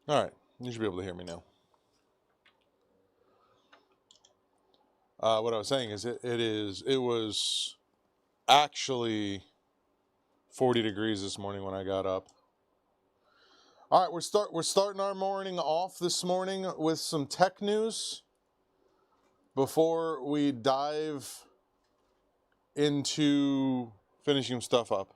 All right, you should be able to hear me now. What I was saying is it was actually 40 degrees this morning when I got up. All right, we're starting our morning off this morning with some tech news before we dive into finishing stuff up.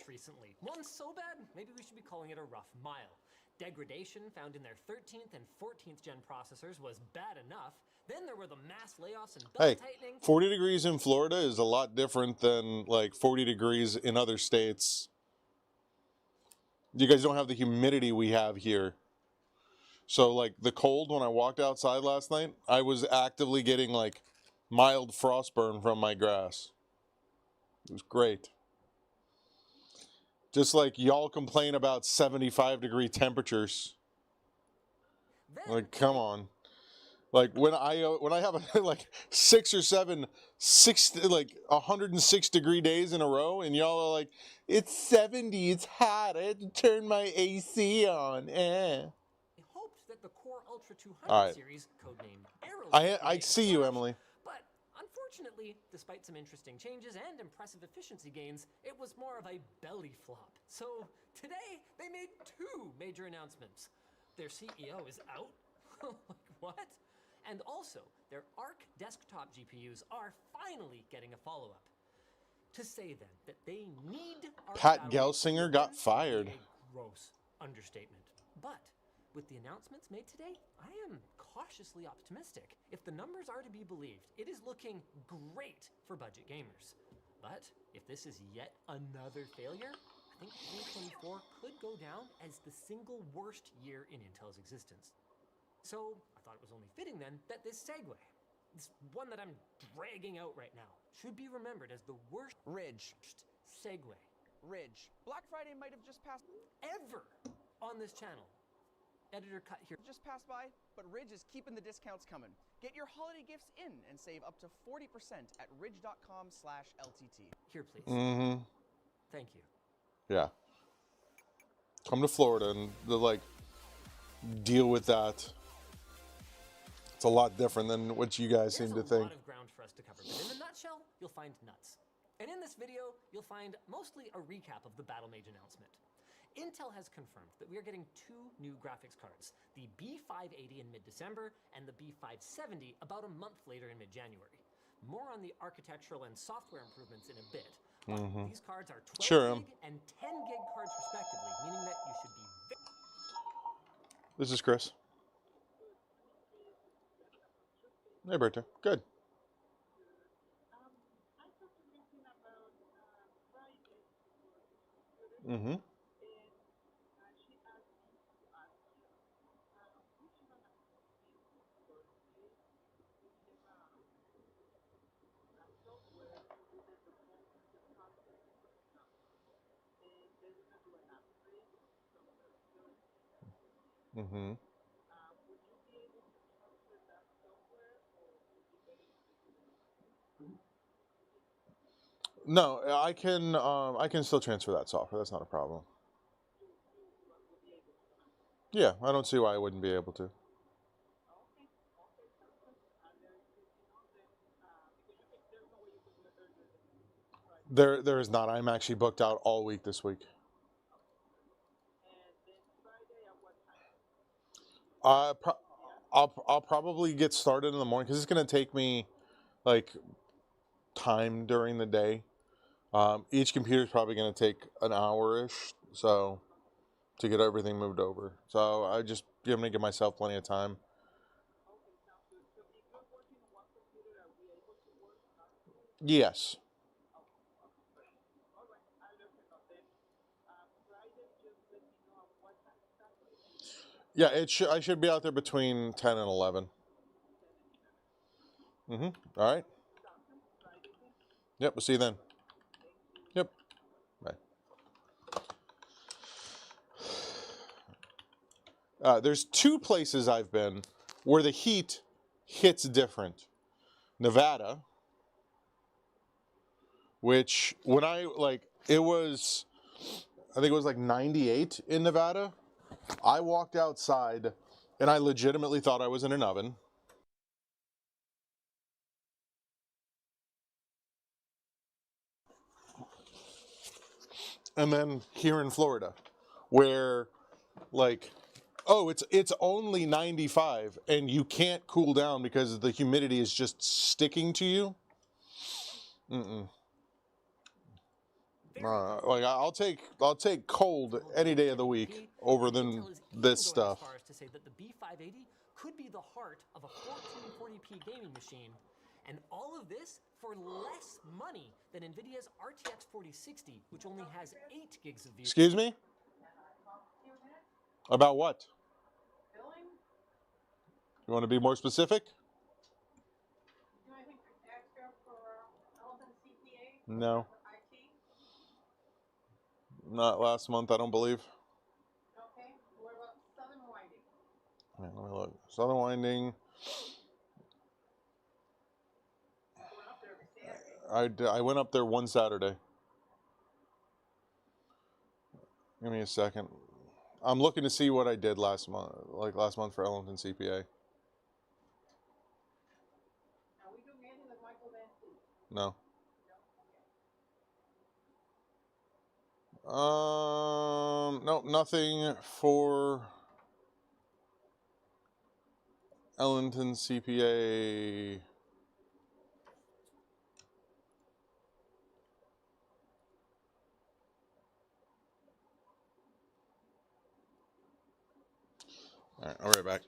Recently. One so bad, maybe we should be calling it a rough mile. Degradation found in their 13th and 14th gen processors was bad enough. Then there were the mass layoffs and belt tightening. 40 degrees in Florida is a lot different than like 40 degrees in other states. You guys don't have the humidity we have here. So like the cold, when I walked outside last night, I was actively getting like mild frostburn from my grass. It was great. Just like y'all complain about 75-degree temperatures. Like, come on. Like when I have like 6 or 7 like 106-degree days in a row, and y'all are like, it's 70, it's hot, I had to turn my AC on. Hoped that the Core Ultra 200 All right. series, codenamed Arrow, I see you, Emily. But unfortunately, despite some interesting changes and impressive efficiency gains, it was more of a belly flop. So today they made 2 major announcements. Their CEO is out. Like, what? And also, their Arc desktop GPUs are finally getting a follow-up. To say then that they need Pat Gelsinger got fired. A gross understatement. But with the announcements made today, I am cautiously optimistic. If the numbers are to be believed, it is looking great for budget gamers. But if this is yet another failure, I think 2024 could go down as the single worst year in Intel's existence. So I thought it was only fitting then that this segue, this one that I'm dragging out right now, should be remembered as the worst segue. Ridge. Black Friday might have just passed ever on this channel. Editor cut here. Just passed by, but Ridge is keeping the discounts coming. Get your holiday gifts in and save up to 40% at ridge.com/LTT. Here, please. Mm-hmm. Thank you. Yeah. Come to Florida and deal with that. It's a lot different than what you guys seem to think. There's a lot of ground for us to cover, but in a nutshell, you'll find nuts. And in this video, you'll find mostly a recap of the Battlemage announcement. Intel has confirmed that we are getting 2 new graphics cards, the B580 in mid-December and the B570 about a month later in mid-January. More on the architectural and software improvements in a bit. But these cards are 12 gig and 10 gig cards respectively, meaning that you should be... This is Chris. Hey, Berta. Good. Mm-hmm. Mm-hmm. No, I can still transfer that software. That's not a problem. Yeah, I don't see why I wouldn't be able to. There is not. I'm actually booked out all week this week. I'll probably get started in the morning because it's gonna take me like time during the day. Each computer is probably gonna take an hour-ish, so to get everything moved over. So I'm gonna give myself plenty of time. Yes. Yeah, I should be out there between 10 and 11. Mm-hmm. All right. Yep, we'll see you then. Yep. Bye. There's 2 places I've been where the heat hits different. Nevada, which when it was I think it was like 98 in Nevada. I walked outside and I legitimately thought I was in an oven. And then here in Florida, where like, oh, it's only 95 and you can't cool down because the humidity is just sticking to you. Like I'll take cold any day of the week over than this stuff. As far as to say that the B580 could be the heart of a 1440p gaming machine, and all of this for less money than NVIDIA's RTX 4060, which only has 8 gigs of VRAM. Excuse me? About what? You want to be more specific? Do anything extra for Elephant CPA? No. IT? Not last month, I don't believe. Okay. What about Southern Winding? Let me look. Southern Winding. Going up there every Saturday. I went up there one Saturday. Give me a second. I'm looking to see what I did last month, for Ellington CPA. Are we doing anything with Michael Manatee? No. No, nothing for Ellington CPA. All right, I'll be right back.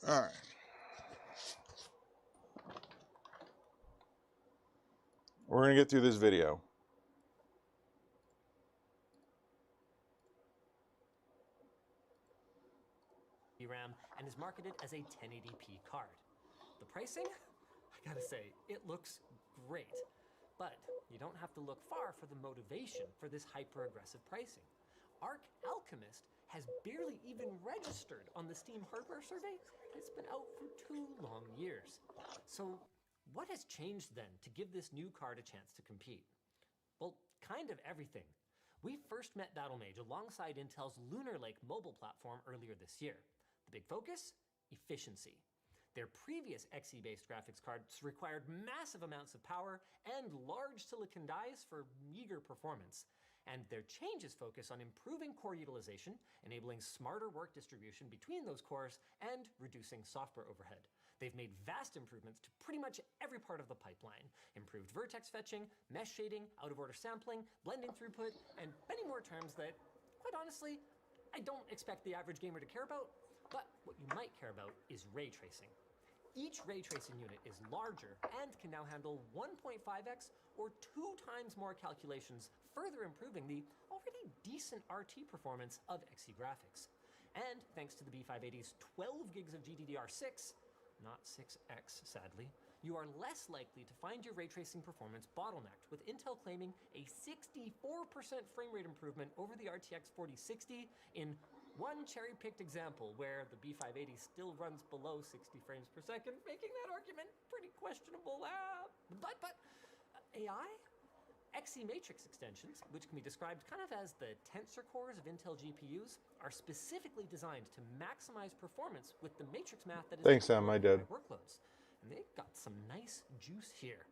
All right. We're going to get through this video. RAM and is marketed as a 1080p card. The pricing? I gotta say, it looks great. But you don't have to look far for the motivation for this hyper-aggressive pricing. Arc Alchemist has barely even registered on the Steam hardware survey. It's been out for 2 long years. So what has changed then to give this new card a chance to compete? Well, kind of everything. We first met Battlemage alongside Intel's Lunar Lake mobile platform earlier this year. The big focus? Efficiency. Their previous Xe-based graphics cards required massive amounts of power and large silicon dies for meager performance. And their changes focus on improving core utilization, enabling smarter work distribution between those cores, and reducing software overhead. They've made vast improvements to pretty much every part of the pipeline. Improved vertex fetching, mesh shading, out-of-order sampling, blending throughput, and many more terms that, quite honestly, I don't expect the average gamer to care about. But what you might care about is ray tracing. Each ray tracing unit is larger and can now handle 1.5x or 2 times more calculations, further improving the already decent RT performance of XE graphics. And thanks to the B580's 12 gigs of GDDR6, not 6X sadly, you are less likely to find your ray tracing performance bottlenecked, with Intel claiming a 64% frame rate improvement over the RTX 4060 in one cherry-picked example where the B580 still runs below 60 frames per second, making that argument pretty questionable. But AI? XE matrix extensions, which can be described kind of as the tensor cores of Intel GPUs, are specifically designed to maximize performance with the matrix math that is Thanks, Sam, I did. workloads. And they got some nice juice here.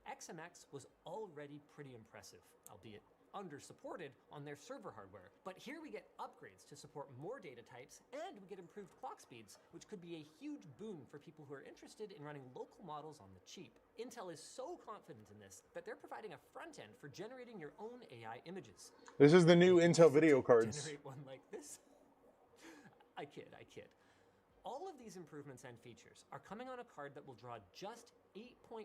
XMX was already pretty impressive, albeit under-supported on their server hardware. But here we get upgrades to support more data types, and we get improved clock speeds, which could be a huge boon for people who are interested in running local models on the cheap. Intel is so confident in this that they're providing a front end for generating your own AI images. This is the new Intel video cards. Generate one like this? I kid. All of these improvements and features are coming on a card that will draw just 8.5%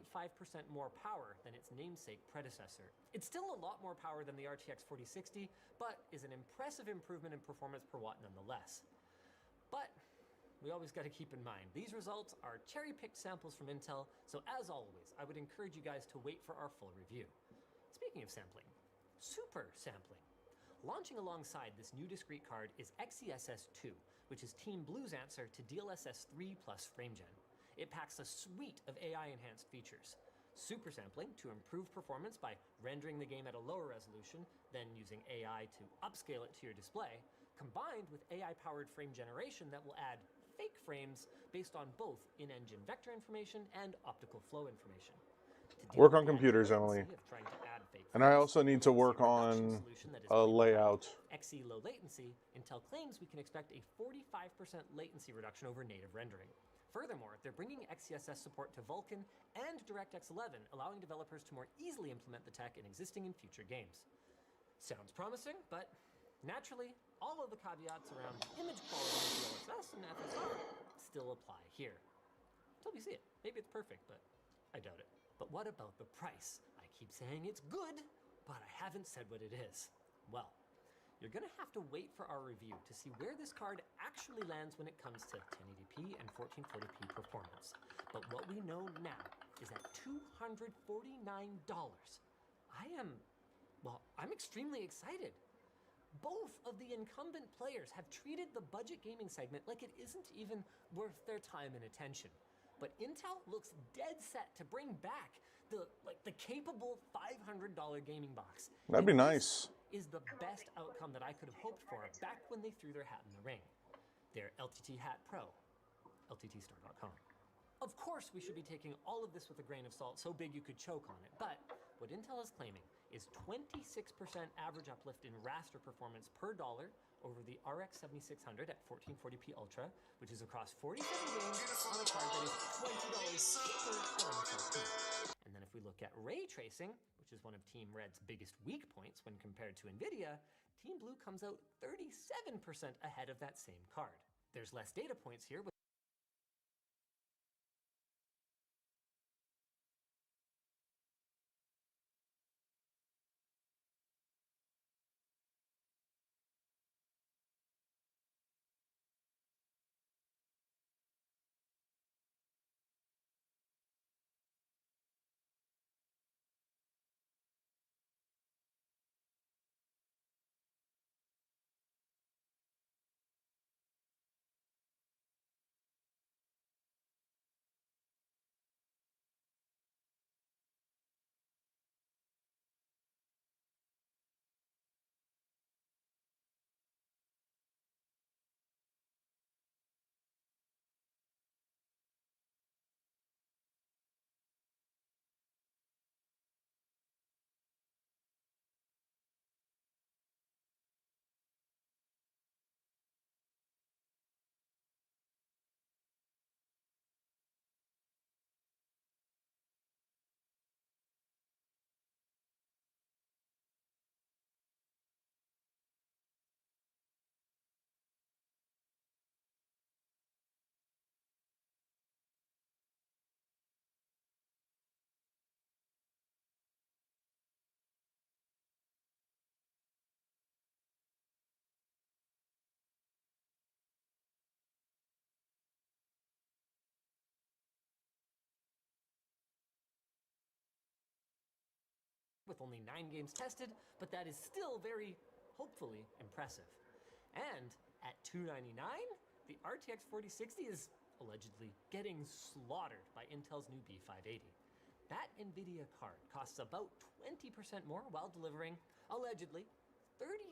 more power than its namesake predecessor. It's still a lot more power than the RTX 4060, but is an impressive improvement in performance per watt nonetheless. But we always got to keep in mind, these results are cherry-picked samples from Intel, so as always, I would encourage you guys to wait for our full review. Speaking of sampling, super sampling. Launching alongside this new discrete card is XeSS2, which is Team Blue's answer to DLSS 3 plus FrameGen. It packs a suite of AI-enhanced features. Super sampling to improve performance by rendering the game at a lower resolution, then using AI to upscale it to your display, combined with AI-powered frame generation that will add fake frames based on both in-engine vector information and optical flow information. Work on computers, Emily. And I also need to work on a layout. XE low latency, Intel claims we can expect a 45% latency reduction over native rendering. Furthermore, they're bringing XeSS support to Vulkan and DirectX 11, allowing developers to more easily implement the tech in existing and future games. Sounds promising, but naturally, all of the caveats around image quality of DLSS and FSR still apply here. Until we see it. Maybe it's perfect, but I doubt it. But what about the price? I keep saying it's good, but I haven't said what it is. Well, you're gonna have to wait for our review to see where this card actually lands when it comes to 1080p and 1440p performance. But what we know now is at $249, I'm extremely excited. Both of the incumbent players have treated the budget gaming segment like it isn't even worth their time and attention. But Intel looks dead set to bring back the capable $500 gaming box. That'd be nice. Is the best outcome that I could have hoped for back when they threw their hat in the ring. Their LTT Hat Pro, lttstar.com. Of course, we should be taking all of this with a grain of salt, so big you could choke on it, but what Intel is claiming is 26% average uplift in raster performance per dollar over the RX 7600 at 1440p Ultra, which is across 47 games on a card that is $20 cheaper than MSRP. And then if we look at ray tracing, which is one of Team Red's biggest weak points when compared to NVIDIA, Team Blue comes out 37% ahead of that same card. There's less data points here, with only 9 games tested, but that is still very, hopefully, impressive. And at $299, the RTX 4060 is allegedly getting slaughtered by Intel's new B580. That NVIDIA card costs about 20% more while delivering, allegedly, 32%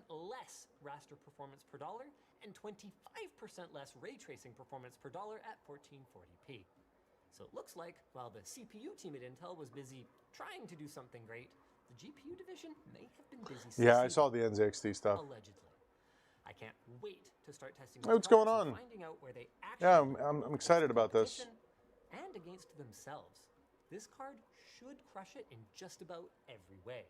less raster performance per dollar and 25% less ray tracing performance per dollar at 1440p. So it looks like while the CPU team at Intel was busy trying to do something great, the GPU division may have been busy succeeding. Yeah, I saw the NZXT stuff. Allegedly. I can't wait to start testing Hey, what's going on? finding out where they actually Yeah, I'm excited about this. And against themselves. This card should crush it in just about every way.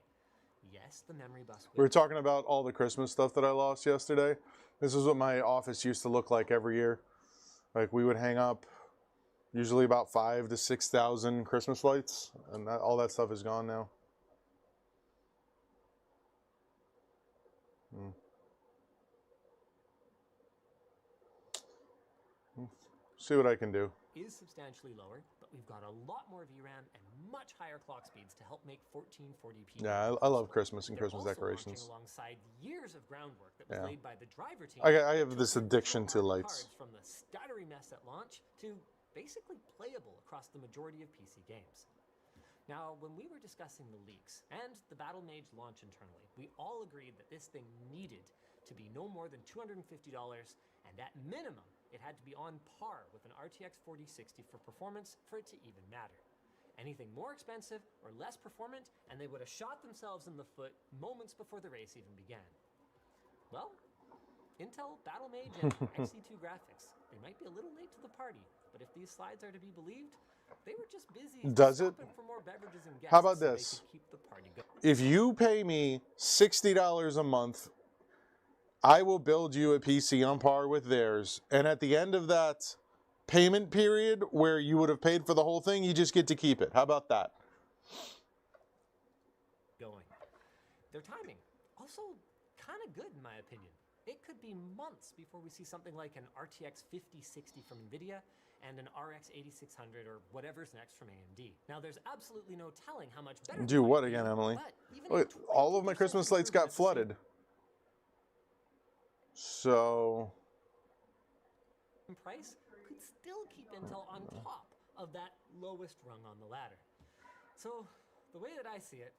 Yes, the memory bus will. We were talking about all the Christmas stuff that I lost yesterday. This is what my office used to look like every year. Like, we would hang up usually about 5,000 to 6,000 Christmas lights, and all that stuff is gone now. See what I can do. Is substantially lower, but we've got a lot more VRAM and much higher clock speeds to help make 1440p. Yeah, I love Christmas and They're Christmas also decorations. launching alongside years of groundwork that was laid by the driver team. I have this addiction to lights. Cards from the stuttery mess at launch to basically playable across the majority of PC games. Now, when we were discussing the leaks and the Battle Mage launch internally, we all agreed that this thing needed to be no more than $250, and at minimum, it had to be on par with an RTX 4060 for performance for it to even matter. Anything more expensive or less performant, and they would have shot themselves in the foot moments before the race even began. Well, Intel, Battle Mage, and XC2 graphics, they might be a little late to the party, but if these slides are to be believed, they were just busy shopping for more beverages and guests. How about so this? they could keep the party going. If you pay me $60 a month, I will build you a PC on par with theirs. And at the end of that payment period where you would have paid for the whole thing, you just get to keep it. How about that? Their timing, also kind of good in my opinion. It could be months before we see something like an RTX 5060 from NVIDIA and an RX 8600 or whatever's next from AMD. Now, there's absolutely no telling how much better. Do what again, Emily? Wait, all of my Christmas lights got flooded. So price could still keep Intel on top of that lowest rung on the ladder. So, the way that I see it,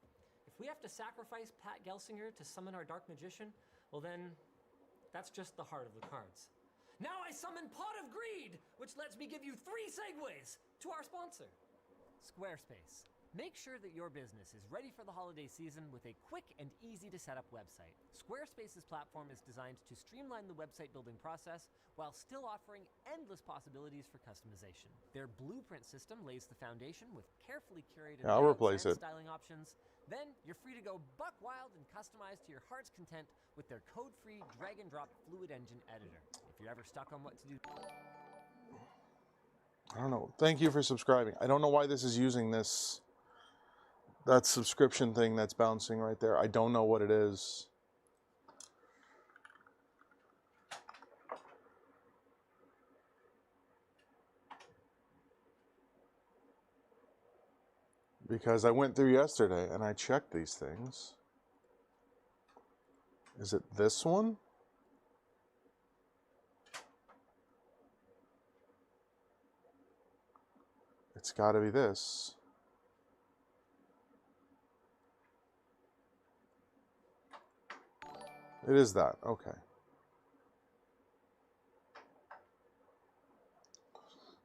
if we have to sacrifice Pat Gelsinger to summon our Dark Magician, well then, that's just the heart of the cards. Now I summon Pot of Greed, which lets me give you 3 segues to our sponsor, Squarespace. Make sure that your business is ready for the holiday season with a quick and easy to set up website. Squarespace's platform is designed to streamline the website building process while still offering endless possibilities for customization. Their blueprint system lays the foundation with carefully curated styling options. Then you're free to go buck wild and customize to your heart's content with their code-free drag-and-drop Fluid Engine editor. If you're ever stuck on what to do... I don't know. Thank you for subscribing. I don't know why this is using this... that subscription thing that's bouncing right there. I don't know what it is. Because I went through yesterday and I checked these things. Is it this one? It's got to be this. It is that. Okay.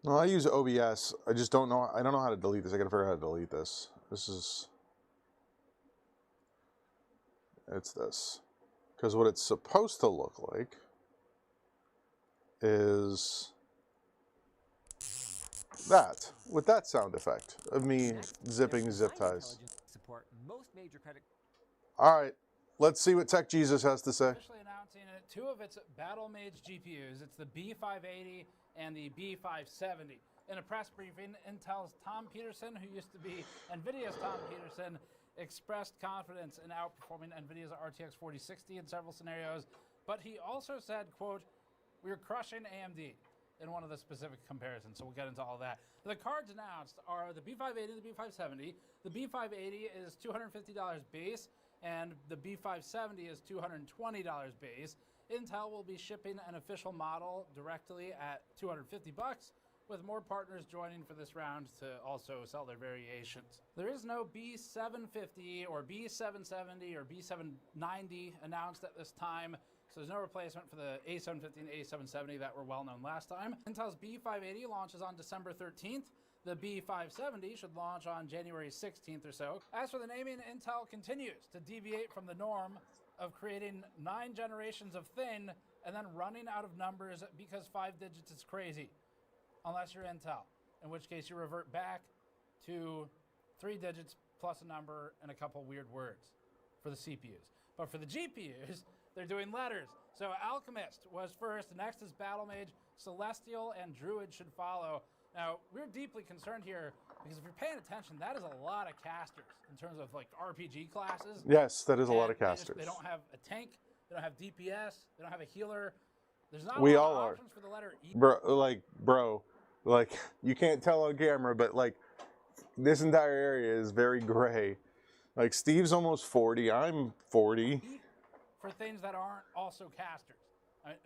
No, I use OBS. I just don't know. I don't know how to delete this. I gotta figure out how to delete this. This is... it's this. Because what it's supposed to look like is that, with that sound effect of me zipping zip ties. Support most major credit. All right, let's see what Tech Jesus has to say. Officially announcing it, 2 of its Battle Mage GPUs. It's the B580 and the B570. In a press briefing, Intel's Tom Peterson, who used to be NVIDIA's Tom Peterson, expressed confidence in outperforming NVIDIA's RTX 4060 in several scenarios, but he also said, quote, "We're crushing AMD. in one of the specific comparisons, so we'll get into all that. The cards announced are the B580 and the B570. The B580 is $250 base, and the B570 is $220 base. Intel will be shipping an official model directly at $250, with more partners joining for this round to also sell their variations. There is no B750 or B770 or B790 announced at this time, so there's no replacement for the A750 and A770 that were well known last time. Intel's B580 launches on December 13th. The B570 should launch on January 16th or so. As for the naming, Intel continues to deviate from the norm of creating 9 generations of thin and then running out of numbers because 5 digits is crazy. Unless you're Intel, in which case you revert back to 3 digits plus a number and a couple weird words for the CPUs. But for the GPUs, they're doing letters. So Alchemist was first, next is Battle Mage, Celestial, and Druid should follow. Now, we're deeply concerned here because if you're paying attention, that is a lot of casters in terms of like RPG classes. Yes, that is a lot of And casters. They don't have a tank, they don't have DPS, they don't have a healer. There's not We a lot all of are. options for the letter E. Bro, you can't tell on camera, but like this entire area is very gray. Like Steve's almost 40, I'm 40. For things that aren't also casters.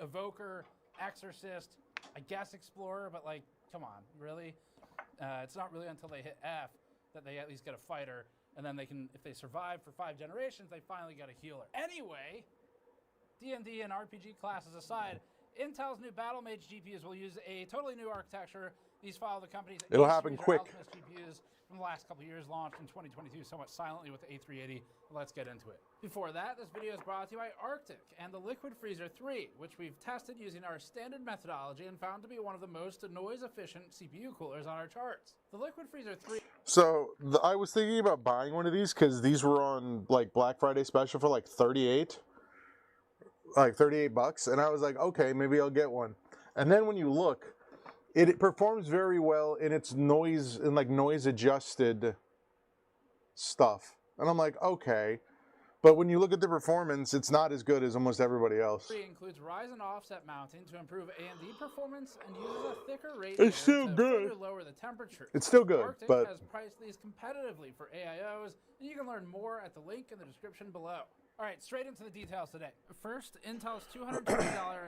Evoker, Exorcist, I guess Explorer, but like, come on, really? It's not really until they hit F that they at least get a fighter, and then they can, if they survive for 5 generations, they finally get a healer. Anyway, D&D and RPG classes aside, Intel's new Battle Mage GPUs will use a totally new architecture. These follow the company's It'll A happen series or quick. Alchemist GPUs from the last couple of years, launched in 2022 somewhat silently with the A380. Let's get into it. Before that, this video is brought to you by Arctic and the Liquid Freezer 3, which we've tested using our standard methodology and found to be one of the most noise-efficient CPU coolers on our charts. The Liquid Freezer 3... So I was thinking about buying one of these because these were on like Black Friday special for like 38 bucks, and I was like, okay, maybe I'll get one. And then when you look, it performs very well in its noise and like noise adjusted stuff, and I'm like, okay. But when you look at the performance, it's not as good as almost everybody else. 3 includes rise and offset mounting to improve AMD performance and uses a thicker radiator It's still to good. further lower the temperature. It's still good, Arctic but has priced these competitively for AIOs, and you can learn more at the link in the description below. All right, straight into the details today. First, Intel's $220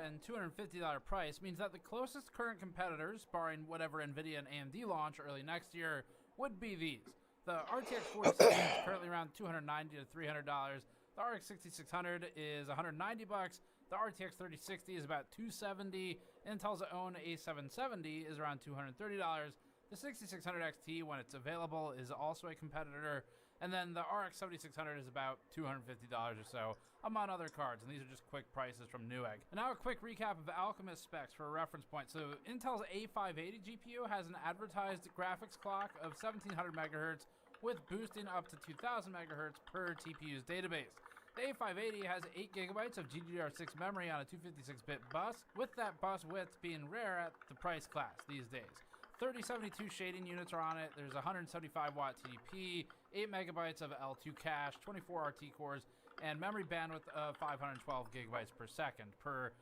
and $250 price means that the closest current competitors, barring whatever NVIDIA and AMD launch early next year, would be these. The RTX 4060 is currently around $290 to $300. The RX 6600 is $190. The RTX 3060 is about $270. Intel's own A770 is around $230. The 6600 XT, when it's available, is also a competitor. And then the RX 7600 is about $250 or so among other cards, and these are just quick prices from Newegg. And now a quick recap of Alchemist specs for a reference point. So Intel's A580 GPU has an advertised graphics clock of 1700 megahertz with boosting up to 2000 megahertz per TPU's database. The A580 has 8 gigabytes of GDDR6 memory on a 256-bit bus, with that bus width being rare at the price class these days. 3072 shading units are on it. There's 175 watt TDP, 8 megabytes of L2 cache, 24 RT cores, and memory bandwidth of 512 gigabytes per second per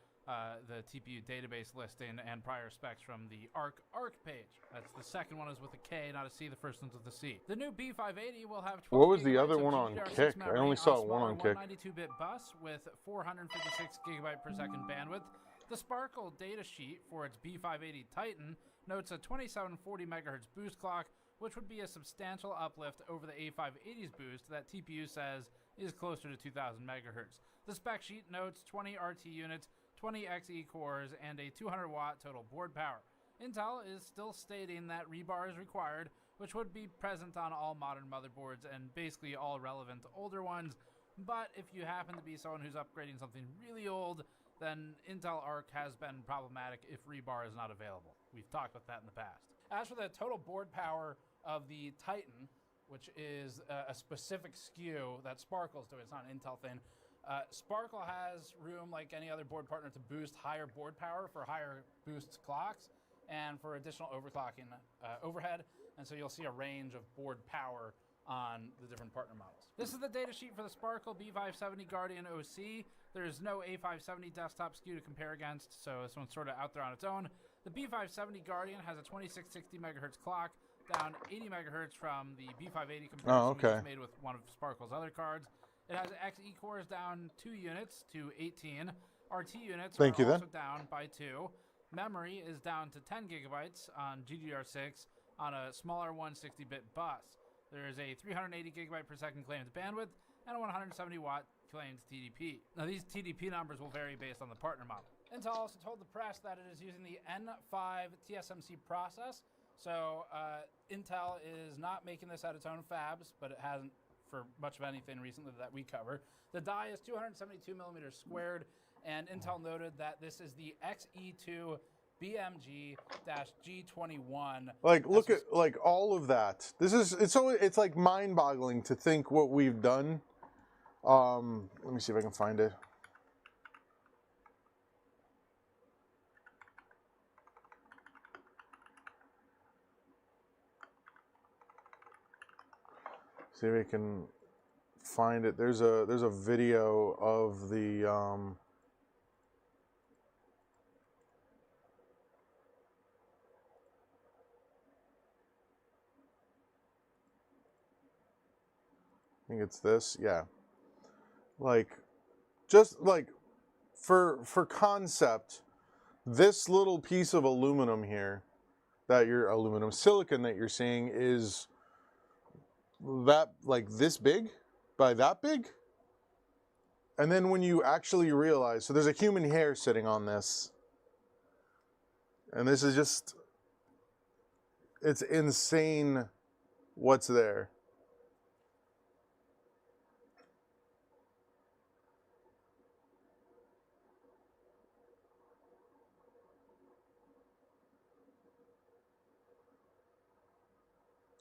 the TPU database listing and prior specs from the ARC page. That's the second one is with a K, not a C. The first one's with a C. The new B580 will have 12 what was the gigabytes other of one on GDDR6 Kick? I memory only on saw a one on Kick. 192-bit bus with 456 gigabyte per second bandwidth. The Sparkle datasheet for its B580 Titan notes a 2740 megahertz boost clock, which would be a substantial uplift over the A580's boost that TPU says is closer to 2000 megahertz. The spec sheet notes 20 RT units, 20 XE cores, and a 200 watt total board power. Intel is still stating that rebar is required, which would be present on all modern motherboards and basically all relevant older ones. But if you happen to be someone who's upgrading something really old, then Intel Arc has been problematic if rebar is not available. We've talked about that in the past. As for the total board power of the Titan, which is a specific SKU that Sparkle's doing, it's not an Intel thing. Sparkle has room, like any other board partner, to boost higher board power for higher boost clocks and for additional overclocking overhead. And so you'll see a range of board power on the different partner models. This is the datasheet for the Sparkle B570 Guardian OC. There's no A570 desktop SKU to compare against, so this one's sort of out there on its own. The B570 Guardian has a 2660 megahertz clock, down 80 megahertz from the B580 comparison Oh, we okay. just made with one of Sparkle's other cards. It has XE cores down 2 units to 18. RT units Thank are you, also then. down by 2. Memory is down to 10 gigabytes on GDDR6 on a smaller 160-bit bus. There is a 380 gigabyte per second claimed bandwidth and a 170 watt claimed TDP. Now these TDP numbers will vary based on the partner model. Intel also told the press that it is using the N5 TSMC process. So Intel is not making this at its own fabs, but it hasn't for much of anything recently that we cover. The die is 272 millimeters squared, and Intel noted that this is the XE2 BMG-G21. Like, look at like all of that. It's like mind-boggling to think what we've done. Let me see if I can find it. See if we can find it. There's a video of the I think it's this. Yeah. Like, just like for concept, this little piece of aluminum here, silicon that you're seeing is that like this big by that big. And then when you actually realize, so there's a human hair sitting on this, and this is just, it's insane what's there.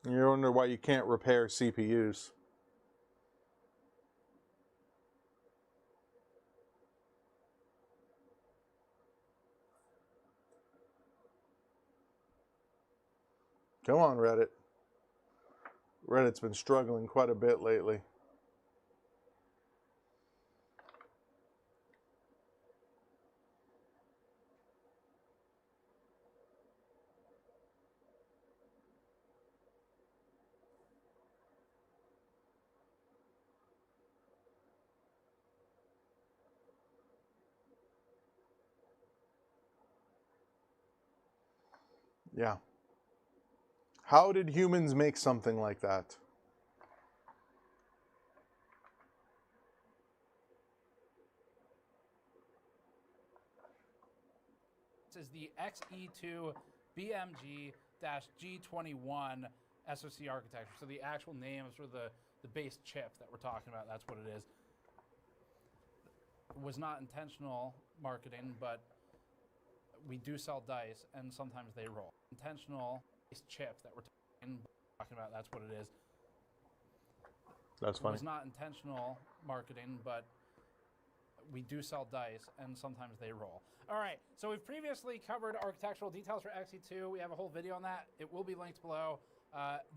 You wonder why you can't repair CPUs. Come on, Reddit. Reddit's been struggling quite a bit lately. Yeah. How did humans make something like that? This is the XE2 BMG-G21 SoC architecture. So the actual name is sort of the base chip that we're talking about. That's what it is. It was not intentional marketing, but we do sell dice, and sometimes they roll. Intentional base chip that we're talking about. That's what it is. That's funny. It was not intentional marketing, but we do sell dice, and sometimes they roll. All right, so we've previously covered architectural details for XE2. We have a whole video on that. It will be linked below.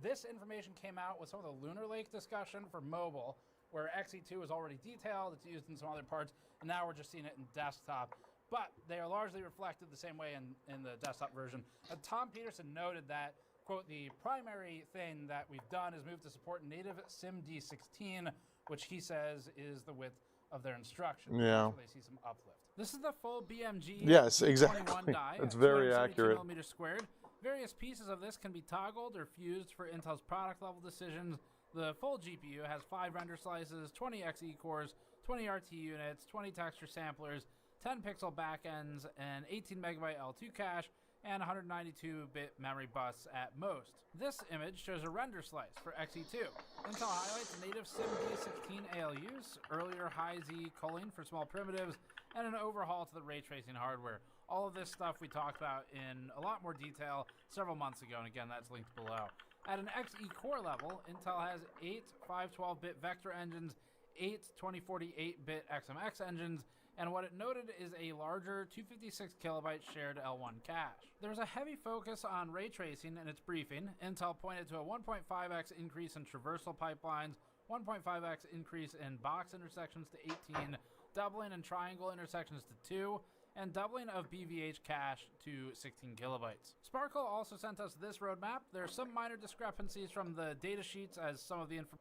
This information came out with some of the Lunar Lake discussion for mobile, where XE2 is already detailed. It's used in some other parts, and now we're just seeing it in desktop. But they are largely reflected the same way in the desktop version. Tom Peterson noted that, quote, the primary thing that we've done is move to support native SIMD16, which he says is the width of their instructions. Yeah. So they see some uplift. This is the full BMG Yes, G21 exactly. die. That's very 272 accurate. millimeters squared. Various pieces of this can be toggled or fused for Intel's product level decisions. The full GPU has 5 render slices, 20 XE cores, 20 RT units, 20 texture samplers, 10 pixel backends, and 18 megabyte L2 cache, and 192-bit memory bus at most. This image shows a render slice for XE2. Intel highlights native SIMD16 ALUs, earlier high-Z culling for small primitives, and an overhaul to the ray tracing hardware. All of this stuff we talked about in a lot more detail several months ago, and again, that's linked below. At an XE core level, Intel has 8 512-bit vector engines, 8 2048-bit XMX engines, and what it noted is a larger 256 kilobyte shared L1 cache. There's a heavy focus on ray tracing in its briefing. Intel pointed to a 1.5x increase in traversal pipelines, 1.5x increase in box intersections to 18, doubling in triangle intersections to 2, and doubling of BVH cache to 16 kilobytes. Sparkle also sent us this roadmap. There are some minor discrepancies from the data sheets as some of the information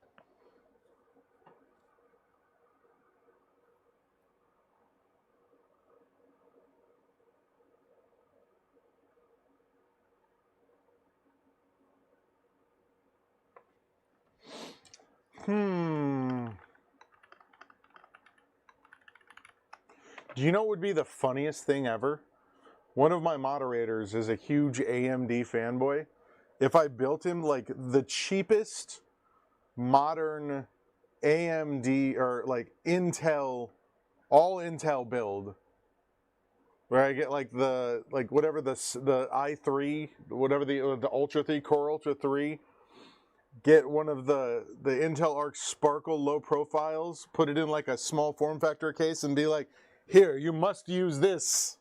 Do you know what would be the funniest thing ever? One of my moderators is a huge AMD fanboy. If I built him like the cheapest modern AMD or like Intel, all Intel build, where I get like the whatever the i3, whatever the Ultra 3 Core Ultra 3, get one of the Intel Arc Sparkle low profiles, put it in like a small form factor case, and be like, here, you must use this.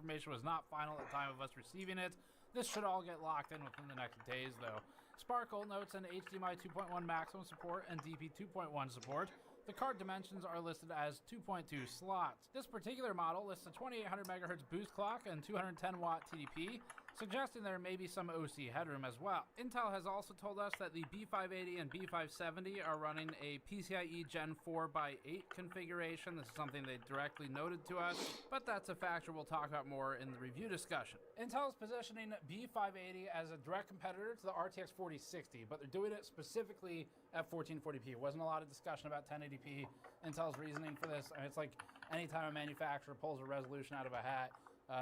information was not final at the time of us receiving it. This should all get locked in within the next days, though. Sparkle notes an HDMI 2.1 maximum support and DP 2.1 support. The card dimensions are listed as 2.2 slots. This particular model lists a 2800 MHz boost clock and 210 watt TDP, suggesting there may be some OC headroom as well. Intel has also told us that the B580 and B570 are running a PCIe Gen 4x8 configuration. This is something they directly noted to us, but that's a factor we'll talk about more in the review discussion. Intel is positioning B580 as a direct competitor to the RTX 4060, but they're doing it specifically at 1440p. It wasn't a lot of discussion about 1080p. Intel's reasoning for this, it's like anytime a manufacturer pulls a resolution out of a hat,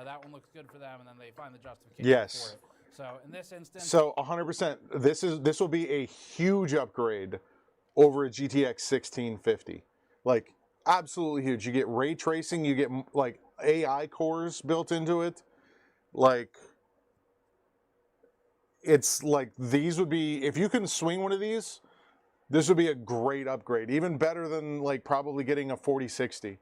that one looks good for them, and then they find the justification for it. So in this instance, so 100%, this will be a huge upgrade over a GTX 1650. Like absolutely huge. You get ray tracing, you get like AI cores built into it. Like it's like these would be, if you can swing one of these, this would be a great upgrade, even better than like probably getting a 4060.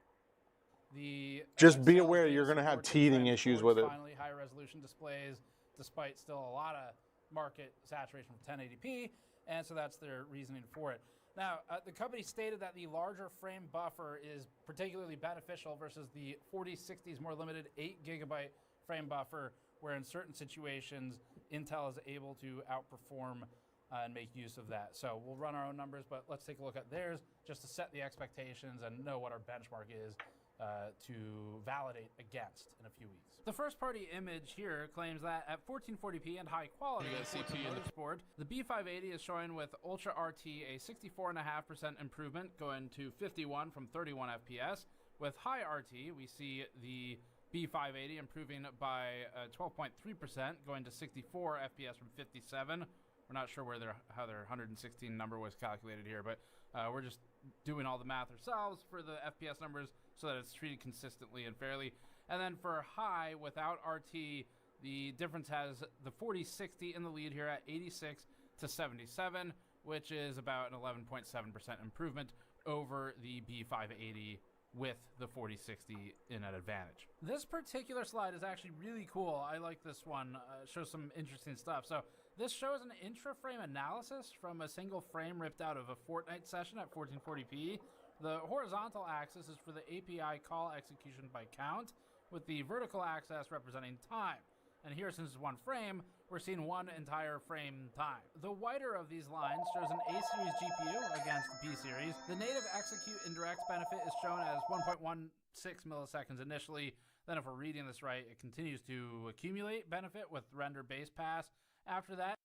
Just be aware you're going to have teething issues with it. Finally, high resolution displays, despite still a lot of market saturation for 1080p, and so that's their reasoning for it. Now, the company stated that the larger frame buffer is particularly beneficial versus the 4060's more limited 8 gigabyte frame buffer, where in certain situations, Intel is able to outperform and make use of that. So we'll run our own numbers, but let's take a look at theirs just to set the expectations and know what our benchmark is to validate against in a few weeks. The first party image here claims that at 1440p and high quality motorsport, the B580 is showing with Ultra RT a 64.5% improvement, going to 51 from 31 FPS. With high RT, we see the B580 improving by 12.3%, going to 64 FPS from 57. We're not sure how their 116 number was calculated here, but we're just doing all the math ourselves for the FPS numbers so that it's treated consistently and fairly. And then for high, without RT, the difference has the 4060 in the lead here at 86 to 77, which is about an 11.7% improvement over the B580 with the 4060 in an advantage. This particular slide is actually really cool. I like this one. It shows some interesting stuff. So this shows an intra-frame analysis from a single frame ripped out of a Fortnite session at 1440p. The horizontal axis is for the API call execution by count, with the vertical axis representing time. And here, since it's one frame, we're seeing one entire frame time. The whiter of these lines shows an A-series GPU against the B-series. The native execute indirect benefit is shown as 1.16 milliseconds initially. Then if we're reading this right, it continues to accumulate benefit with render base pass. After that,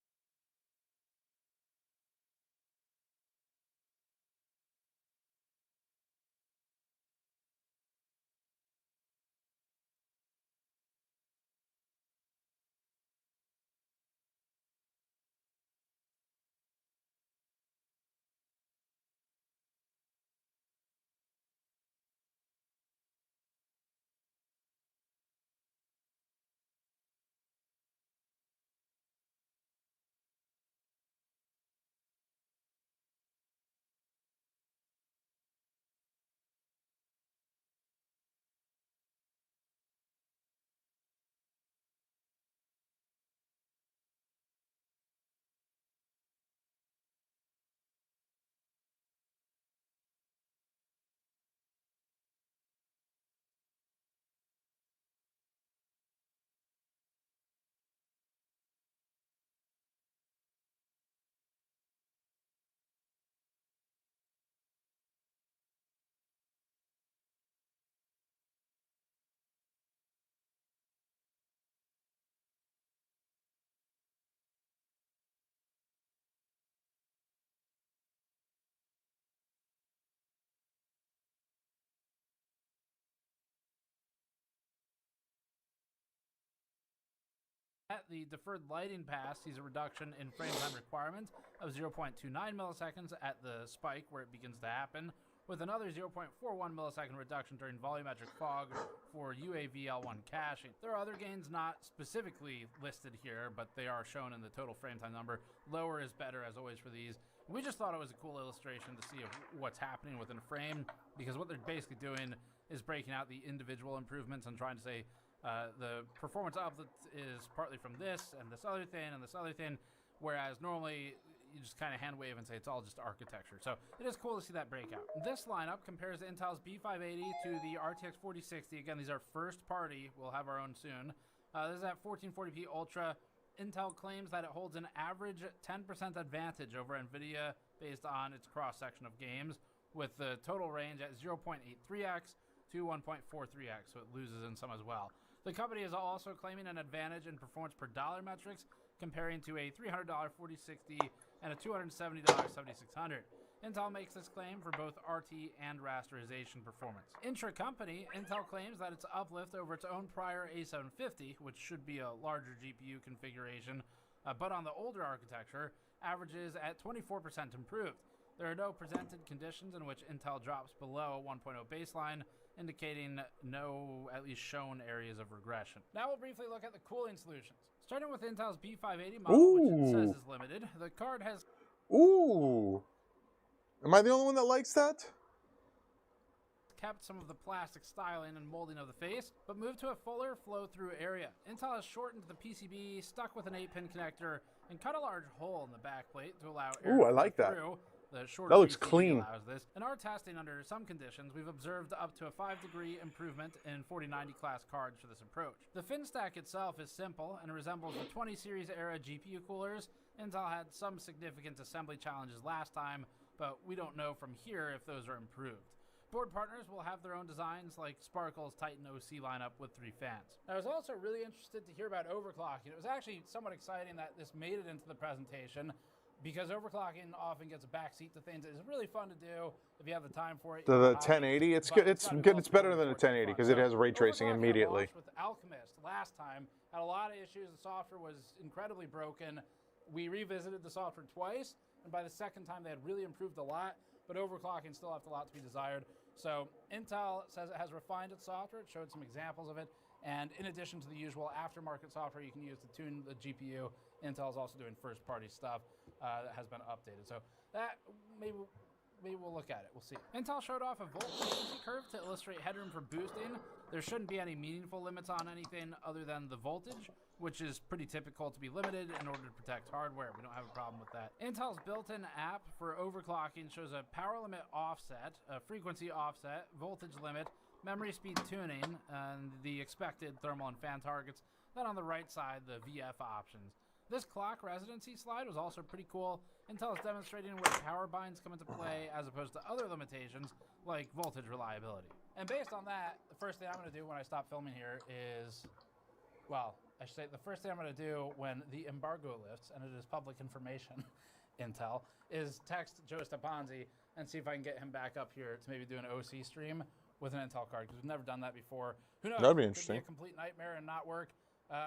The deferred lighting pass sees a reduction in frame time requirement of 0.29 milliseconds at the spike where it begins to happen, with another 0.41 millisecond reduction during volumetric fog for UAV L1 caching. There are other gains not specifically listed here, but they are shown in the total frame time number. Lower is better, as always, for these. We just thought it was a cool illustration to see what's happening within a frame, because what they're basically doing is breaking out the individual improvements and trying to say the performance uplift is partly from this and this other thing and this other thing, whereas normally you just kind of hand wave and say it's all just architecture. So it is cool to see that breakout. This lineup compares Intel's B580 to the RTX 4060. Again, these are first party. We'll have our own soon. This is at 1440p Ultra. Intel claims that it holds an average 10% advantage over NVIDIA based on its cross-section of games, with the total range at 0.83x to 1.43x, so it loses in some as well. The company is also claiming an advantage in performance per dollar metrics, comparing to a $300 4060 and a $270 7600. Intel makes this claim for both RT and rasterization performance. Intra-company, Intel claims that its uplift over its own prior A750, which should be a larger GPU configuration, but on the older architecture, averages at 24% improved. There are no presented conditions in which Intel drops below 1.0 baseline, indicating no, at least shown, areas of regression. Now we'll briefly look at the cooling solutions. Starting with Intel's B580 model, which it says is limited, the card has... Ooh! Am I the only one that likes that? Kept some of the plastic styling and molding of the face, but moved to a fuller flow-through area. Intel has shortened the PCB, stuck with an 8-pin connector, and cut a large hole in the backplate to allow air I like that. through. The shorter That looks PCB clean. allows this. In our testing under some conditions, we've observed up to a 5-degree improvement in 4090 class cards for this approach. The fin stack itself is simple and resembles the 20 series era GPU coolers. Intel had some significant assembly challenges last time, but we don't know from here if those are improved. Board partners will have their own designs like Sparkle's Titan OC lineup with 3 fans. I was also really interested to hear about overclocking. It was actually somewhat exciting that this made it into the presentation, because overclocking often gets a backseat to things. It's really fun to do if you have the time for it. The 1080, it's good. It's good. It's better than a 1080 because it has ray tracing immediately. With Alchemist last time, had a lot of issues. The software was incredibly broken. We revisited the software twice, and by the second time they had really improved a lot, but overclocking still left a lot to be desired. So Intel says it has refined its software. It showed some examples of it. And in addition to the usual aftermarket software you can use to tune the GPU, Intel is also doing first-party stuff that has been updated. So that maybe we'll look at it. We'll see. Intel showed off a volt frequency curve to illustrate headroom for boosting. There shouldn't be any meaningful limits on anything other than the voltage, which is pretty typical to be limited in order to protect hardware. We don't have a problem with that. Intel's built-in app for overclocking shows a power limit offset, a frequency offset, voltage limit, memory speed tuning, and the expected thermal and fan targets. Then on the right side, the VF options. This clock residency slide was also pretty cool. Intel is demonstrating where power binds come into play as opposed to other limitations like voltage reliability. And based on that, the first thing I'm going to do when I stop filming here is, well, I should say the first thing I'm going to do when the embargo lifts, and it is public information, Intel, is text Joe Stepanzi and see if I can get him back up here to maybe do an OC stream with an Intel card, because we've never done that before. Who knows? That'd be It interesting. could be a complete nightmare and not work,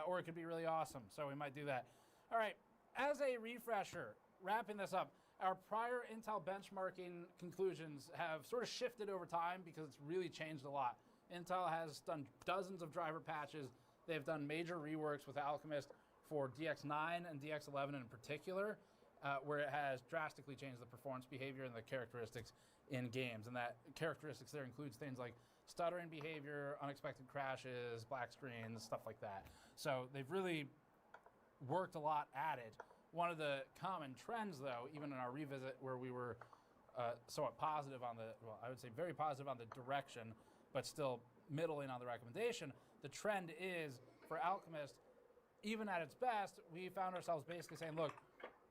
or it could be really awesome, so we might do that. All right, as a refresher, wrapping this up, our prior Intel benchmarking conclusions have sort of shifted over time because it's really changed a lot. Intel has done dozens of driver patches. They've done major reworks with Alchemist for DX9 and DX11 in particular, where it has drastically changed the performance behavior and the characteristics in games. And that characteristics there includes things like stuttering behavior, unexpected crashes, black screens, stuff like that. So they've really worked a lot at it. One of the common trends, though, even in our revisit where we were somewhat positive on the, well, I would say very positive on the direction, but still middling on the recommendation, the trend is for Alchemist, even at its best, we found ourselves basically saying, look,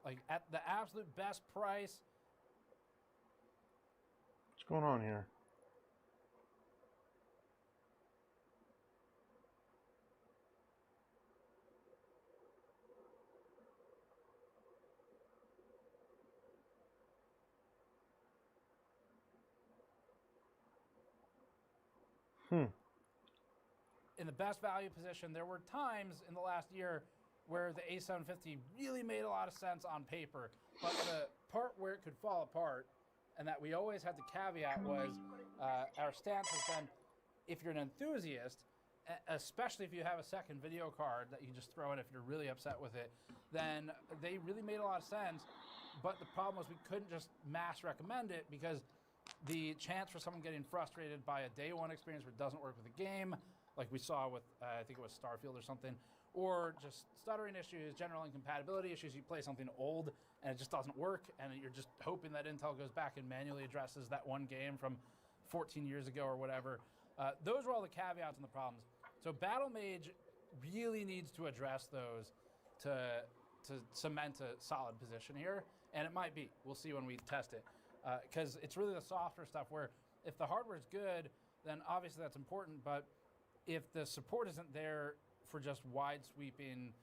like at the absolute best price. What's going on here? In the best value position, there were times in the last year where the A750 really made a lot of sense on paper, but the part where it could fall apart, and that we always had the caveat was our stance has been, if you're an enthusiast, especially if you have a second video card that you just throw in if you're really upset with it, then they really made a lot of sense. But the problem was we couldn't just mass recommend it because the chance for someone getting frustrated by a day one experience where it doesn't work with the game, like we saw with, I think it was Starfield or something, or just stuttering issues, general incompatibility issues, you play something old and it just doesn't work, and you're just hoping that Intel goes back and manually addresses that one game from 14 years ago or whatever. Those were all the caveats and the problems. So Battle Mage really needs to address those to cement a solid position here, and it might be. We'll see when we test it. Because it's really the software stuff where if the hardware is good, then obviously that's important, but if the support isn't there for just wide sweeping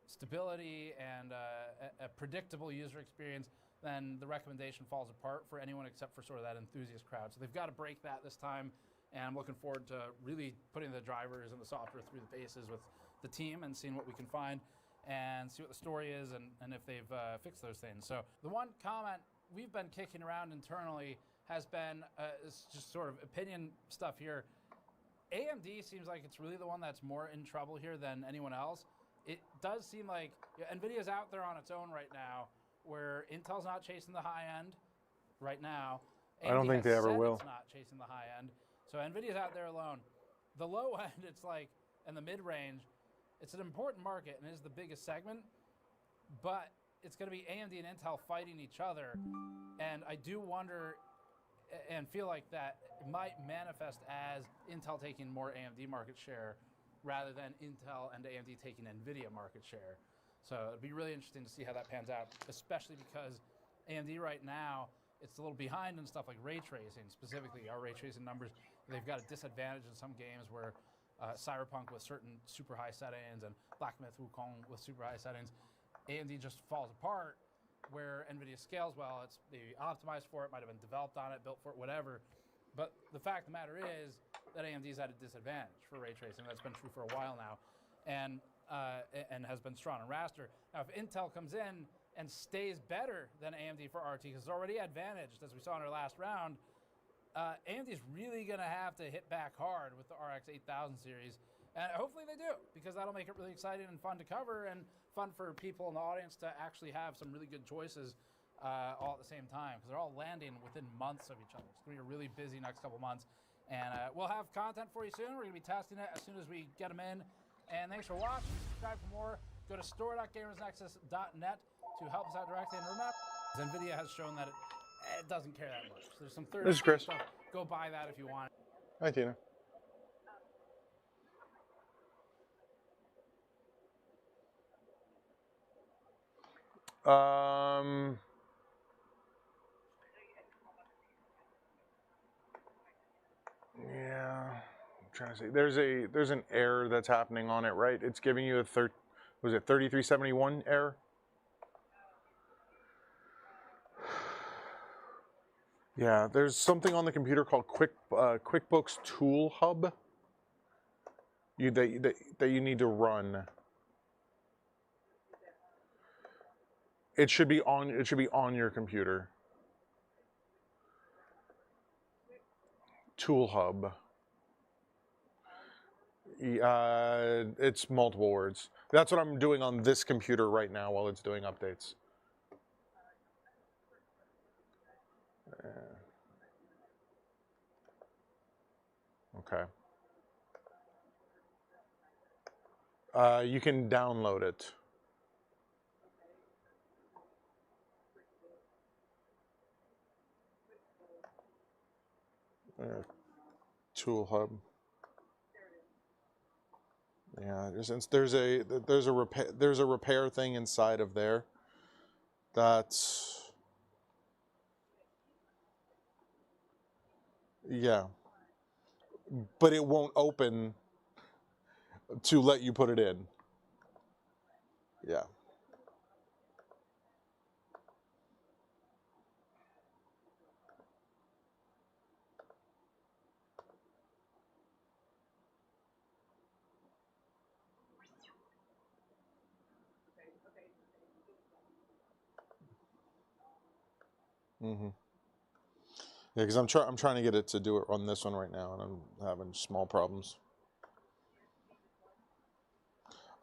stability and a predictable user experience, then the recommendation falls apart for anyone except for sort of that enthusiast crowd. So they've got to break that this time, and I'm looking forward to really putting the drivers and the software through the paces with the team and seeing what we can find and see what the story is and if they've fixed those things. So the one comment we've been kicking around internally has been it's just sort of opinion stuff here. AMD seems like it's really the one that's more in trouble here than anyone else. It does seem like NVIDIA's out there on its own right now, where Intel's not chasing the high end right now. AMD I don't think has they ever said will. It's not chasing the high end. So NVIDIA's out there alone. The low end, it's like, and the mid-range, it's an important market and is the biggest segment, but it's going to be AMD and Intel fighting each other. And I do wonder and feel like that might manifest as Intel taking more AMD market share rather than Intel and AMD taking NVIDIA market share. So it'd be really interesting to see how that pans out, especially because AMD right now, it's a little behind in stuff like ray tracing, specifically our ray tracing numbers. They've got a disadvantage in some games where Cyberpunk with certain super high settings and Black Myth Wukong with super high settings, AMD just falls apart, where NVIDIA scales well. It's maybe optimized for it, might have been developed on it, built for it, whatever. But the fact of the matter is that AMD's at a disadvantage for ray tracing. That's been true for a while now, and has been strong in raster. Now, if Intel comes in and stays better than AMD for RT, because it's already advantaged, as we saw in our last round, AMD's really going to have to hit back hard with the RX 8000 series. And hopefully they do, because that'll make it really exciting and fun to cover and fun for people in the audience to actually have some really good choices all at the same time, because they're all landing within months of each other. It's going to be a really busy next couple months. And we'll have content for you soon. We're going to be testing it as soon as we get them in. And thanks for watching. Subscribe for more. Go to store.gamersnexus.net to help us out directly. And remember, NVIDIA has shown that it doesn't care that much. There's some This is Chris. stuff. Go buy that if you want. Hi, Tina. Yeah, I'm trying to see. There's an error that's happening on it, right? It's giving you a 3371 error. Yeah, there's something on the computer called QuickBooks Tool Hub. That you need to run. It should be on your computer. Tool Hub. It's multiple words. That's what I'm doing on this computer right now while it's doing updates. Okay. You can download it. Tool Hub. Yeah, there's a repair thing inside of there. That's, yeah, but it won't open to let you put it in. Yeah. Mm-hmm. Yeah, because I'm trying to get it to do it on this one right now, and I'm having small problems.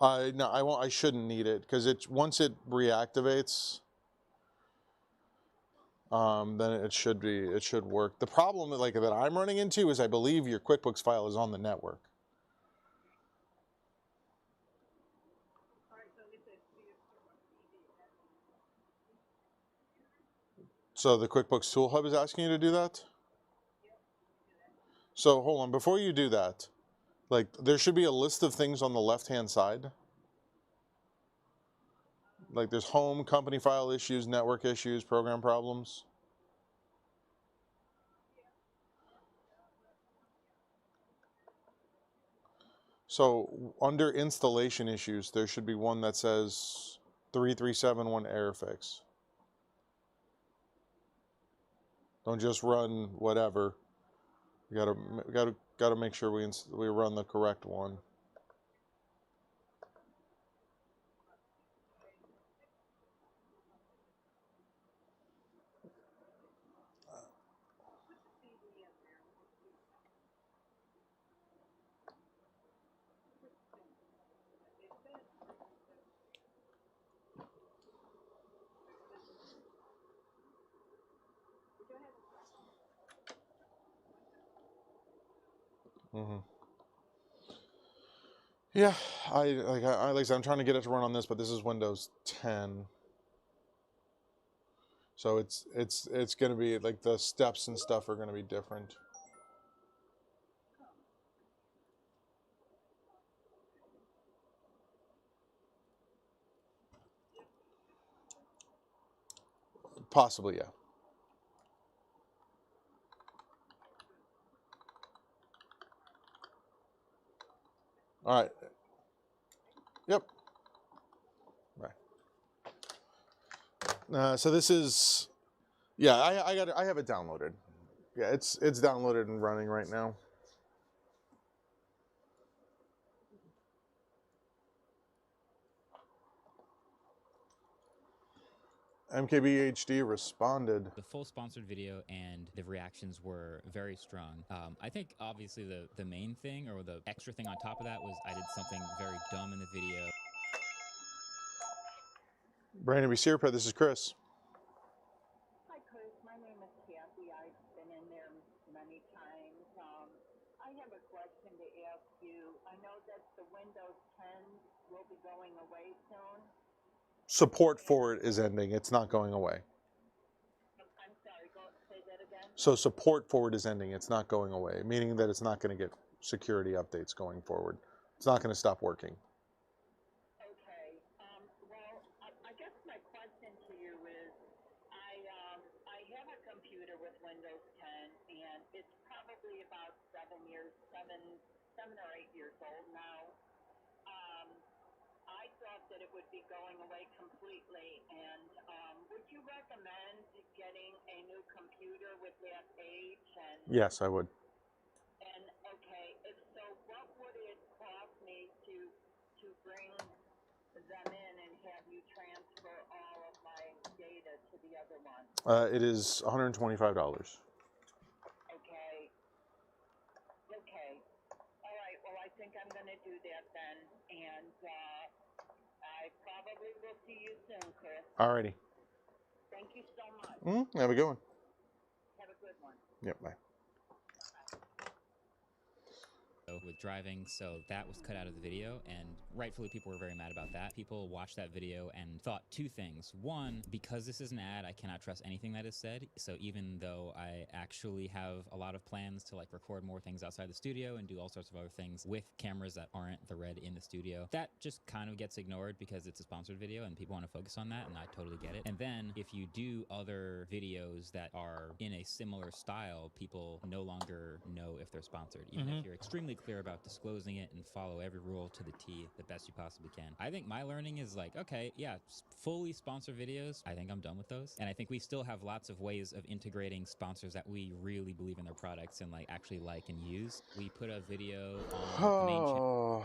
No, I won't. I shouldn't need it because once it reactivates, then it should work. The problem like that I'm running into is I believe your QuickBooks file is on the network. So the QuickBooks Tool Hub is asking you to do that? So hold on, before you do that, like there should be a list of things on the left-hand side. Like there's home, company file issues, network issues, program problems. So under installation issues, there should be one that says 3371 error fix. Don't just run whatever. You gotta make sure we run the correct one. Mm-hmm. Yeah, like I said, I'm trying to get it to run on this, but this is Windows 10. So it's going to be like the steps and stuff are going to be different. Possibly, yeah. All right. Yep. Right. So this is, yeah, I have it downloaded. Yeah, it's downloaded and running right now. MKBHD responded. The full sponsored video and the reactions were very strong. I think obviously the main thing or the extra thing on top of that was I did something very dumb in the video. Bradenton PC Repair, this is Chris. Hi, Chris. My name is Kathy. I've been in there many times. I have a question to ask you. I know that the Windows 10 will be going away soon. Support for it is ending. It's not going away. I'm sorry, say that again. So support for it is ending. It's not going away, meaning that it's not going to get security updates going forward. It's not going to stop working. Okay. Well, I guess my question to you is, I have a computer with Windows 10, and it's probably about 7 or 8 years old now. I thought that it would be going away completely, and would you recommend getting a new computer with that age? And Yes, I would. And okay, so what would it cost me to bring them in and have you transfer all of my data to the other one? It is $125. Okay. Okay. All right. Well, I think I'm going to do that then, and I probably will see you soon, Chris. Alrighty. Thank you so much. Have a good one. Have a good one. Yep, bye. With driving, so that was cut out of the video, and rightfully people were very mad about that. People watched that video and thought two things. One, because this is an ad, I cannot trust anything that is said, so even though I actually have a lot of plans to like record more things outside the studio and do all sorts of other things with cameras that aren't the red in the studio, that just kind of gets ignored because it's a sponsored video and people want to focus on that, and I totally get it. And then if you do other videos that are in a similar style, people no longer know if they're sponsored, even if you're extremely clear about disclosing it and follow every rule to the T the best you possibly can. I think my learning is like, okay, yeah, fully sponsored videos, I think I'm done with those. And I think we still have lots of ways of integrating sponsors that we really believe in their products and like actually like and use. We put a video on the main channel.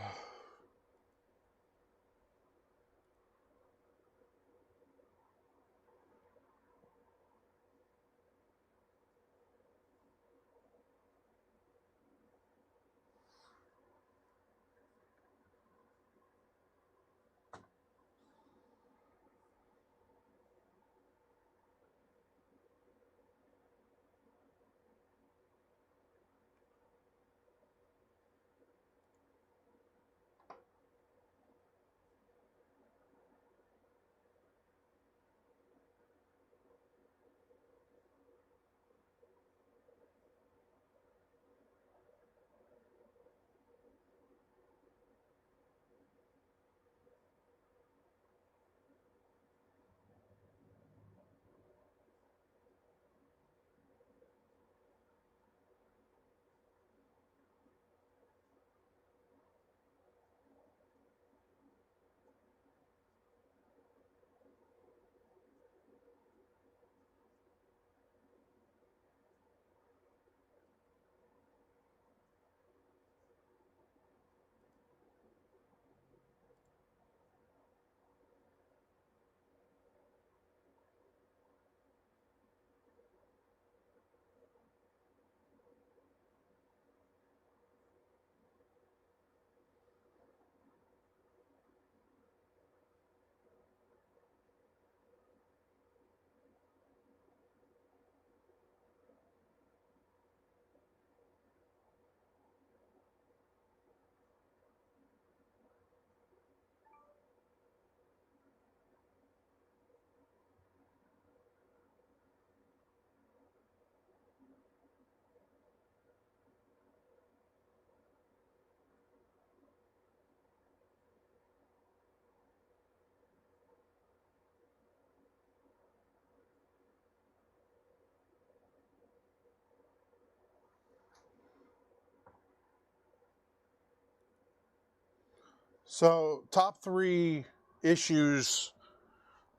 So, top 3 issues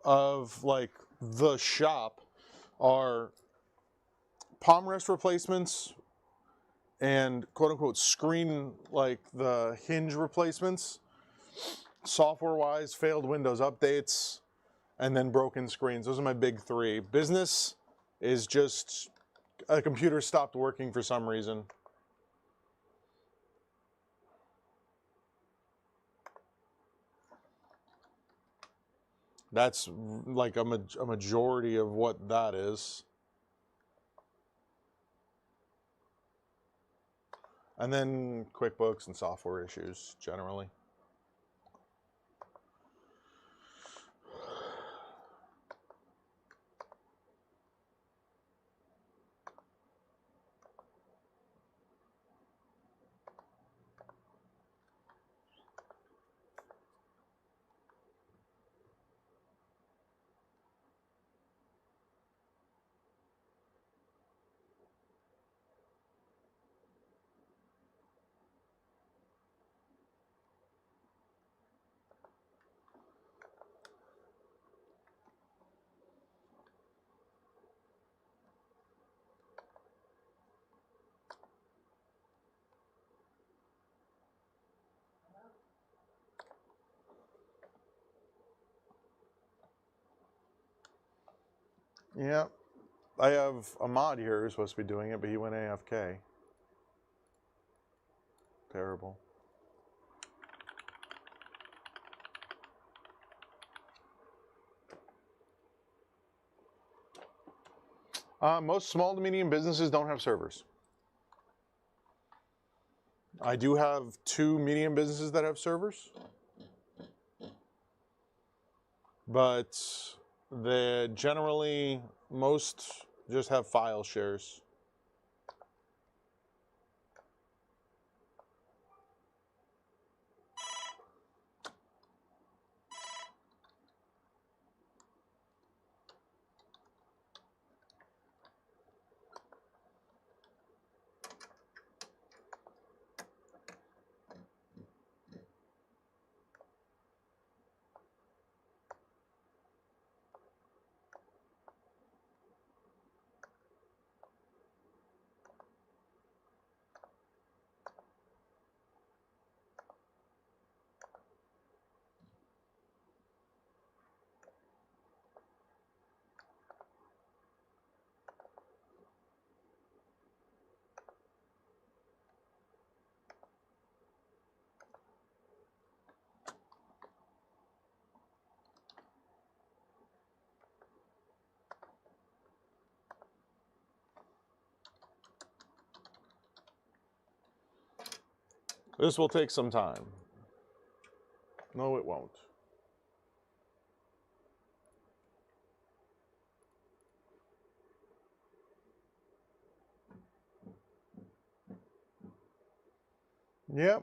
of like the shop are palm rest replacements and quote unquote screen, like the hinge replacements, software wise, failed Windows updates, and then broken screens. Those are my big 3. Business is just a computer stopped working for some reason. That's like a majority of what that is. And then QuickBooks and software issues generally. Yeah, I have a mod here who's supposed to be doing it, but he went AFK. Terrible. Most small to medium businesses don't have servers. I do have 2 medium businesses that have servers, but they generally, most just have file shares. This will take some time. No, it won't. Yep.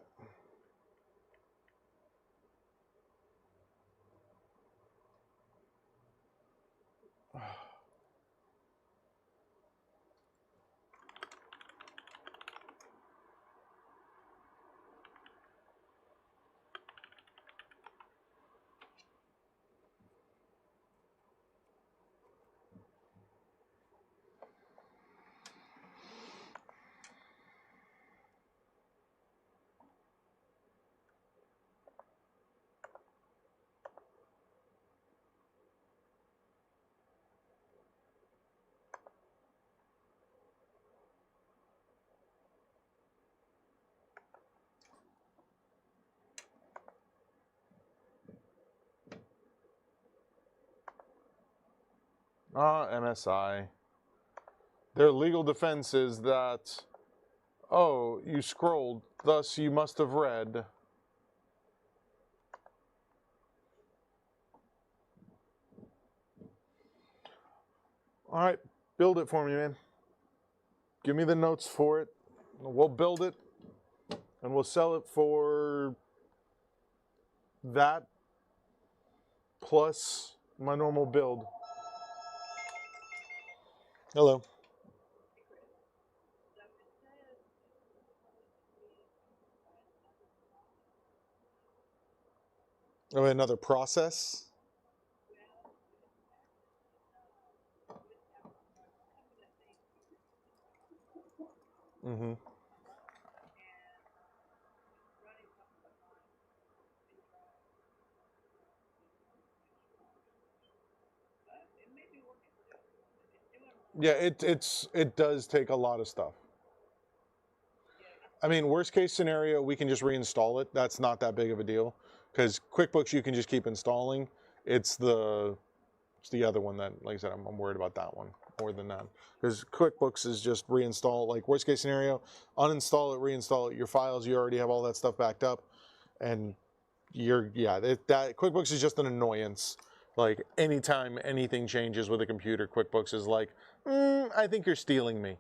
MSI. Their legal defense is that, oh, you scrolled, thus you must have read. All right, build it for me, man. Give me the notes for it. We'll build it, and we'll sell it for that plus my normal build. Hello. Oh, another process? Mm-hmm. Yeah, it does take a lot of stuff. I mean, worst case scenario, we can just reinstall it. That's not that big of a deal, because QuickBooks you can just keep installing. It's the other one that, like I said, I'm worried about that one more than that, because QuickBooks is just reinstall. Like worst case scenario, uninstall it, reinstall it. Your files, you already have all that stuff backed up, and that QuickBooks is just an annoyance. Like anytime anything changes with a computer, QuickBooks is like, I think you're stealing me.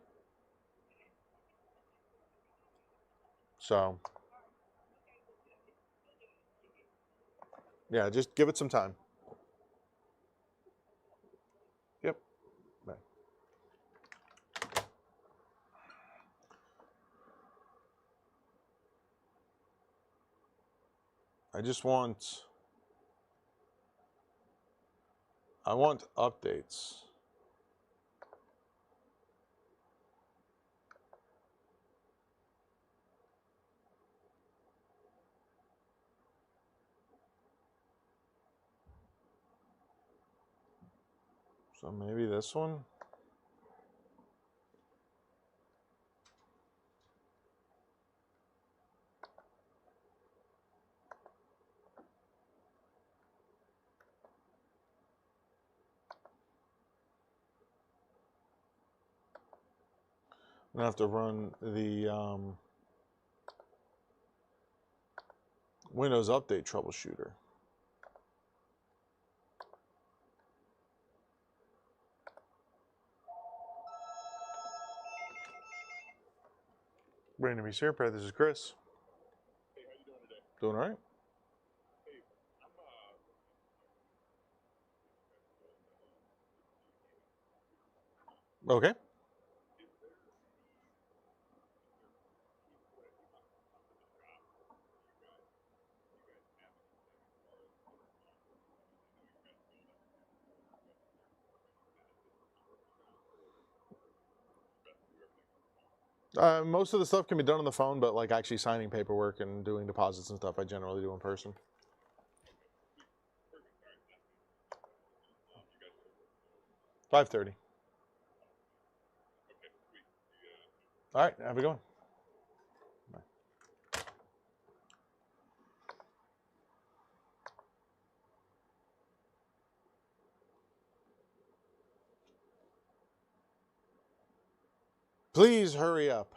So, yeah, just give it some time. Yep. Bye. I want updates. So maybe this one? I'm gonna have to run the Windows Update Troubleshooter. Bradenton PC Repair, this is Chris. Hey, how you doing today? Doing all right. Okay. Most of the stuff can be done on the phone, but like actually signing paperwork and doing deposits and stuff, I generally do in person. $5:30. All right, have a good one. Bye. Please hurry up.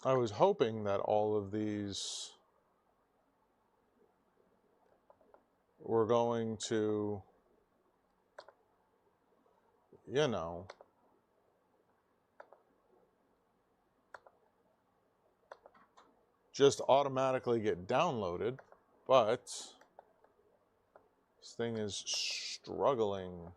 I was hoping that all of these were going to, you know, just automatically get downloaded, but this thing is struggling.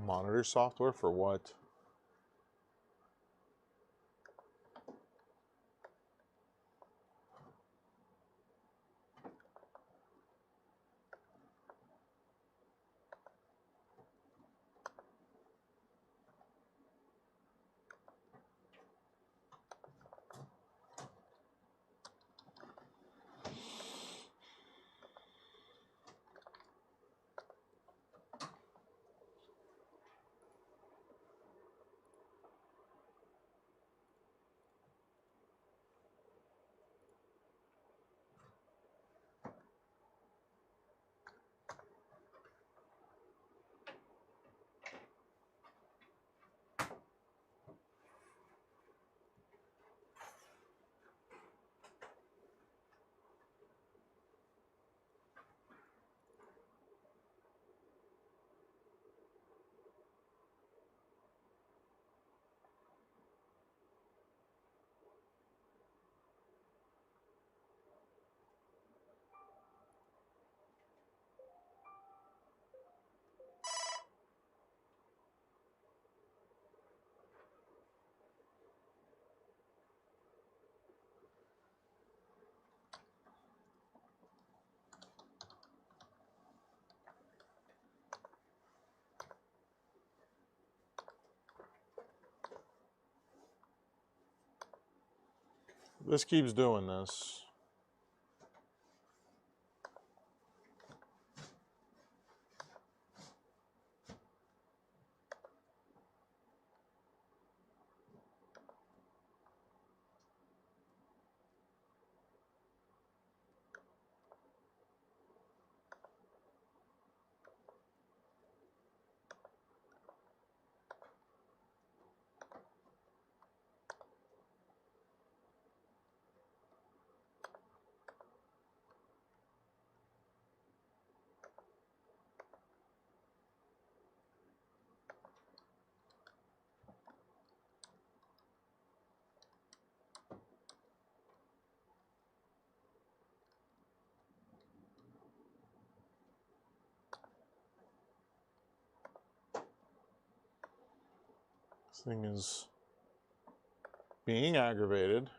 Monitor software for what? This keeps doing this. This thing is being aggravated.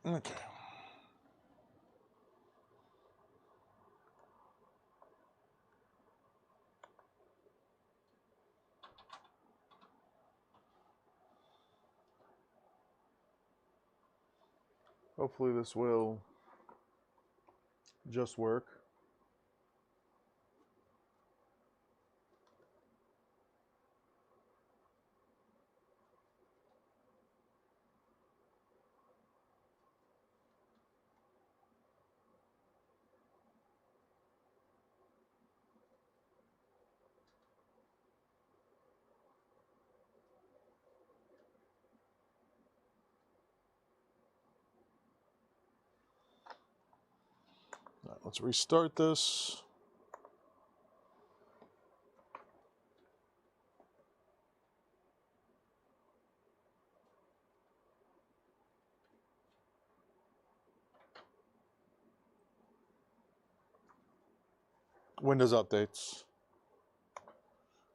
Okay. Hopefully this will just work. All right, let's restart this. Windows updates.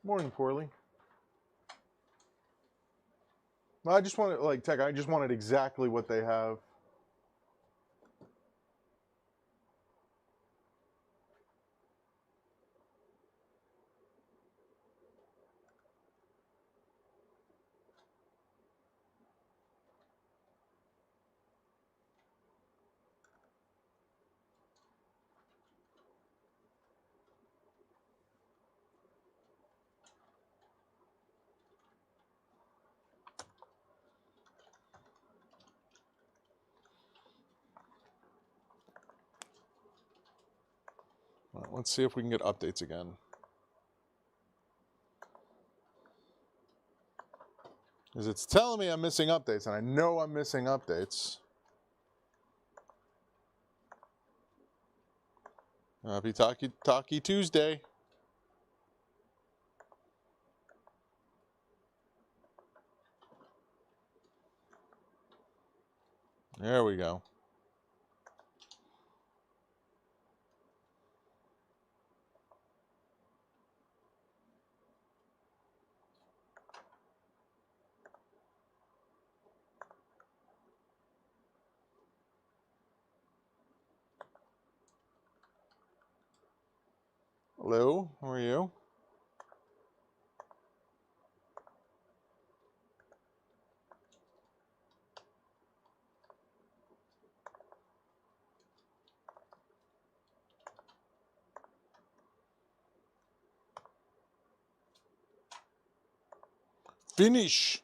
Morning, poorly. I just wanted, like, Tech, I just wanted exactly what they have. All right, let's see if we can get updates again. Because it's telling me I'm missing updates, and I know I'm missing updates. Happy Talkie Tuesday. There we go. Hello, how are you? Finish.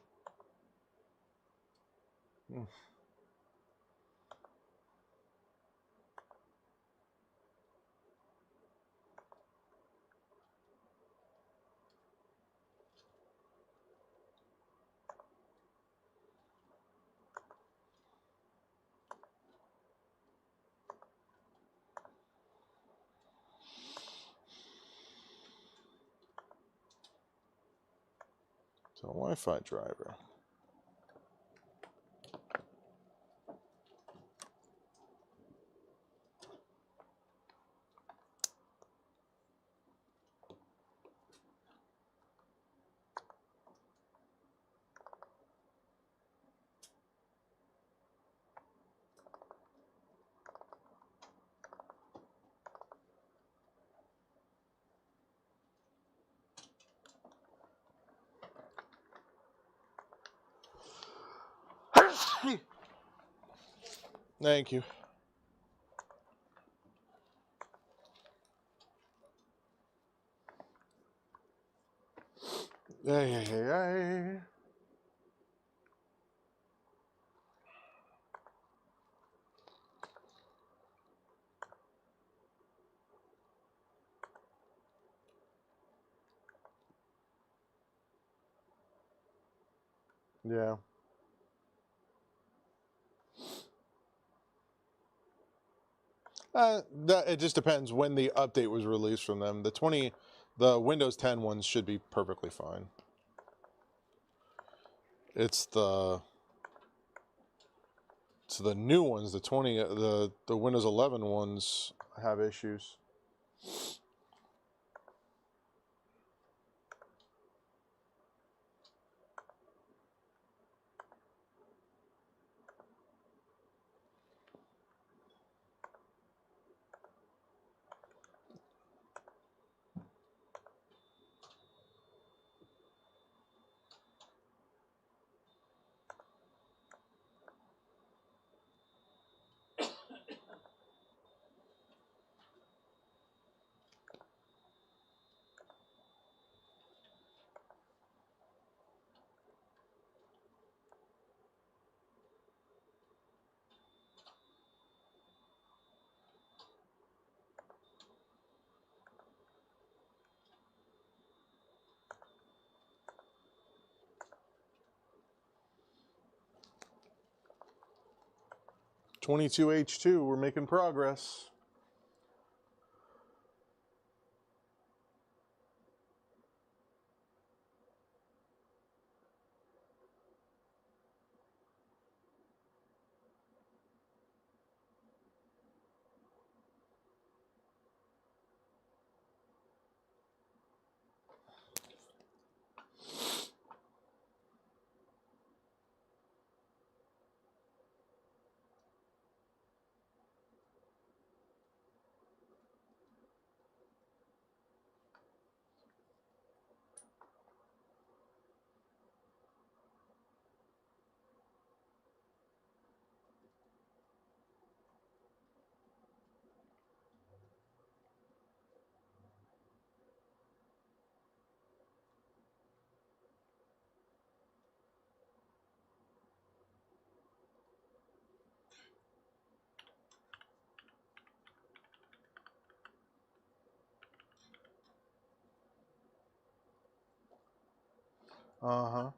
So Wi-Fi driver. Thank you. Hey. Yeah. It just depends when the update was released from them. The Windows 10 ones should be perfectly fine. It's the new ones, the Windows 11 ones have issues. (22H2), we're making progress. Uh-huh.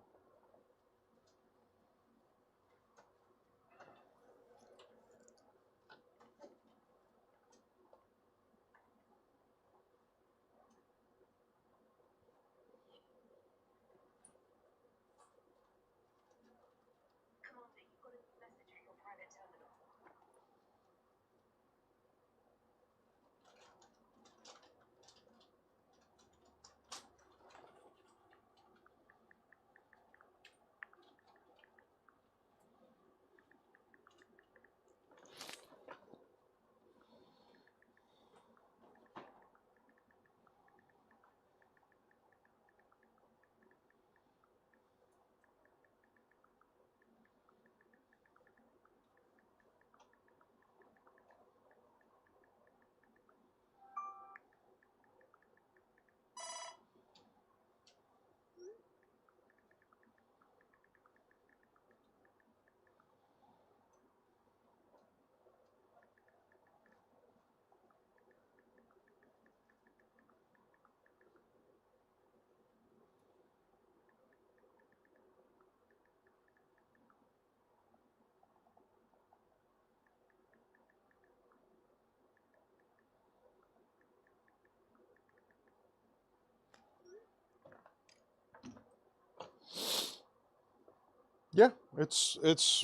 Yeah, it's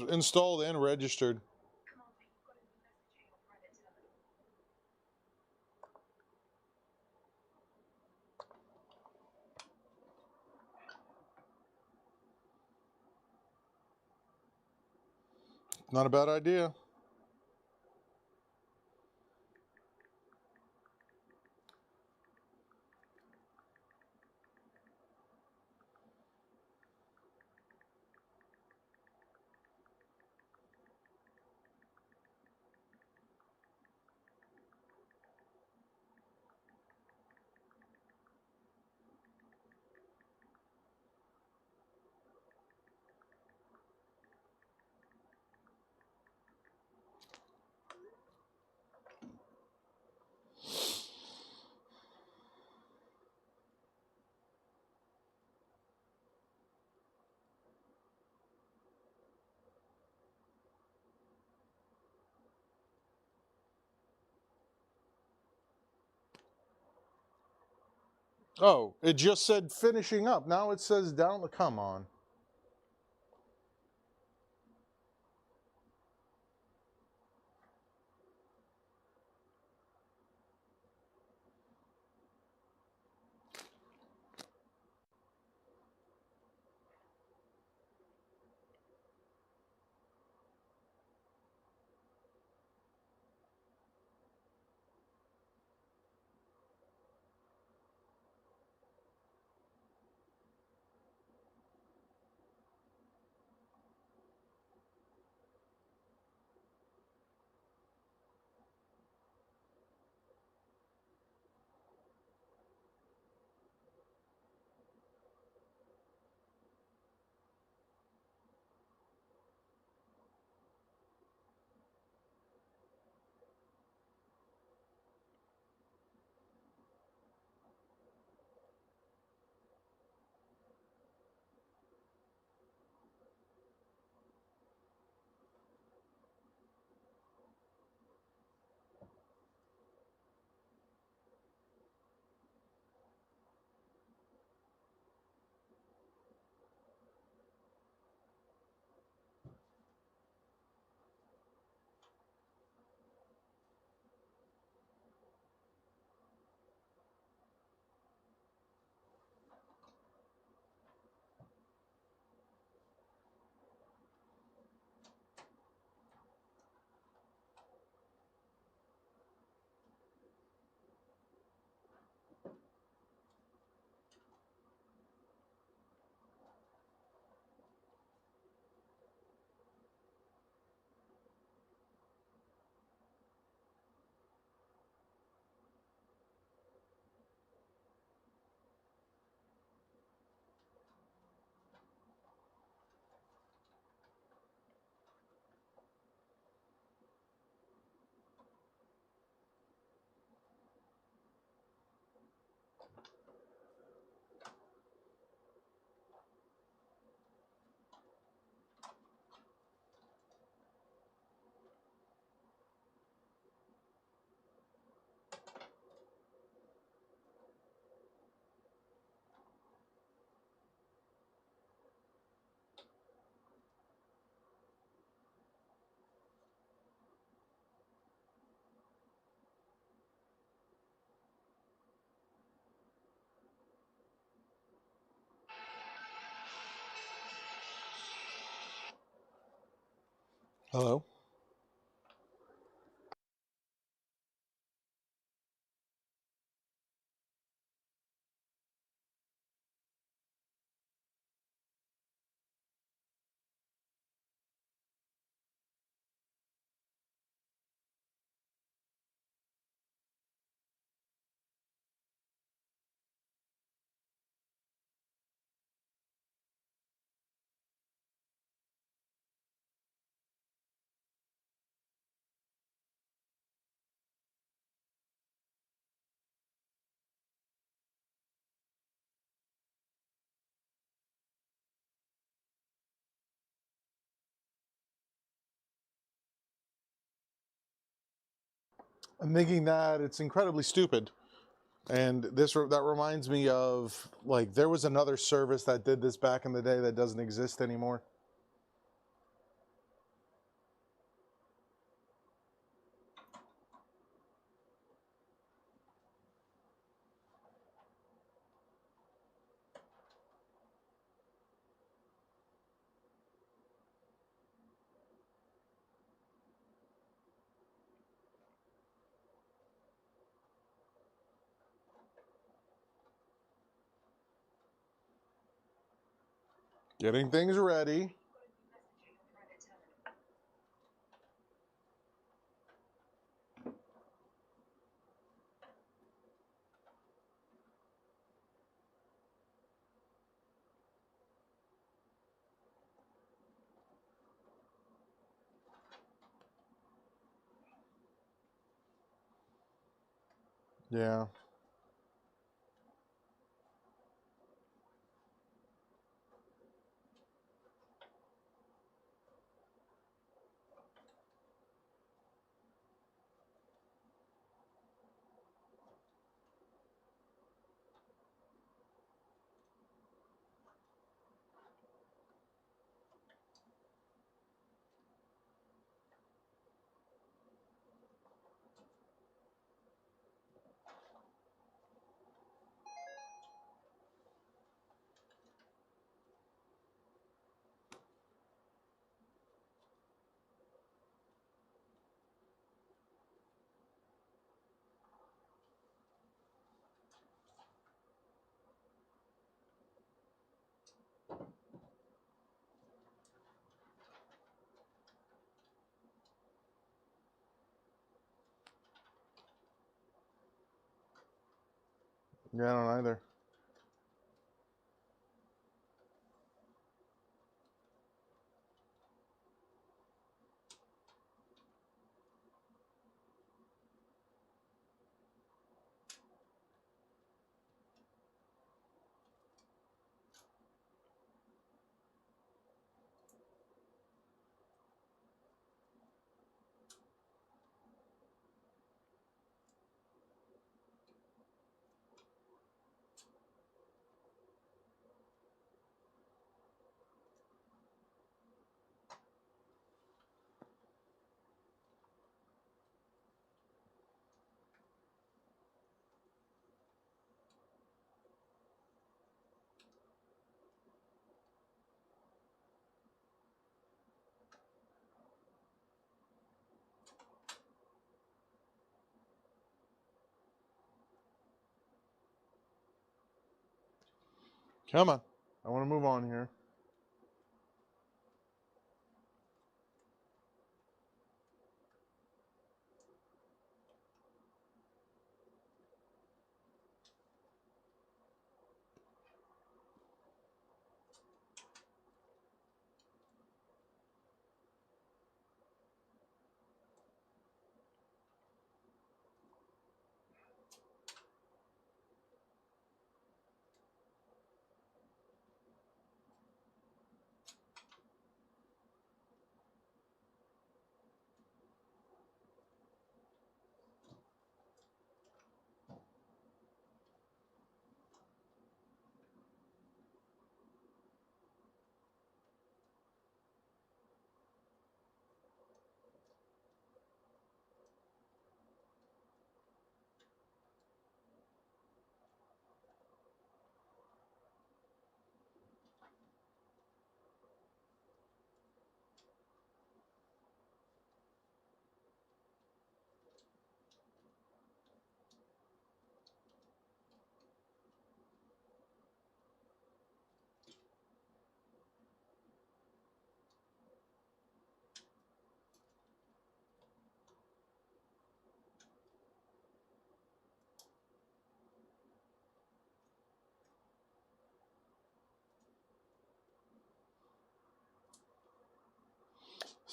installed and registered. Not a bad idea. Oh, it just said finishing up. Now it says down the, come on. Hello? I'm thinking that it's incredibly stupid. And that reminds me of, like, there was another service that did this back in the day that doesn't exist anymore. Getting things ready. Yeah. Yeah, I don't either. Come on. I want to move on here.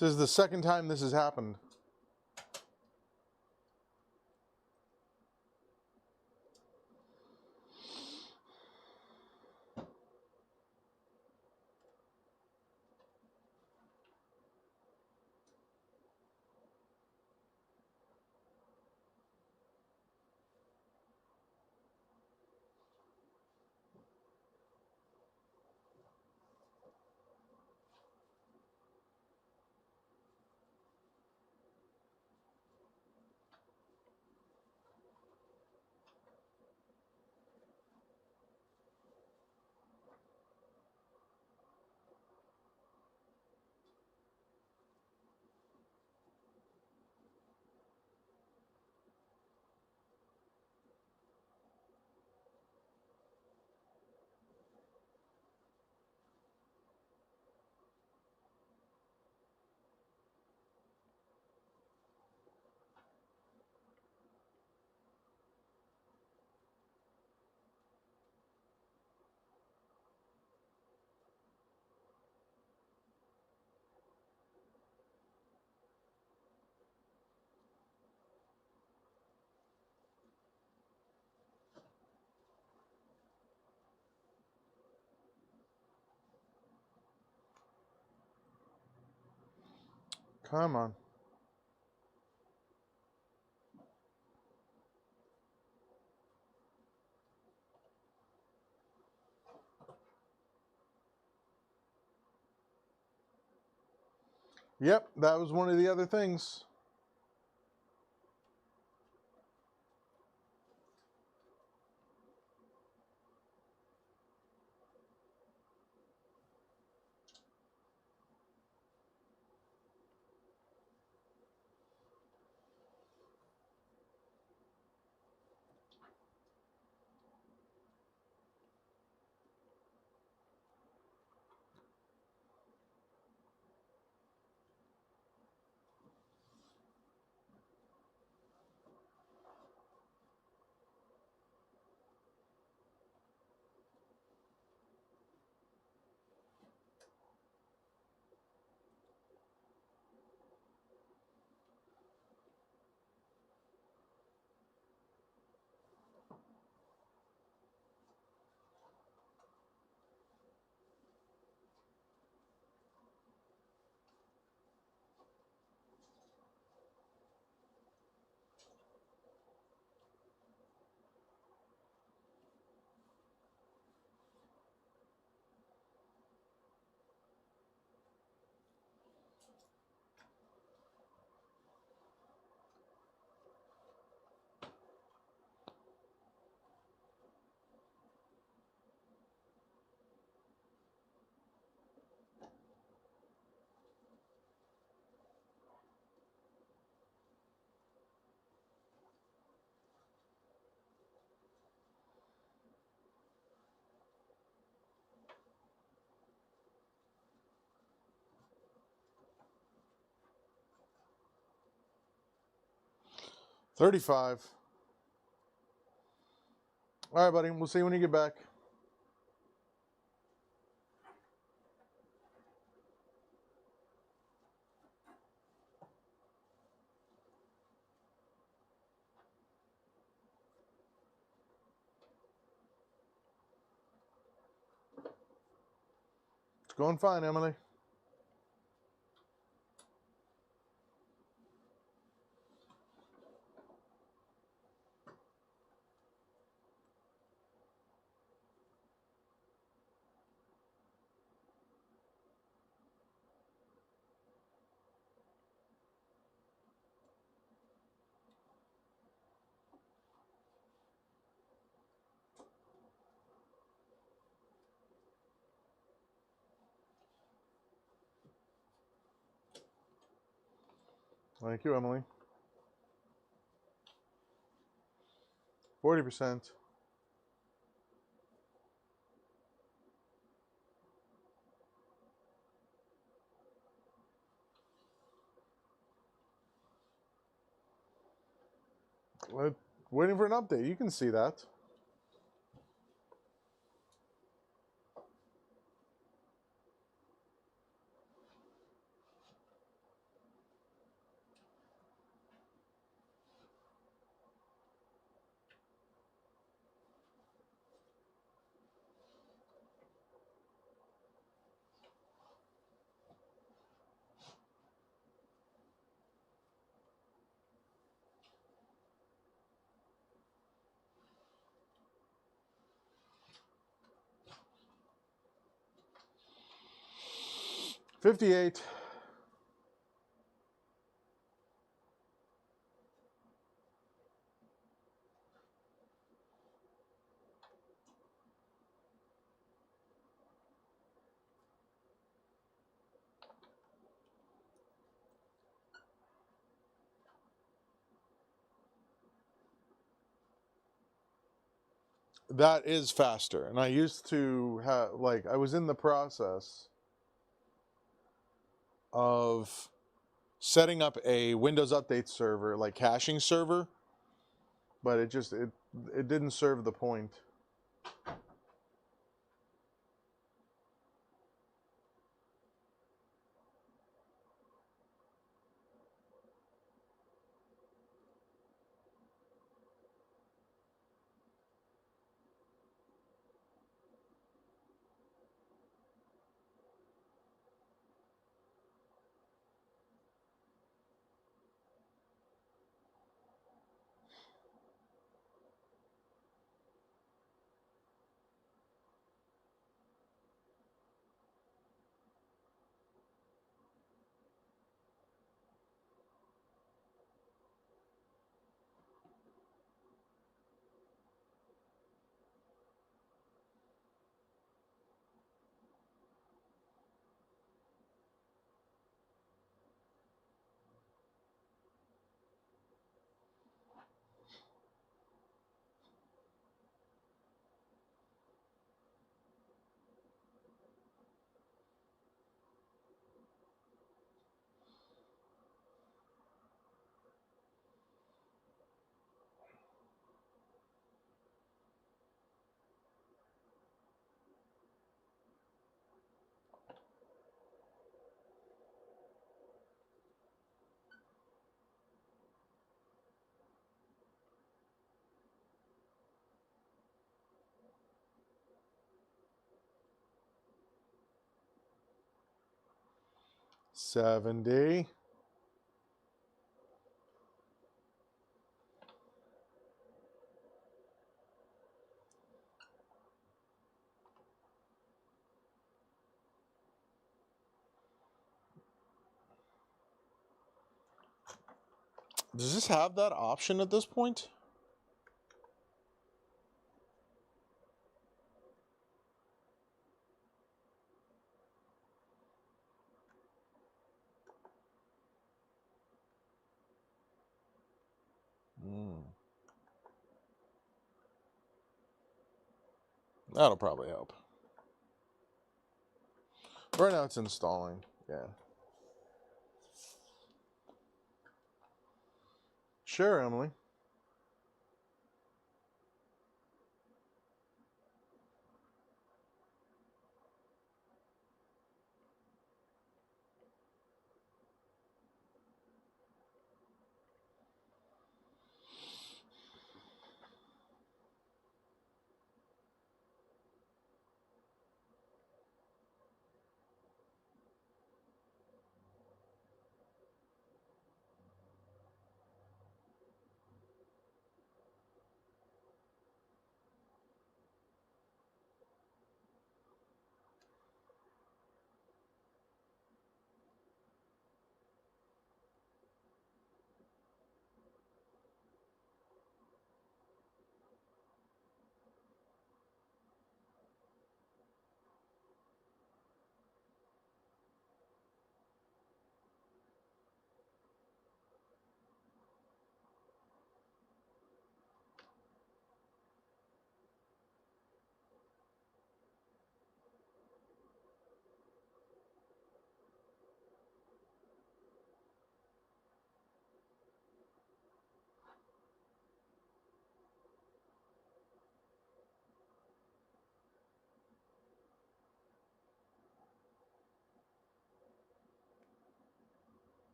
This is the second time this has happened. Come on. Yep, that was one of the other things. $35. All right, buddy. We'll see you when you get back. It's going fine, Emily. Thank you, Emily. 40%. Waiting for an update. You can see that. 58. That is faster. And I used to have, like, I was in the process of setting up a Windows Update server, like caching server, but it didn't serve the point. $70. Does this have that option at this point? That'll probably help. Right now it's installing. Yeah. Sure, Emily.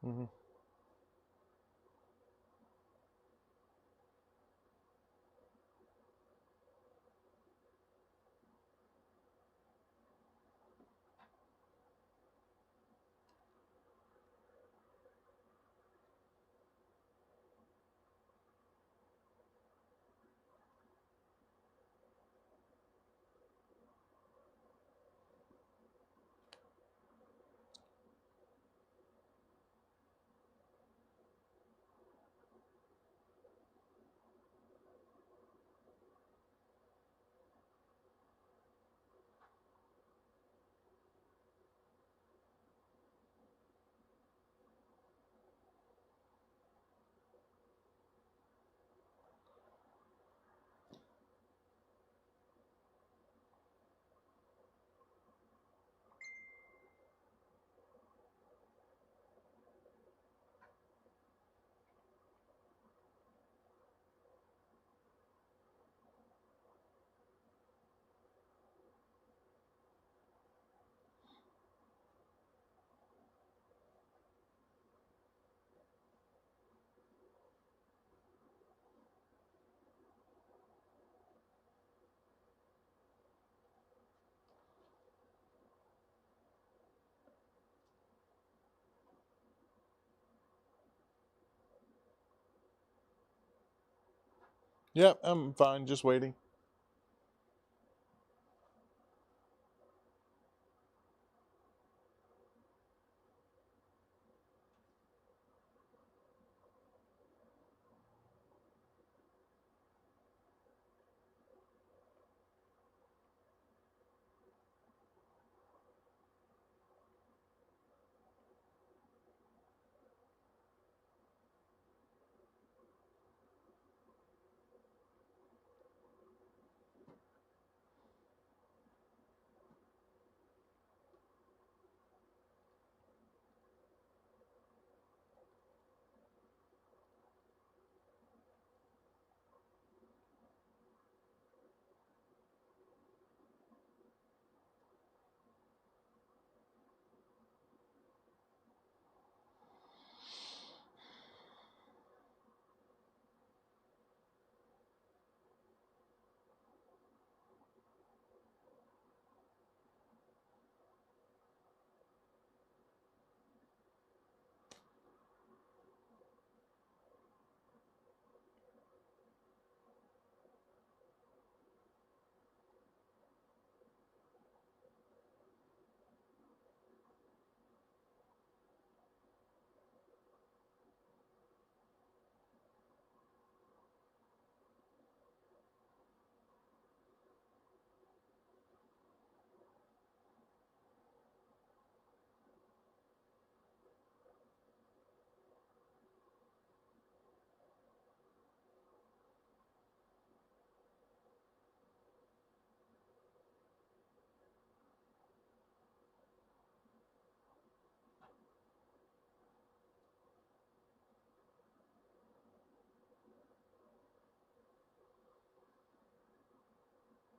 Mm-hmm. Yeah, I'm fine. Just waiting.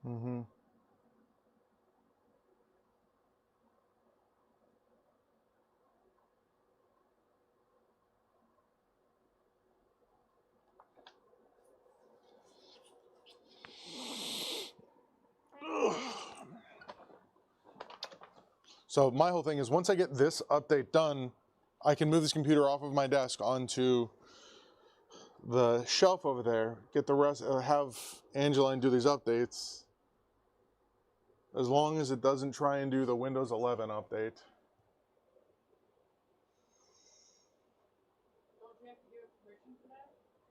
Mm-hmm. So my whole thing is once I get this update done, I can move this computer off of my desk onto the shelf over there, get the rest, have Angeline do these updates, as long as it doesn't try and do the Windows 11 update.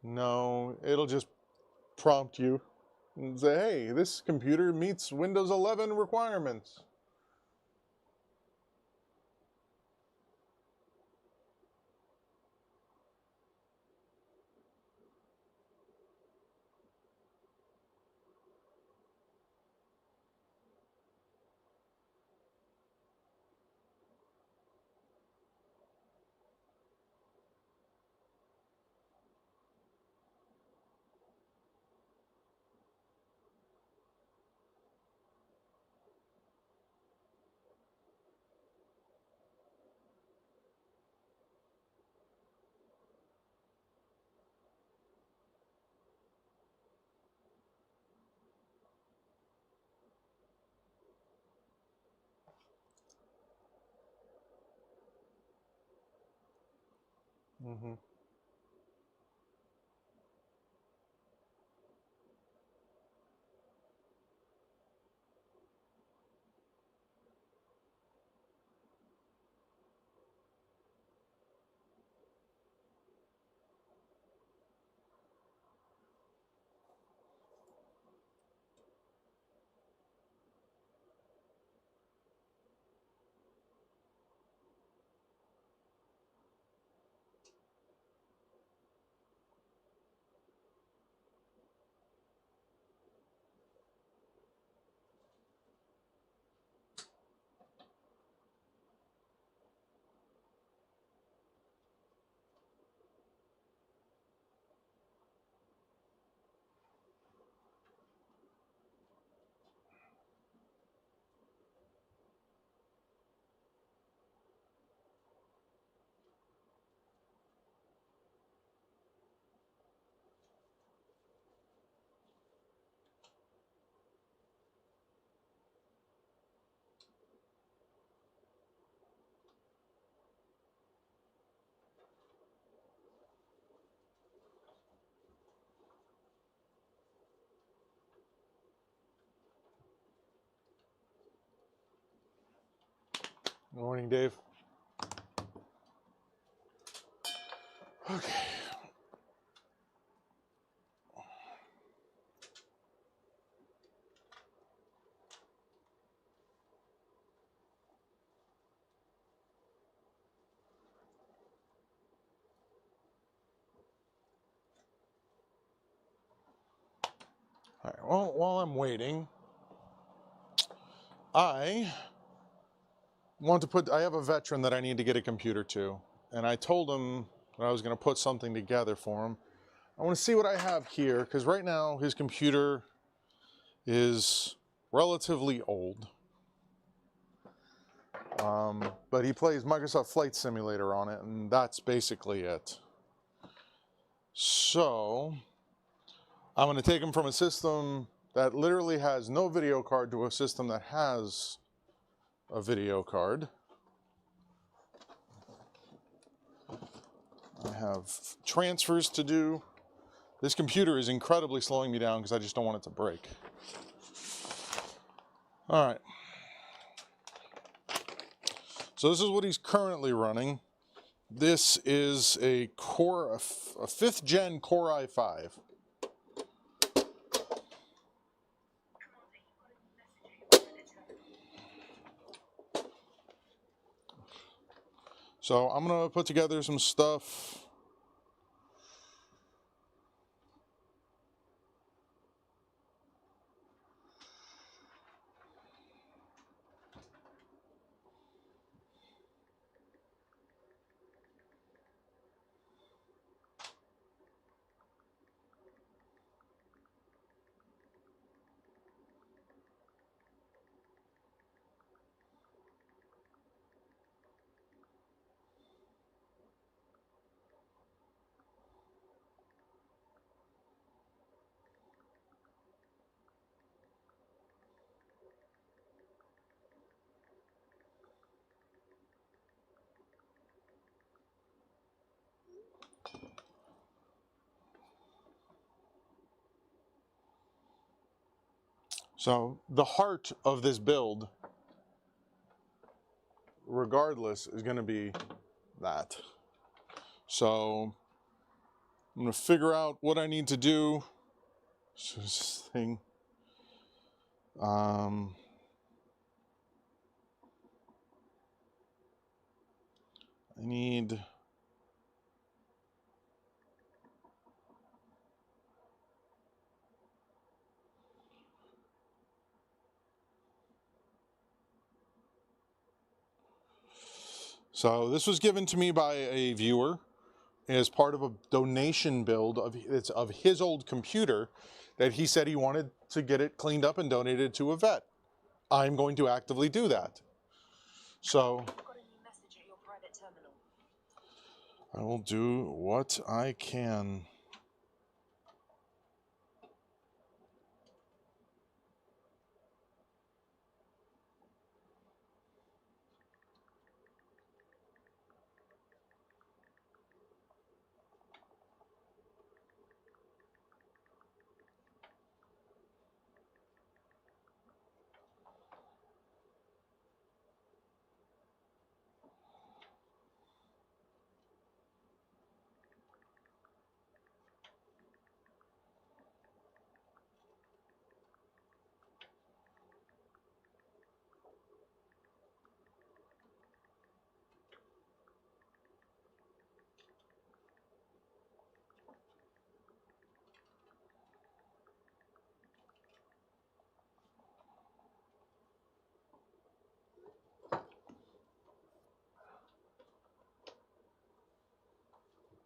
No, it'll just prompt you and say, hey, this computer meets Windows 11 requirements. Mm-hmm. Good morning, Dave. Okay. All right, well, while I'm waiting, I have a veteran that I need to get a computer to, and I told him that I was going to put something together for him. I want to see what I have here, because right now his computer is relatively old. But he plays Microsoft Flight Simulator on it, and that's basically it. So I'm going to take him from a system that literally has no video card to a system that has a video card. I have transfers to do. This computer is incredibly slowing me down because I just don't want it to break. All right. So this is what he's currently running. This is a 5th gen Core i5. So I'm going to put together some stuff. So the heart of this build, regardless, is going to be that. So I'm going to figure out what I need to do. So this thing. I need. So this was given to me by a viewer as part of a donation build of his old computer that he said he wanted to get it cleaned up and donated to a vet. I'm going to actively do that. So I will do what I can.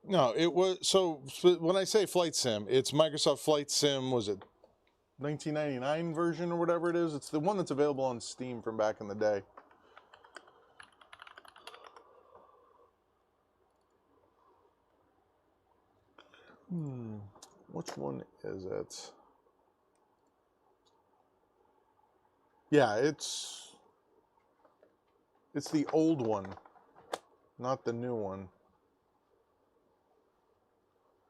No, it was, so when I say Flight Sim, it's Microsoft Flight Sim, was it 1999 version or whatever it is? It's the one that's available on Steam from back in the day. Which one is it? Yeah, it's the old one, not the new one.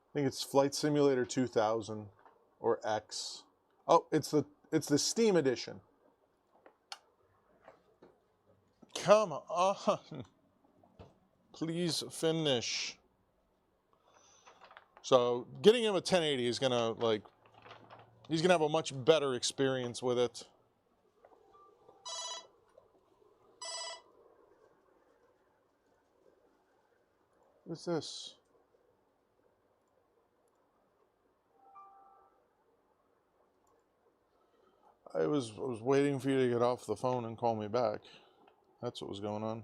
I think it's Flight Simulator 2000 or X. Oh, it's the Steam edition. come on. Please finish. So getting him a 1080 is gonna, like, he's gonna have a much better experience with it. What's this? I was waiting for you to get off the phone and call me back. That's what was going on.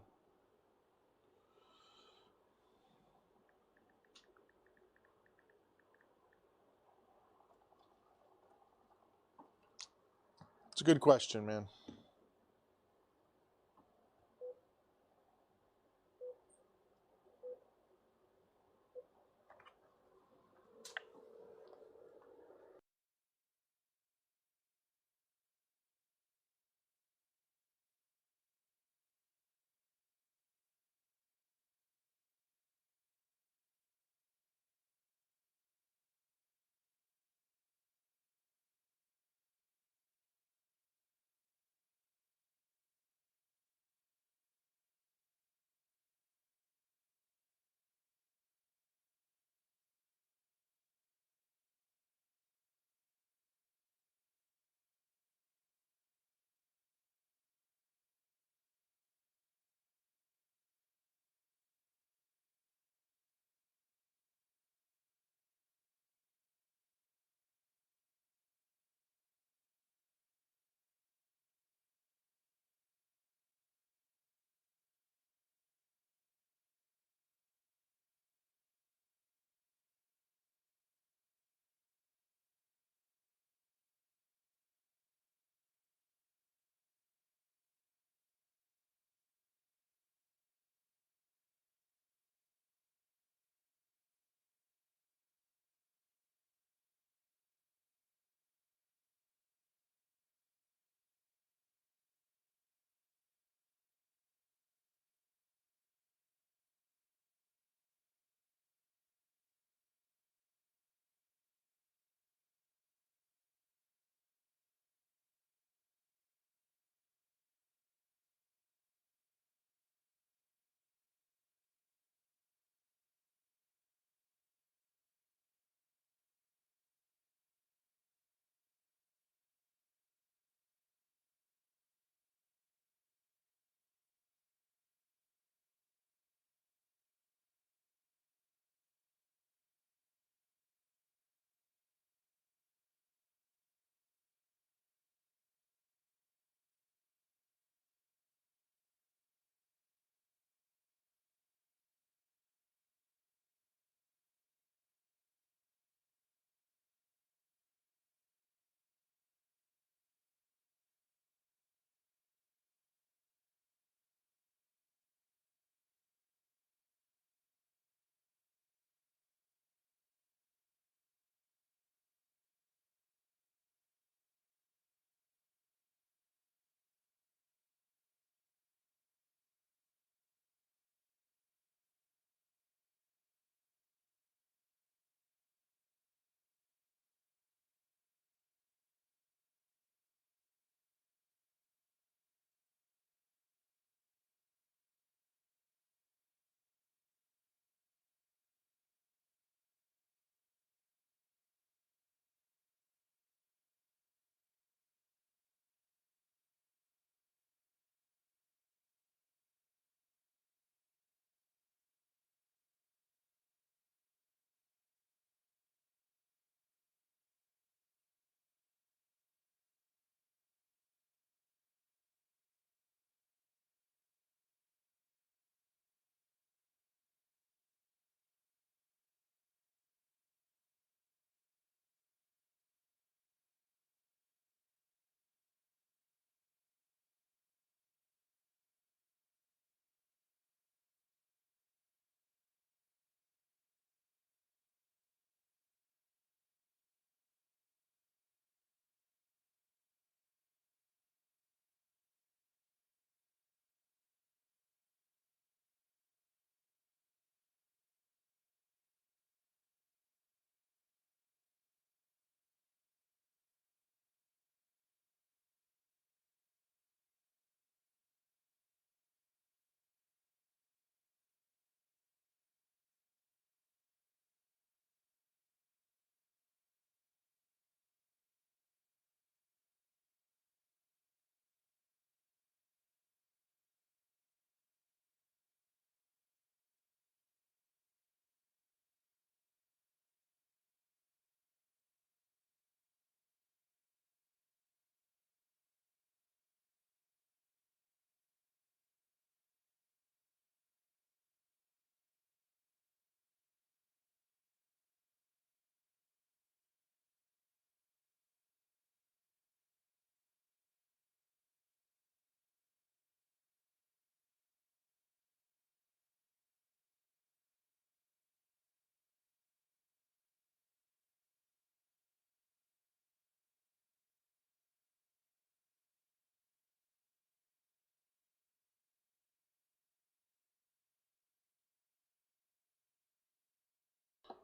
It's a good question, man.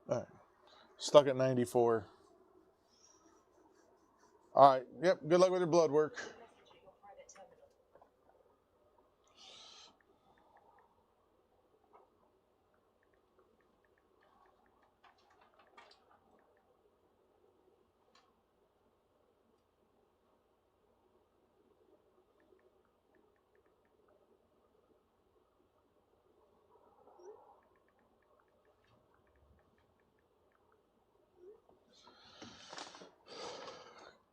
All right. Stuck at 94. All right. Yep. Good luck with your blood work.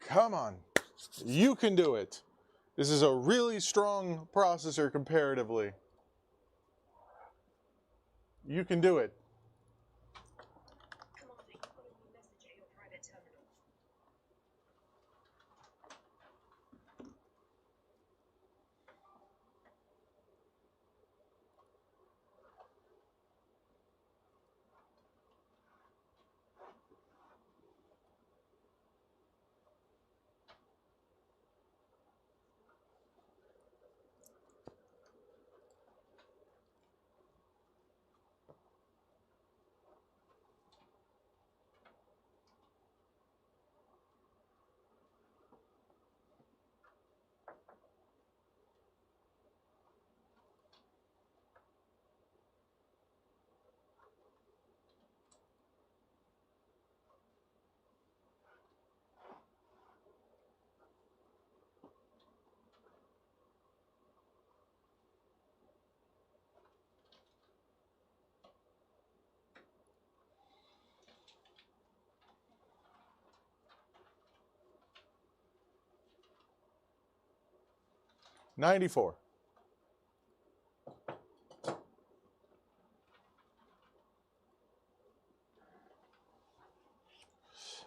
Come on. You can do it. This is a really strong processor comparatively. You can do it. Commander, you've got a new message at your private terminal. $94.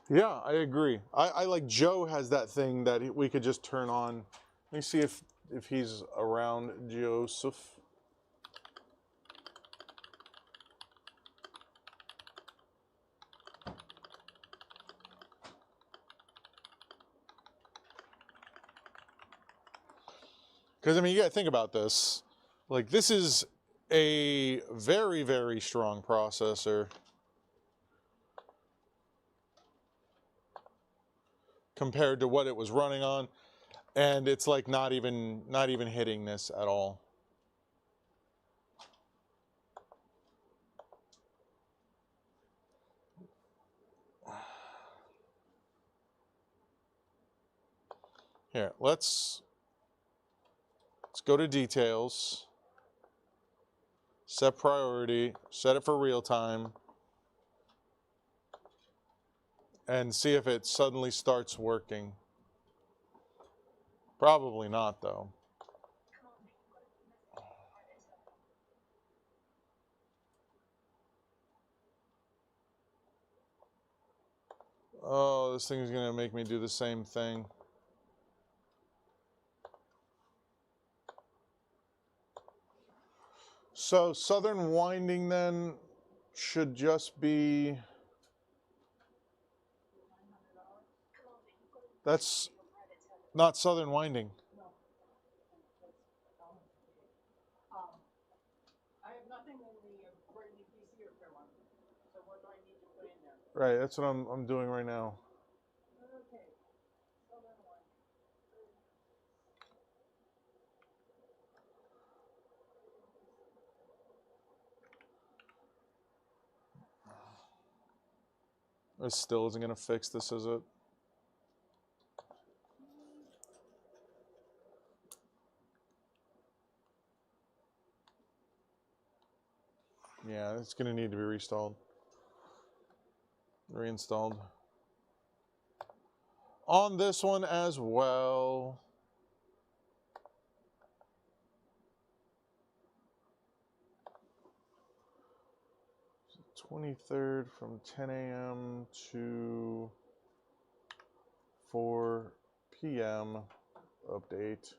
Yeah, I agree. I like Joe has that thing that we could just turn on. Let me see if he's around, Joseph. Because, I mean, you got to think about this. Like, this is a very, very strong processor compared to what it was running on. And it's like not even hitting this at all. Here, let's go to details. Set priority, set it for real time, and see if it suddenly starts working. Probably not, though. Oh, this thing is going to make me do the same thing. So, southern winding then should just be... That's not southern winding. I have nothing in the Bradenton PC Repair one. So what do I need to put in there? Right, that's what I'm doing right now. Okay. Southern one. It still isn't going to fix this, is it? Yeah, it's going to need to be reinstalled. On this one as well. 23rd from 10 a.m. to 4 p.m. update.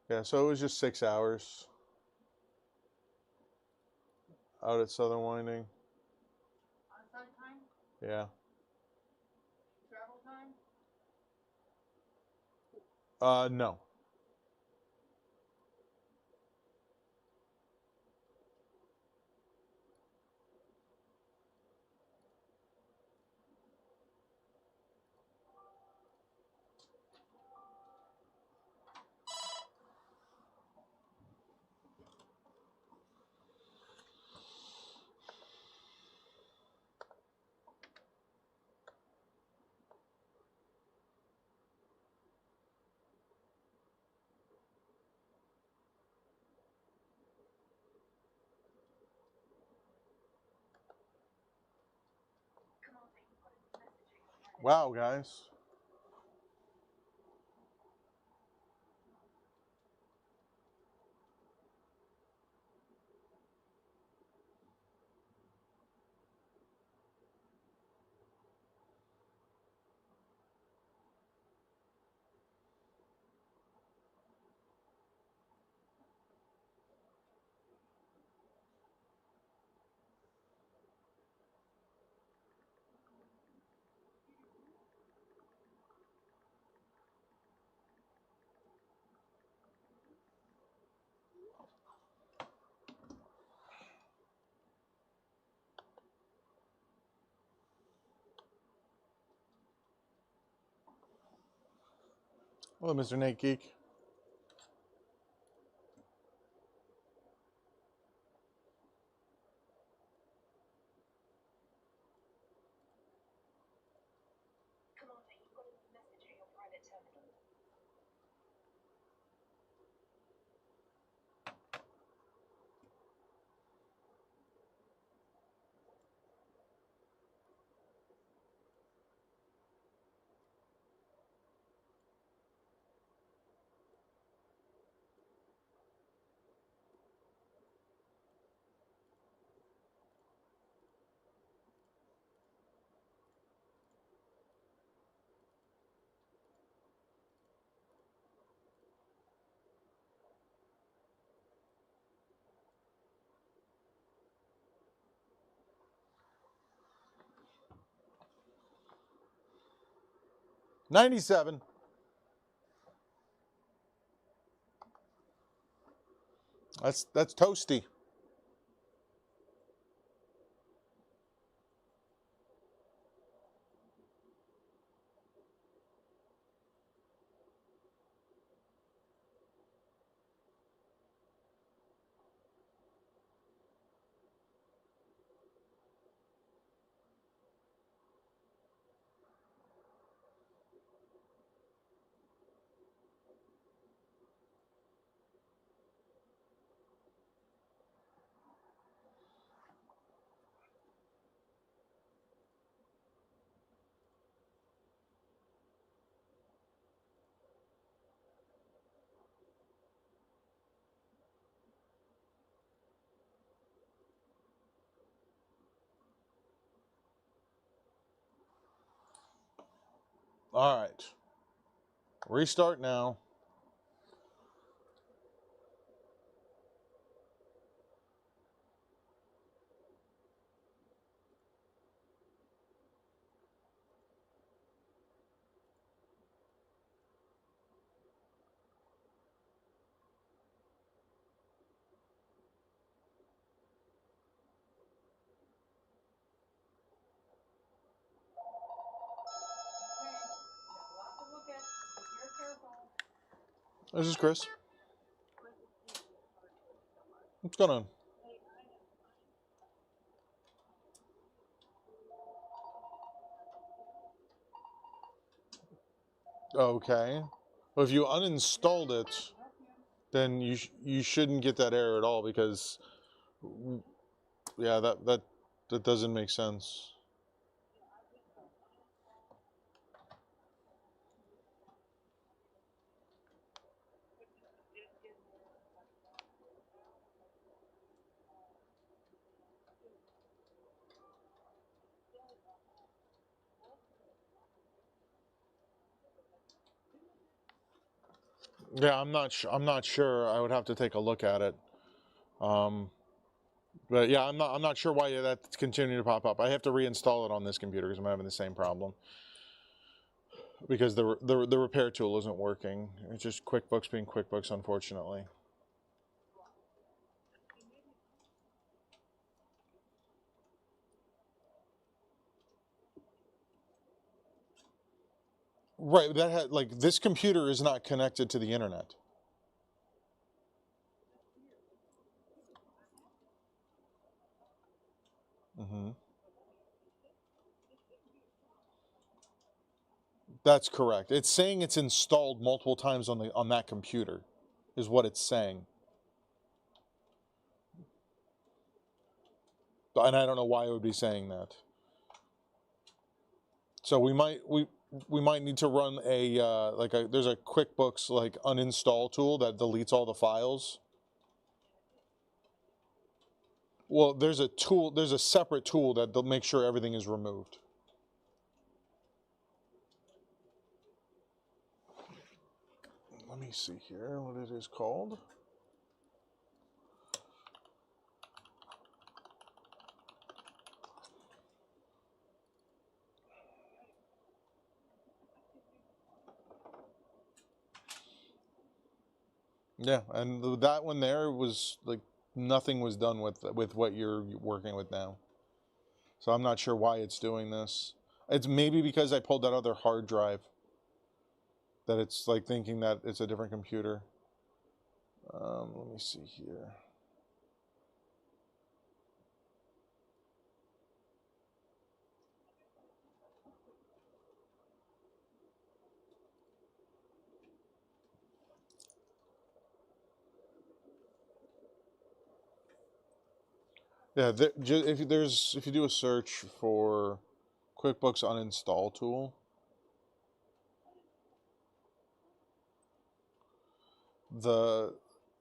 Yeah, so it was just 6 hours out at Southern Winding. On-site time? Yeah. Travel time? No. Wow, guys. Hello, Mr. Nate Geek. Commander, you've got a message at your private terminal. $97. That's toasty. All right. Restart now. This is Chris. What's going on? Okay. Well, if you uninstalled it, then you shouldn't get that error at all because, yeah, that doesn't make sense. Yeah, I'm not sure. I'm not sure. I would have to take a look at it. But yeah, I'm not sure why that's continuing to pop up. I have to reinstall it on this computer because I'm having the same problem. Because the repair tool isn't working. It's just QuickBooks being QuickBooks, unfortunately. Right, that had, like, this computer is not connected to the internet. Mm-hmm. That's correct. It's saying it's installed multiple times on that computer, is what it's saying. And I don't know why it would be saying that. So we might need to run a there's a QuickBooks like uninstall tool that deletes all the files. Well, there's a separate tool that'll make sure everything is removed. Let me see here what it is called. Yeah, and that one there was like nothing was done with what you're working with now. So I'm not sure why it's doing this. It's maybe because I pulled that other hard drive that it's like thinking that it's a different computer. Let me see here. Yeah, if you do a search for QuickBooks uninstall tool,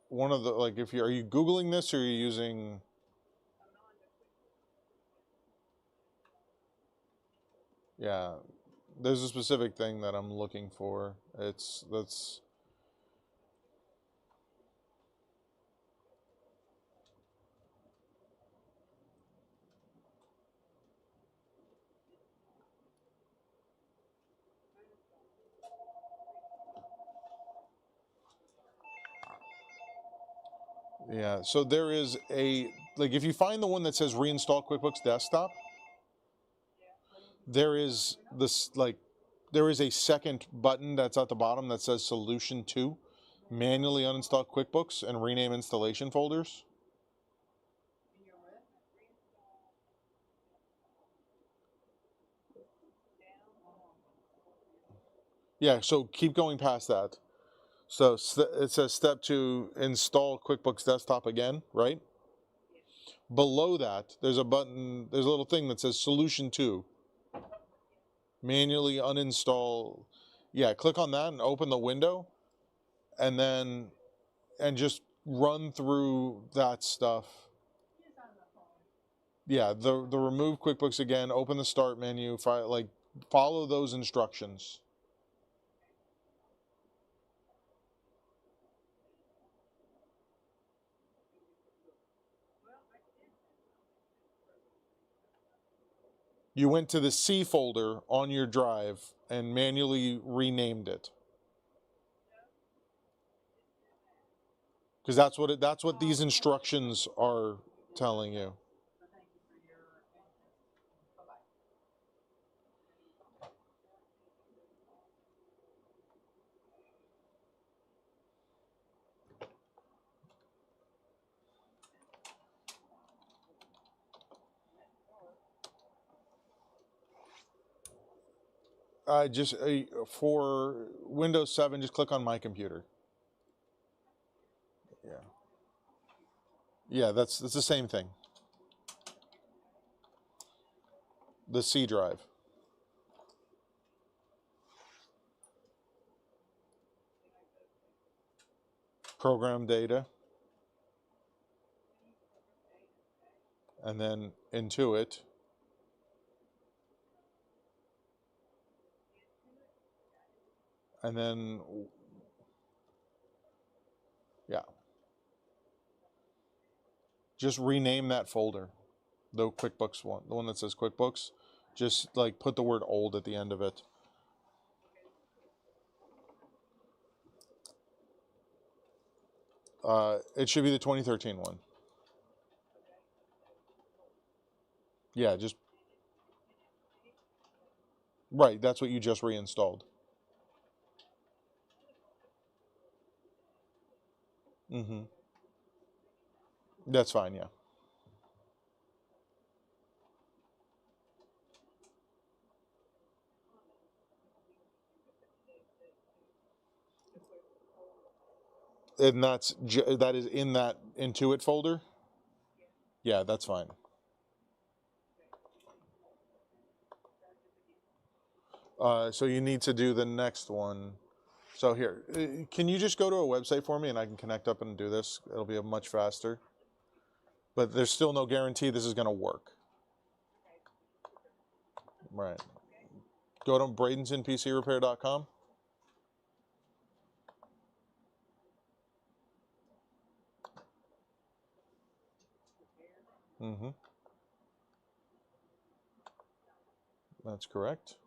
one of the like are you Googling this or are you using? Yeah, there's a specific thing that I'm looking for. Yeah, so there is if you find the one that says reinstall QuickBooks Desktop, there is a second button that's at the bottom that says Solution 2, manually uninstall QuickBooks and rename installation folders. Yeah, so keep going past that. So it says step 2, install QuickBooks Desktop again, right? Below that, there's a little thing that says Solution 2. Manually uninstall. Yeah, click on that and open the window and just run through that stuff. Yeah, the remove QuickBooks again, open the start menu, follow those instructions. You went to the C folder on your drive and manually renamed it. Because that's what these instructions are telling you. Just for Windows 7, just click on My Computer. Yeah. Yeah, that's the same thing. The C drive. Program data. And then Intuit. And then, yeah. Just rename that folder. The QuickBooks one, the one that says QuickBooks. Just put the word old at the end of it. It should be the 2013 one. Yeah, just right. That's what you just reinstalled. Mm-hmm. That's fine. Yeah. And that is in that Intuit folder. Yeah, that's fine. So you need to do the next one. So here, can you just go to a website for me and I can connect up and do this? It'll be much faster. But there's still no guarantee this is going to work. Right. Go to Bradenton PC Repair.com. Mm-hmm. That's correct.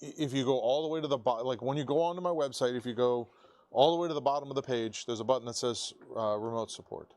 If you go all the way to the bottom, like when you go onto my website, if you go all the way to the bottom of the page, there's a button that says remote support.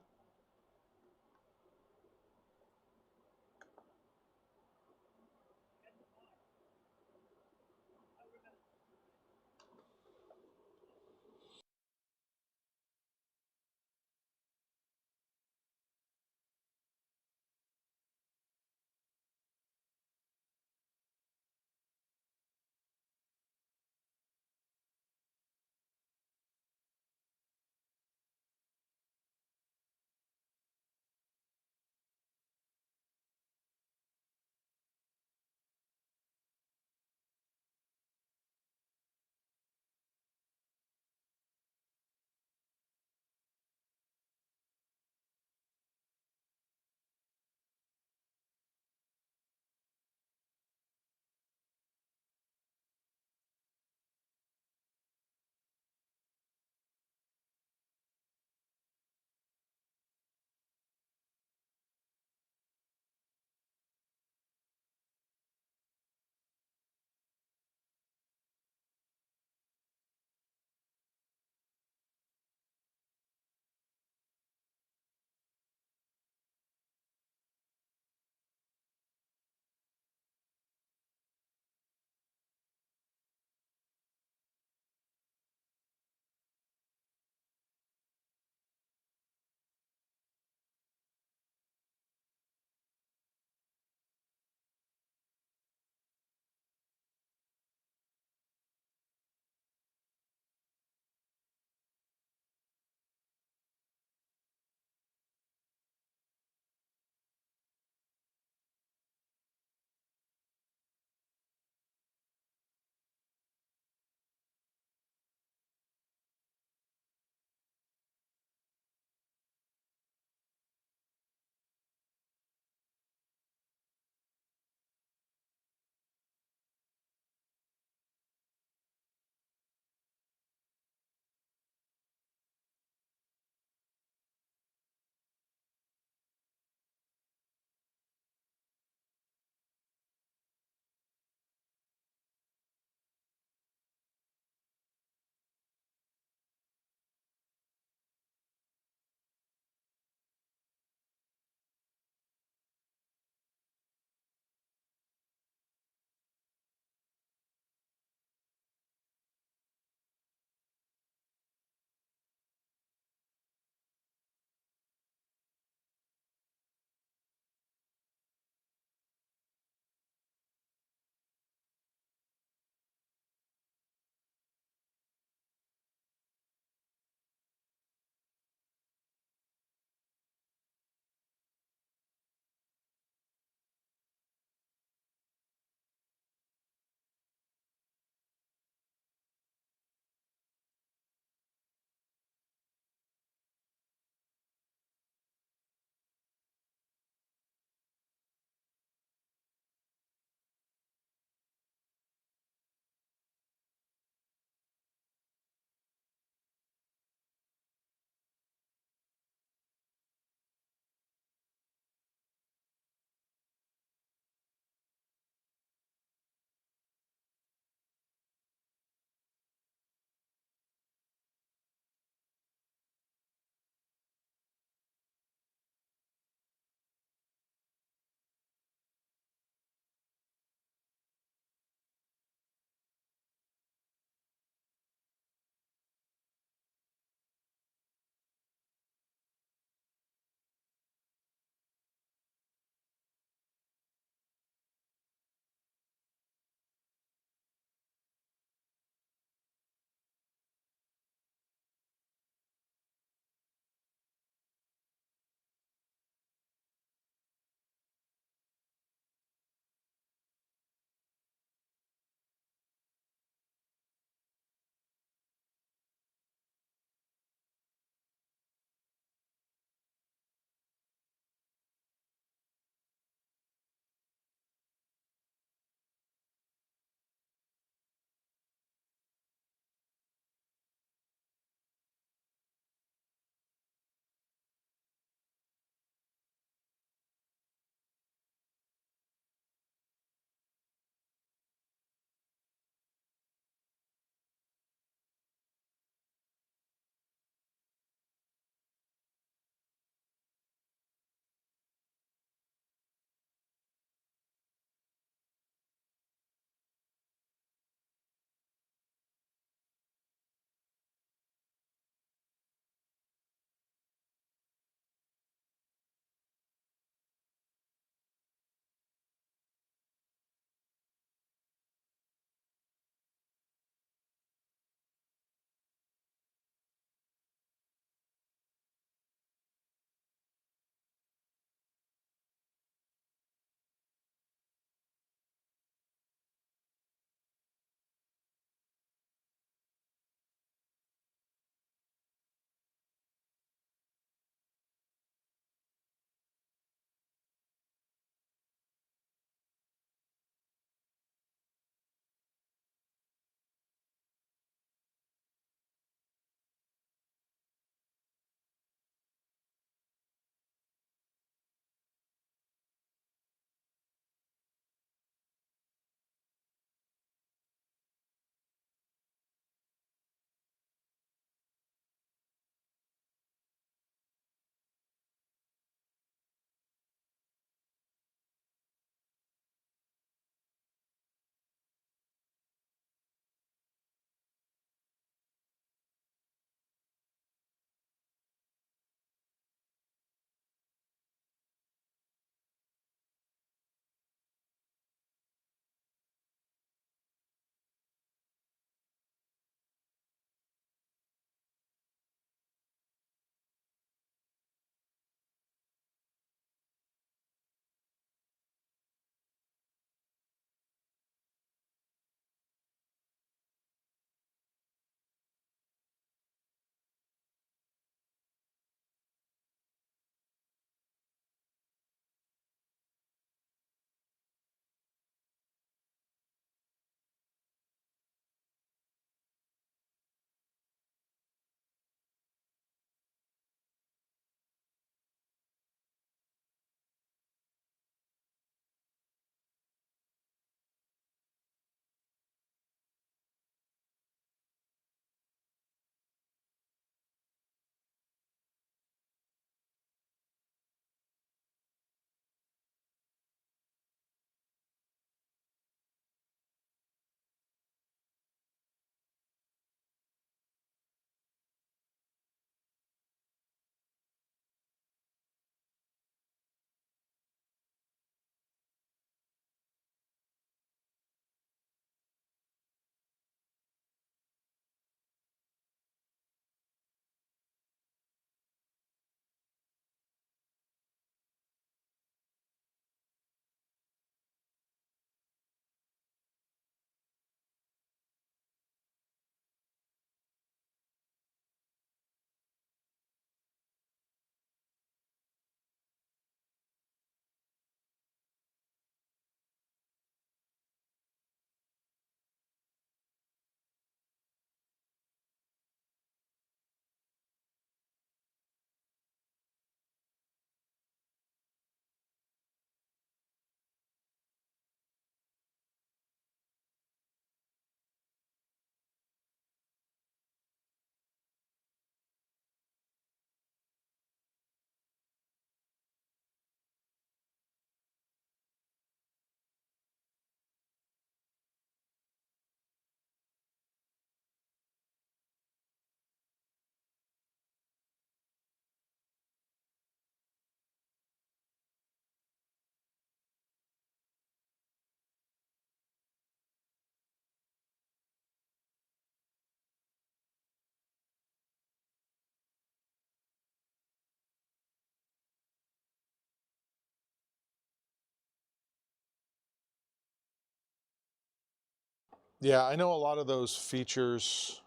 Yeah, I know a lot of those features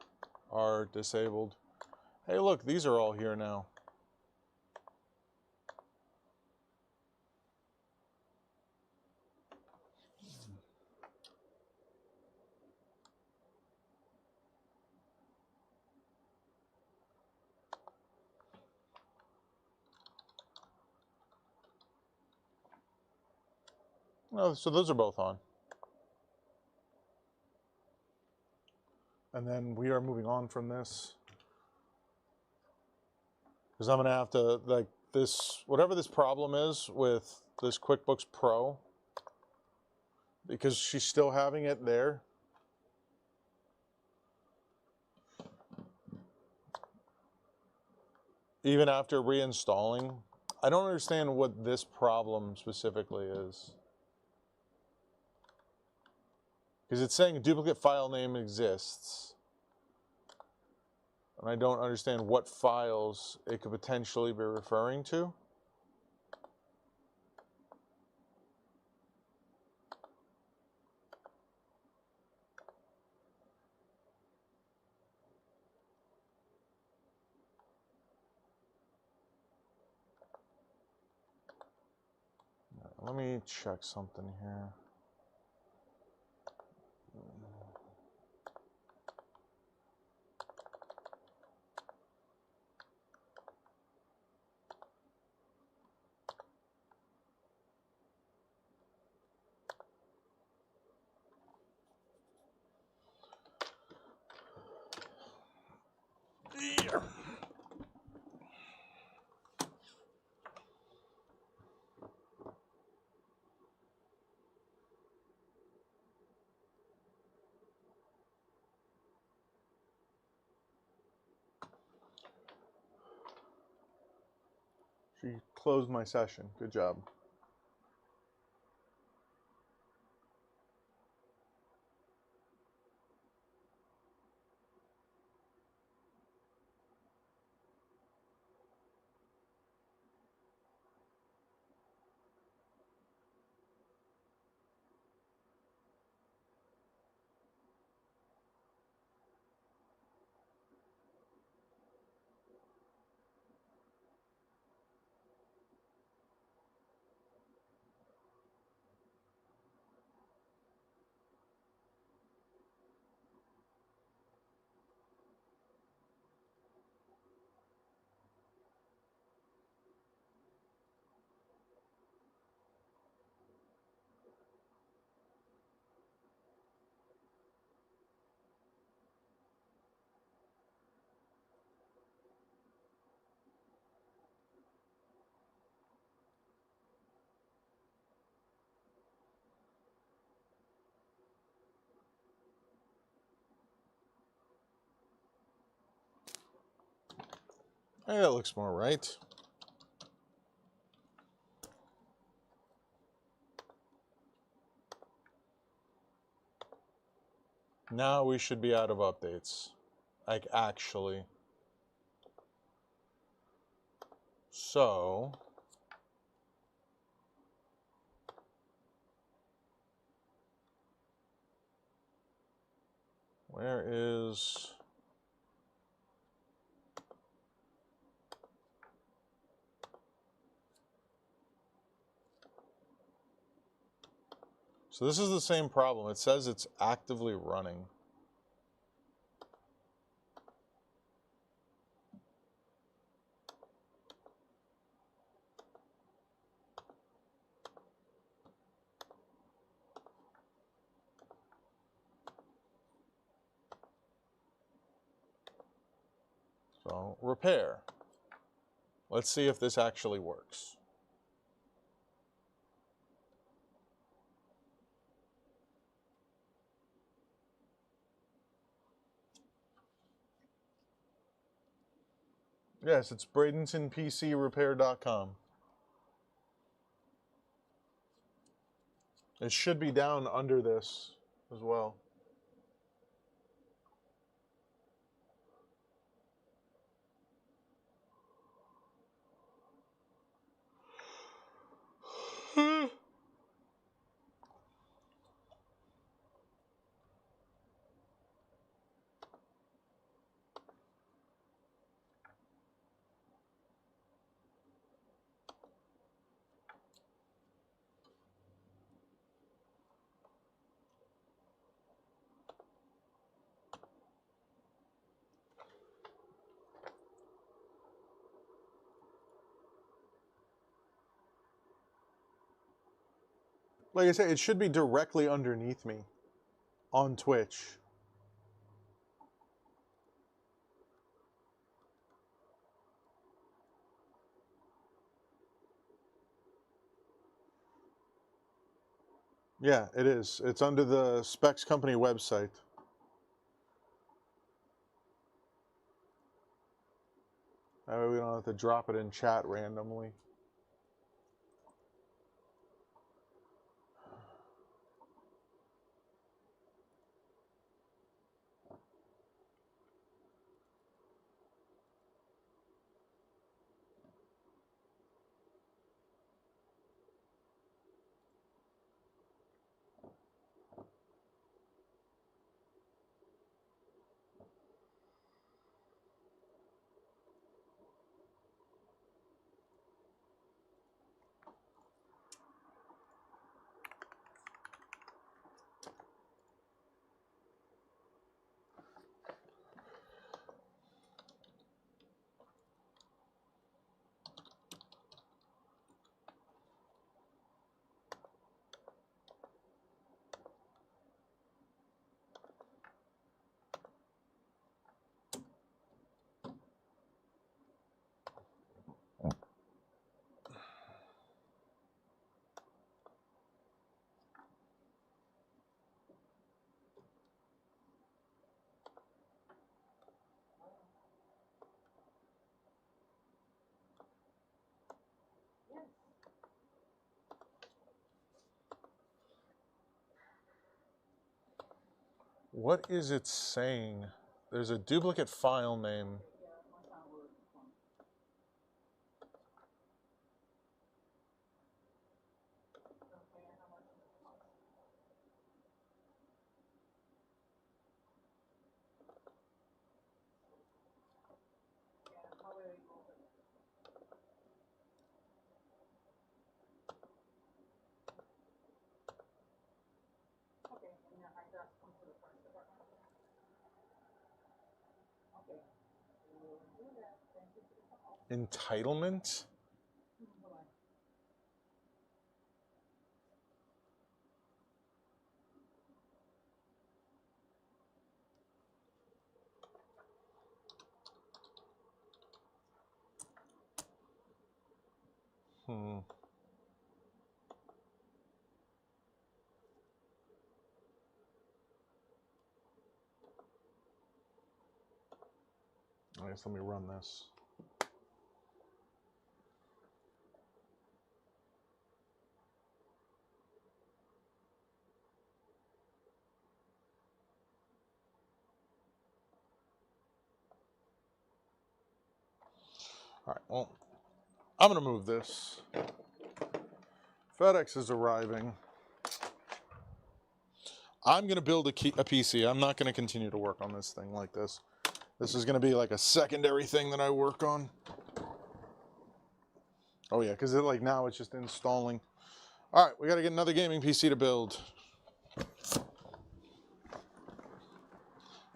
are disabled. Hey, look, these are all here now. Oh, so those are both on. And then we are moving on from this. Because I'm going to have to, like, this, whatever this problem is with this QuickBooks Pro, because she's still having it there. Even after reinstalling, I don't understand what this problem specifically is. Because it's saying a duplicate file name exists. And I don't understand what files it could potentially be referring to. Let me check something here. She closed my session. Good job. Hey, that looks more right. Now we should be out of updates. Like, actually. So, where is... So this is the same problem. It says it's actively running. So, repair. Let's see if this actually works. Yes, it's Bradenton PC Repair.com. It should be down under this as well. Like I said, it should be directly underneath me on Twitch. Yeah, it is. It's under the Specs Company website. That way we don't have to drop it in chat randomly. What is it saying? There's a duplicate file name. Entitlement? I guess let me run this. All right, well, I'm going to move this. FedEx is arriving. I'm going to build a PC. I'm not going to continue to work on this thing like this. This is going to be like a secondary thing that I work on. Oh yeah, because like now it's just installing. All right, we got to get another gaming PC to build.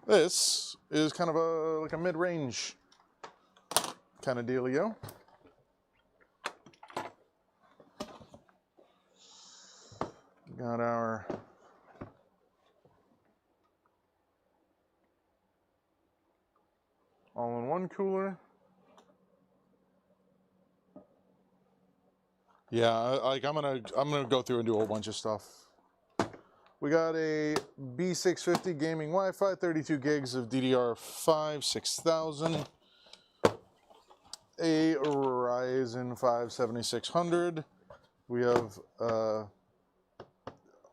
This is kind of like a mid-range kind of dealio. Got our all-in-one cooler. Yeah, like I'm gonna go through and do a whole bunch of stuff. We got a B650 gaming Wi-Fi, 32 gigs of DDR5 6000, a Ryzen 5 7600. We have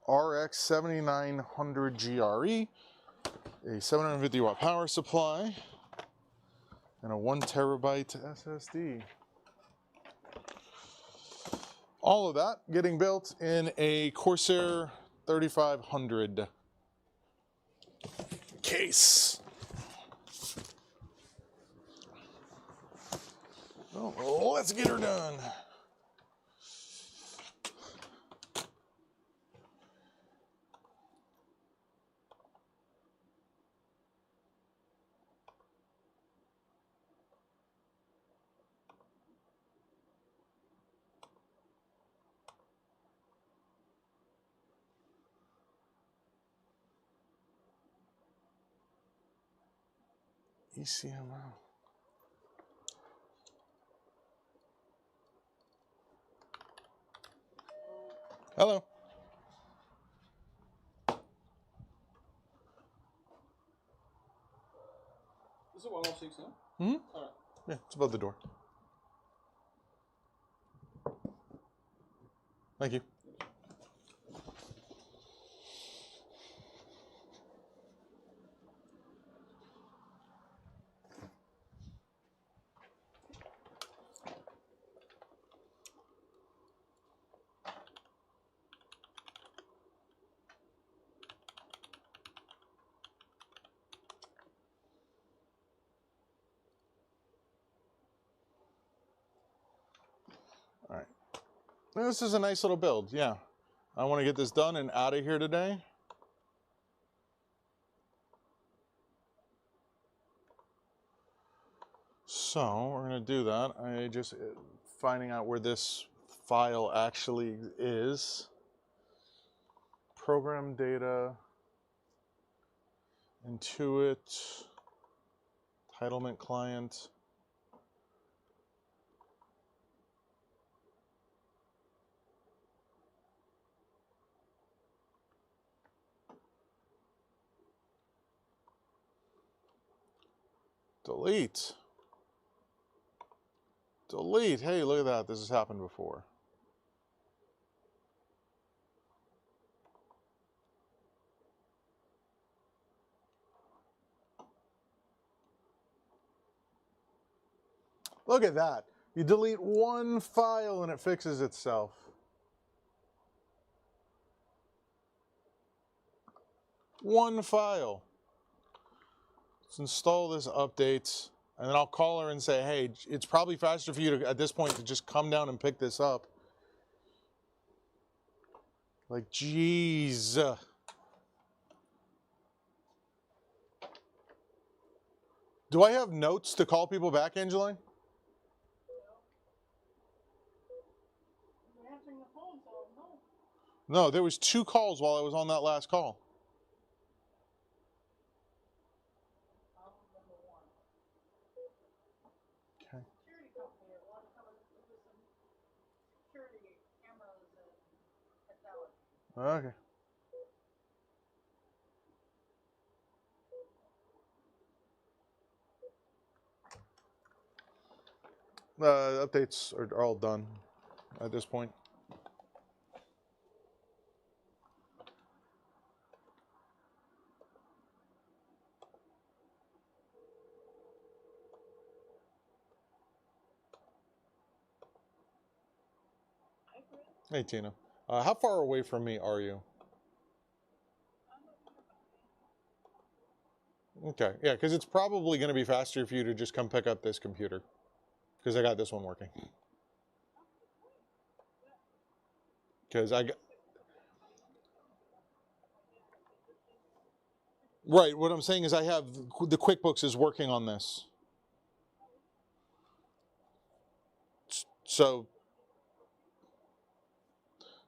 RX 7900 GRE, a 750 watt power supply, and a 1 terabyte SSD. All of that getting built in a Corsair 3500 case. Oh, let's get her done. ECMO. Hello. Is it 106 now? Mm-hmm. All right. Yeah, it's above the door. Thank you. All right. Well, this is a nice little build. Yeah. I want to get this done and out of here today. So we're going to do that. I just finding out where this file actually is. Program data, Intuit, entitlement client. Delete. Delete. Hey, look at that. This has happened before. Look at that. You delete one file and it fixes itself. One file. Let's install this update, and then I'll call her and say, hey, it's probably faster for you to, at this point, to just come down and pick this up. Like, jeez. Do I have notes to call people back, Angeline? You're answering the phone, so no. No, there was 2 calls while I was on that last call. Problem number one. Okay. Security company that wants to come and do some security cameras and technology. Okay. Updates are all done at this point. Hey, Tina. How far away from me are you? Okay, yeah, because it's probably going to be faster for you to just come pick up this computer. Because I got this one working. Because I got... Right, what I'm saying is I have... The QuickBooks is working on this. So...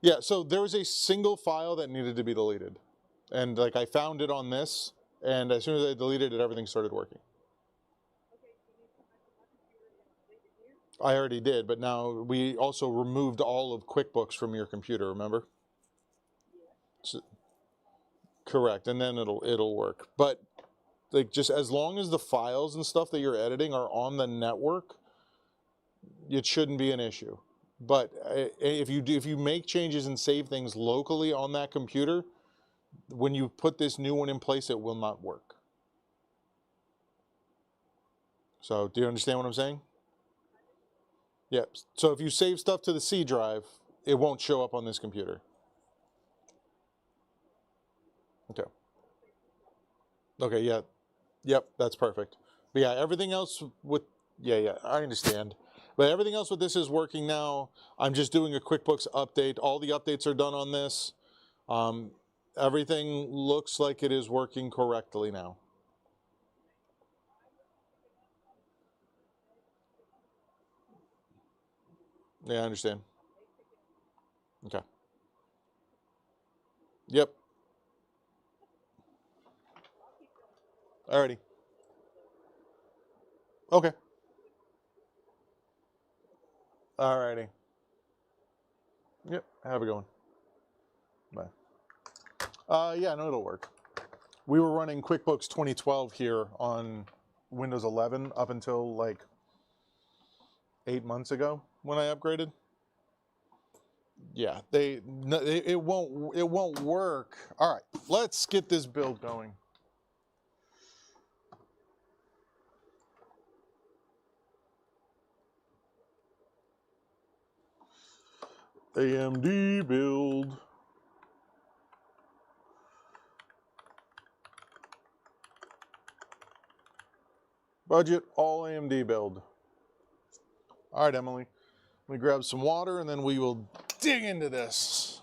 Yeah, so there was a single file that needed to be deleted. And like I found it on this, and as soon as I deleted it, everything started working. I already did, but now we also removed all of QuickBooks from your computer, remember? So, correct, and then it'll work. But like just as long as the files and stuff that you're editing are on the network, it shouldn't be an issue. But if you make changes and save things locally on that computer, when you put this new one in place, it will not work. So do you understand what I'm saying? Yep. So if you save stuff to the C drive, it won't show up on this computer. Okay. Okay, yeah. Yep, that's perfect. But yeah, everything else with, yeah, I understand. But everything else with this is working now. I'm just doing a QuickBooks update. All the updates are done on this. Everything looks like it is working correctly now. Yeah, I understand. Okay. Yep. Alrighty. Okay. Alrighty. Yep, have a good one. Bye. Yeah, no, it'll work. We were running QuickBooks 2012 here on Windows 11 up until like 8 months ago when I upgraded. Yeah, it won't work. All right, let's get this build going. AMD build. Budget, all AMD build. All right, Emily. Let me grab some water and then we will dig into this.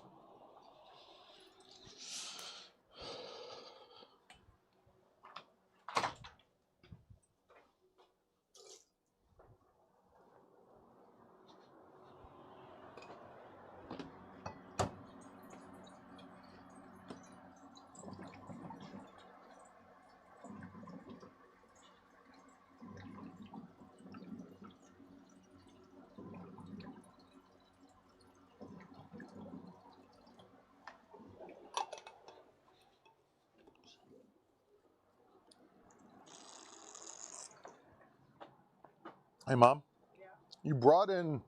Hey, Mom. Yeah. You brought in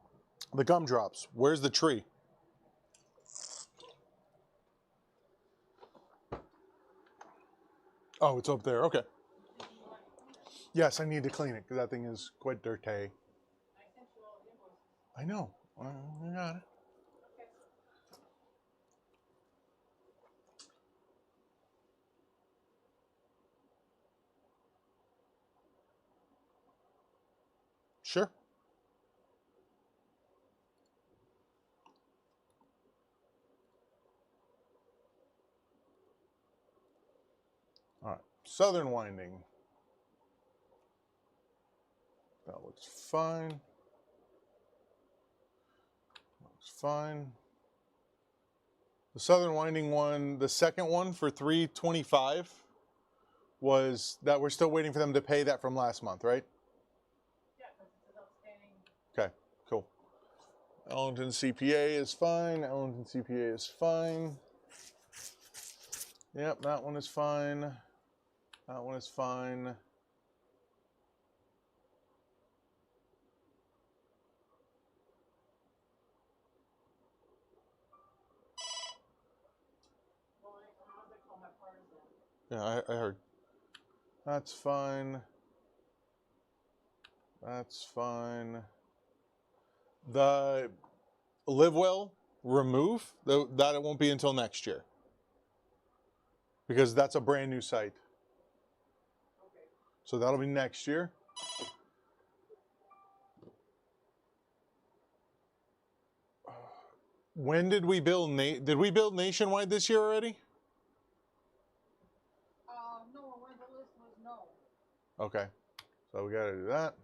the gumdrops. Where's the tree? Oh, it's up there. Okay. Yes, I need to clean it because that thing is quite dirty. I sent you all the invoices. I know. I got it. Okay. Sure. All right. Southern winding. That looks fine. Looks fine. The southern winding one, the second one for 325 was that we're still waiting for them to pay that from last month, right? Yeah, because it's an outstanding. Okay, cool. Ellington CPA is fine. Ellington CPA is fine. Yep, that one is fine. That one is fine. Well, how's they call my partisan? Yeah, I heard. That's fine. That's fine. The live well remove, that it won't be until next year. Because that's a brand new site. Okay. So that'll be next year. When did we build did we build nationwide this year already? No, when the list was no. Okay. So we gotta do that.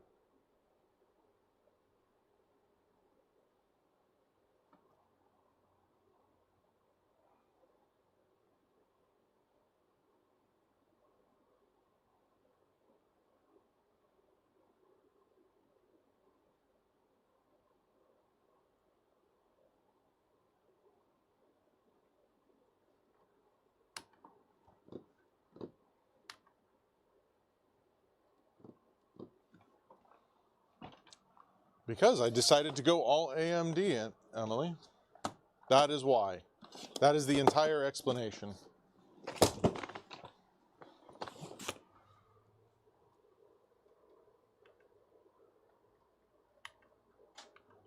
Because I decided to go all AMD, Emily. That is why. That is the entire explanation.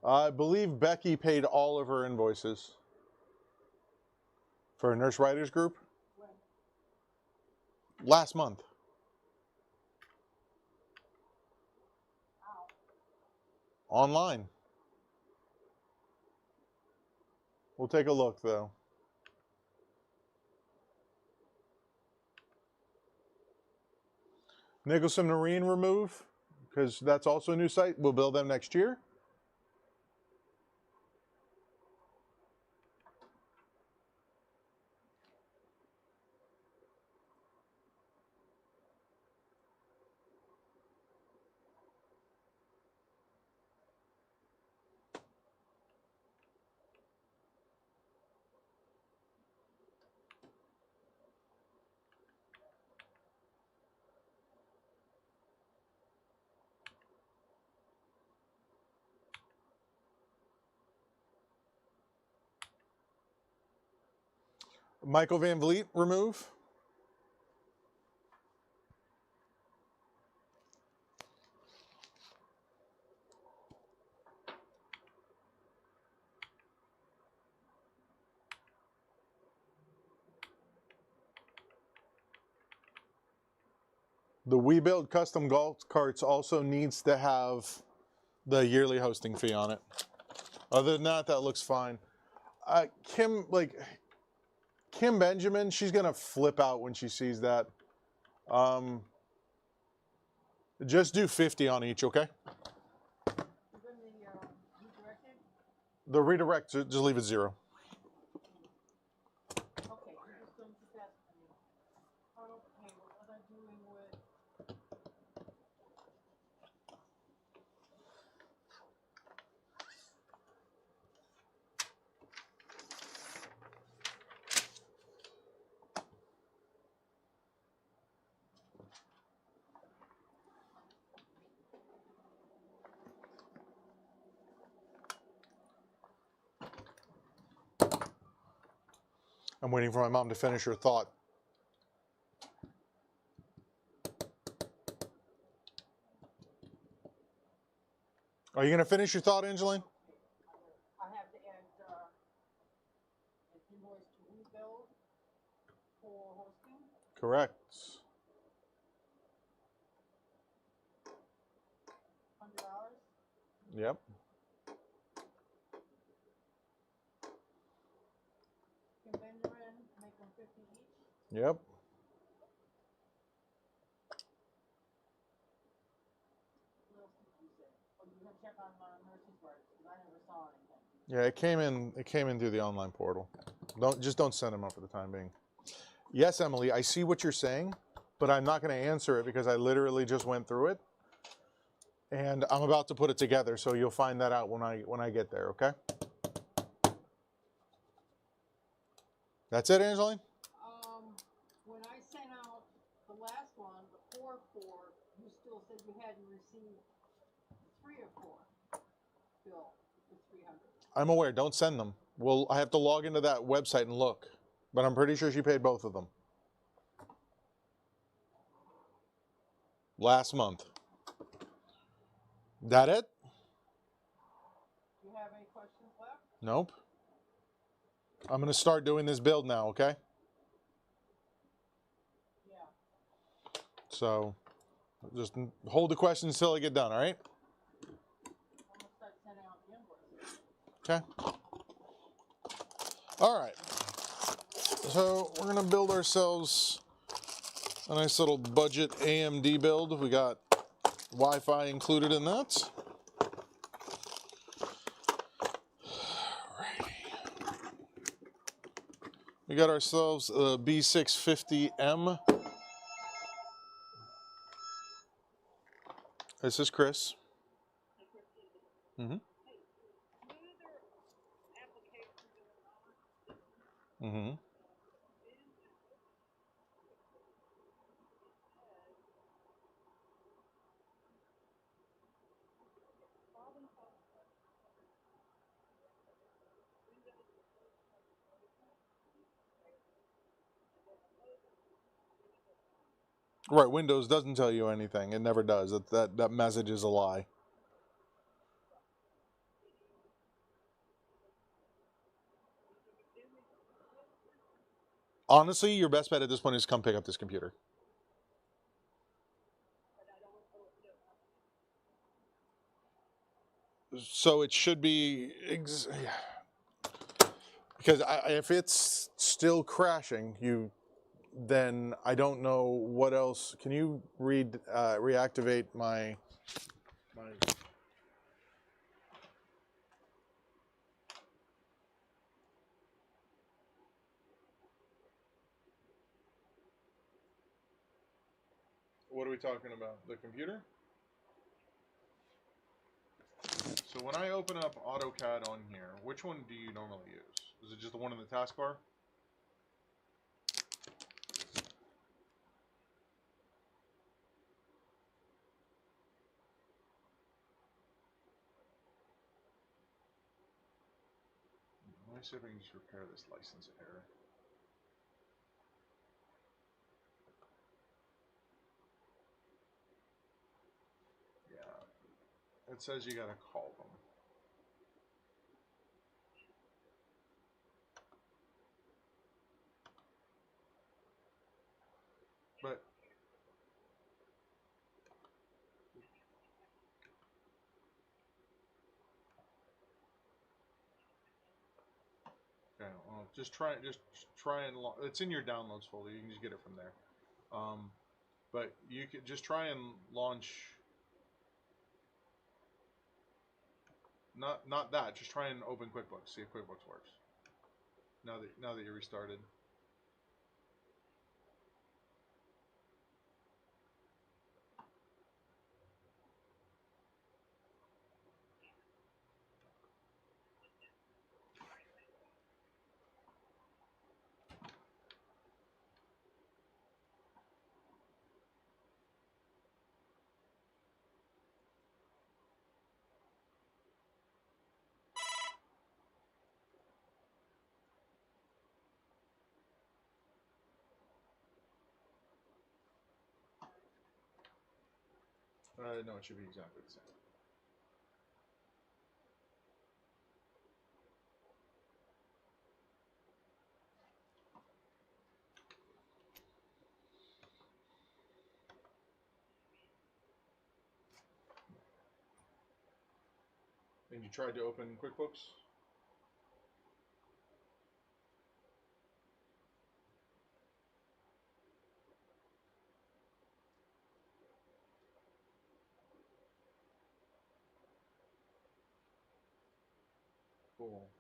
I believe Becky paid all of her invoices for a Nurse Writers Group When? last month. How? Online. We'll take a look though. Nicholson Marine remove, because that's also a new site. We'll build them next year. Michael Van Vliet remove. The We Build Custom Golf Carts also needs to have the yearly hosting fee on it. Other than that, that looks fine. Kim Benjamin, she's gonna flip out when she sees that. Just do 50 on each, okay? Even the redirected? The redirect, just leave it 0. Okay, you're just going to that. Okay, what was I doing with? I'm waiting for my mom to finish her thought. Are you gonna finish your thought, Angeline? I have to add an invoice to rebuild for hosting. Correct. $100. Yep. Kim Benjamin, make them 50 each. Yep. What else did you say? Oh, you're gonna check on Mercy's words because I never saw anything. Yeah, it came in. It came in through the online portal. Don't send them up for the time being. Yes, Emily, I see what you're saying, but I'm not going to answer it because I literally just went through it, and I'm about to put it together. So you'll find that out when I get there. Okay. That's it, Angeline. When I sent out the last one, the 4 you still said you hadn't received the 3 or 4 bill for 300. I'm aware. Don't send them. Well, I have to log into that website and look, but I'm pretty sure she paid both of them last month. That it? Do you have any questions left? Nope. I'm going to start doing this build now, okay? Yeah. So just hold the questions until I get done, all right? I'm gonna start sending out the invoices. Okay. All right. So we're going to build ourselves a nice little budget AMD build. We got Wi-Fi included in that. We got ourselves a B650M. This is Chris. Mm-hmm. Mm-hmm. Right, Windows doesn't tell you anything. It never does. That message is a lie. Honestly, your best bet at this point is come pick up this computer. So it should be... Because if it's still crashing, then I don't know what else. Can you reactivate my... What are we talking about? The computer? So when I open up AutoCAD on here, which one do you normally use? Is it just the one in the taskbar? Let me see if I can just repair this license error. it says you gotta call them. But okay, well, just try and it's in your downloads folder. You can just get it from there. But you could just try and launch. Not that. Just try and open QuickBooks. See if QuickBooks works. Now that you're restarted. No, it should be exactly the same. And you tried to open QuickBooks? Cool.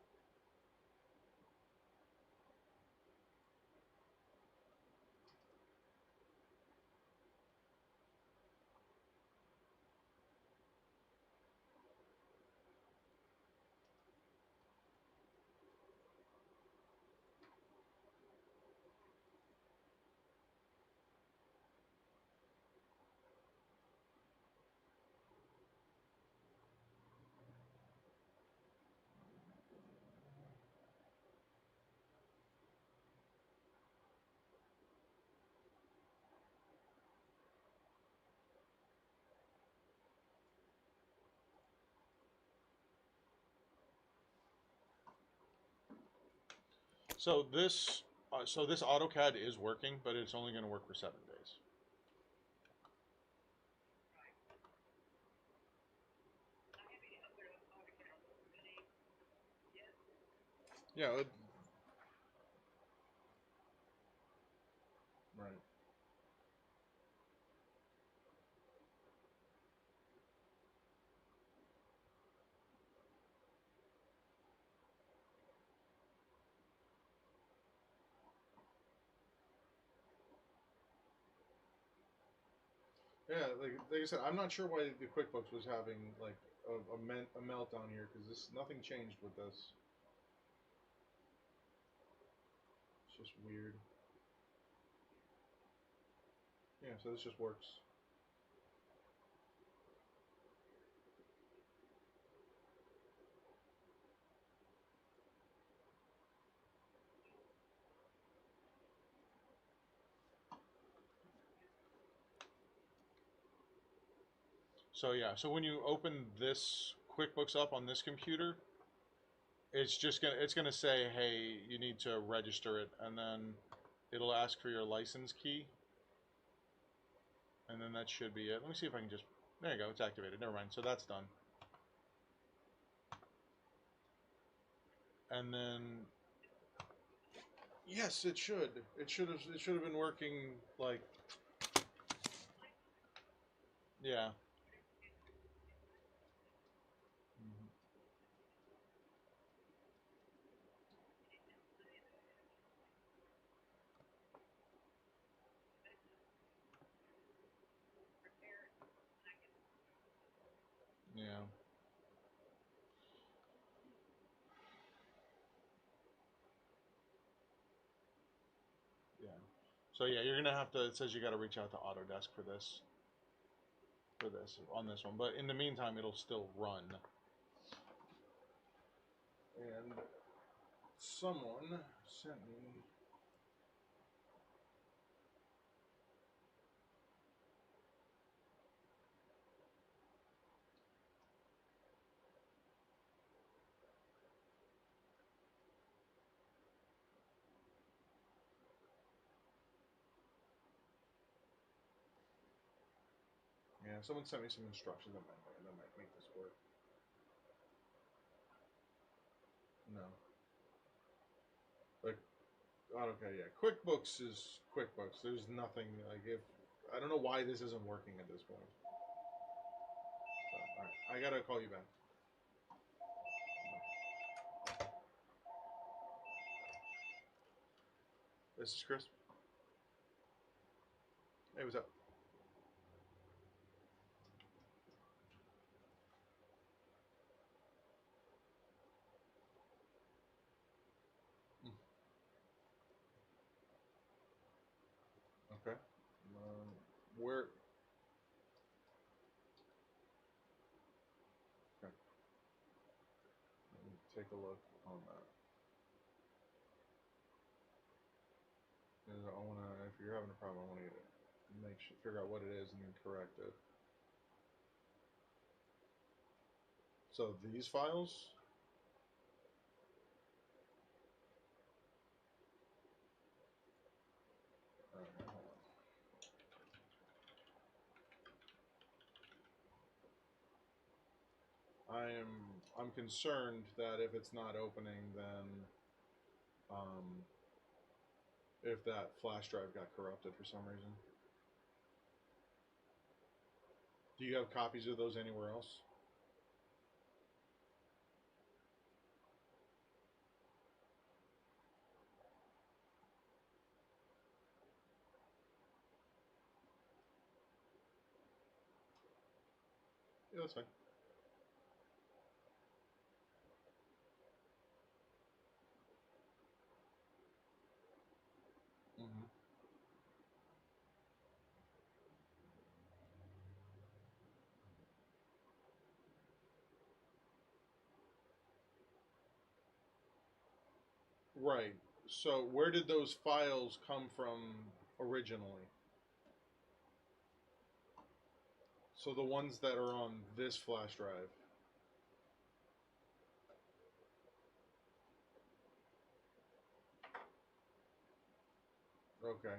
So this AutoCAD is working, but it's only going to work for 7 days. Yeah. Right. Yeah, like I said, I'm not sure why the QuickBooks was having like a meltdown here because nothing changed with this. It's just weird. Yeah, so this just works. So yeah, so when you open this QuickBooks up on this computer, it's gonna say, hey, you need to register it, and then it'll ask for your license key, and then that should be it. Let me see if I can just. There you go, it's activated. Never mind. So that's done. And then yes, it should. It should have been working like. Yeah. Yeah. Yeah. So yeah, you're gonna have to. It says you got to reach out to Autodesk for this. On this one, but in the meantime, it'll still run. And someone sent me. someone sent me some instructions that might make this work. No. Like, oh, okay, yeah. QuickBooks is QuickBooks. There's nothing like if I don't know why this isn't working at this point. So, all right, I gotta call you back. This is Chris. Hey, what's up? Okay. Where? Okay. Let me take a look on that. 'Cause I wanna, if you're having a problem, I wanna figure out what it is and then correct it. So these files. All right, hold on. I'm concerned that if it's not opening, then if that flash drive got corrupted for some reason. Do you have copies of those anywhere else? Yeah, that's fine. Mm-hmm. Right. So where did those files come from originally? So the ones that are on this flash drive. Okay.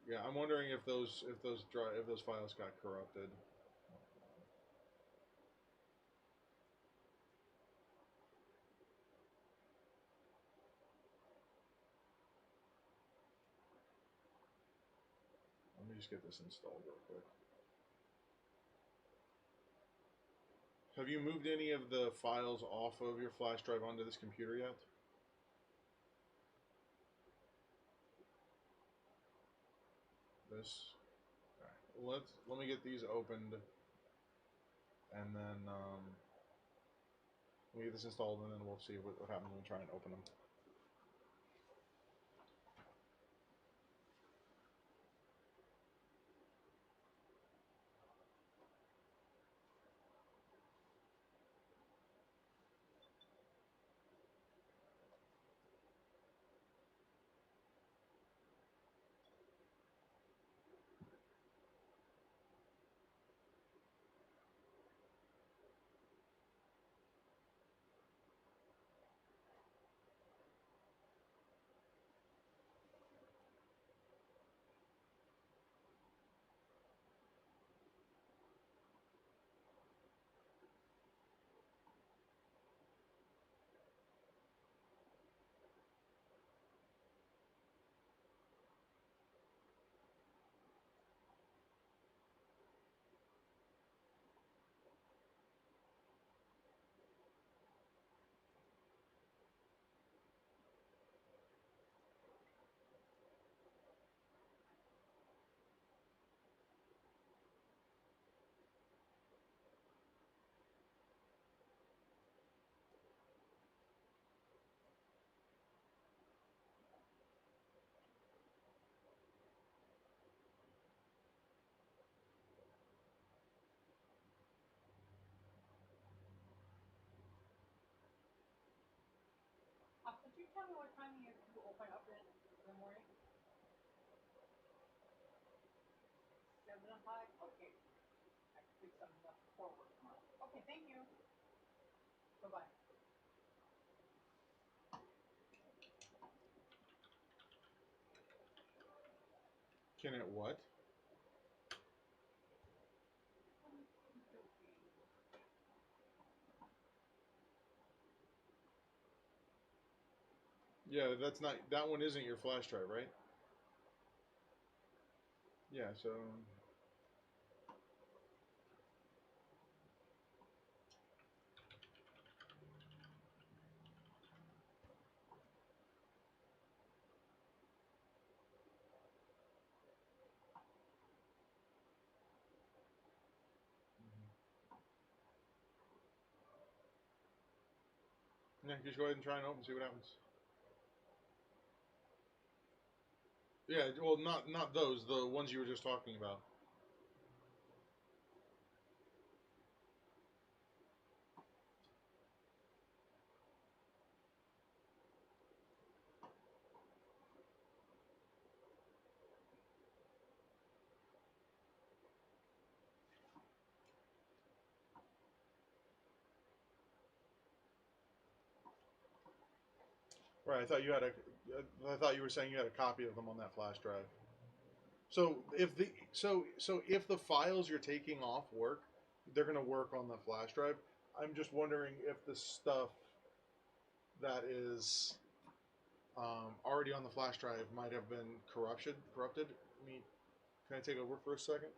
Yeah, I'm wondering if those files got corrupted. Let me just get this installed real quick. Have you moved any of the files off of your flash drive onto this computer yet? This. Okay. Let me get these opened, and then let me get this installed, and then we'll see what happens when we try and open them. Could you tell me what time you open up in the morning? 7 o'clock? Okay. I can pick something up before work tomorrow. Okay, thank you. Bye-bye. Can it what? Yeah, that's not, that one isn't your flash drive, right? Yeah, so yeah, just go ahead and try and open, see what happens. Yeah, well, not those, the ones you were just talking about. Right, I thought you had a. I thought you were saying you had a copy of them on that flash drive. So if the if the files you're taking off work, they're gonna work on the flash drive. I'm just wondering if the stuff that is already on the flash drive might have been corrupted. I mean, can I take over for a second?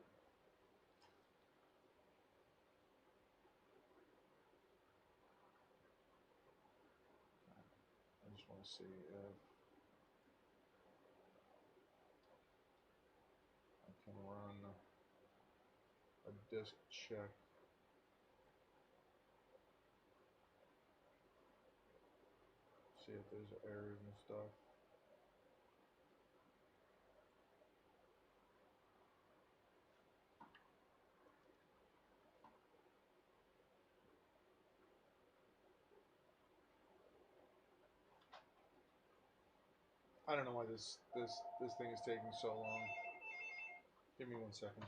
I just want to see if I can run a disk check. See if there's errors and stuff. I don't know why this thing is taking so long. Give me 1 second.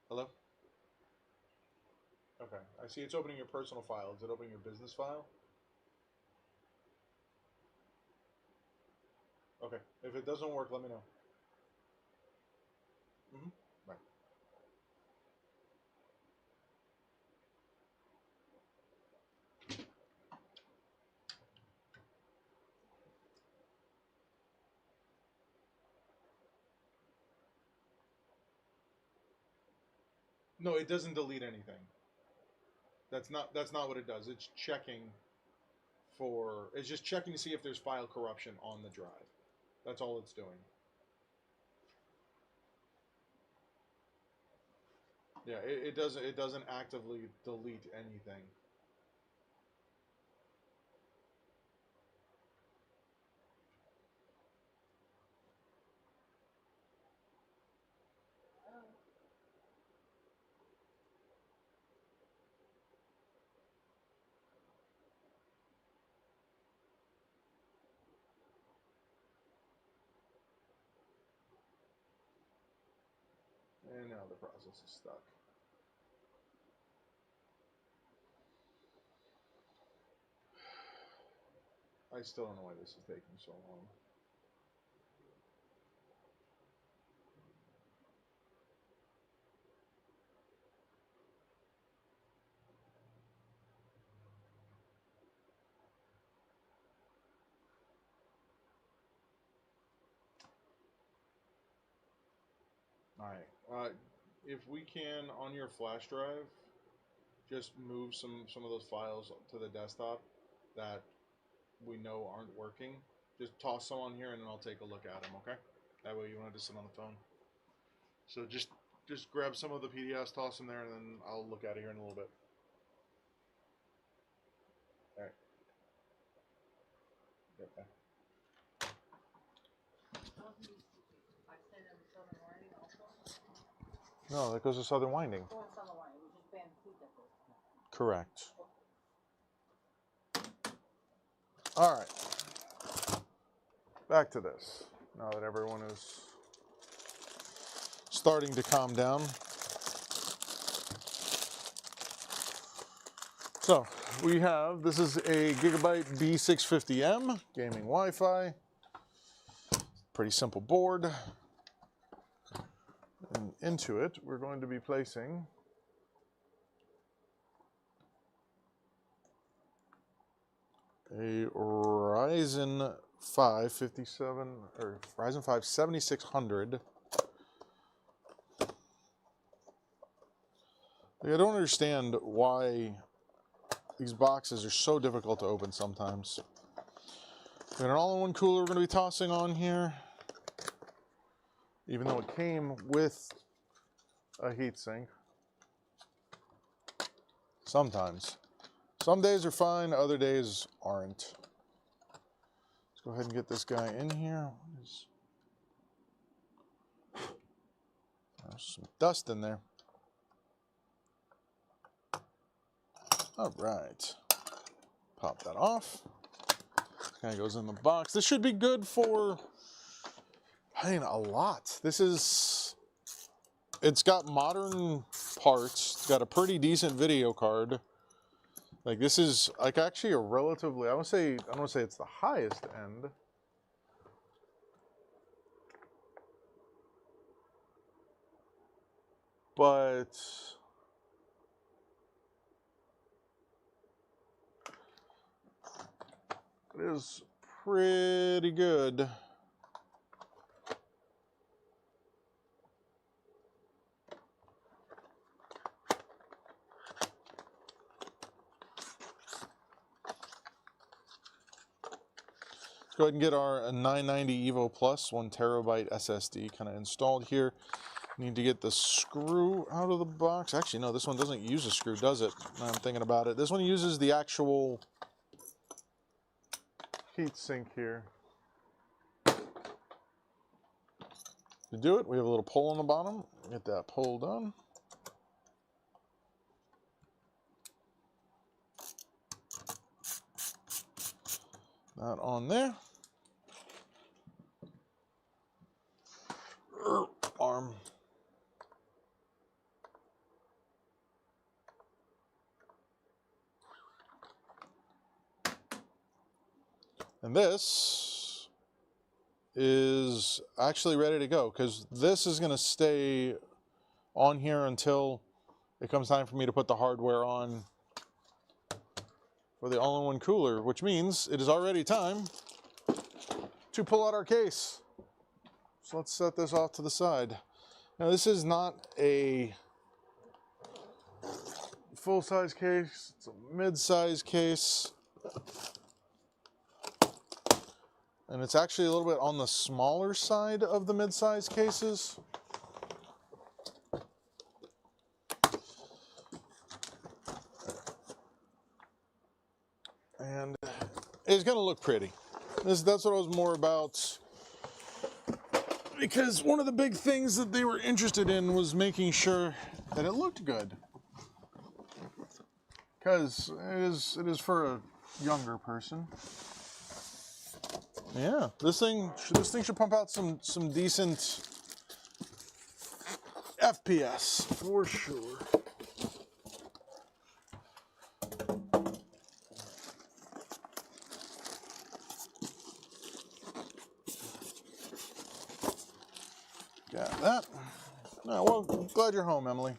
Hello? Okay, I see it's opening your personal file. Is it opening your business file? Okay, if it doesn't work, let me know. Bye. No, it doesn't delete anything. That's not what it does. It's checking for, it's just checking to see if there's file corruption on the drive. That's all it's doing. Yeah, it doesn't actively delete anything. And now the process is stuck. I still don't know why this is taking so long. Alright, if we can, on your flash drive, just move some of those files to the desktop that we know aren't working. Just toss some on here and then I'll take a look at them, okay? That way you don't have to sit on the phone. So just grab some of the PDFs, toss them there, and then I'll look at it here in a little bit. Alright. Okay. No, that goes to Southern Winding. Correct. All right. Back to this. Now that everyone is starting to calm down. So we have, this is a Gigabyte B650M gaming Wi-Fi. pretty simple board. And into it, we're going to be placing a Ryzen 5 57 or Ryzen 5 7600. Like, I don't understand why these boxes are so difficult to open sometimes. We got an all-in-one cooler we're going to be tossing on here, even though it came with a heatsink. Sometimes. Some days are fine, other days aren't. Let's go ahead and get this guy in here. There's some dust in there. All right. Pop that off. Kind of goes in the box. This should be good for, I mean, a lot. This is, it's got modern parts. It's got a pretty decent video card. Like, this is like actually a relatively, I don't want to say it's the highest end. But it is pretty good. Let's go ahead and get our 990 Evo Plus 1 terabyte SSD kind of installed here. Need to get the screw out of the box. Actually, no, this one doesn't use a screw, does it? Now I'm thinking about it. This one uses the actual heat sink here. To do it, we have a little pull on the bottom. Get that pull done. That on there. Arm. And this is actually ready to go because this is going to stay on here until it comes time for me to put the hardware on for the all-in-one cooler, which means it is already time to pull out our case. So let's set this off to the side. Now, this is not a full-size case, it's a mid-size case. And it's actually a little bit on the smaller side of the mid-size cases. And it's going to look pretty. That's what I was more about. Because one of the big things that they were interested in was making sure that it looked good. Because it is for a younger person. Yeah, this thing should pump out some decent FPS for sure. Got that. Oh, well, I'm glad you're home, Emily.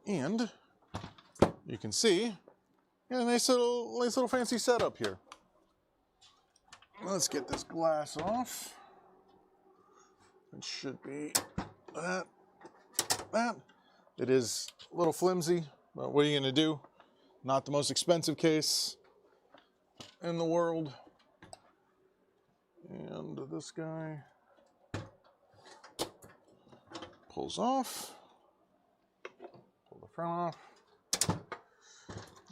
And you can see, a nice little fancy setup here. Let's get this glass off. It should be that. It is a little flimsy, but what are you going to do? Not the most expensive case in the world. And this guy pulls off. Pull the front off.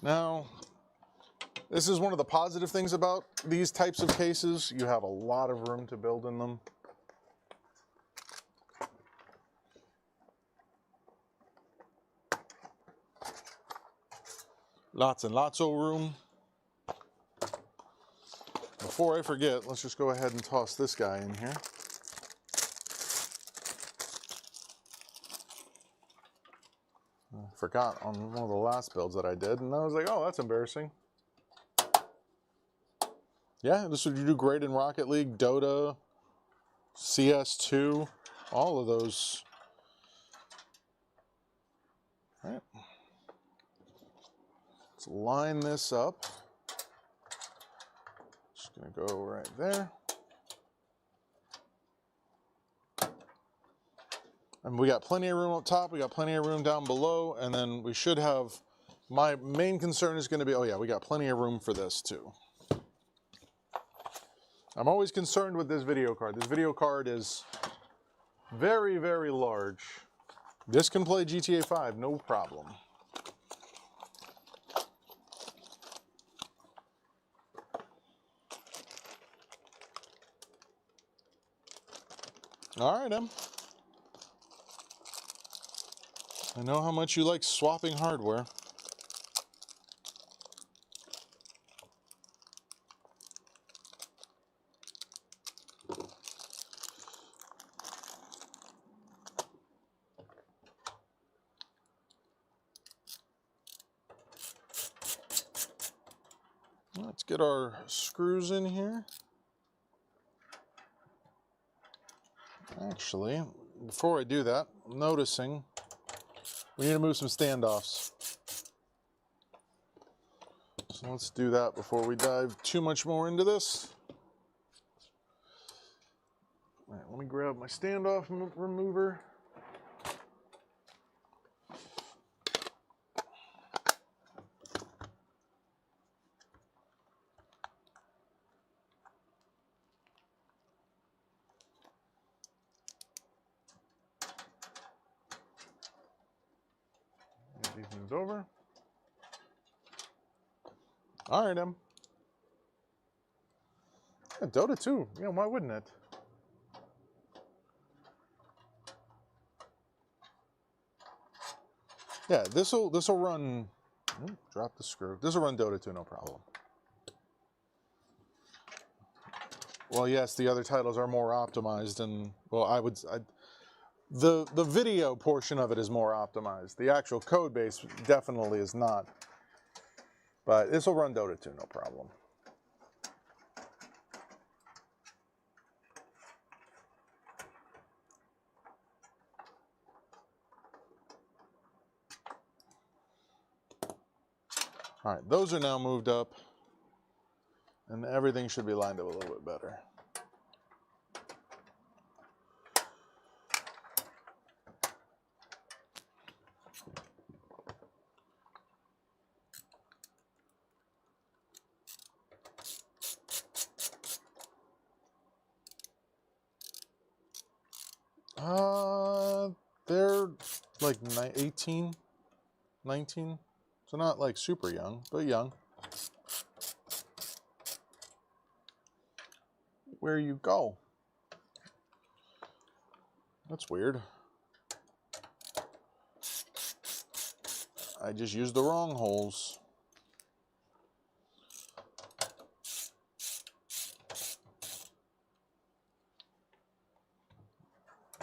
Now, this is one of the positive things about these types of cases. You have a lot of room to build in them. Lots and lots of room. Before I forget, let's just go ahead and toss this guy in here. forgot on one of the last builds that I did, and I was like, oh, that's embarrassing. Yeah, this would do great in Rocket League, Dota, CS2, all of those. All right. Let's line this up. Just gonna go right there. And we got plenty of room up top, we got plenty of room down below, and then we should have, my main concern is gonna be, oh yeah, we got plenty of room for this too. I'm always concerned with this video card. This video card is very, very large. This can play GTA 5, no problem. All right, Em. I know how much you like swapping hardware. Let's get our screws in here. Actually, before I do that, I'm noticing we need to move some standoffs. So let's do that before we dive too much more into this. All right, let me grab my standoff remover. Move these things over. All right, Em. Yeah, Dota 2. Yeah, why wouldn't it? Yeah, this'll run. Drop the screw. This'll run Dota 2, no problem. Well, yes, the other titles are more optimized, and well, the video portion of it is more optimized. The actual code base definitely is not. But this will run Dota 2, no problem. All right, those are now moved up, and everything should be lined up a little bit better. They're like 18, 19, so not like super young, but young. Where you go? That's weird. I just used the wrong holes.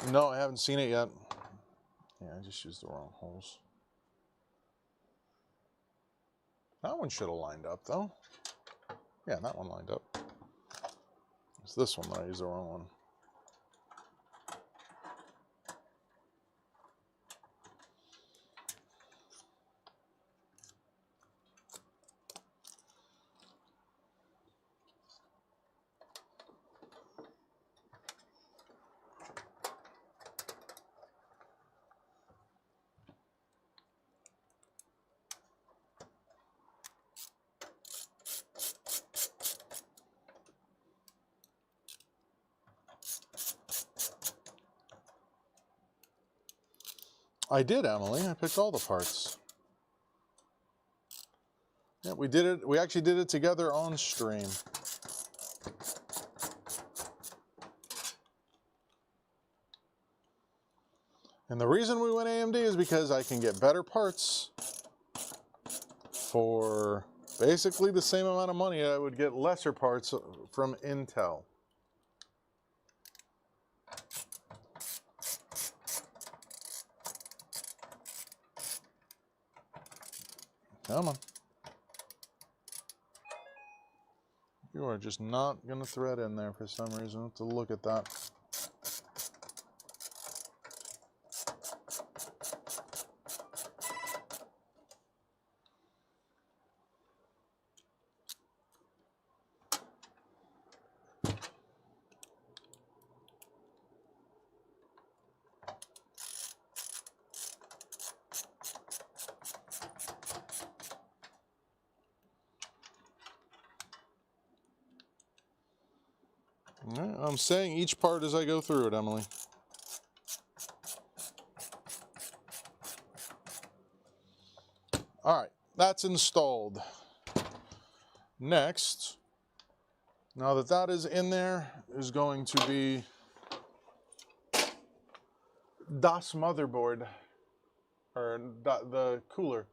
No, I haven't seen it yet. Yeah, I just used the wrong holes. That one should have lined up, though. Yeah, that one lined up. It's this one that I used the wrong one. I did, Emily. I picked all the parts. Yeah, we did it. We actually did it together on stream. And the reason we went AMD is because I can get better parts for basically the same amount of money. I would get lesser parts from Intel. Come on. You are just not going to thread in there for some reason. Let's look at that. I'm saying each part as I go through it, Emily. All right, that's installed. Next, now that that is in there, is going to be das motherboard, or the cooler.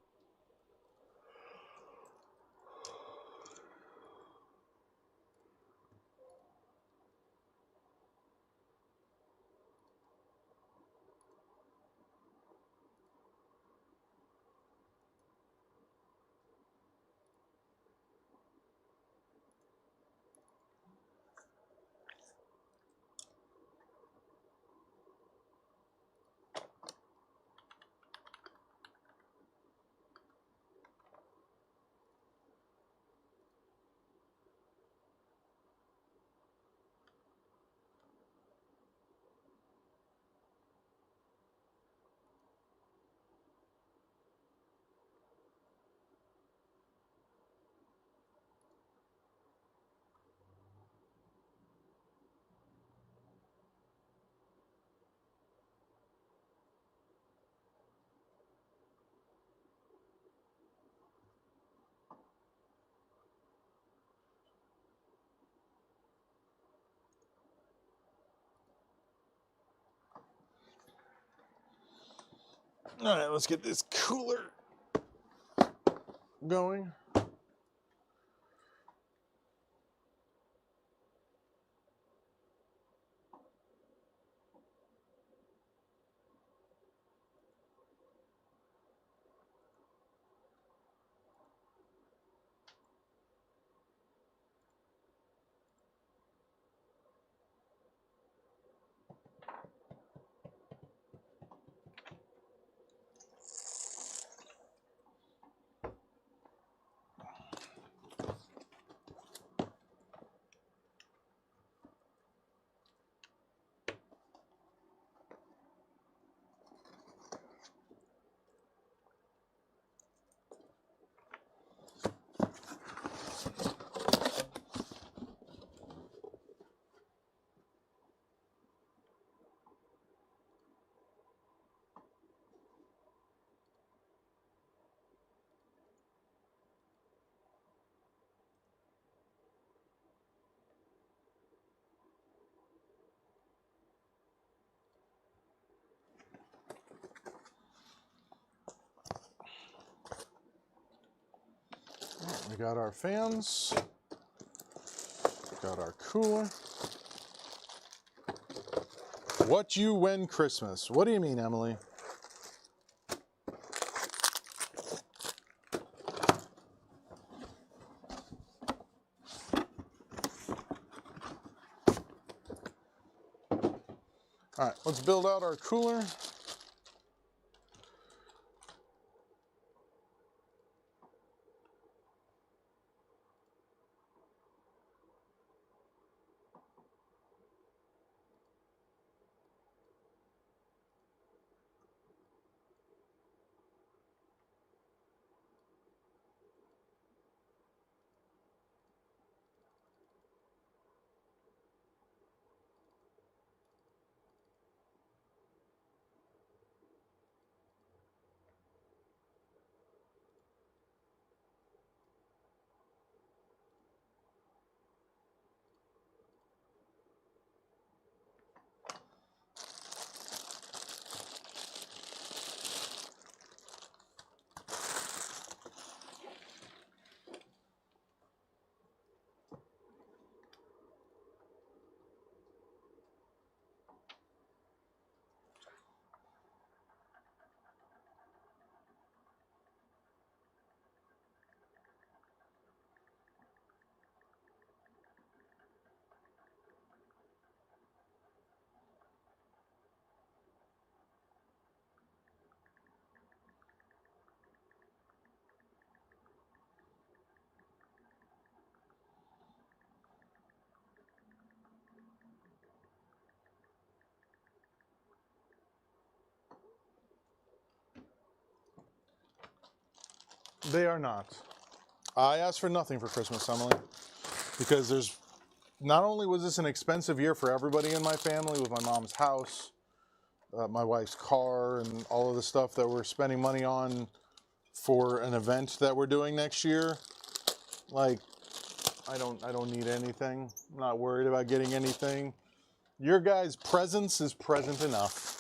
All right, let's get this cooler going. We got our fans, got our cooler. What you win Christmas? What do you mean, Emily? All right, let's build out our cooler. They are not. I asked for nothing for Christmas, Emily, because there's, not only was this an expensive year for everybody in my family with my mom's house, my wife's car, and all of the stuff that we're spending money on for an event that we're doing next year. Like, I don't need anything. I'm not worried about getting anything. Your guys' presence is present enough.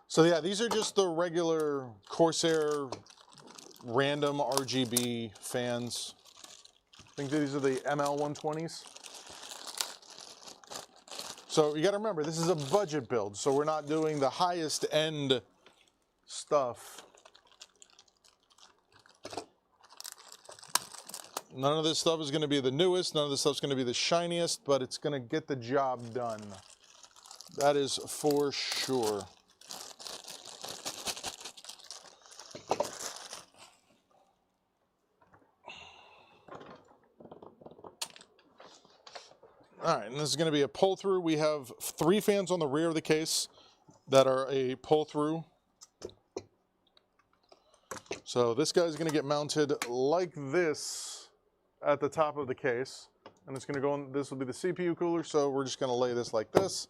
So yeah, these are just the regular Corsair random RGB fans. I think these are the ML120s. So you got to remember, this is a budget build, so we're not doing the highest end stuff. None of this stuff is going to be the newest, none of this stuff's going to be the shiniest, but it's going to get the job done. That is for sure. All right, and this is going to be a pull-through. We have 3 fans on the rear of the case that are a pull-through. So this guy's going to get mounted like this at the top of the case. And it's going to go in, this will be the CPU cooler, so we're just going to lay this like this.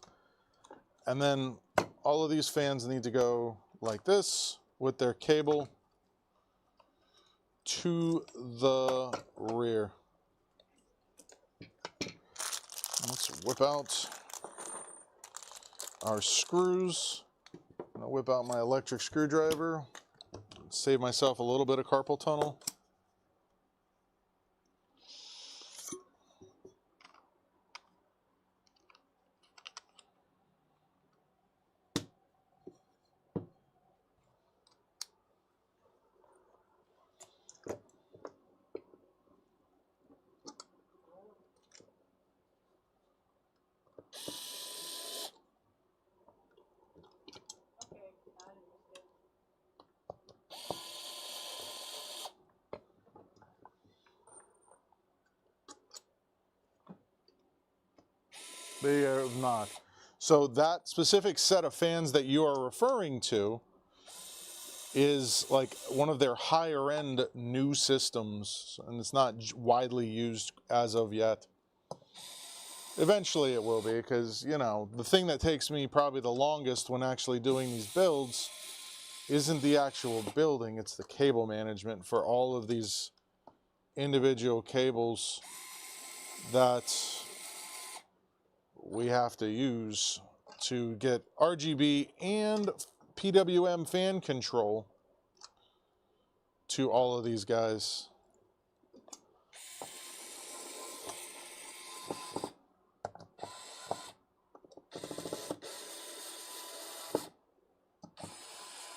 And then all of these fans need to go like this with their cable to the rear. Let's whip out our screws. I'll whip out my electric screwdriver. Save myself a little bit of carpal tunnel. They are not. So that specific set of fans that you are referring to is like one of their higher end new systems, and it's not widely used as of yet. Eventually it will be, because, you know, the thing that takes me probably the longest when actually doing these builds isn't the actual building, it's the cable management for all of these individual cables that we have to use to get RGB and PWM fan control to all of these guys.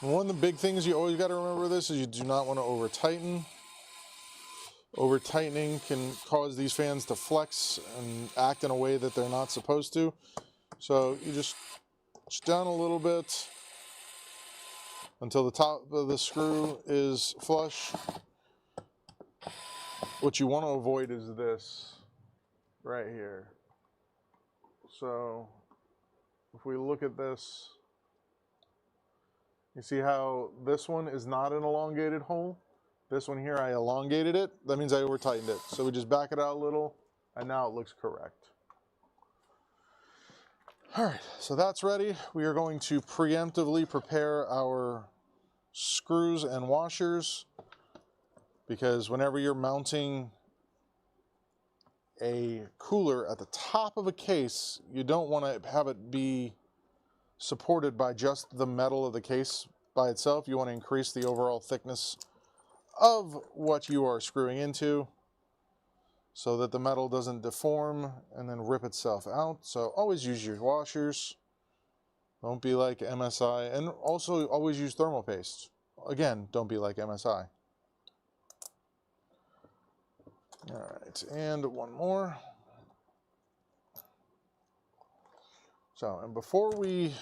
One of the big things you always got to remember this is you do not want to over tighten. Over tightening can cause these fans to flex and act in a way that they're not supposed to. So you just push down a little bit until the top of the screw is flush. What you want to avoid is this right here. So if we look at this, you see how this one is not an elongated hole? This one here, I elongated it. That means I over tightened it. So we just back it out a little, and now it looks correct. All right, so that's ready. We are going to preemptively prepare our screws and washers, because whenever you're mounting a cooler at the top of a case, you don't want to have it be supported by just the metal of the case by itself. You want to increase the overall thickness of what you are screwing into so that the metal doesn't deform and then rip itself out. So always use your washers. Don't be like MSI. And also always use thermal paste. Again, don't be like MSI. All right, and one more. So, and before we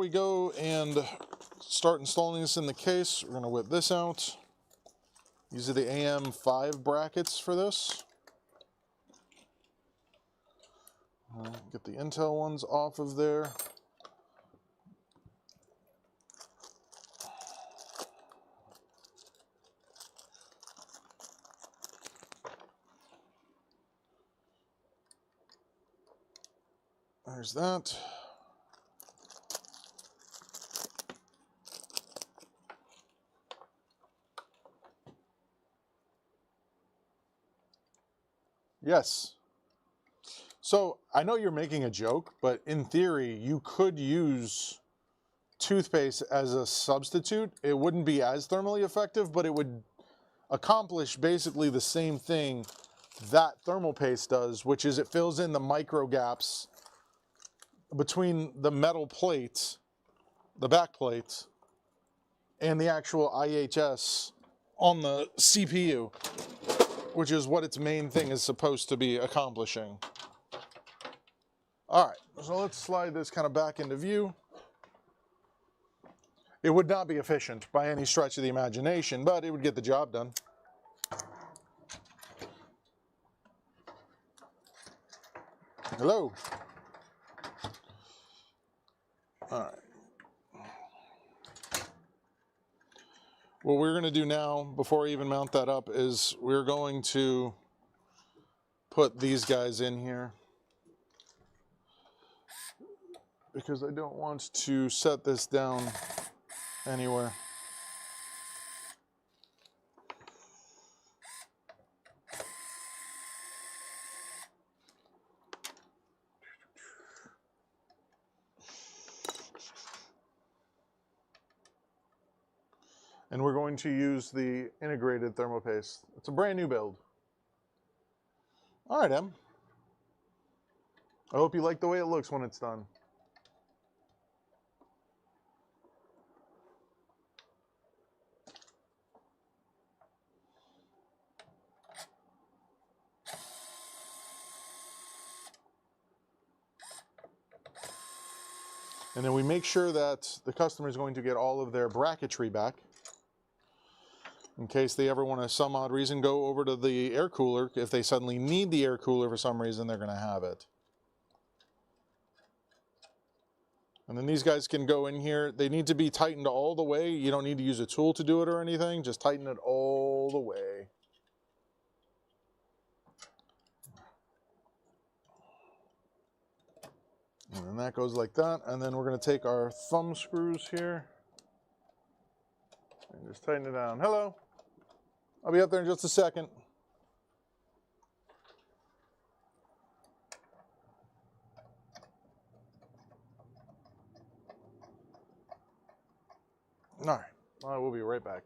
go and start installing this in the case, we're going to whip this out. These are the AM5 brackets for this. Get the Intel ones off of there. There's that. Yes. So I know you're making a joke, but in theory, you could use toothpaste as a substitute. It wouldn't be as thermally effective, but it would accomplish basically the same thing that thermal paste does, which is it fills in the micro gaps between the metal plates, the back plates, and the actual IHS on the CPU, which is what its main thing is supposed to be accomplishing. All right, so let's slide this kind of back into view. It would not be efficient by any stretch of the imagination, but it would get the job done. Hello. All right. What we're going to do now, before I even mount that up, is we're going to put these guys in here, because I don't want to set this down anywhere. And we're going to use the integrated thermopaste. It's a brand new build. All right, Em. I hope you like the way it looks when it's done. And then we make sure that the customer is going to get all of their bracketry back, in case they ever want to, some odd reason, go over to the air cooler. If they suddenly need the air cooler for some reason, they're going to have it. And then these guys can go in here. They need to be tightened all the way. You don't need to use a tool to do it or anything. Just tighten it all the way. And then that goes like that. And then we're going to take our thumb screws here and just tighten it down. Hello. I'll be up there in just a second. All right. We'll be right back.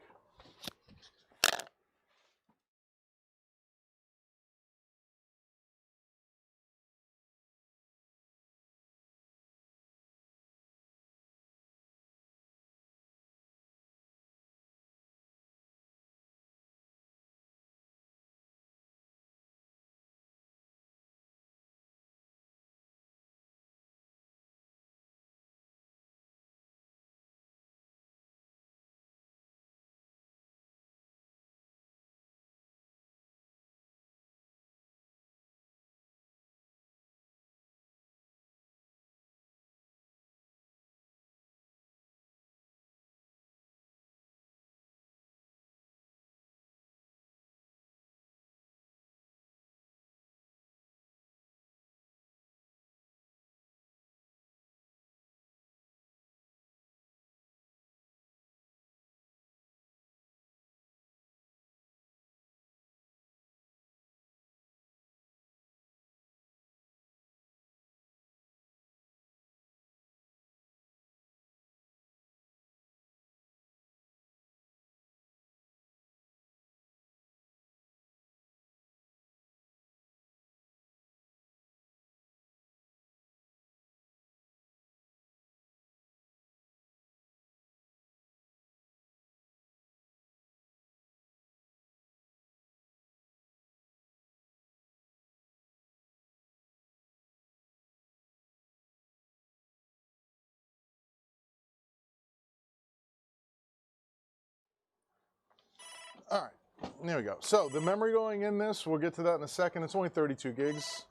All right, there we go. So the memory going in this, we'll get to that in a second. It's only 32 gigs.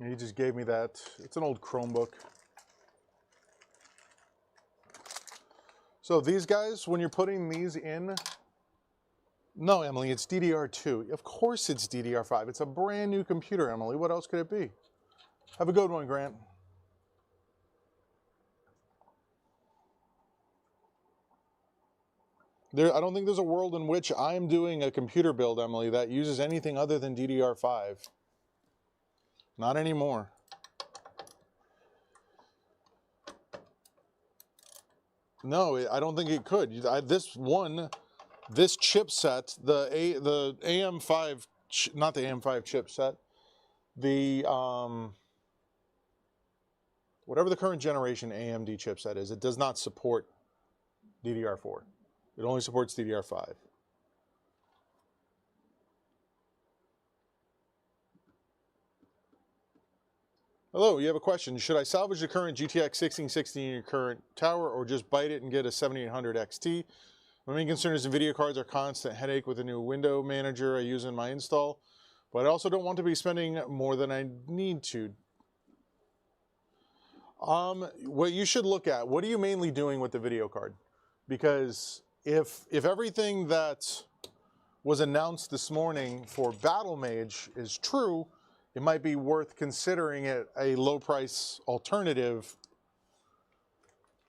He just gave me that. It's an old Chromebook. So these guys, when you're putting these in, no, Emily, it's DDR2. Of course it's DDR5. It's a brand new computer, Emily. What else could it be? Have a good one, Grant. I don't think there's a world in which I'm doing a computer build, Emily, that uses anything other than DDR5. Not anymore. No, I don't think it could. This chipset, the AM5, not the AM5 chipset, the whatever the current generation AMD chipset is, it does not support DDR4. It only supports DDR5. Hello, you have a question. Should I salvage the current GTX 1660 in your current tower or just bite it and get a 7800 XT? My main concern is NVIDIA cards are constant headache with the new window manager I use in my install, but I also don't want to be spending more than I need to. What you should look at, what are you mainly doing with the video card? Because if everything that was announced this morning for Battle Mage is true, it might be worth considering it a low price alternative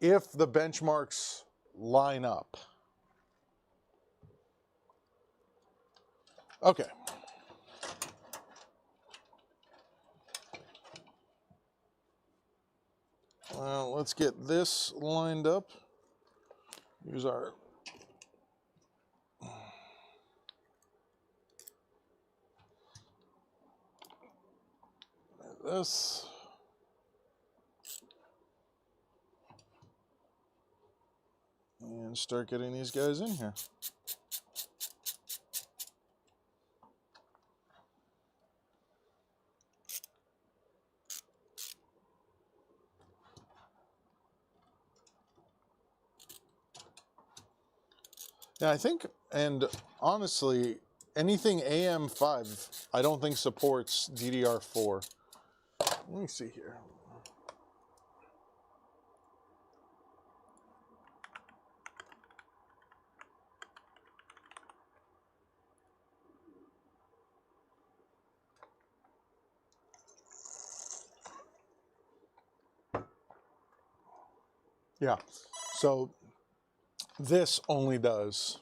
if the benchmarks line up. Okay. Well, let's get this lined up. Use our this. And start getting these guys in here. Yeah, I think, and honestly, anything AM5, I don't think supports DDR4. Let me see here. Yeah, so this only does.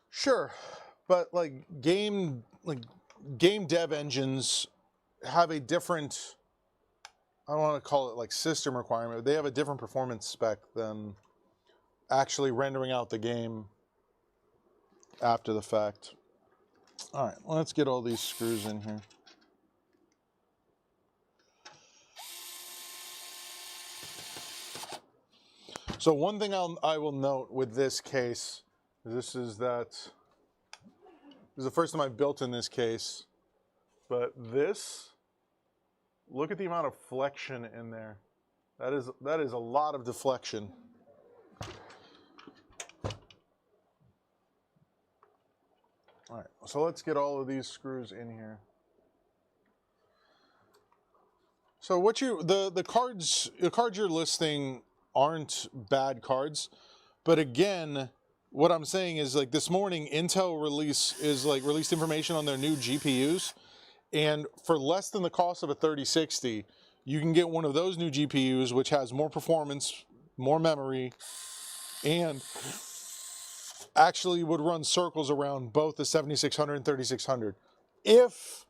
Sure, but like game dev engines have a different, I don't want to call it like system requirement, but they have a different performance spec than actually rendering out the game after the fact. All right, let's get all these screws in here. So one thing I will note with this case, this is the first time I've built in this case, but this, look at the amount of flexion in there. That is a lot of deflection. All right, so let's get all of these screws in here. So what the cards you're listing aren't bad cards, but again, what I'm saying is like this morning Intel released information on their new GPUs, and for less than the cost of a 3060, you can get one of those new GPUs which has more performance, more memory, and actually would run circles around both the 7600 and 3600 if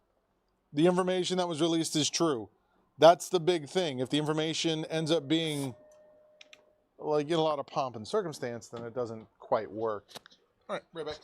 the information that was released is true. That's the big thing. If the information ends up being like in a lot of pomp and circumstance, then it doesn't quite work. All right, right back.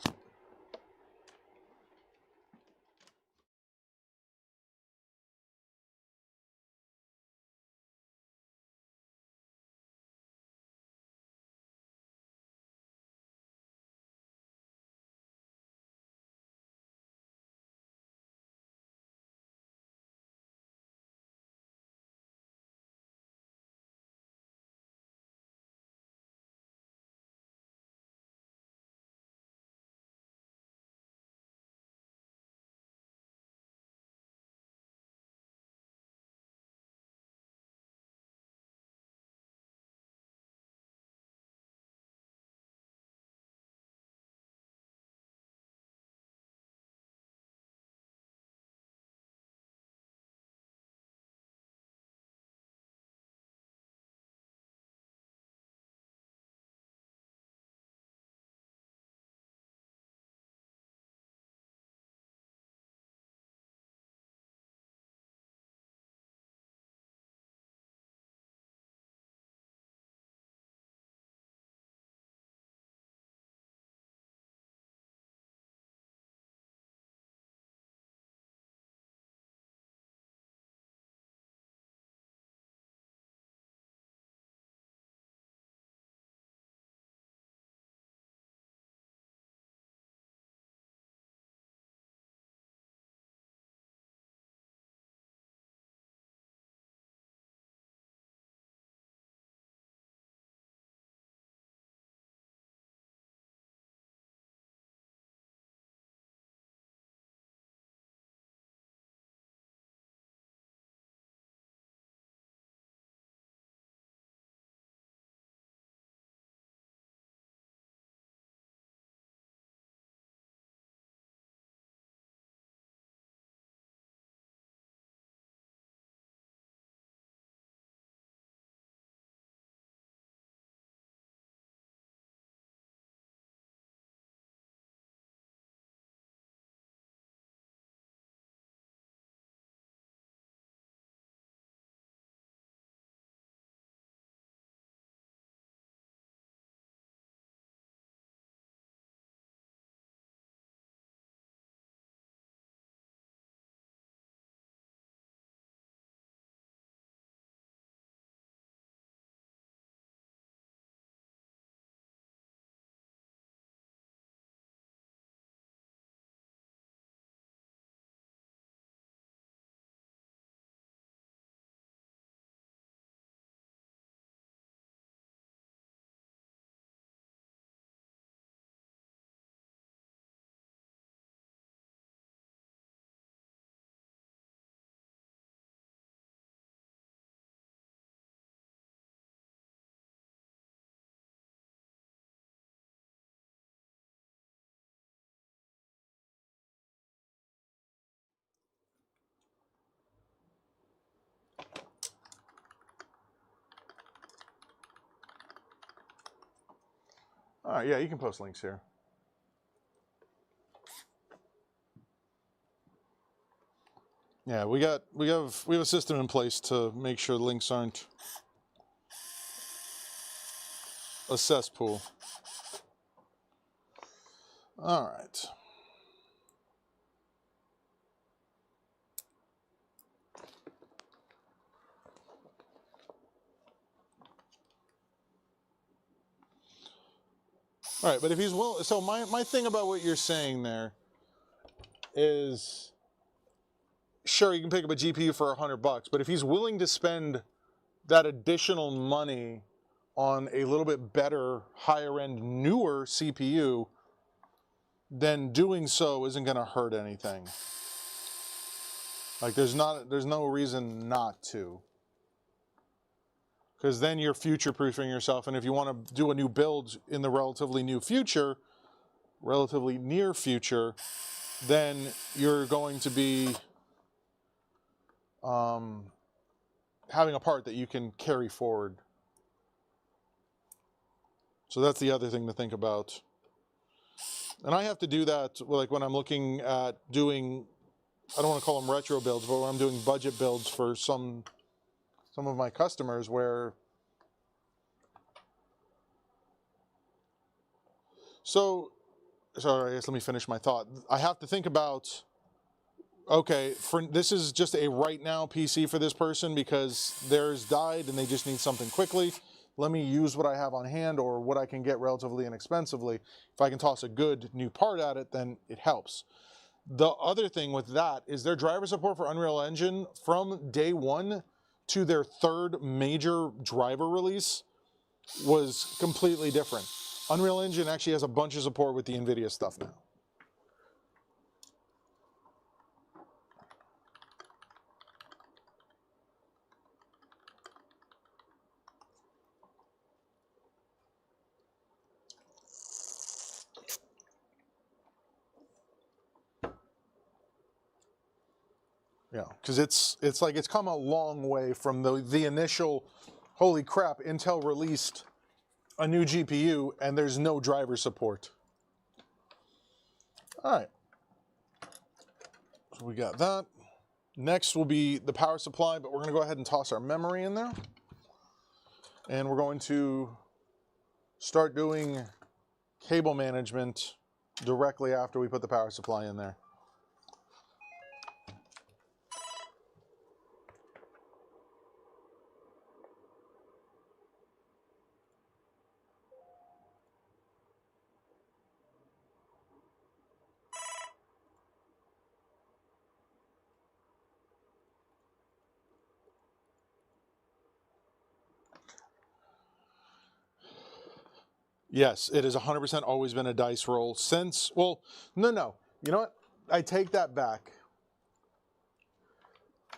All right, yeah, you can post links here. Yeah, we have a system in place to make sure links aren't a cesspool. All right. All right, but if he's willing, so my thing about what you're saying there is, sure, you can pick up a GPU for $100, but if he's willing to spend that additional money on a little bit better, higher end, newer CPU, then doing so isn't going to hurt anything. Like there's no reason not to. Because then you're future-proofing yourself, and if you want to do a new build in the relatively near future, then you're going to be having a part that you can carry forward. So that's the other thing to think about. And I have to do that, like when I'm looking at doing, I don't want to call them retro builds, but when I'm doing budget builds for some of my customers where, so I guess let me finish my thought. I have to think about, okay, this is just a right now PC for this person because theirs died and they just need something quickly. Let me use what I have on hand or what I can get relatively inexpensively. If I can toss a good new part at it, then it helps. The other thing with that is their driver support for Unreal Engine from day one to their third major driver release was completely different. Unreal Engine actually has a bunch of support with the NVIDIA stuff now. Yeah, because it's like it's come a long way from the initial, holy crap, Intel released a new GPU and there's no driver support. All right, so we got that. Next will be the power supply, but we're going to go ahead and toss our memory in there. And we're going to start doing cable management directly after we put the power supply in there. Yes, it has 100% always been a dice roll since, well, no. You know what? I take that back.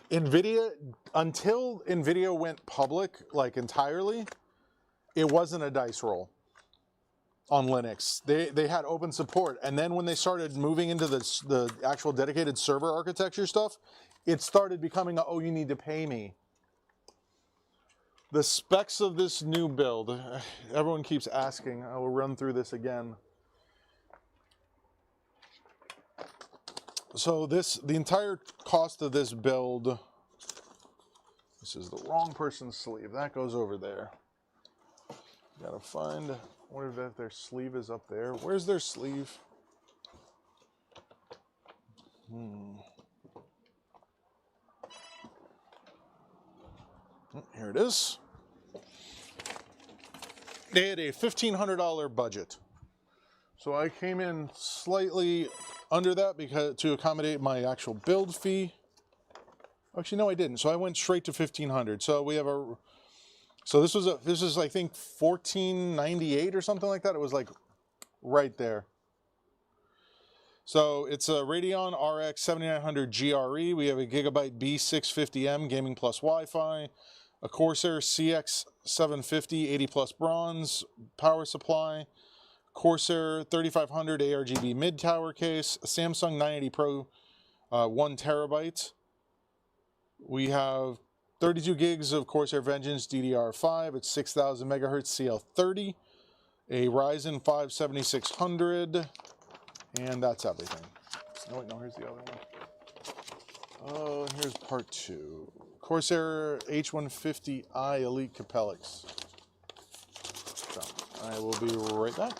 NVIDIA, until NVIDIA went public, like entirely, it wasn't a dice roll on Linux. They had open support. And then when they started moving into the actual dedicated server architecture stuff, it started becoming a, oh, you need to pay me. The specs of this new build, everyone keeps asking. I will run through this again. So the entire cost of this build, this is the wrong person's sleeve. That goes over there. Gotta find, I wonder if their sleeve is up there. Where's their sleeve? Here it is. They had a $1,500 budget. So I came in slightly under that because to accommodate my actual build fee. Actually, no, I didn't. So I went straight to $1,500. So we have a, so this is I think $1,498 or something like that. It was like right there. So it's a Radeon RX 7900 GRE. We have a Gigabyte B650M Gaming Plus Wi-Fi, a Corsair CX 750 80 Plus Bronze power supply, Corsair 3500 ARGB mid tower case, a Samsung 980 Pro 1 terabyte. We have 32 gigs of Corsair Vengeance DDR5 at 6000 megahertz CL30, a Ryzen 5 7600, and that's everything. No, wait, no, here's the other one. Oh, here's part 2. Corsair H150i Elite Capellix. So, I will be right back.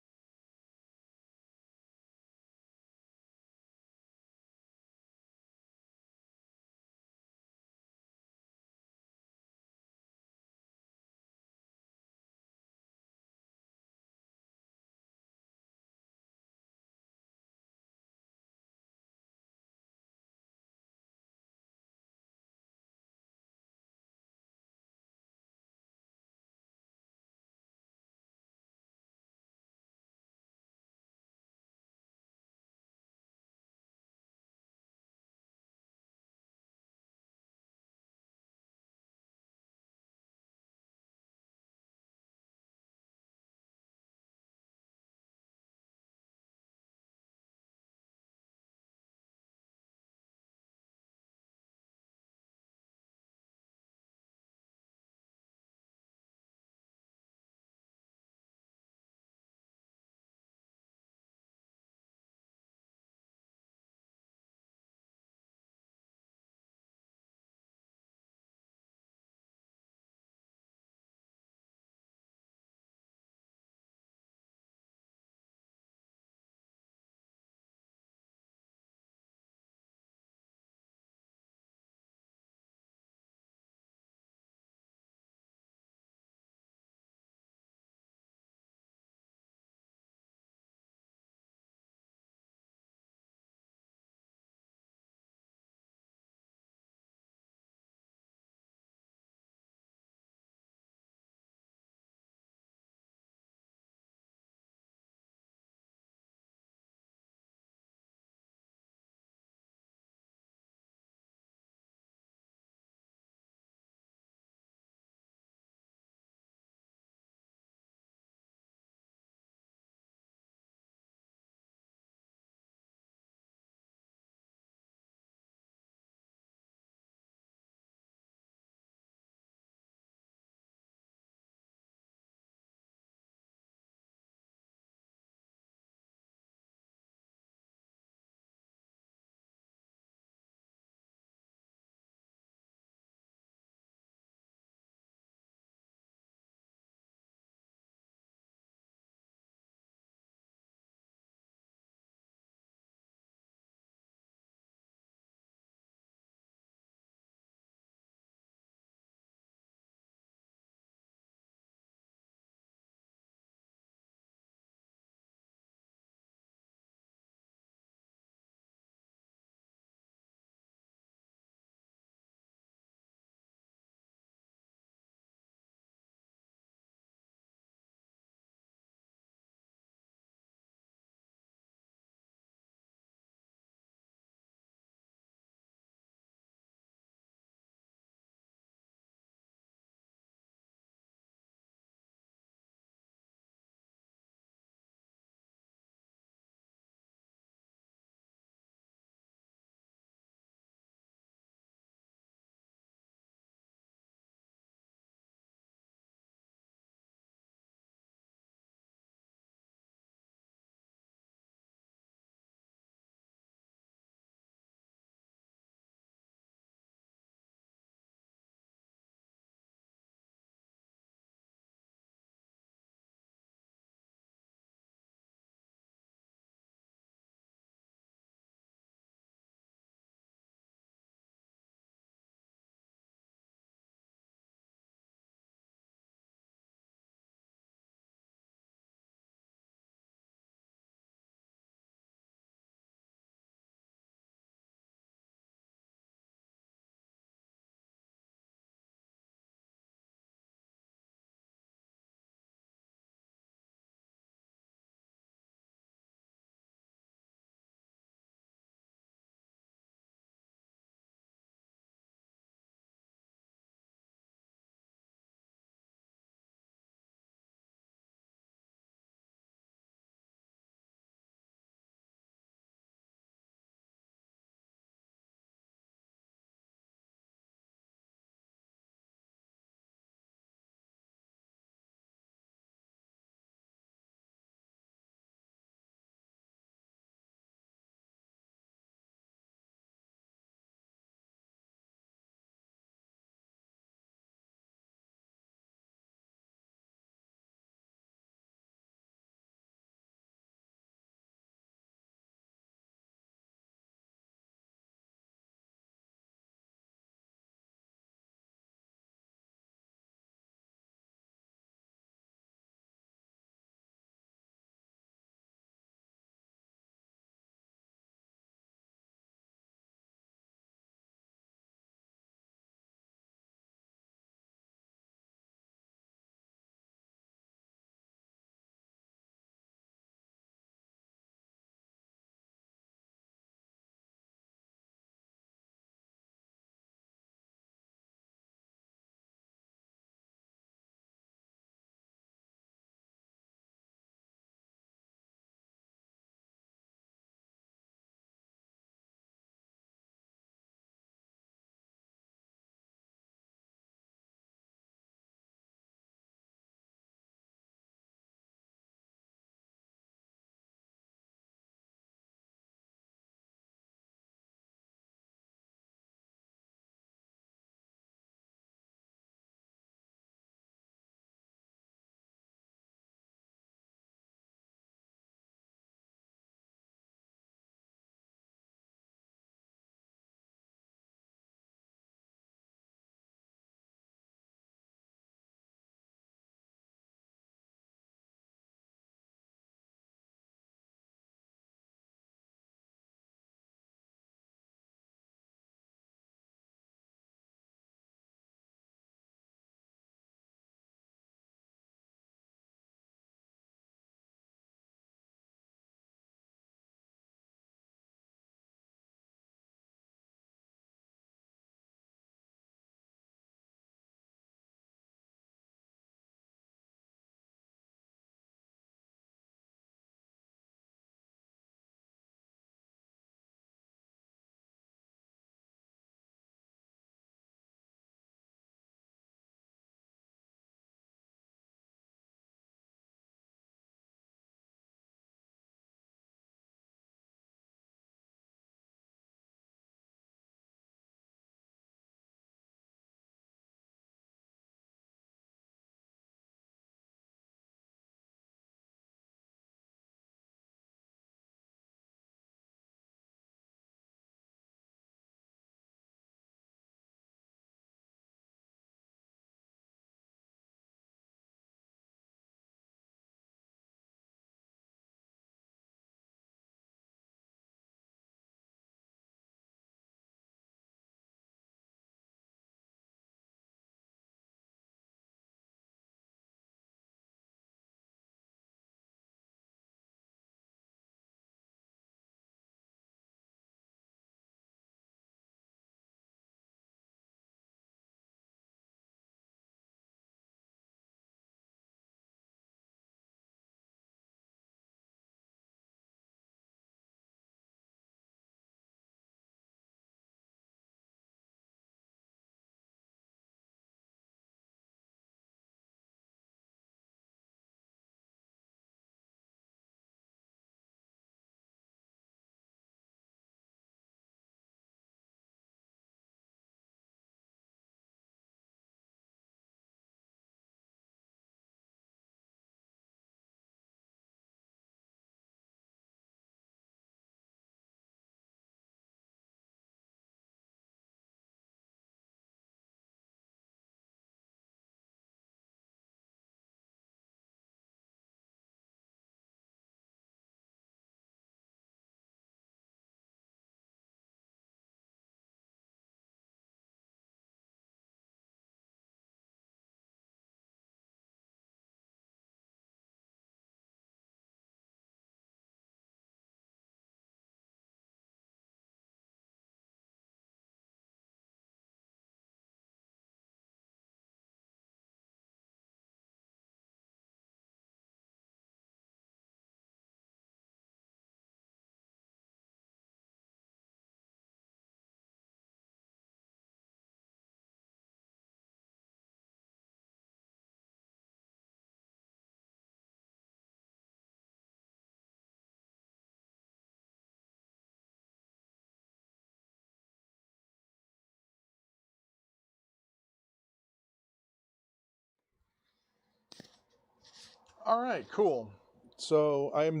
All right, cool. So I am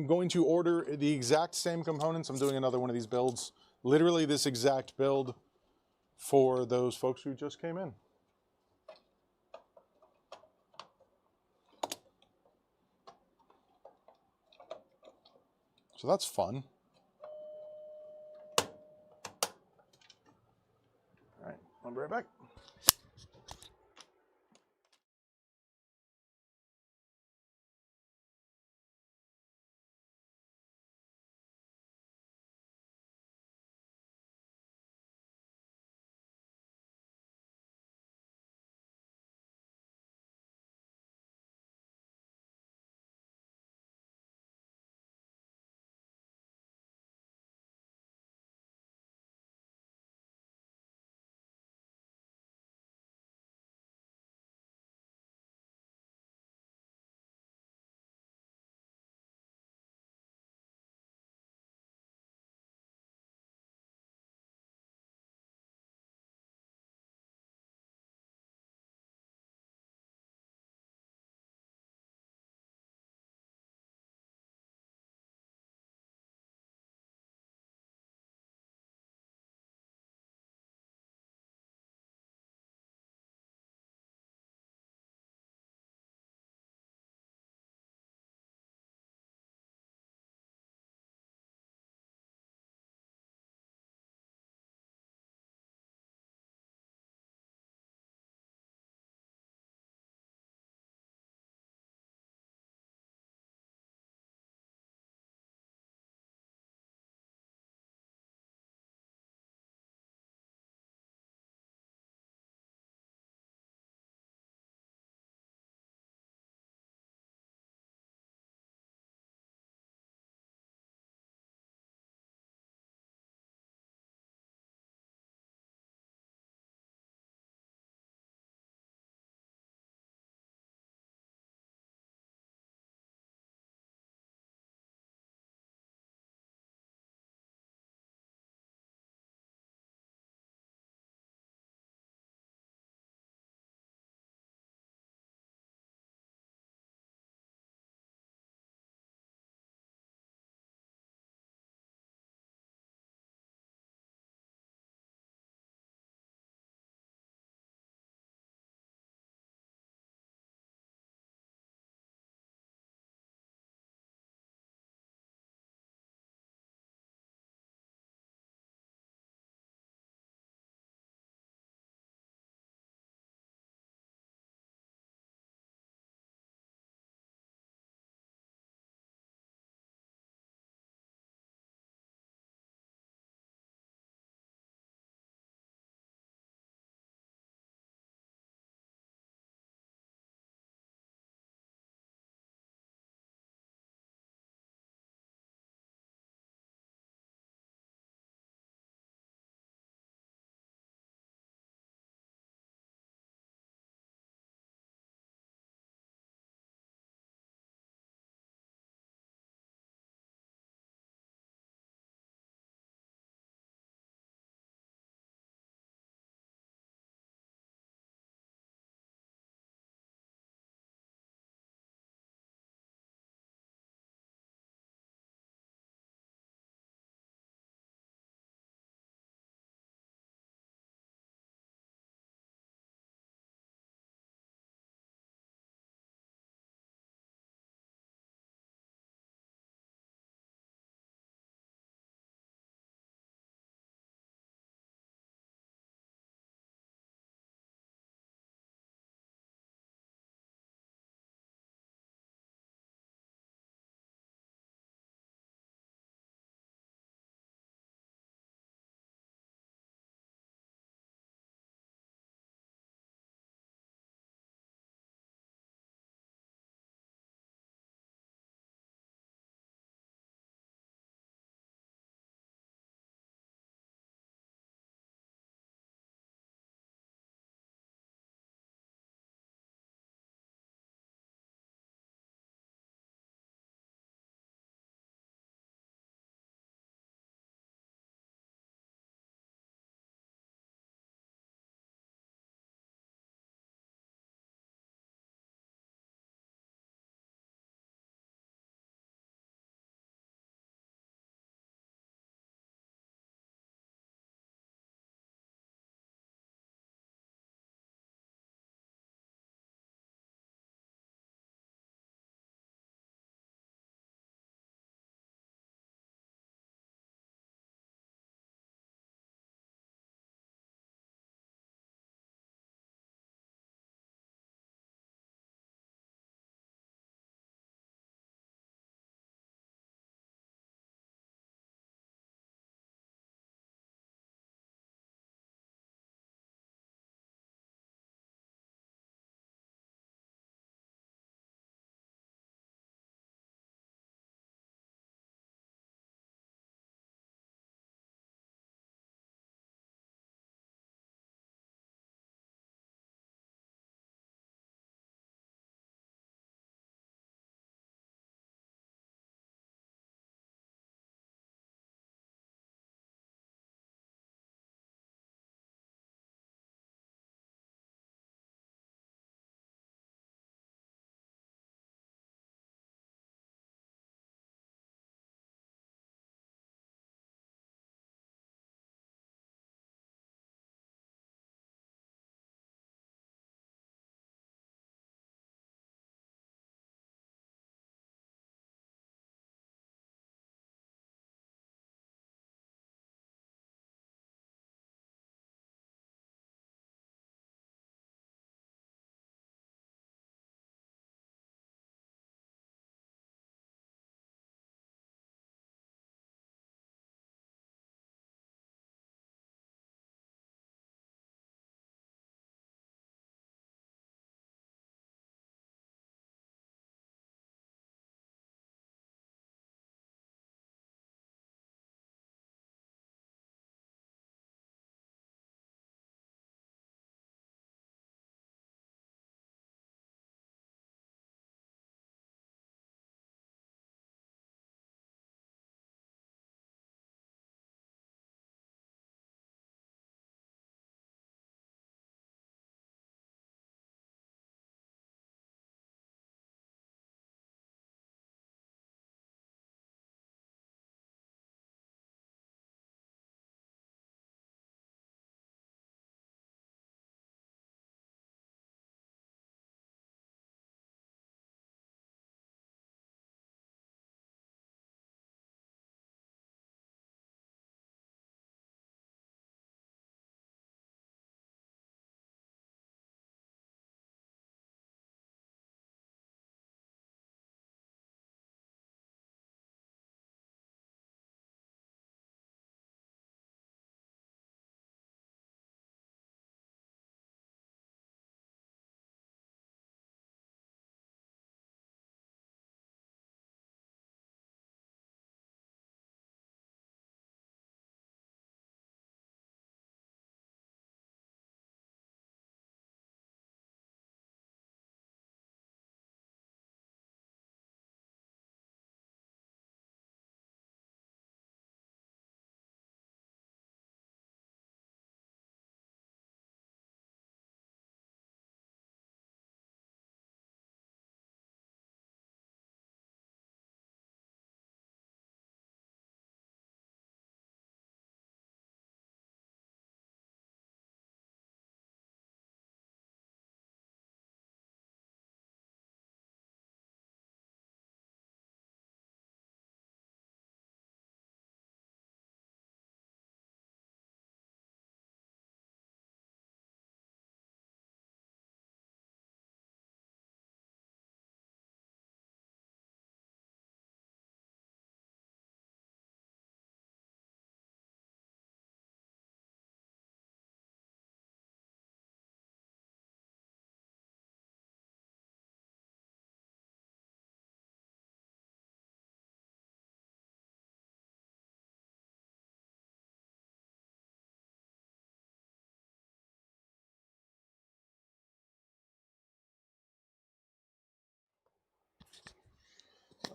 going to order the exact same components. I'm doing another one of these builds, literally this exact build for those folks who just came in. So that's fun. All right, I'll be right back.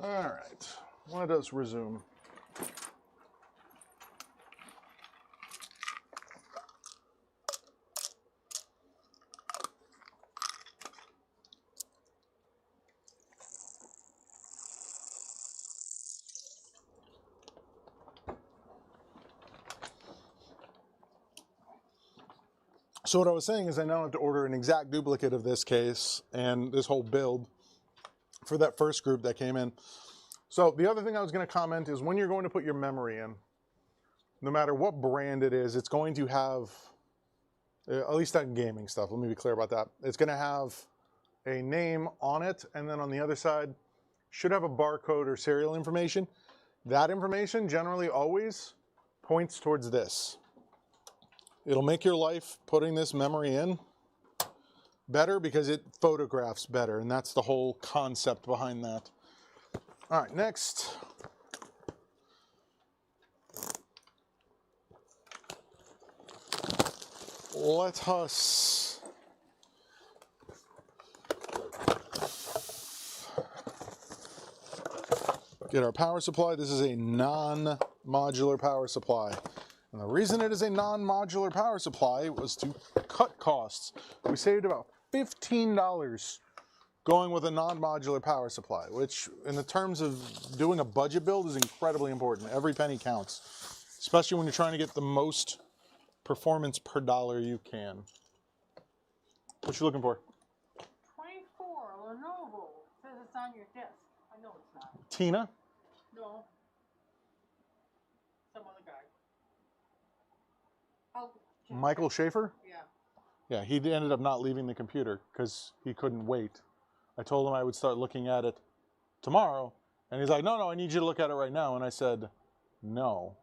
All right, let us resume. So what I was saying is I now have to order an exact duplicate of this case and this whole build for that first group that came in. So the other thing I was going to comment is when you're going to put your memory in, no matter what brand it is, it's going to have, at least on gaming stuff, let me be clear about that. It's going to have a name on it, and then on the other side should have a barcode or serial information. That information generally always points towards this. It'll make your life putting this memory in better because it photographs better, and that's the whole concept behind that. All right, next. Let us get our power supply. This is a non-modular power supply. And the reason it is a non-modular power supply was to cut costs. We saved about $15 going with a non-modular power supply, which in the terms of doing a budget build is incredibly important. Every penny counts, especially when you're trying to get the most performance per dollar you can. What you looking for? 24, Lenovo. Says it's on your desk. I know it's not. Tina? No. Some other guy. Oh, Michael Schaefer? yeah. Yeah, he ended up not leaving the computer because he couldn't wait. I told him I would start looking at it tomorrow, and he's like, no, I need you to look at it right now. And I said, no.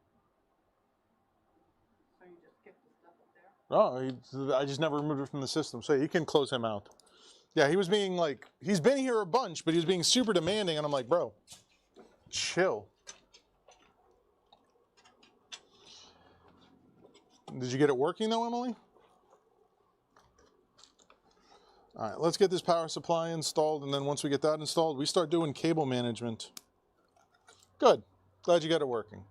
So you just kept the stuff up there? No, I just never removed it from the system. So you can close him out. Yeah, he was being like, he's been here a bunch, but he was being super demanding. And I'm like, bro, chill. Did you get it working though, Emily? All right, let's get this power supply installed. And then once we get that installed, we start doing cable management. Good. Glad you got it working.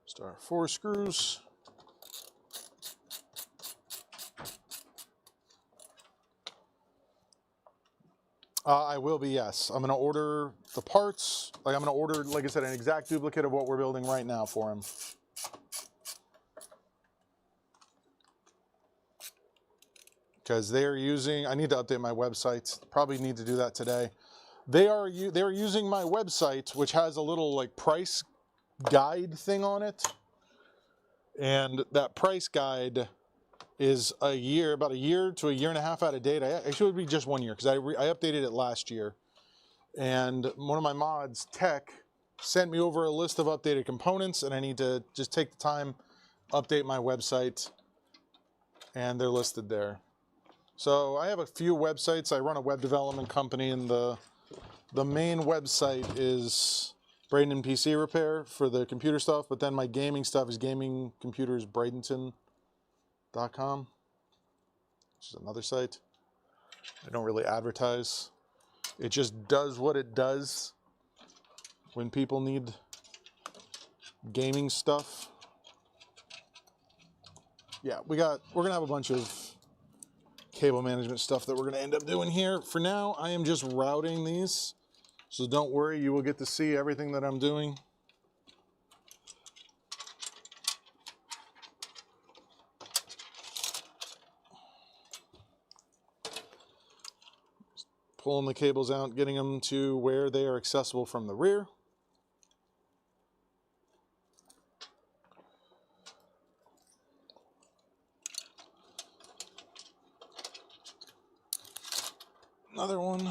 Start 4 screws. I will be, yes. I'm going to order the parts. I'm going to order, like I said, an exact duplicate of what we're building right now for him. Because they are using, I need to update my website. Probably need to do that today. They are using my website, which has a little like price guide thing on it. And that price guide is about a year to a year and a half out of date. Actually, it would be just 1 year because I updated it last year. And one of my mods, Tech, sent me over a list of updated components, and I need to just take the time, update my website, and they're listed there. So I have a few websites. I run a web development company, and the main website is Bradenton PC Repair for the computer stuff, but then my gaming stuff is gamingcomputersbradenton.com, which is another site. I don't really advertise. It just does what it does when people need gaming stuff. Yeah, we're gonna have a bunch of cable management stuff that we're gonna end up doing here. For now, I am just routing these. So don't worry, you will get to see everything that I'm doing. Just pulling the cables out, getting them to where they are accessible from the rear. Another one.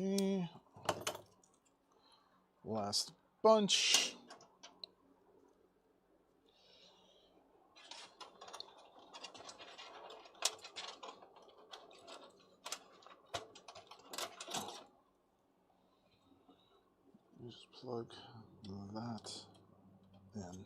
Okay. Last bunch. Just plug that in.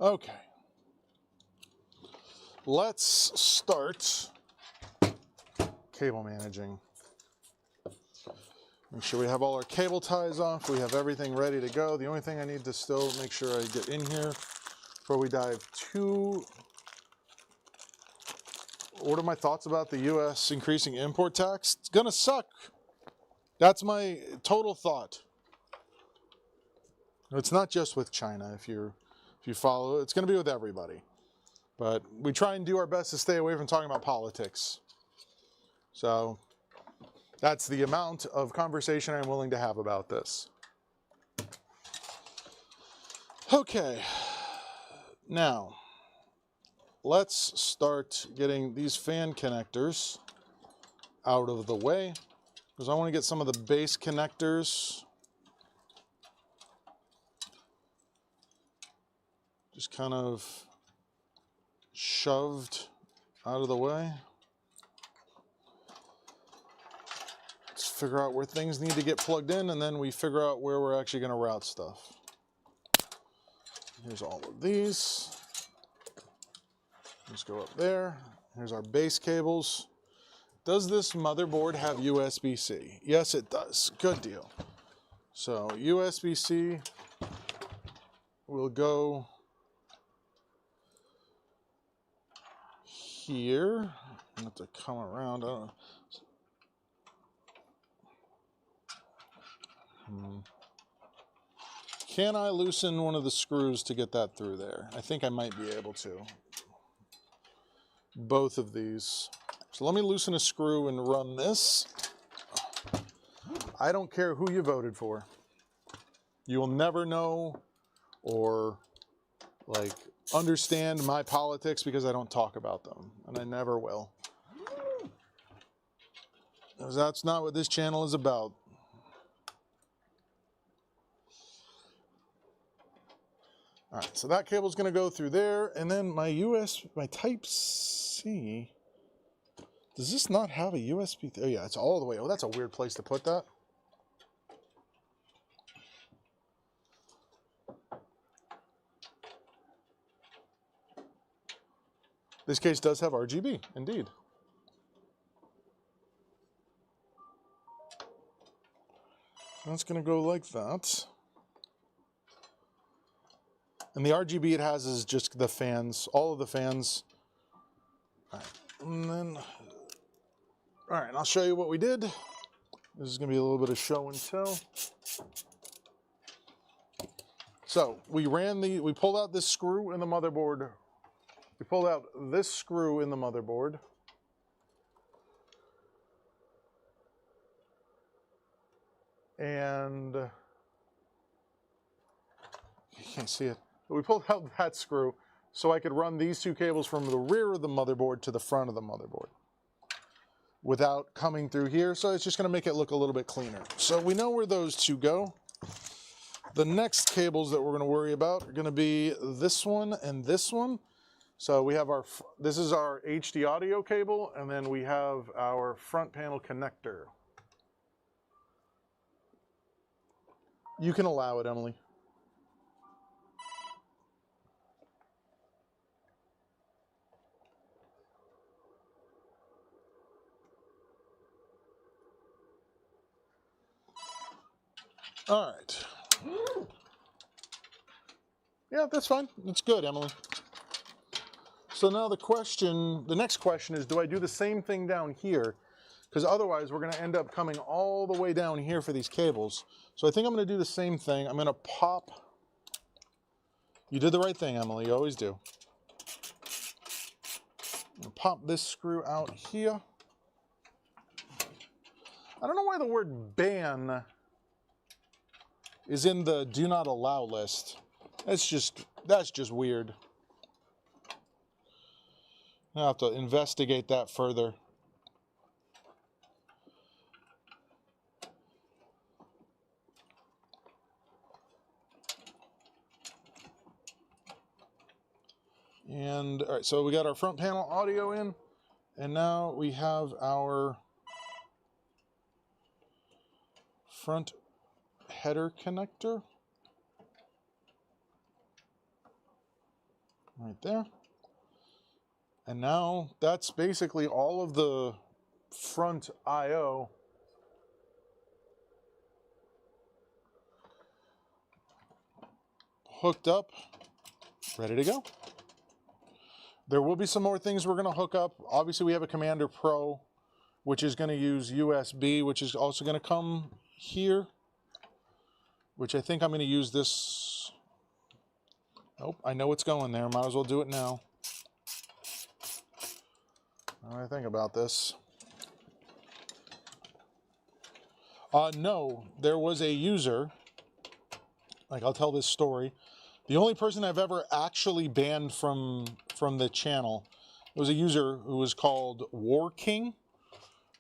Okay. Let's start cable managing. Make sure we have all our cable ties off. We have everything ready to go. The only thing I need to still make sure I get in here before we dive too. What are my thoughts about the U.S. increasing import tax? It's gonna suck. That's my total thought. It's not just with China. If you follow, it's gonna be with everybody. But we try and do our best to stay away from talking about politics. So that's the amount of conversation I'm willing to have about this. Okay, now let's start getting these fan connectors out of the way, because I want to get some of the base connectors just kind of shoved out of the way. Let's figure out where things need to get plugged in, and then we figure out where we're actually going to route stuff. Here's all of these. Let's go up there. Here's our base cables. Does this motherboard have USB-C? Yes, it does. Good deal. So USB-C will go here. I have to come around. I don't know. Can I loosen one of the screws to get that through there? I think I might be able to. Both of these. So let me loosen a screw and run this. I don't care who you voted for. You will never know or like understand my politics because I don't talk about them, and I never will. Because that's not what this channel is about. All right, so that cable's going to go through there, and then my Type-C. Does this not have a USB? Oh yeah, it's all the way. Oh, that's a weird place to put that. This case does have RGB, indeed. That's going to go like that. And the RGB it has is just the fans, all of the fans. All right, and then, all right, I'll show you what we did. This is going to be a little bit of show and tell. So we pulled out this screw in the motherboard. We pulled out this screw in the motherboard. And you can't see it. We pulled out that screw so I could run these two cables from the rear of the motherboard to the front of the motherboard without coming through here. So it's just going to make it look a little bit cleaner. So we know where those two go. The next cables that we're going to worry about are going to be this one and this one. So we have this is our HD audio cable, and then we have our front panel connector. You can allow it, Emily. All right. Yeah, that's fine. That's good, Emily. So now the next question is, do I do the same thing down here? Because otherwise we're going to end up coming all the way down here for these cables. So I think I'm going to do the same thing. I'm going to pop. You did the right thing, Emily. You always do. I'm going to pop this screw out here. I don't know why the word ban is in the do not allow list. That's just weird. I'll have to investigate that further. And all right, so we got our front panel audio in, and now we have our front header connector right there. And now that's basically all of the front I/O hooked up, ready to go. There will be some more things we're going to hook up. Obviously, we have a Commander Pro, which is going to use USB, which is also going to come here, which I think I'm going to use this. Nope, I know it's going there. Might as well do it now. What do I think about this? No, there was a user, like I'll tell this story. The only person I've ever actually banned from the channel was a user who was called War King,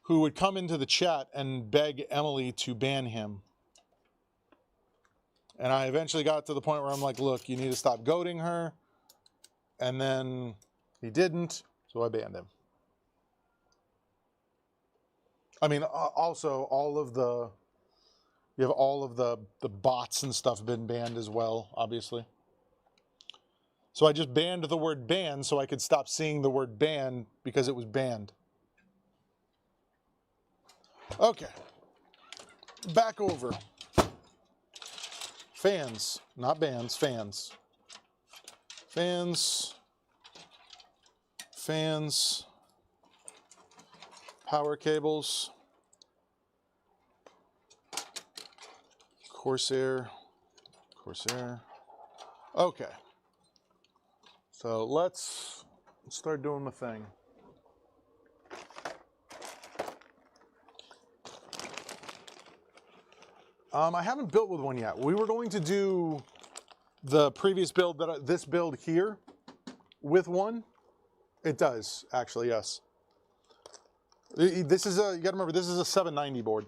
who would come into the chat and beg Emily to ban him. And I eventually got to the point where I'm like, look, you need to stop goading her. And then he didn't, so I banned him. I mean, also all of the, you have all of the bots and stuff been banned as well, obviously. So I just banned the word ban so I could stop seeing the word ban because it was banned. Okay. Back over. Fans, not bands, fans. Fans. Fans. Power cables. Corsair. Corsair. Okay. So let's start doing the thing. I haven't built with one yet. We were going to do the previous build, this build here, with one. It does, actually, yes. This is a, you gotta remember, this is a 790 board,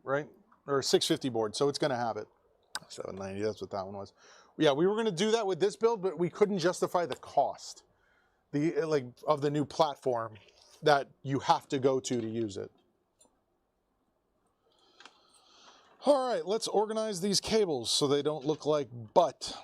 right? Or a 650 board, so it's gonna have it. 790, that's what that one was. Yeah, we were gonna do that with this build, but we couldn't justify the cost of the new platform that you have to go to use it. All right, let's organize these cables so they don't look like butt.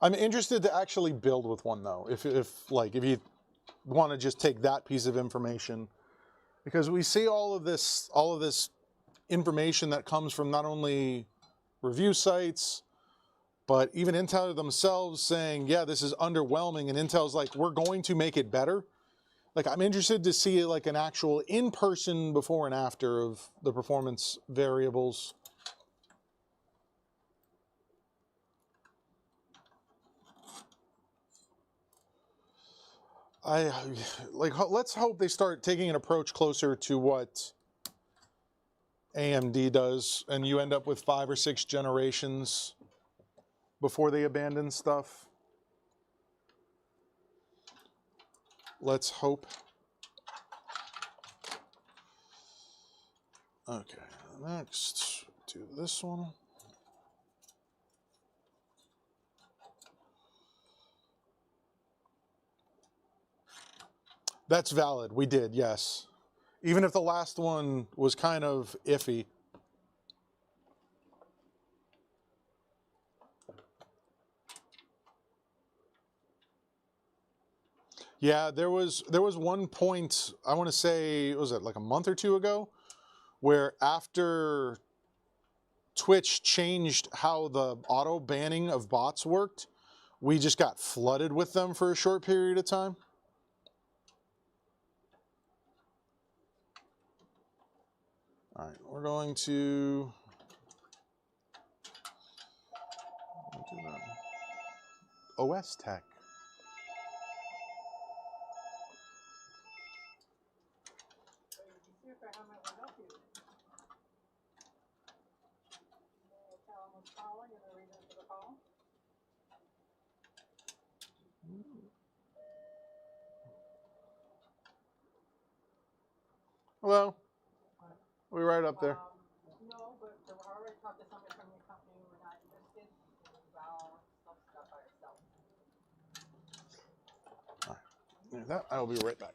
I'm interested to actually build with one though, if you want to just take that piece of information, because we see all of this information that comes from not only review sites, but even Intel themselves saying, yeah, this is underwhelming, and Intel's like, we're going to make it better. Like, I'm interested to see like an actual in-person before and after of the performance variables. Let's hope they start taking an approach closer to what AMD does, and you end up with 5 or 6 generations before they abandon stuff. Let's hope. Okay, next, do this one. That's valid. We did, yes. Even if the last one was kind of iffy. Yeah, there was one point, I want to say, was it like a month or two ago, where after Twitch changed how the auto banning of bots worked, we just got flooded with them for a short period of time. All right, we're going to do that. OS Tech. See if I have my window here. Tell them what's calling and the reason for the call. Hello. We're right up there. No, but I already talked to somebody from your company. We're not interested. Well, stuff by yourself. All right. That I'll be right back.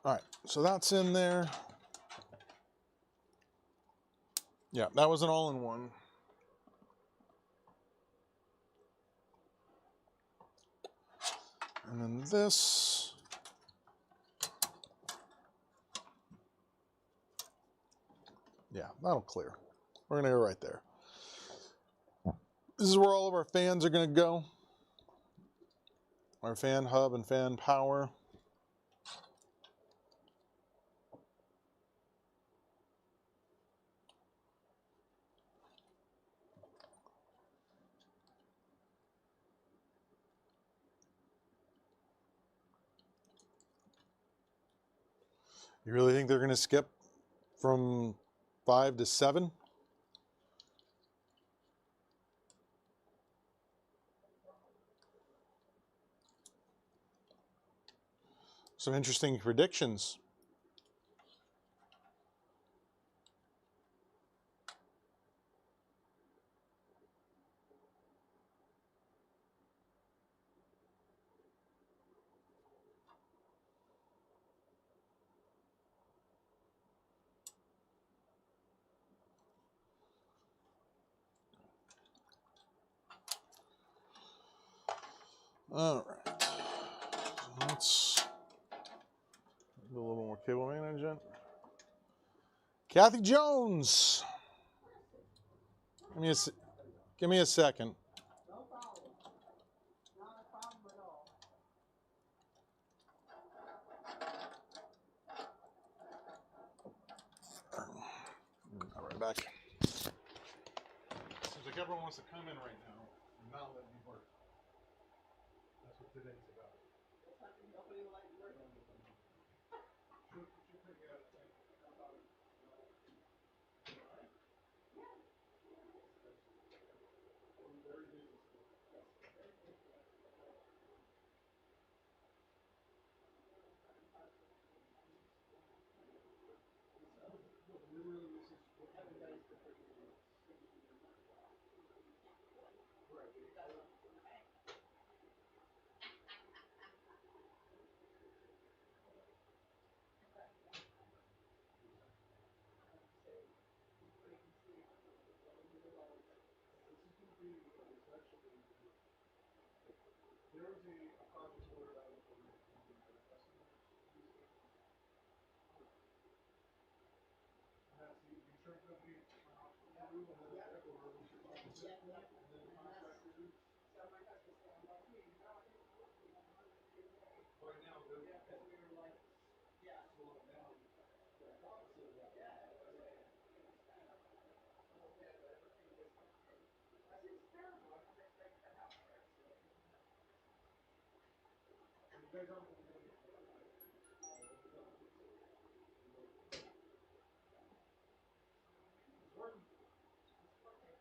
All right, so that's in there. Yeah, that was an all-in-one. And then this. Yeah, that'll clear. We're gonna go right there. This is where all of our fans are gonna go. Our fan hub and fan power. You really think they're gonna skip from 5 to 7? Some interesting predictions. All right. Let's do a little more cable management. Kathy Jones. Give me a second. No problem. Not a problem at all. All right, back. Seems like everyone wants to come in right now and not let me work. That's what today's about. Nobody will like work.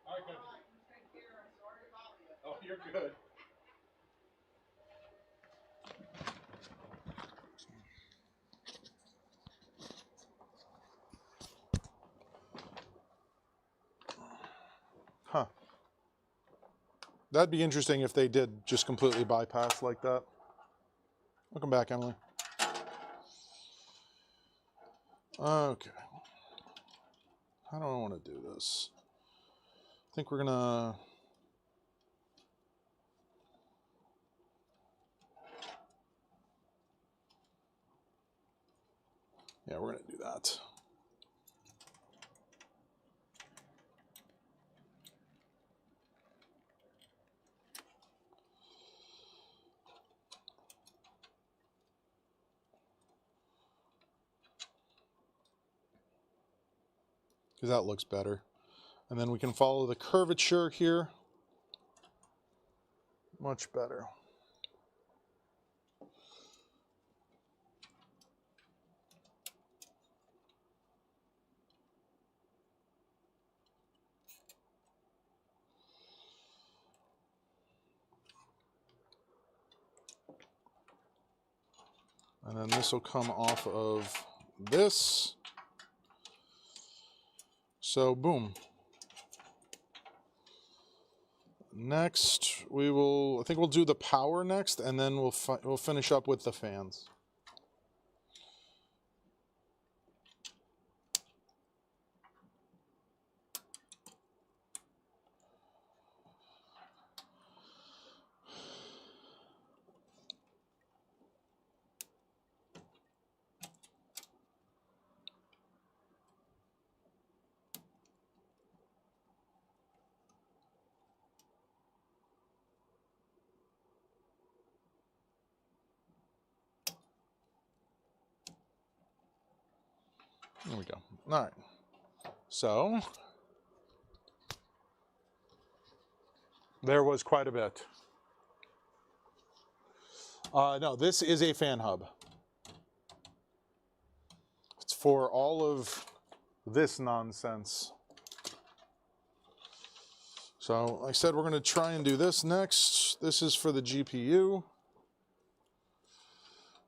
All right, All right, you take care. I'm sorry about you. oh, you're good. Huh. That'd be interesting if they did just completely bypass like that. Welcome back, Emily. Okay. How do I want to do this? I think we're gonna... Yeah, we're gonna do that. Because that looks better. And then we can follow the curvature here. Much better. And then this will come off of this. So boom. Next, we will, I think we'll do the power next, and then we'll finish up with the fans. There we go. All right. So there was quite a bit. No, this is a fan hub. It's for all of this nonsense. So, like I said, we're going to try and do this next. This is for the GPU.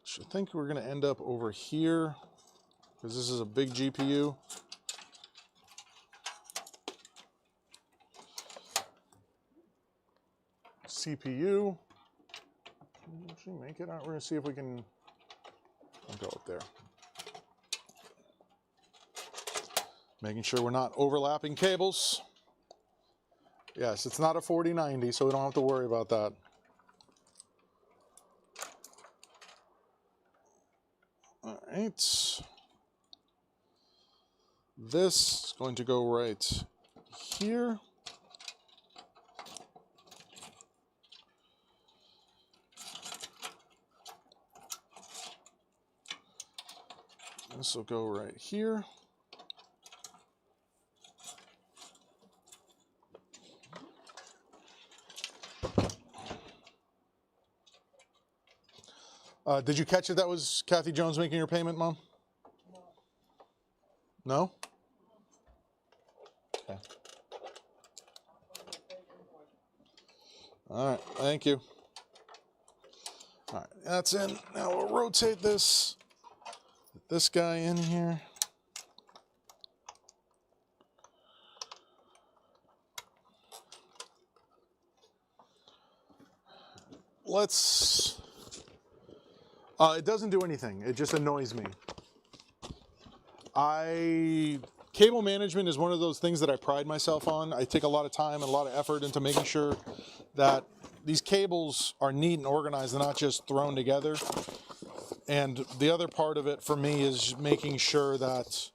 Which I think we're going to end up over here, because this is a big GPU. CPU. Can we actually make it out? We're going to see if we can go up there. Making sure we're not overlapping cables. Yes, it's not a 4090, so we don't have to worry about that. All right. This is going to go right here. This will go right here. Did you catch it? That was Kathy Jones making your payment, Mom? No? Okay. All right, thank you. All right, that's in. Now we'll rotate this. Get this guy in here. Let's... it doesn't do anything. It just annoys me. Cable management is one of those things that I pride myself on. I take a lot of time and a lot of effort into making sure that these cables are neat and organized and not just thrown together. And the other part of it for me is making sure that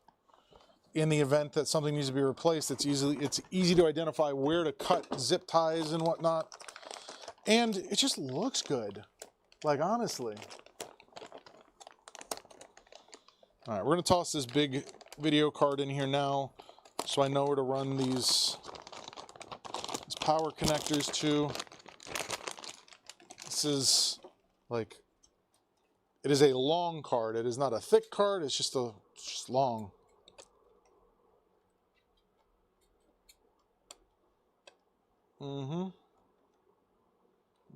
in the event that something needs to be replaced, it's easy to identify where to cut zip ties and whatnot. And it just looks good. Like, honestly. All right, we're going to toss this big video card in here now so I know where to run these power connectors to. This is like, it is a long card. It is not a thick card. It's just long.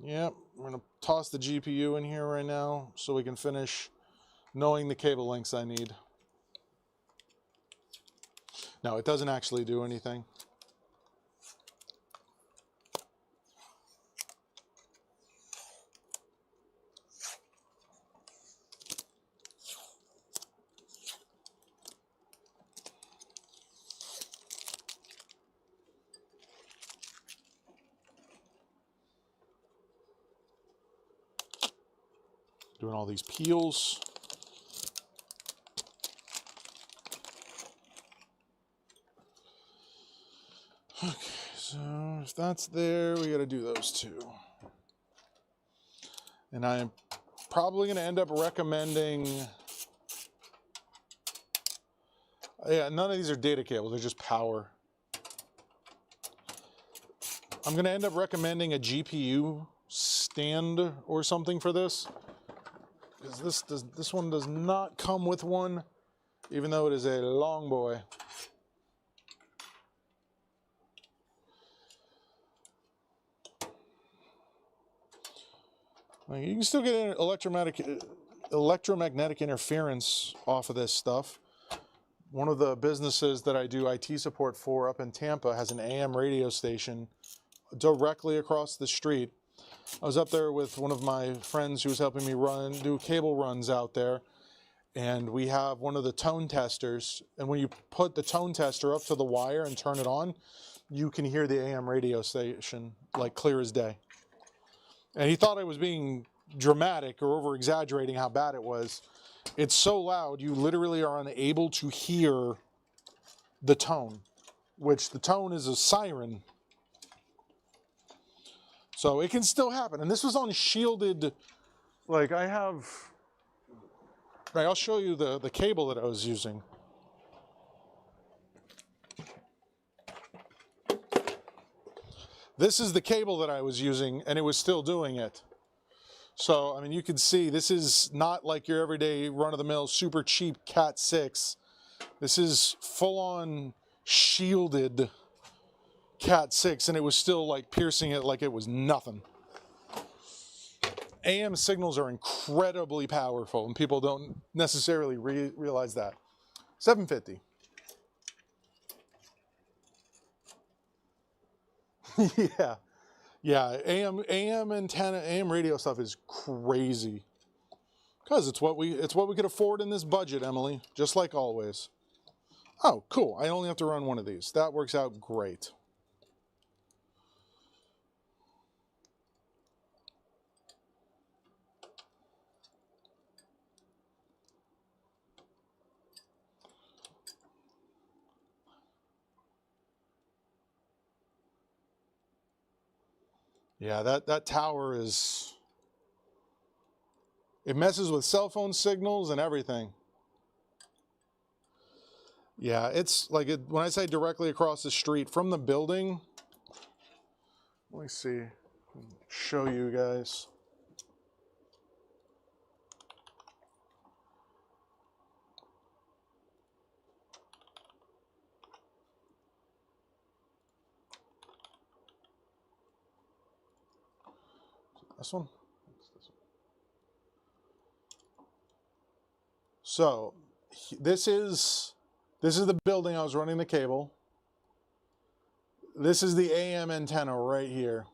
Yep, we're going to toss the GPU in here right now so we can finish knowing the cable lengths I need. No, it doesn't actually do anything. Doing all these peels. Okay, so if that's there, we got to do those two. And I'm probably going to end up recommending... Yeah, none of these are data cables, they're just power. I'm going to end up recommending a GPU stand or something for this. Because this one does not come with one, even though it is a long boy. Like, you can still get electromagnetic interference off of this stuff. One of the businesses that I do IT support for up in Tampa has an AM radio station directly across the street. I was up there with one of my friends who was helping me do cable runs out there, and we have one of the tone testers, and when you put the tone tester up to the wire and turn it on, you can hear the AM radio station like clear as day. And he thought I was being dramatic or over-exaggerating how bad it was. It's so loud, you literally are unable to hear the tone, which the tone is a siren. So it can still happen. And this was on shielded, like I'll show you the cable that I was using. This is the cable that I was using, and it was still doing it. So, I mean, you can see this is not like your everyday run-of-the-mill super cheap Cat 6. This is full-on shielded Cat 6, and it was still like piercing it like it was nothing. AM signals are incredibly powerful, and people don't necessarily realize that. 750. Yeah. Yeah, AM antenna, AM radio stuff is crazy. Because it's what we could afford in this budget, Emily, just like always. Oh, cool. I only have to run one of these. That works out great. Yeah, that tower is... It messes with cell phone signals and everything. Yeah, it's like when I say directly across the street from the building. Let me see. Show you guys. This one? So, this is the building I was running the cable. This is the AM antenna right here.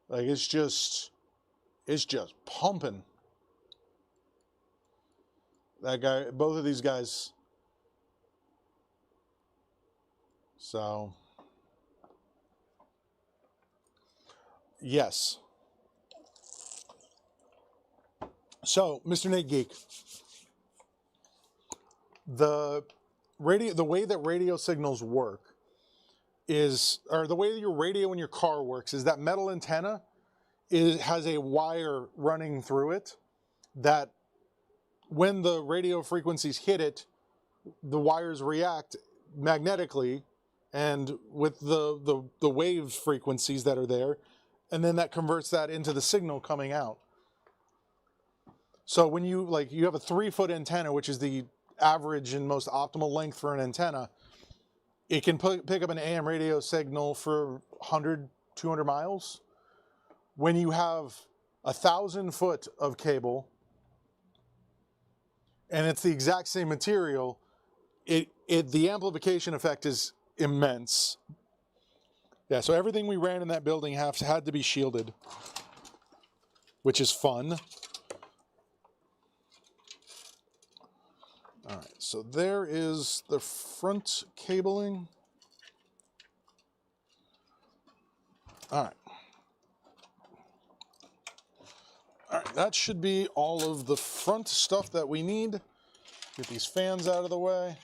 Like it's just pumping. That guy, both of these guys. So, yes. So, Mr. Nate Geek, the way that radio signals work is, or the way that your radio in your car works is that metal antenna has a wire running through it that when the radio frequencies hit it, the wires react magnetically and with the wave frequencies that are there, and then that converts that into the signal coming out. So when you have a 3-foot antenna, which is the average and most optimal length for an antenna, it can pick up an AM radio signal for 100, 200 miles. When you have 1,000 foot of cable, and it's the exact same material, the amplification effect is immense. Yeah, so everything we ran in that building had to be shielded, which is fun. All right, so there is the front cabling. All right. All right, that should be all of the front stuff that we need. Get these fans out of the way.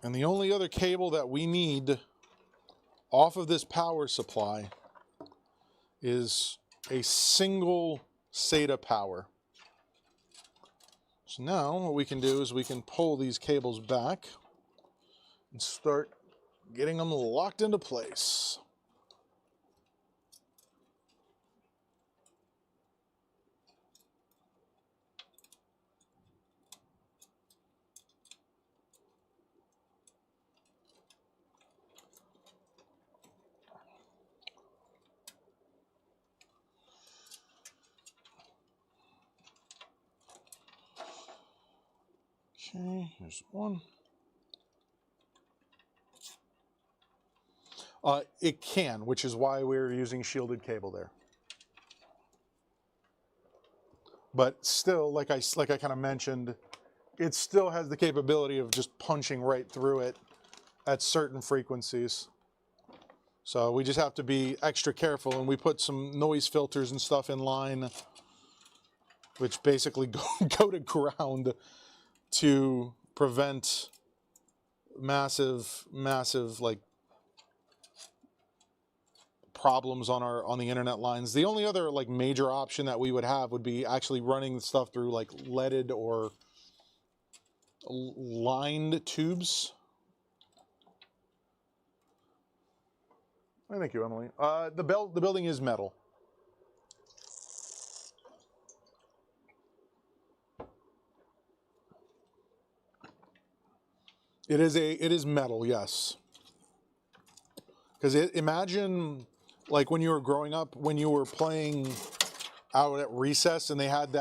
And the only other cable that we need off of this power supply is a single SATA power. So now what we can do is we can pull these cables back and start getting them locked into place. Okay, here's one. It can, which is why we're using shielded cable there. But still, like I kind of mentioned, it still has the capability of just punching right through it at certain frequencies. So we just have to be extra careful, and we put some noise filters and stuff in line, which basically go to ground to prevent massive like problems on the internet lines. The only other like major option that we would have would be actually running the stuff through like leaded or lined tubes. Thank you, Emily. The building is metal. It is metal, yes. Because imagine, like when you were growing up, when you were playing out at recess and they had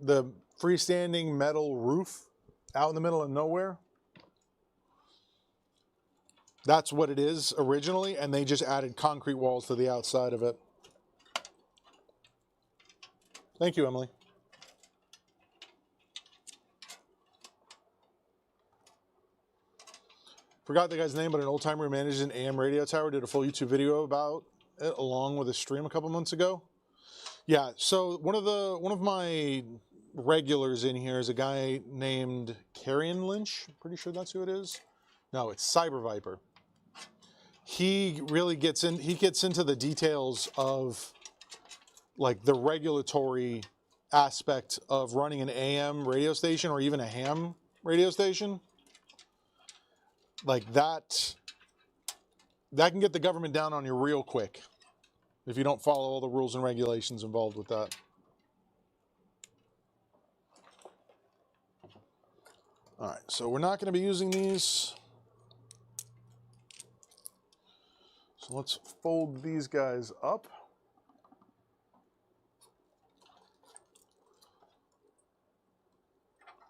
the freestanding metal roof out in the middle of nowhere. That's what it is originally, and they just added concrete walls to the outside of it. Thank you, Emily. Forgot the guy's name, but an old timer who managed an AM radio tower did a full YouTube video about it along with a stream a couple months ago. Yeah, so one of my regulars in here is a guy named Carrion Lynch. I'm pretty sure that's who it is. No, it's Cyber Viper. He really gets into the details of like the regulatory aspect of running an AM radio station or even a ham radio station. Like that can get the government down on you real quick if you don't follow all the rules and regulations involved with that. All right, so we're not going to be using these. So let's fold these guys up.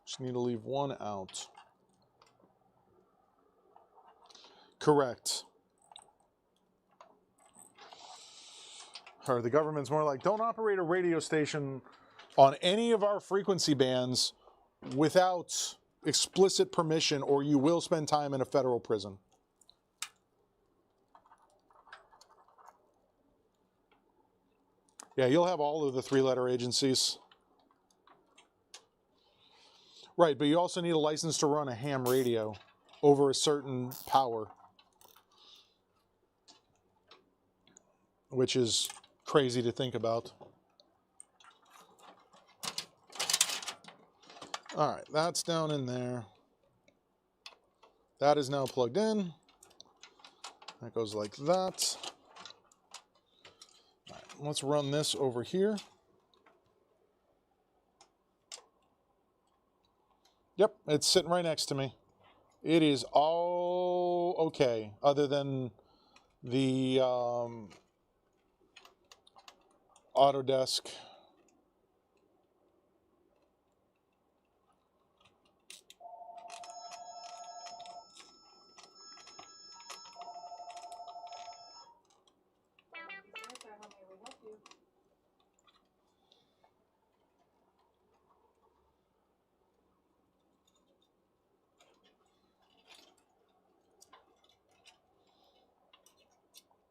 Just need to leave one out. Correct. Or the government's more like, don't operate a radio station on any of our frequency bands without explicit permission or you will spend time in a federal prison. Yeah, you'll have all of the three-letter agencies. Right, but you also need a license to run a ham radio over a certain power, which is crazy to think about. All right, that's down in there. That is now plugged in. That goes like that. All right, let's run this over here. Yep, it's sitting right next to me. It is all okay, other than the Autodesk.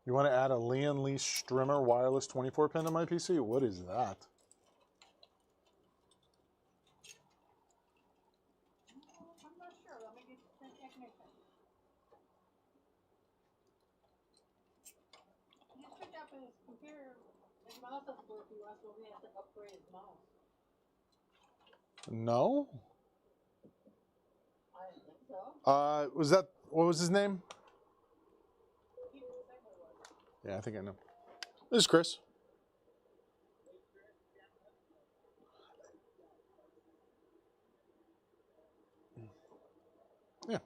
You want to add a Leon Lee Strimmer wireless 24-pin to my PC? What is that? I'm not sure. Let me get the technician. He just picked up his computer. His mouse doesn't work too well, so we have to upgrade his mouse. No? I didn't think so. Was that, what was his name? Yeah, I think I know. This is Chris. Yeah.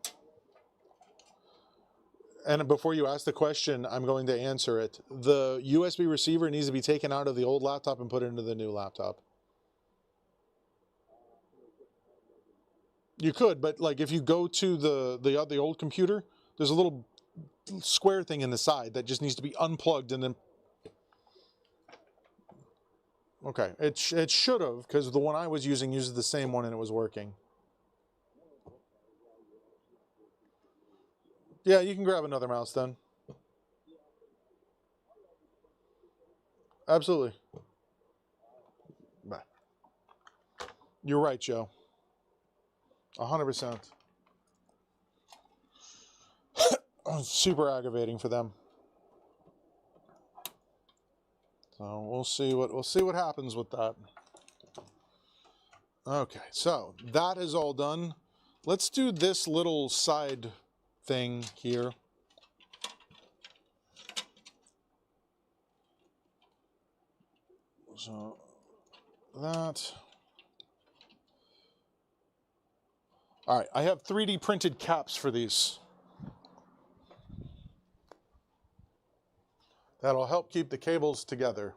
And before you ask the question, I'm going to answer it. The USB receiver needs to be taken out of the old laptop and put into the new laptop. You could, but like if you go to the old computer, there's a little square thing in the side that just needs to be unplugged and then. Okay, it should have, because the one I was using uses the same one and it was working. Yeah, you can grab another mouse then. Absolutely. Bye. You're right, Joe. 100%. Super aggravating for them. So we'll see what happens with that. Okay, so that is all done. let's do this little side thing here. So that. All right, I have 3D printed caps for these. That'll help keep the cables together.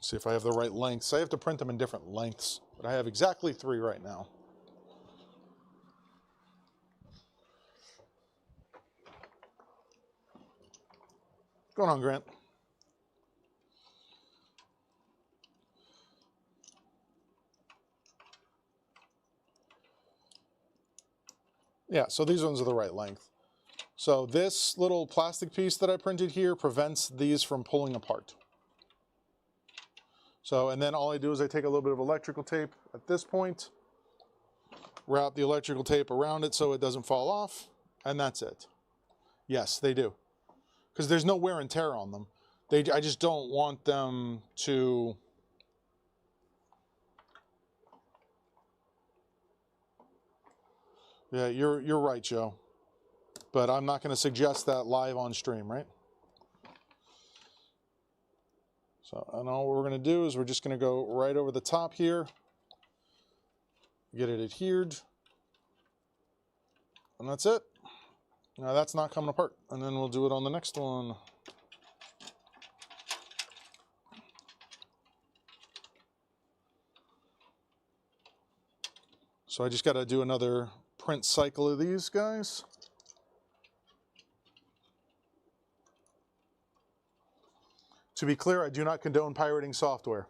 See if I have the right lengths. I have to print them in different lengths, but I have exactly 3 right now. What's going on, Grant? Yeah, so these ones are the right length. So this little plastic piece that I printed here prevents these from pulling apart. So, and then all I do is I take a little bit of electrical tape at this point, wrap the electrical tape around it so it doesn't fall off, and that's it. Yes, they do. Because there's no wear and tear on them. I just don't want them to... Yeah, you're right, Joe. But I'm not going to suggest that live on stream, right? So, and all we're going to do is we're just going to go right over the top here, get it adhered, and that's it. Now that's not coming apart, and then we'll do it on the next one. So I just got to do another print cycle of these guys. To be clear, I do not condone pirating software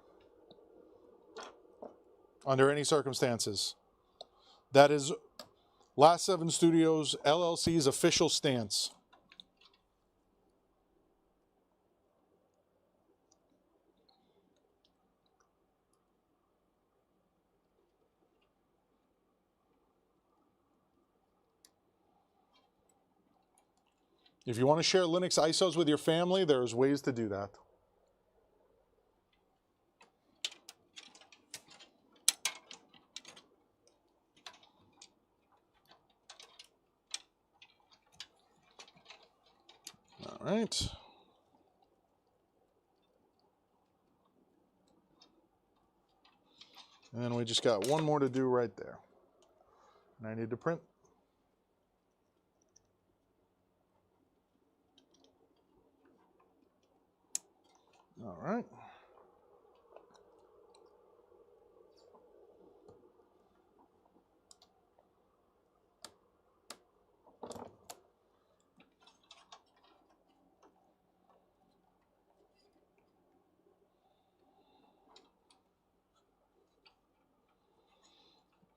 under any circumstances. That is Last 7 Studios LLC's official stance. If you want to share Linux ISOs with your family, there's ways to do that. All right. And we just got one more to do right there. And I need to print. All right.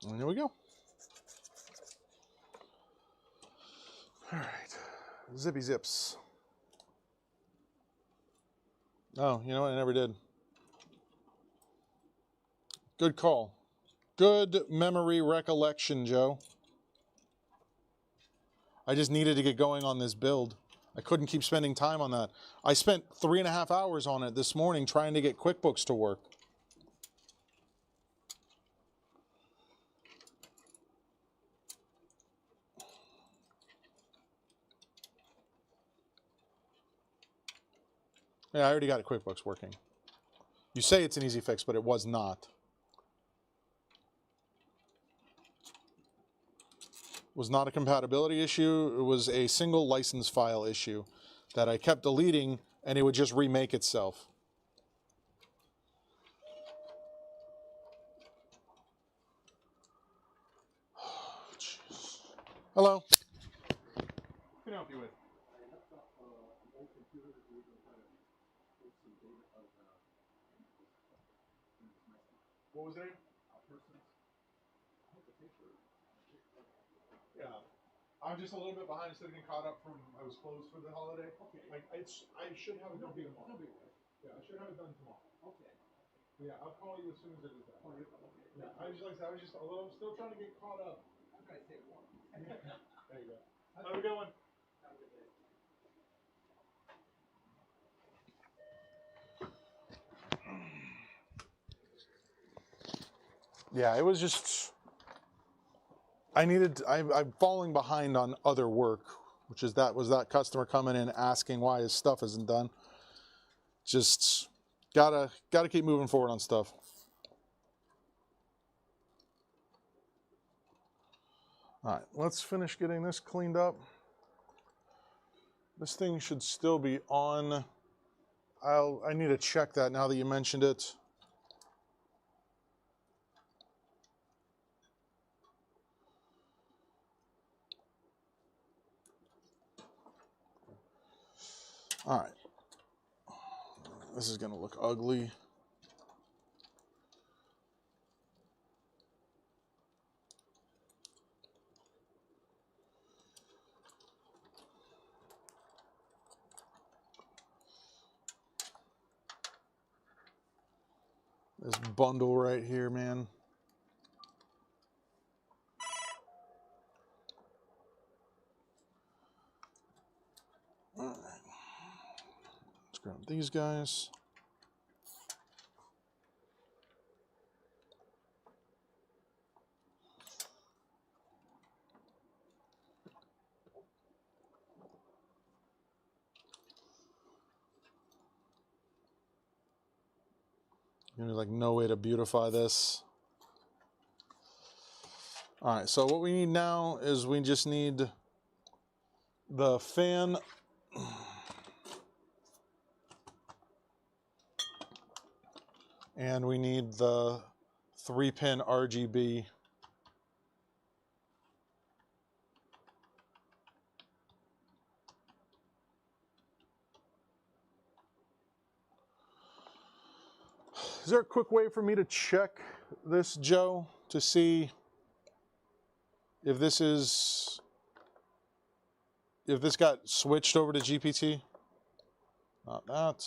And here we go. All right. Zippy zips. Oh, you know what? I never did. Good call. Good memory recollection, Joe. I just needed to get going on this build. I couldn't keep spending time on that. I spent 3.5 hours on it this morning trying to get QuickBooks to work. Yeah, I already got QuickBooks working. You say it's an easy fix, but it was not. It was not a compatibility issue. It was a single license file issue that I kept deleting, and it would just remake itself. Hello. What can I help you with? What was it? Yeah. I'm just a little bit behind instead of getting caught up from I was closed for the holiday. Okay. Like I should have it done tomorrow. Yeah, I should have it done tomorrow. Okay. Yeah, I'll call you as soon as it is done. Yeah, I was just a little still trying to get caught up. I'm gonna take one. There you go. Have a good one. Have a good day. Yeah, it was just I'm falling behind on other work, which is that customer coming in asking why his stuff isn't done. Just gotta keep moving forward on stuff. All right, let's finish getting this cleaned up. This thing should still be on. I need to check that now that you mentioned it. All right. This is going to look ugly. This bundle right here, man. All right. Let's grab these guys. There's like no way to beautify this. All right, so what we need now is we just need the fan. And we need the 3-pin RGB. Is there a quick way for me to check this, Joe, to see if this got switched over to GPT? Not that.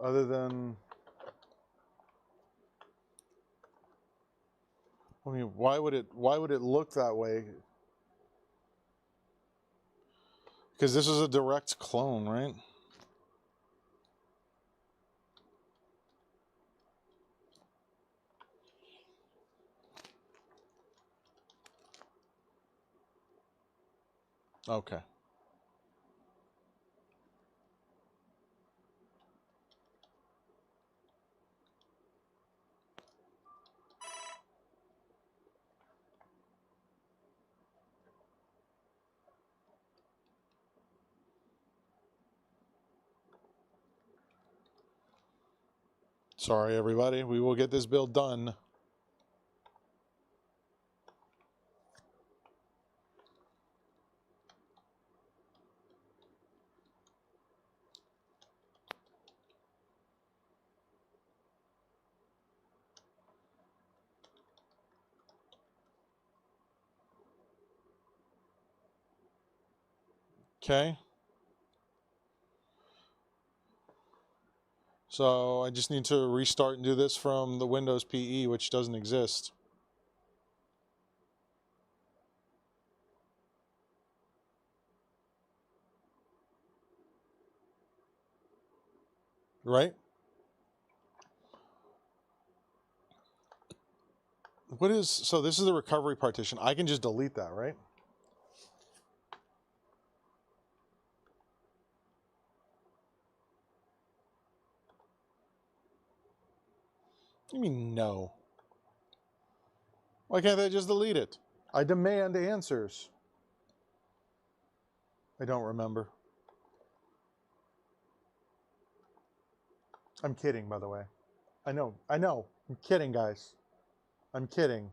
Other than, I mean, why would it look that way? Because this is a direct clone, right? Okay. Sorry, everybody. We will get this build done. Okay. So I just need to restart and do this from the Windows PE, which doesn't exist. Right? So this is the recovery partition. I can just delete that, right? You mean no? Why can't I just delete it? I demand answers. I don't remember. I'm kidding, by the way. I know. I'm kidding, guys. I'm kidding.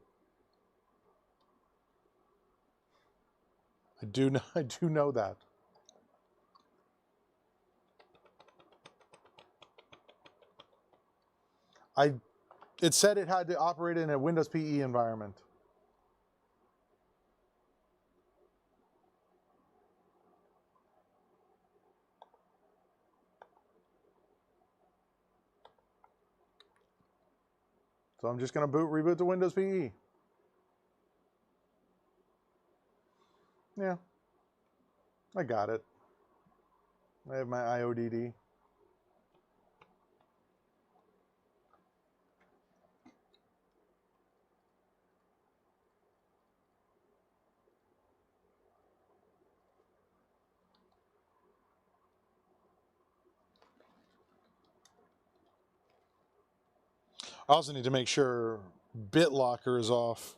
I do know that. It said it had to operate in a Windows PE environment. So I'm just going to reboot to Windows PE. Yeah, I got it. I have my IODD. I also need to make sure BitLocker is off.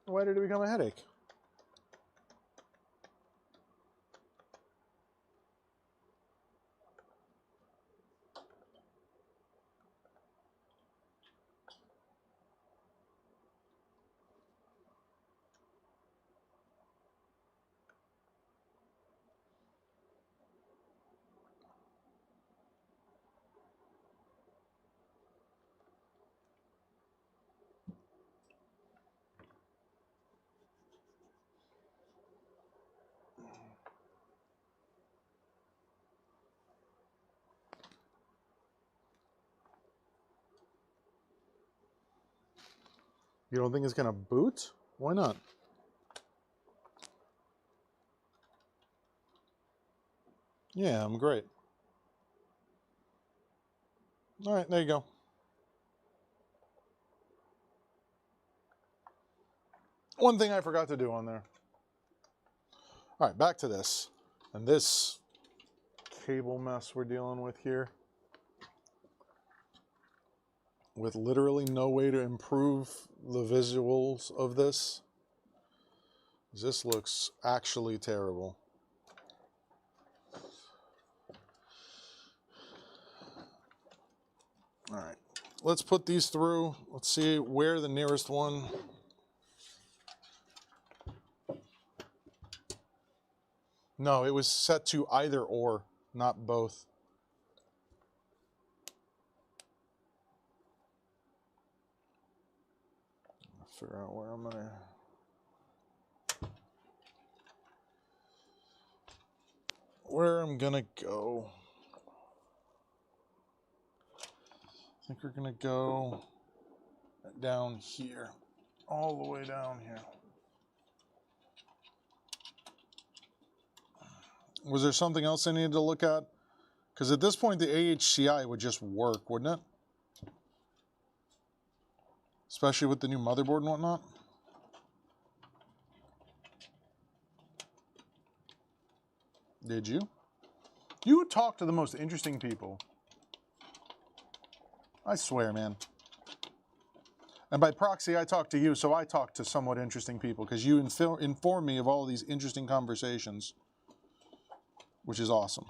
Why did it become a headache? You don't think it's going to boot? Why not? Yeah, I'm great. All right, there you go. One thing I forgot to do on there. All right, back to this. And this cable mess we're dealing with here. With literally no way to improve the visuals of this. This looks actually terrible. All right, let's put these through. Let's see where the nearest one. No, it was set to either or, not both. Figure out where I'm gonna. Where I'm gonna go. I think we're gonna go down here, all the way down here. Was there something else I needed to look at? Because at this point, the AHCI would just work, wouldn't it? Especially with the new motherboard and whatnot. Did you? You talk to the most interesting people. I swear, man. And by proxy, I talk to you, so I talk to somewhat interesting people, because you inform me of all these interesting conversations, which is awesome.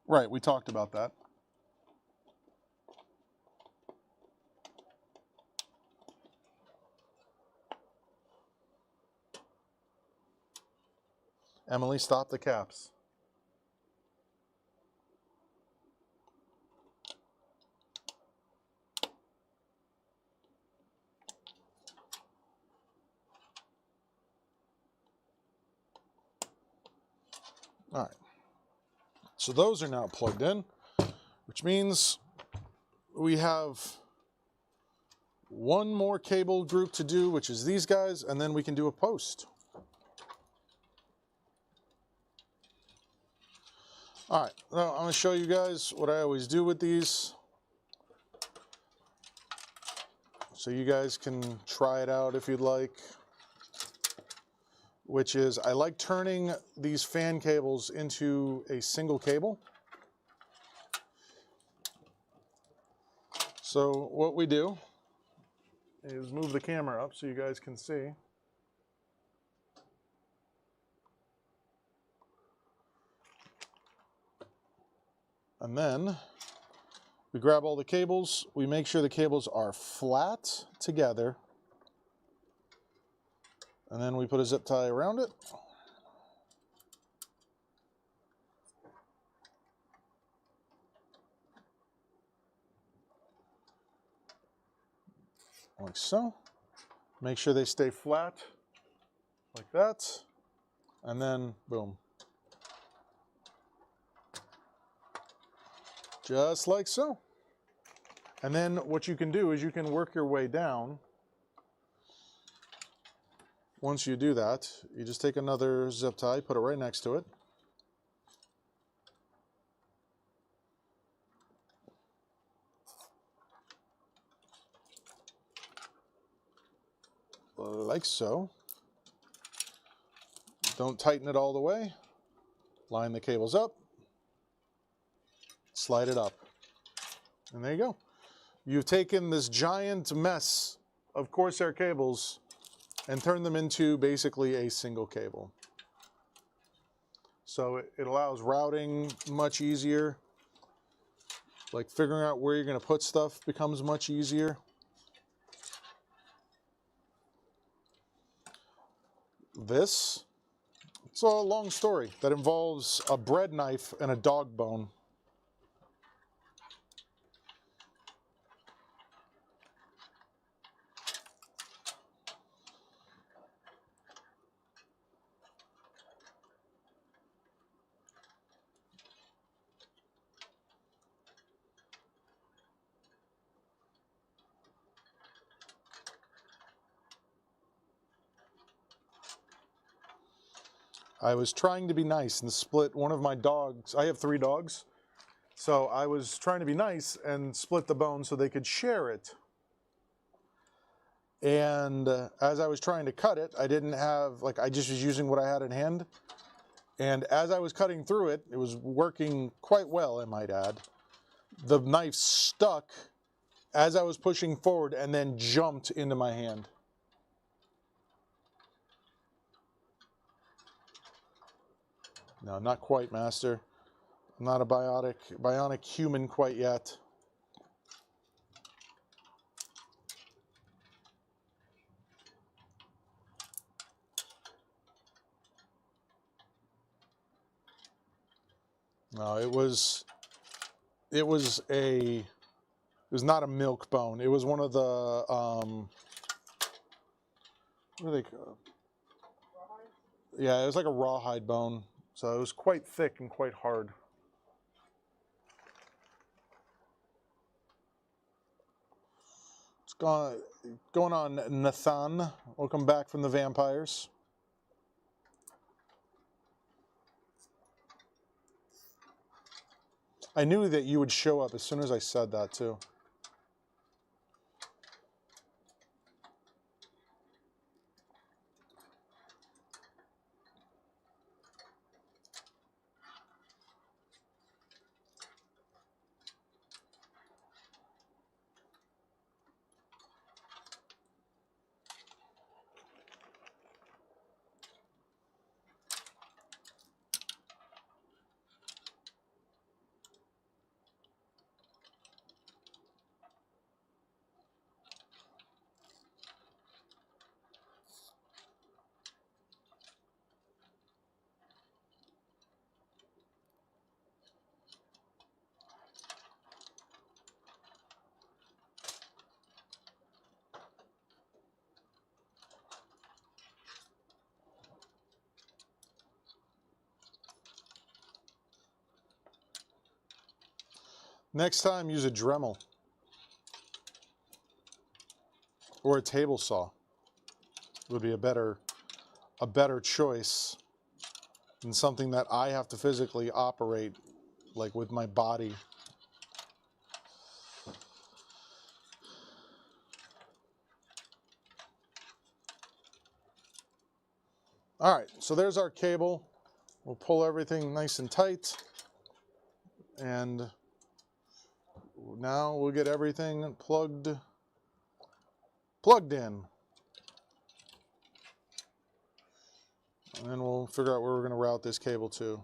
Right, we talked about that. Emily, stop the caps. All right. So those are now plugged in, which means we have one more cable group to do, which is these guys, and then we can do a post. All right, now I'm going to show you guys what I always do with these, so you guys can try it out if you'd like, which is I like turning these fan cables into a single cable. So what we do is move the camera up so you guys can see. And then we grab all the cables, we make sure the cables are flat together, and then we put a zip tie around it. Like so. Make sure they stay flat, like that, and then boom. Just like so. And then what you can do is you can work your way down. Once you do that, you just take another zip tie, put it right next to it. Like so. Don't tighten it all the way. Line the cables up. Slide it up. And there you go. You've taken this giant mess of Corsair cables and turned them into basically a single cable. So it allows routing much easier. Like figuring out where you're going to put stuff becomes much easier. This, it's a long story that involves a bread knife and a dog bone. I was trying to be nice and split one of my dogs. I have 3 dogs. So I was trying to be nice and split the bone so they could share it. And as I was trying to cut it, I didn't have, like, I just was using what I had in hand. And as I was cutting through it, it was working quite well, I might add. The knife stuck as I was pushing forward and then jumped into my hand. No, not quite, Master. I'm not a bionic human quite yet. No, it was not a milk bone. It was one of the what are they called? Yeah, it was like a rawhide bone. So it was quite thick and quite hard. It's going on, Nathan. Welcome back from the vampires. I knew that you would show up as soon as I said that, too. Next time, use a Dremel. or a table saw would be a better choice than something that I have to physically operate, like with my body. All right, so there's our cable. We'll pull everything nice and tight, and now we'll get everything plugged in. And then we'll figure out where we're going to route this cable to.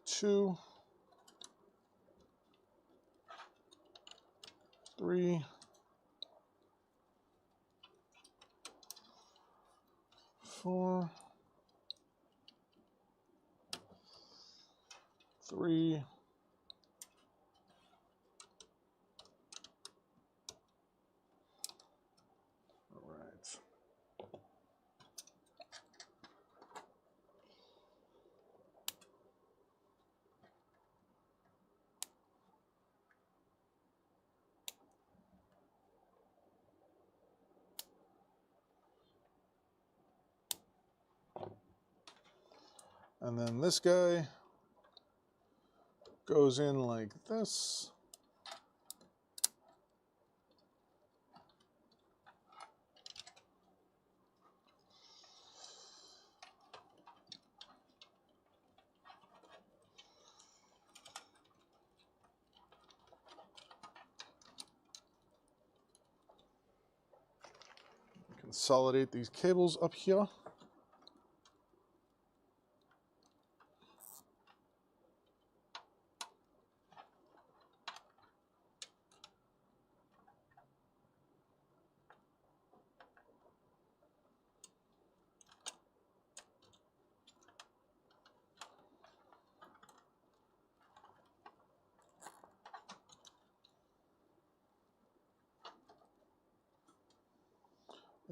Two, three, four, three, all right. And then this guy goes in like this. Consolidate these cables up here.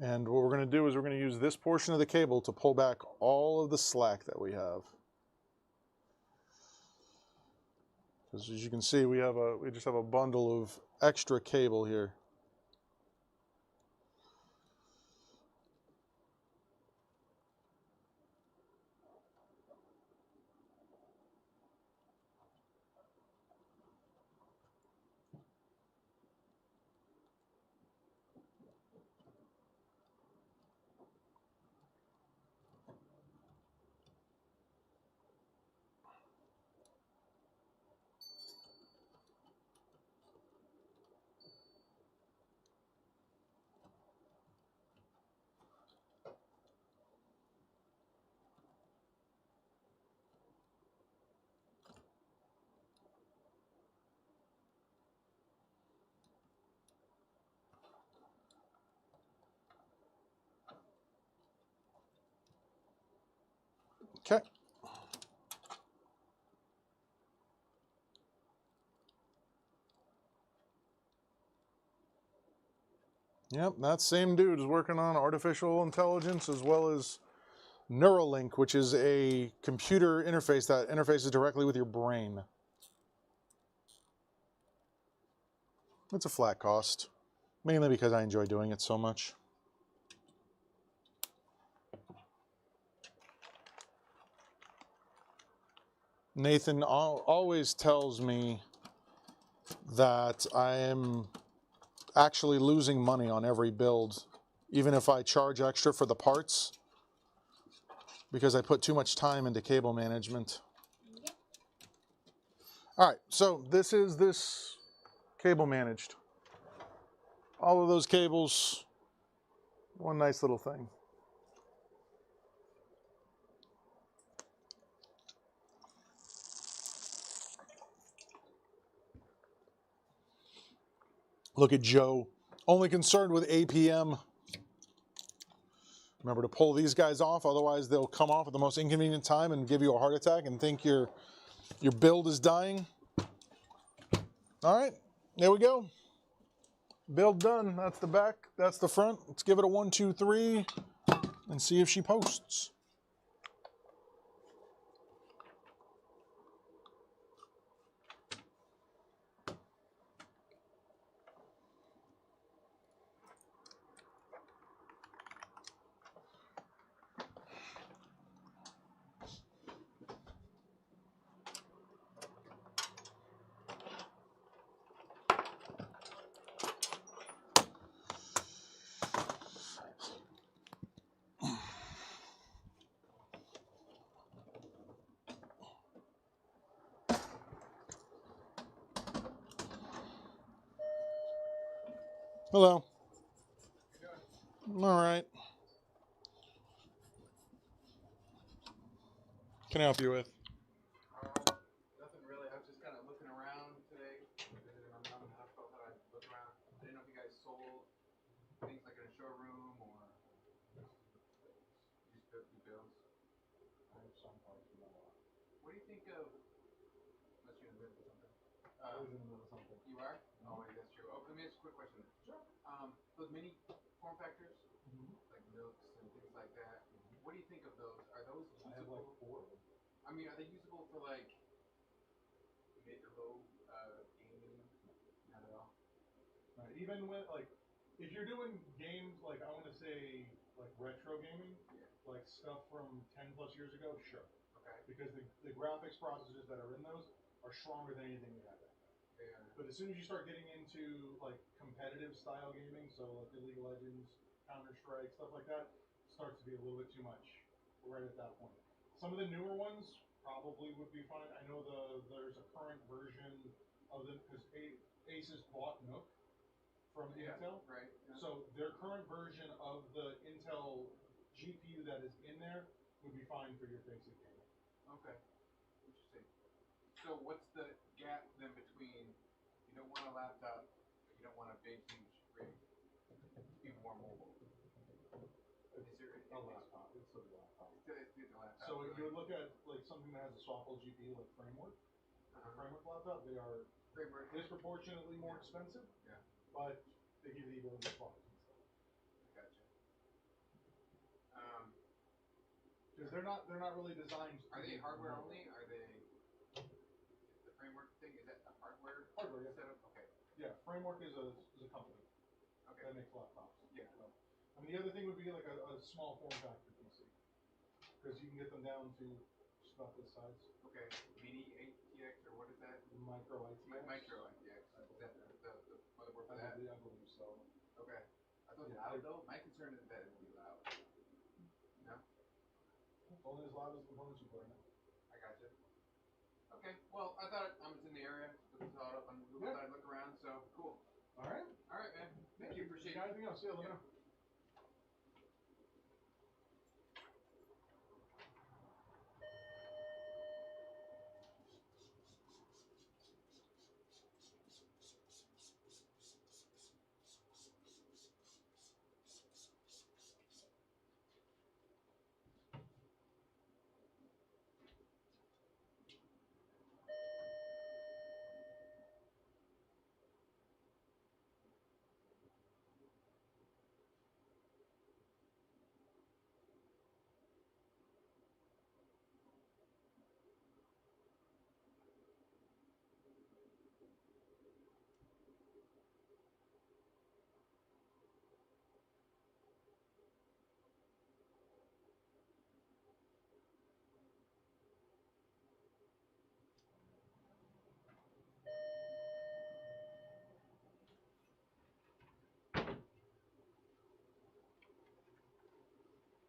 And what we're going to do is we're going to use this portion of the cable to pull back all of the slack that we have. Because as you can see, we just have a bundle of extra cable here. Okay. Yep, that same dude is working on artificial intelligence as well as Neuralink, which is a computer interface that interfaces directly with your brain. It's a flat cost, mainly because I enjoy doing it so much. Nathan always tells me that I am actually losing money on every build, even if I charge extra for the parts, because I put too much time into cable management. Yep. All right, so this is this cable managed. All of those cables, one nice little thing. Look at Joe, only concerned with APM. Remember to pull these guys off, otherwise they'll come off at the most inconvenient time and give you a heart attack and think your build is dying. All right, there we go. Build done. That's the back, that's the front. Let's give it a 1, 2, 3 and see if she posts. Hello. All right. Can I help you with? Nothing really. I was just kind of looking around today. Visiting my mom and I thought I'd look around. I didn't know if you guys sold things like in a showroom or used to do bills. I have some parts from that. What do you think of? Unless you're in the middle of something. I was in the middle of something. You are? Oh, wait, that's true. Oh, let me ask you a quick question. Sure. Those mini form factors, like Nooks and things like that. What do you think of those? Are those usable? I have like 4 of them. I mean, are they usable for like mid to low gaming? Not at all. Even with like, if you're doing games like I want to say like retro gaming, like stuff from 10 plus years ago, sure. Okay. Because the graphics processors that are in those are stronger than anything we have back then. Yeah. But as soon as you start getting into like competitive style gaming, so like the League of Legends, Counter-Strike, stuff like that, starts to be a little bit too much right at that point. Some of the newer ones probably would be fine. I know there's a current version of them because Asus bought Nook from Intel. Right. Yeah. So their current version of the Intel GPU that is in there would be fine for your basic gaming. Okay. Interesting. So what's the gap then between you don't want a laptop, but you don't want a big, huge rig to be more mobile? Is there a laptop? It's a laptop. It's a laptop. So if you would look at like something that has a software GPU like Framework, a Framework laptop, they are disproportionately more expensive. Yeah. But they give you the ability to swap it. I gotcha. Because they're not really designed. Are they hardware only? Are they the Framework thing? Is that a hardware? Hardware, yeah. Setup? Okay. Yeah, Framework is a company. Okay. That makes laptops. Yeah. So, I mean, the other thing would be like a small form factor PC, because you can get them down to just about this size. Okay. Mini ATX or what is that? Micro ITX. Micro ITX. Is that the motherboard for that? I believe so. Okay. I thought loud though. My concern is that it would be loud. No. Only as loud as the components you put in it. I gotcha. Okay. Well, I thought I was in the area. Thought up and thought I'd look around. So cool. All right. All right, man. Thank you. Appreciate it. Anything else? Yeah, let me know.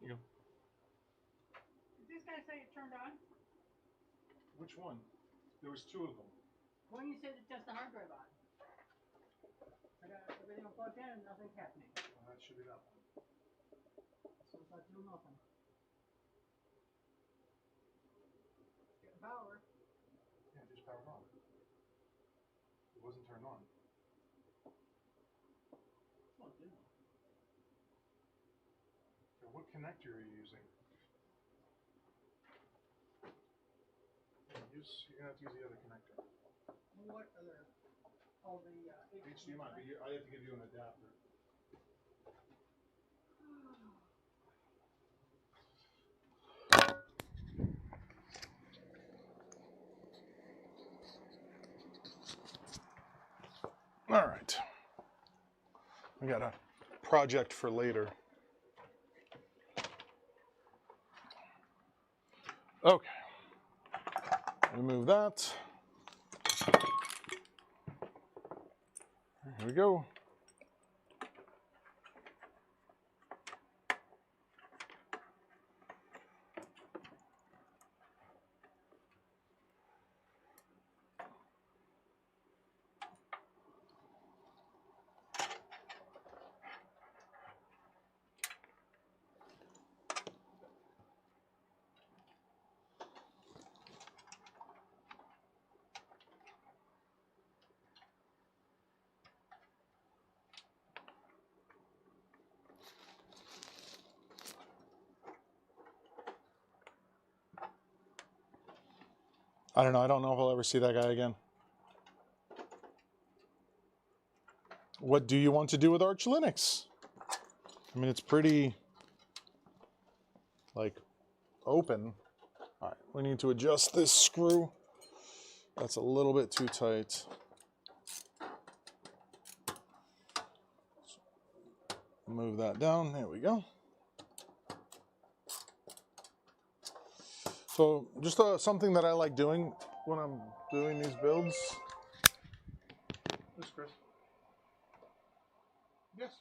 You go. Did this guy say it turned on? Which one? There was 2 of them. When you said it's just the hard drive on. I got everything plugged in and nothing's happening. Well, that should be that one. So it's not doing nothing. Getting power. Yeah, just powered on. It wasn't turned on. It's not doing nothing. Okay, what connector are you using? You're gonna have to use the other connector. What other? Oh, the HDMI. But I have to give you an adapter. All right. We got a project for later. Okay. Remove that. Here we go. I don't know. I don't know if I'll ever see that guy again. What do you want to do with Arch Linux? I mean, it's pretty, like, open. All right, we need to adjust this screw. That's a little bit too tight. Move that down. There we go. So just something that I like doing when I'm doing these builds. This, Chris. Yes.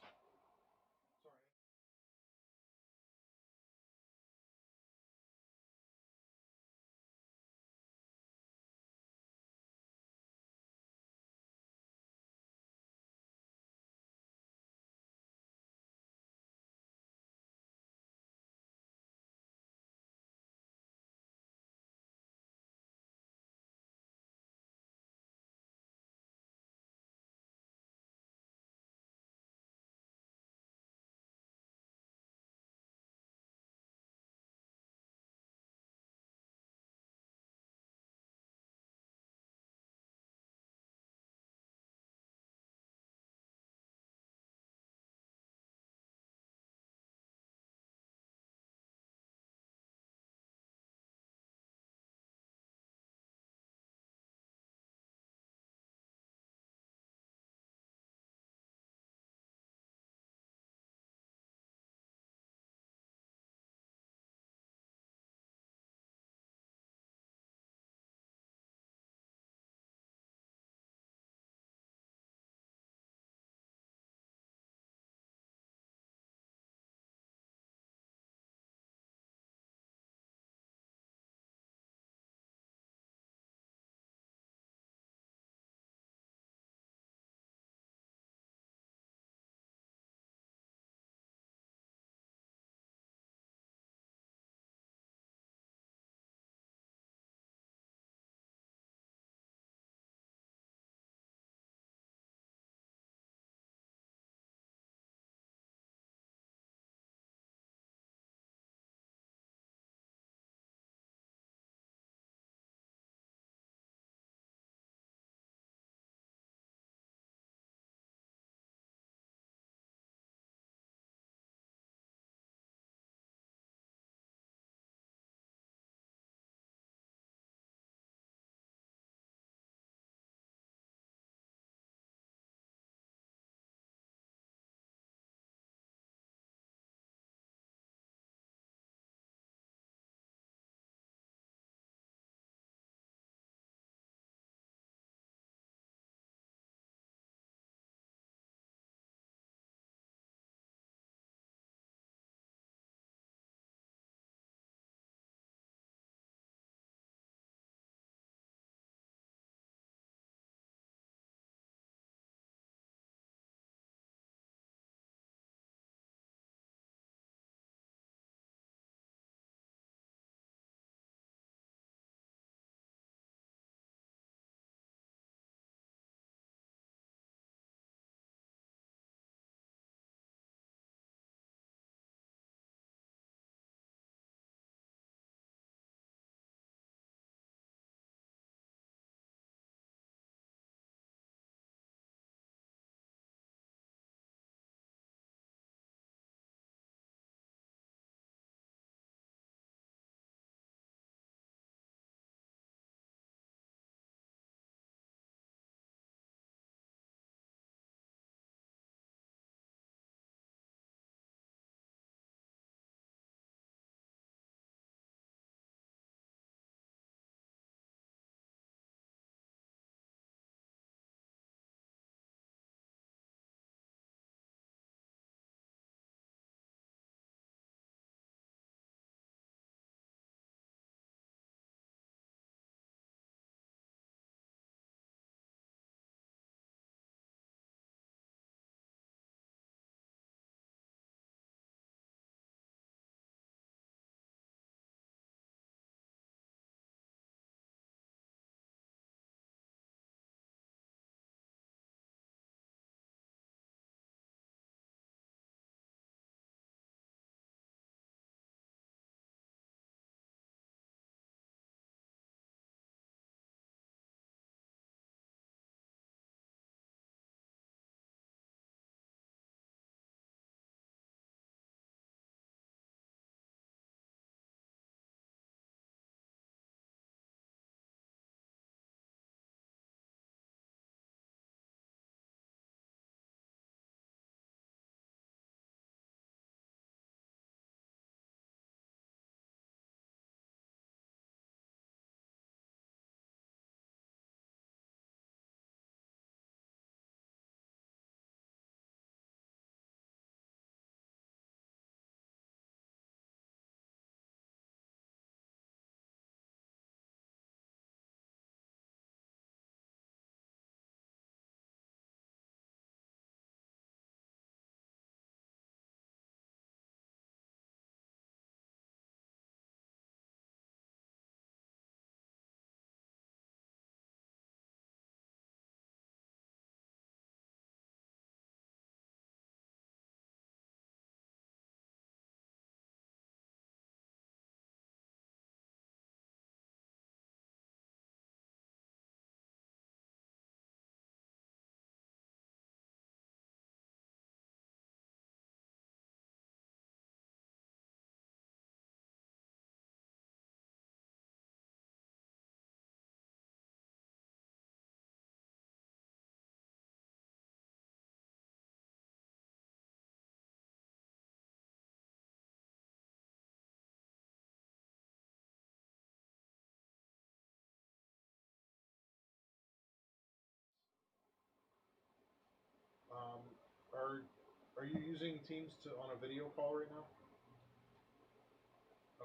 Are you using Teams on a video call right now?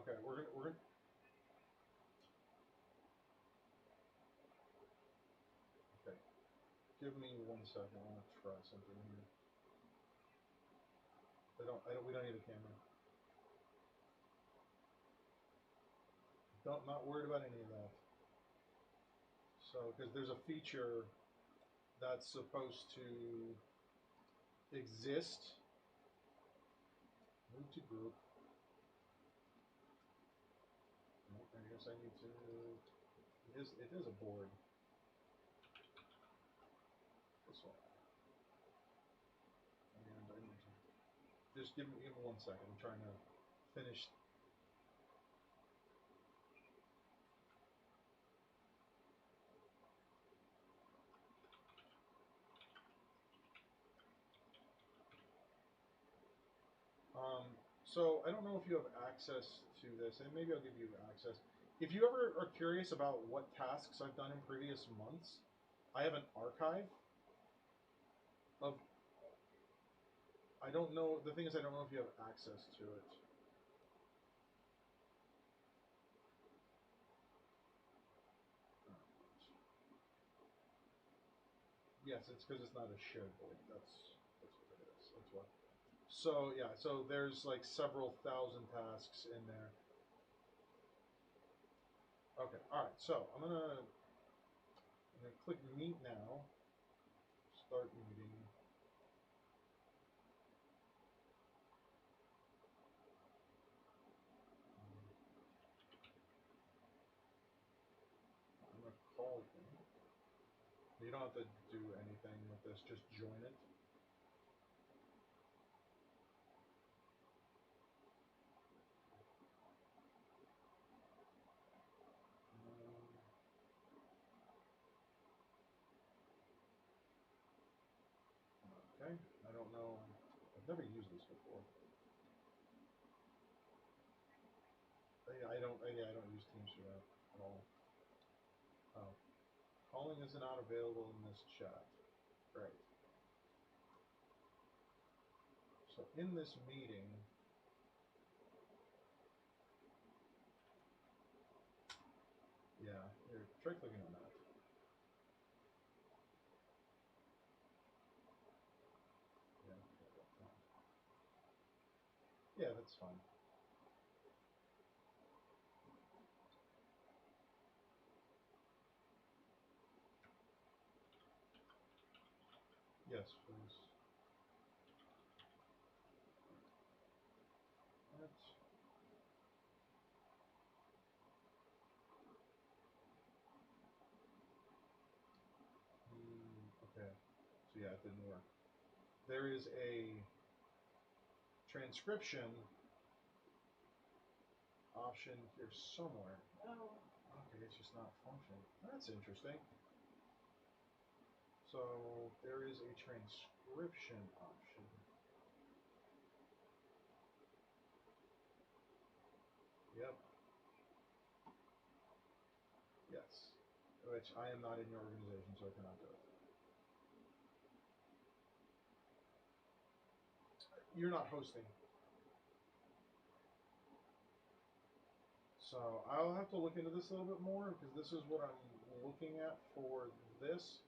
Okay, we're gonna. Okay, give me 1 second. I want to try something here. We don't need a camera. Not worried about any of that. So, because there's a feature that's supposed to exist. Move to group. Nope, I guess I need to. It is a board. This one. And I need to just give me 1 second. I'm trying to finish. So I don't know if you have access to this, and maybe I'll give you access. If you ever are curious about what tasks I've done in previous months, I have an archive of. I don't know. The thing is, I don't know if you have access to it. Yes, it's because it's not a shared board. That's what it is. That's why. So yeah, so there's like several thousand tasks in there. Okay, all right. So I'm gonna click Meet now. Start meeting. I'm gonna call him. You don't have to do anything with this. Just join it. Okay, I don't know. I've never used this before. I don't use Teams for that at all. Oh, calling is not available in this chat. Great. So in this meeting, yeah, here, try clicking on that. Yeah, that's fine. Yes, please. That's okay. So yeah, it didn't work. There is a transcription option here somewhere. Oh. Okay, it's just not functioning. That's interesting. So there is a transcription option. Yep. Yes. Which I am not in your organization, so I cannot do it. You're not hosting. So I'll have to look into this a little bit more because this is what I'm looking at for this.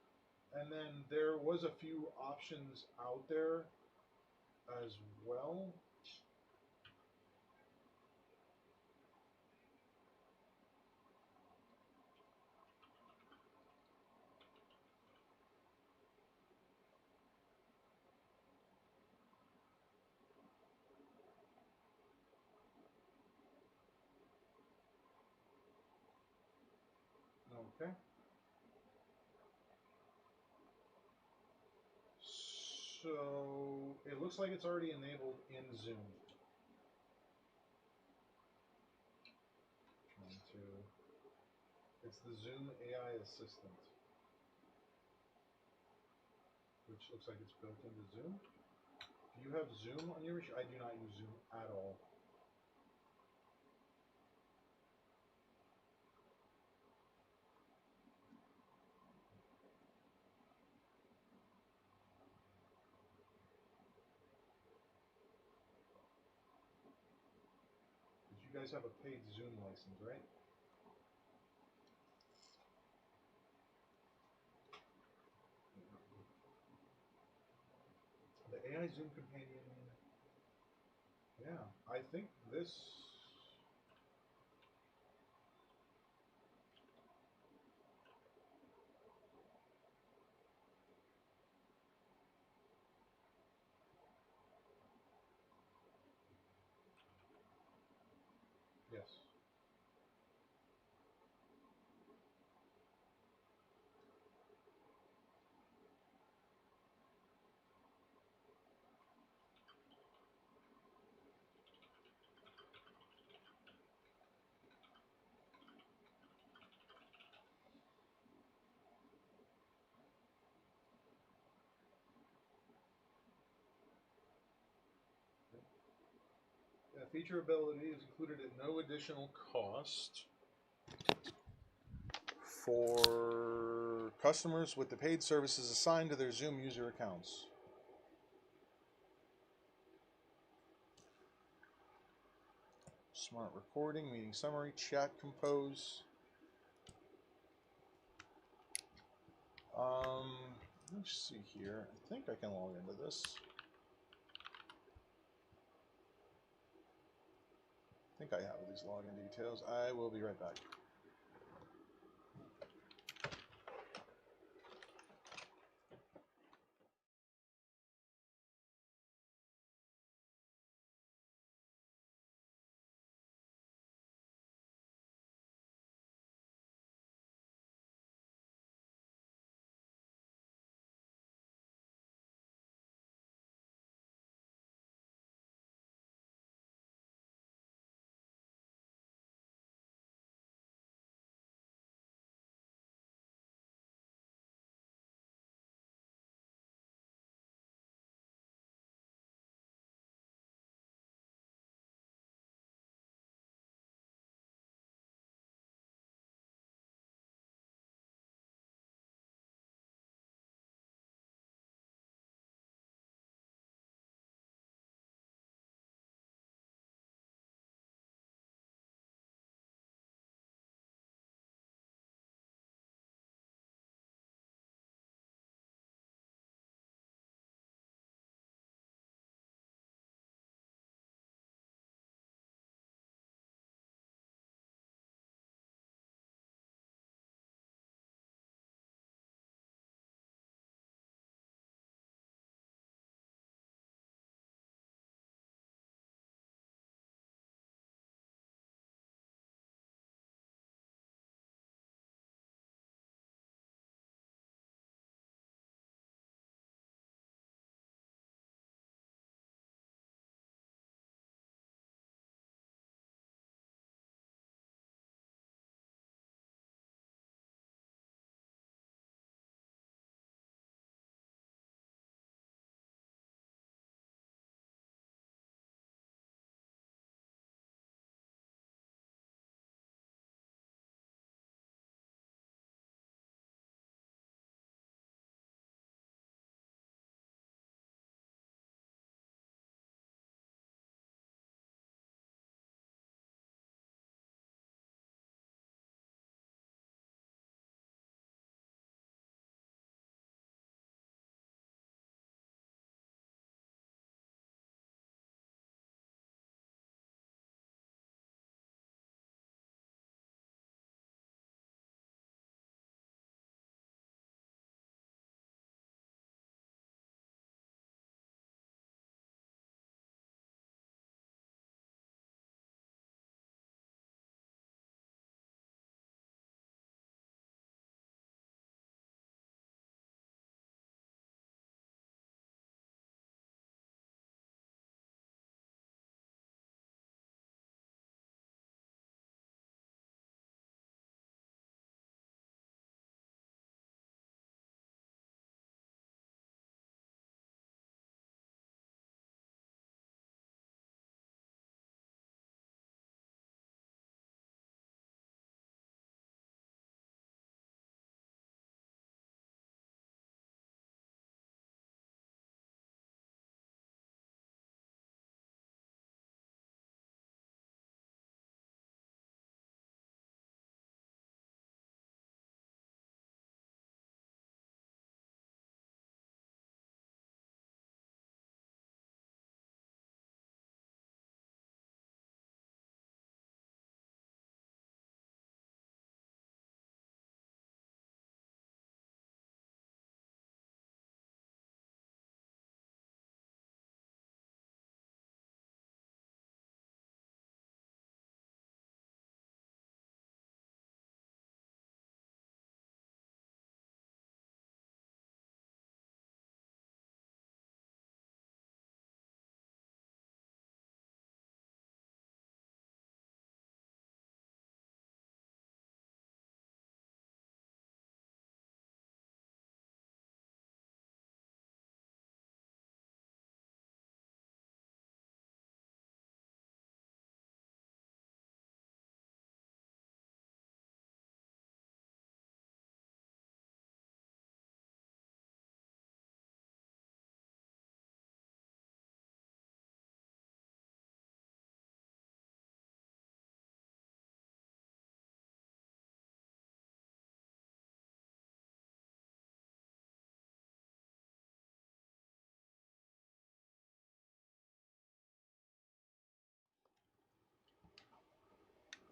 And then there was a few options out there as well. Okay. So it looks like it's already enabled in Zoom. It's the Zoom AI assistant, which looks like it's built into Zoom. Do you have Zoom on your machine? I do not use Zoom at all. guys have a paid Zoom license, right? The AI Zoom companion. Yeah, I think this. Yes. Feature ability is included at no additional cost for customers with the paid services assigned to their Zoom user accounts. Smart recording, meeting summary, chat compose. Let's see here. I think I can log into this. I think I have these login details. I will be right back.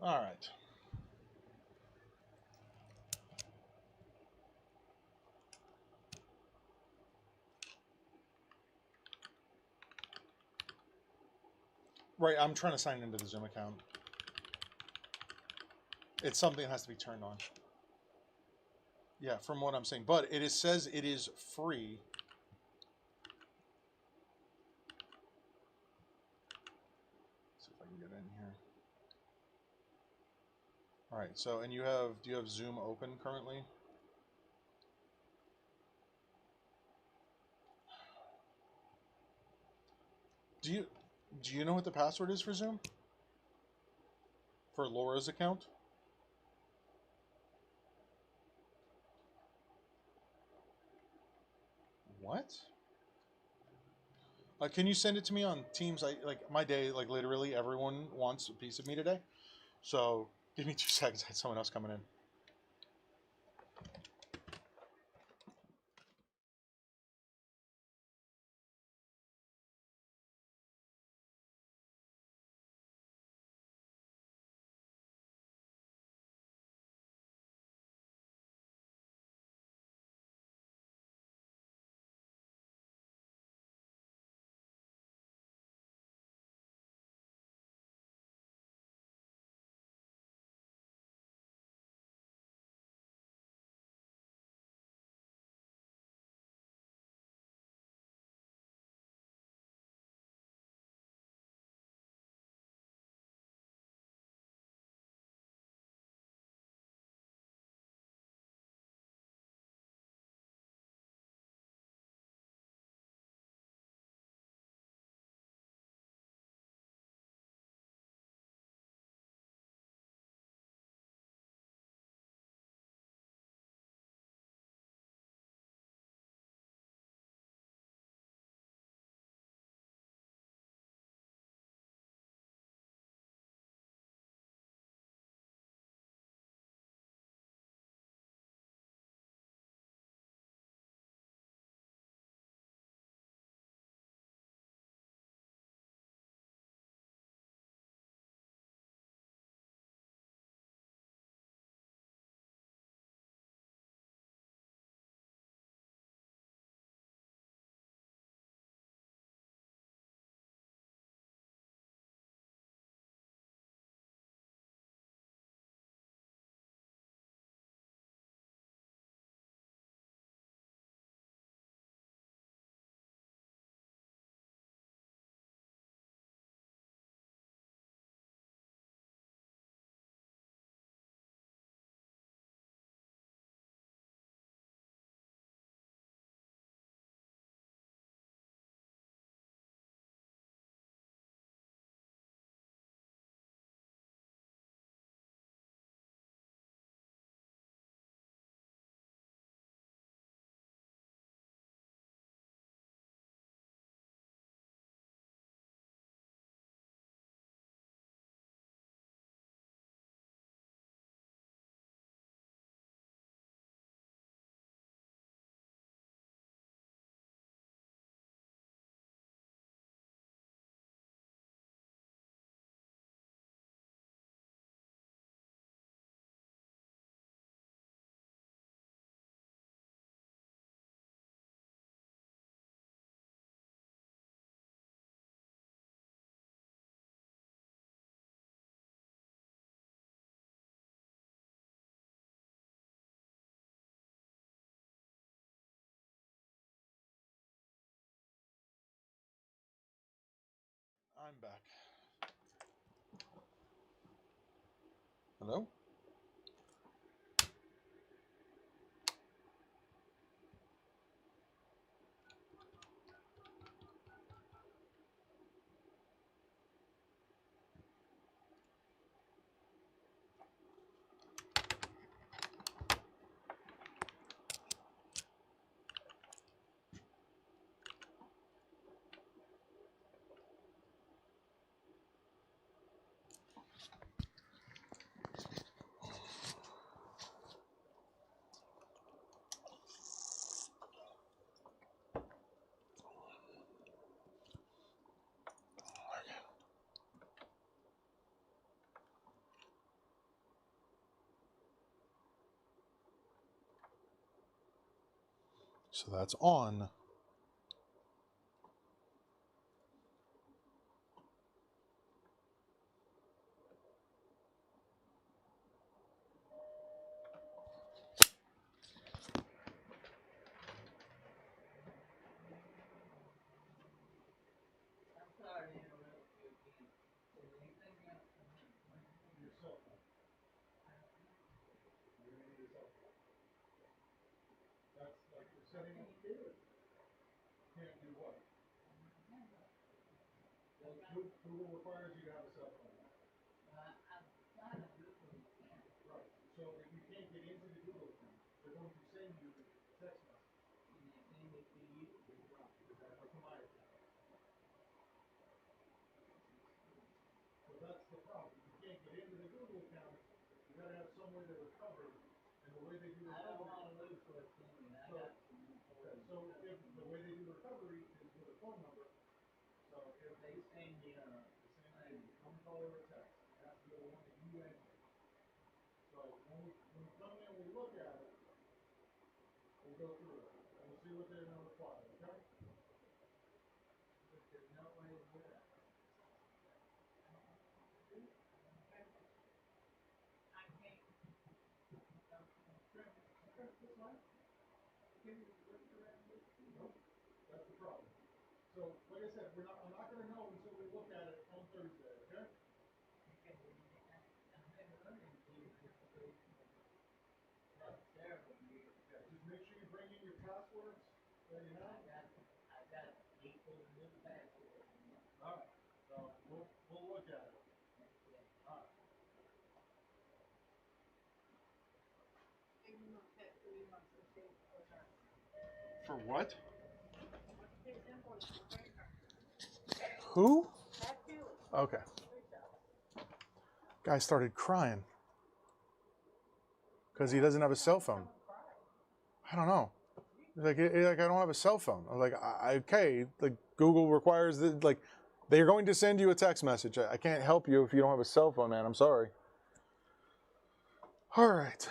All right. Right, I'm trying to sign into the Zoom account. It's something that has to be turned on. Yeah, from what I'm saying. But it says it is free. Let's see if I can get in here. All right, so, and do you have Zoom open currently? Do you know what the password is for Zoom? For Laura's account? What? Can you send it to me on Teams? My day, like literally everyone wants a piece of me today. So give me 2 seconds. I had someone else coming in. I'm back. Hello? So that's on. Google requires you to have a cell phone. Right. So if you can't get into the Google account, they're going to send you a text message. Or to my account. So that's the problem. If you can't get into the Google account, you got to have some way to recover. And the way they do recovery. I don't want to lose what I'm doing. Okay. So if the way they do recovery is with a phone number. So if they send you a phone call or a text, it has to be the one that you enter. So when we come in and we look at it, we'll go through it. And we'll see what they're going to require, okay? But there's no way to do that. That's the problem. So, like I said, I'm not going to know until we look at it on Thursday, okay? Right. Yeah, just make sure you bring in your passwords that you have. I got equal to new passwords. All right. So we'll look at it. All right. For what? Who? Okay. Guy started crying because he doesn't have a cell phone. I don't know. He's like, I don't have a cell phone. I was like, okay, like Google requires that, like, they're going to send you a text message. I can't help you if you don't have a cell phone, man. I'm sorry. All right.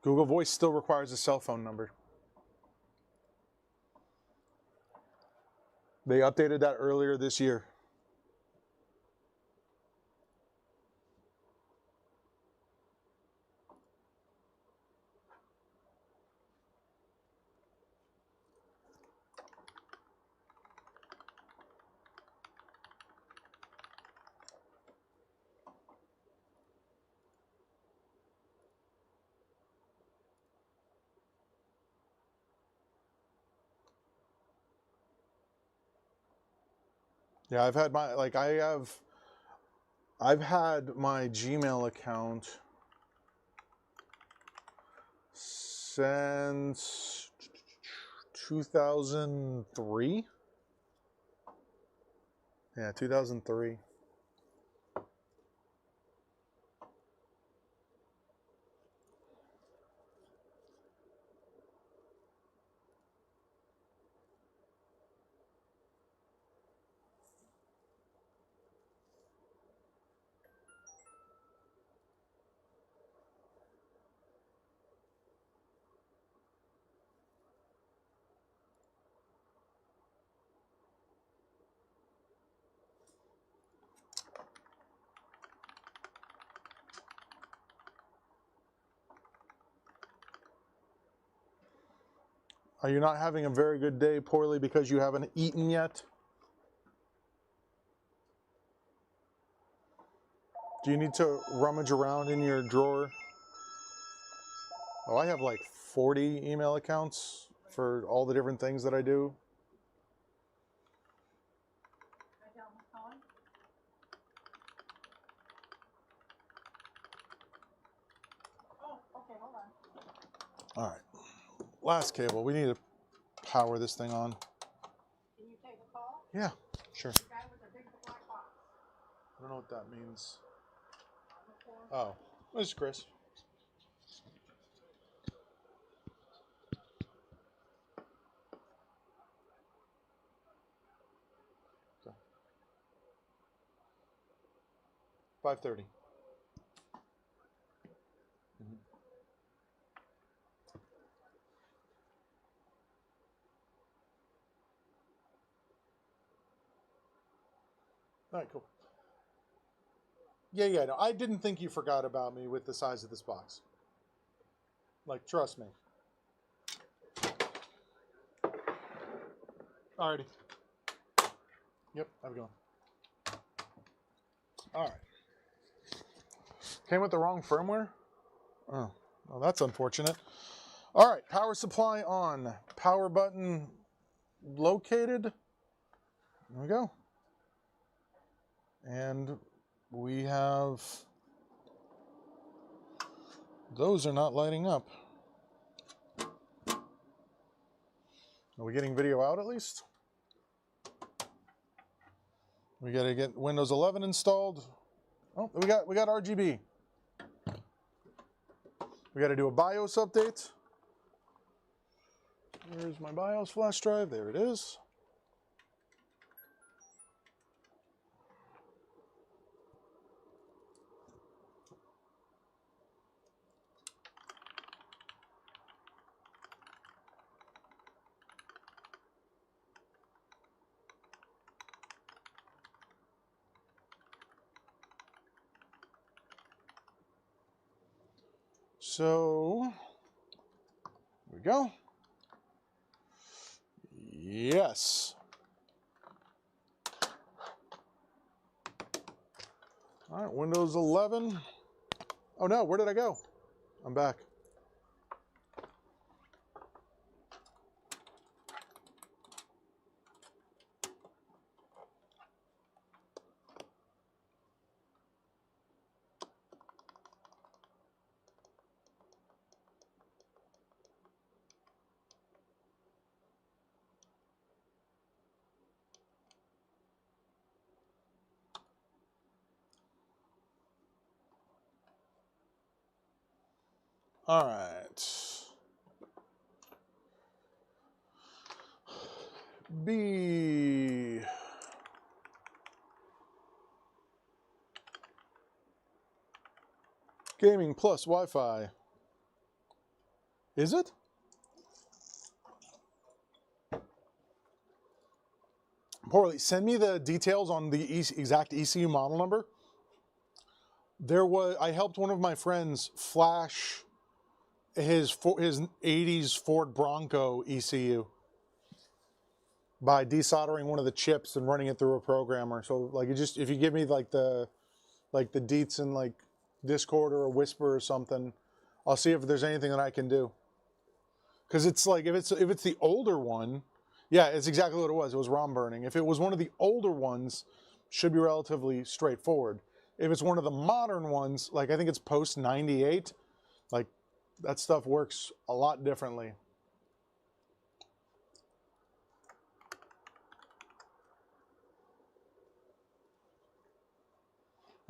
Google Voice still requires a cell phone number. They updated that earlier this year. Yeah, I've had my, like, I've had my Gmail account since 2003. Yeah, 2003. Are you not having a very good day poorly because you haven't eaten yet? Do you need to rummage around in your drawer? Oh, I have like 40 email accounts for all the different things that I do. Oh, okay, hold on. All right, last cable. We need to power this thing on. Can you take a call? Yeah, sure. The guy with the big black box. I don't know what that means. Oh, this is Chris. 5:30. All right, cool. Yeah, no, I didn't think you forgot about me with the size of this box. Like, trust me. Alrighty. Yep, have a good one. All right. Came with the wrong firmware? Oh, well, that's unfortunate. All right, power supply on. Power button located. There we go. And we have... Those are not lighting up. Are we getting video out at least? We got to get Windows 11 installed. Oh, we got RGB. We got to do a BIOS update. Where's my BIOS flash drive? There it is. So, here we go. Yes. All right, Windows 11. Oh no, where did I go? I'm back. All right. B. Gaming plus Wi-Fi. Is it? Poorly. Send me the details on the exact ECU model number. I helped one of my friends flash his 80s Ford Bronco ECU by desoldering one of the chips and running it through a programmer. So like if you give me like the deets in like Discord or a Whisper or something, I'll see if there's anything that I can do. Because it's like if it's the older one, yeah, it's exactly what it was. It was ROM burning. If it was one of the older ones, should be relatively straightforward. If it's one of the modern ones, like I think it's post 98, like that stuff works a lot differently.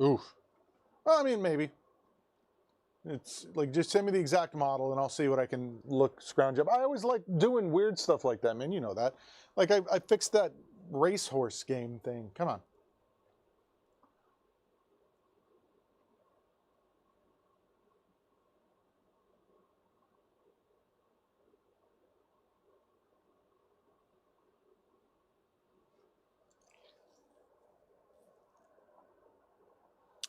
Oof. Well, I mean, maybe. It's like, just send me the exact model and I'll see what I can scrounge up. I always like doing weird stuff like that, man. You know that. Like, I fixed that racehorse game thing. Come on.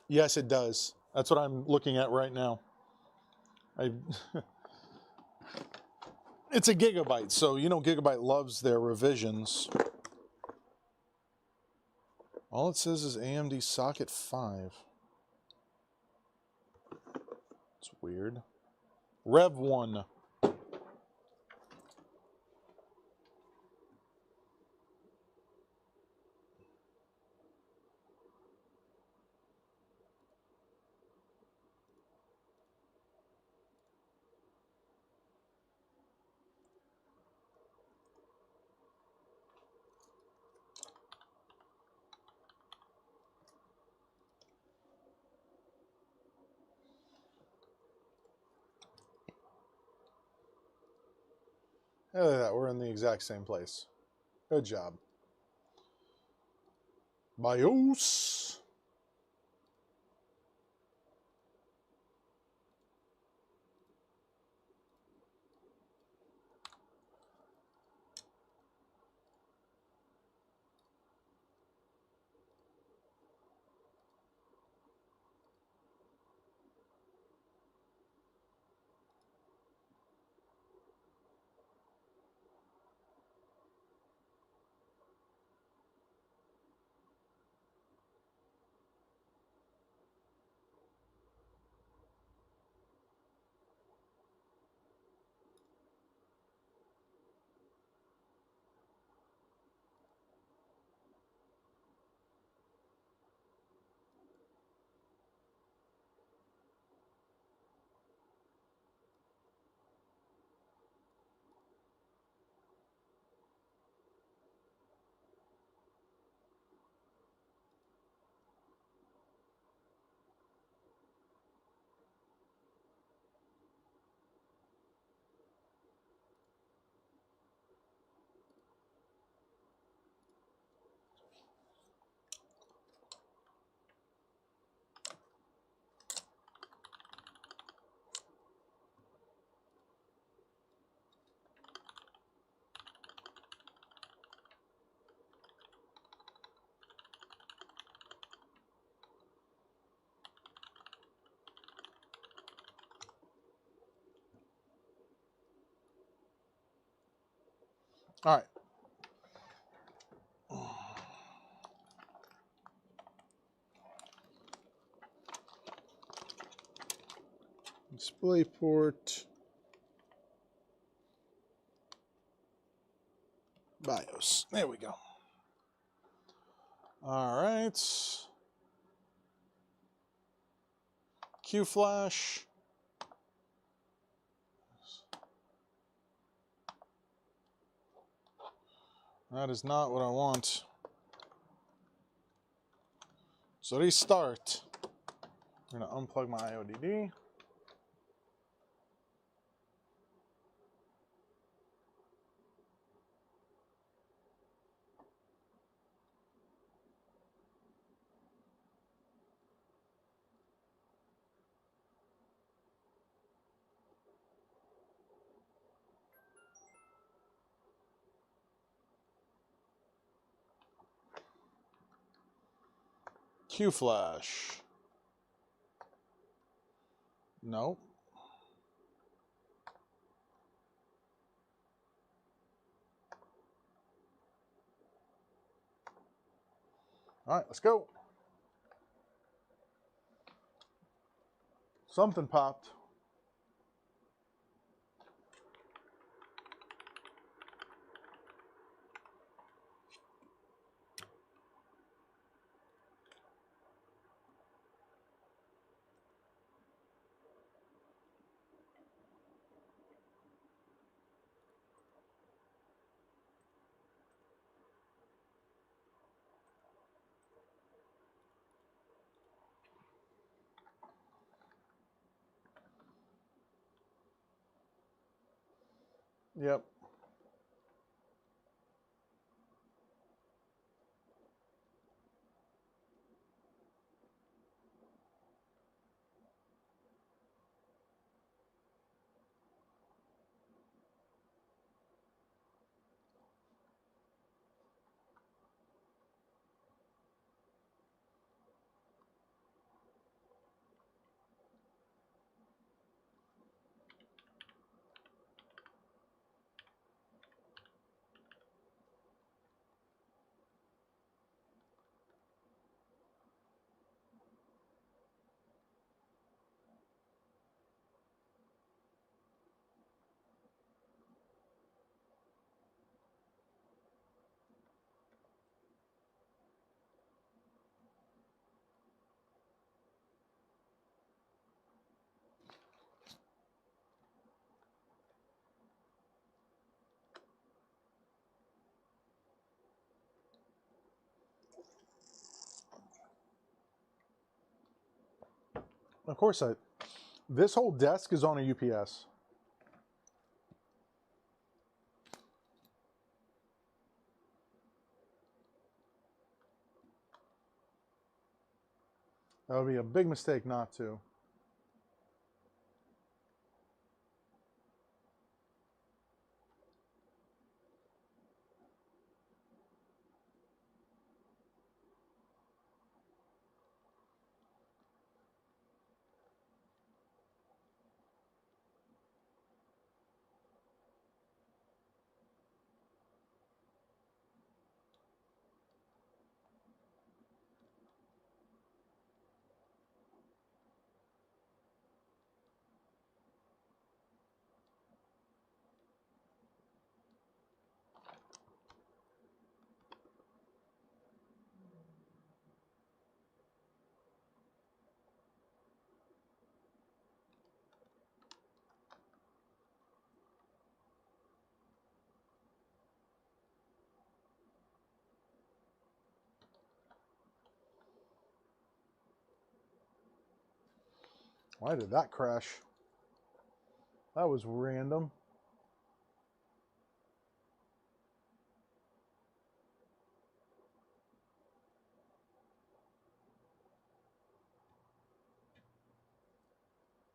Yes, it does. That's what I'm looking at right now. It's a Gigabyte, so you know Gigabyte loves their revisions. All it says is AMD socket 5. It's weird. Rev 1. Look at that, we're in the exact same place. Good job. BIOS. All right. Display port. BIOS. There we go. All right. Q flash. That is not what I want. So restart. I'm going to unplug my IODD. Q flash. No. All right, let's go. Something popped. Yep. Of course, this whole desk is on a UPS. That would be a big mistake not to. Why did that crash? That was random.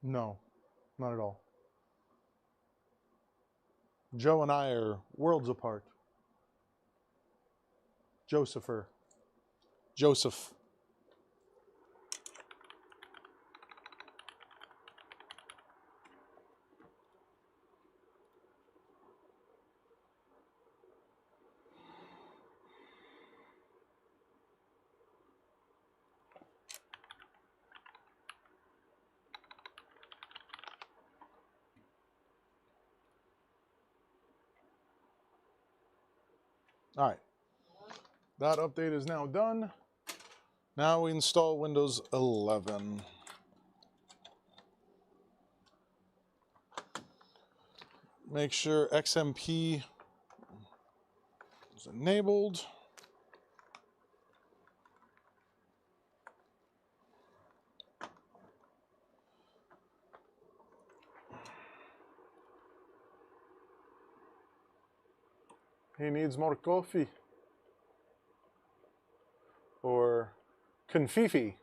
No, not at all. Joe and I are worlds apart. Joseph. All right. That update is now done. Now we install Windows 11. Make sure XMP is enabled. He needs more coffee. Or confifi.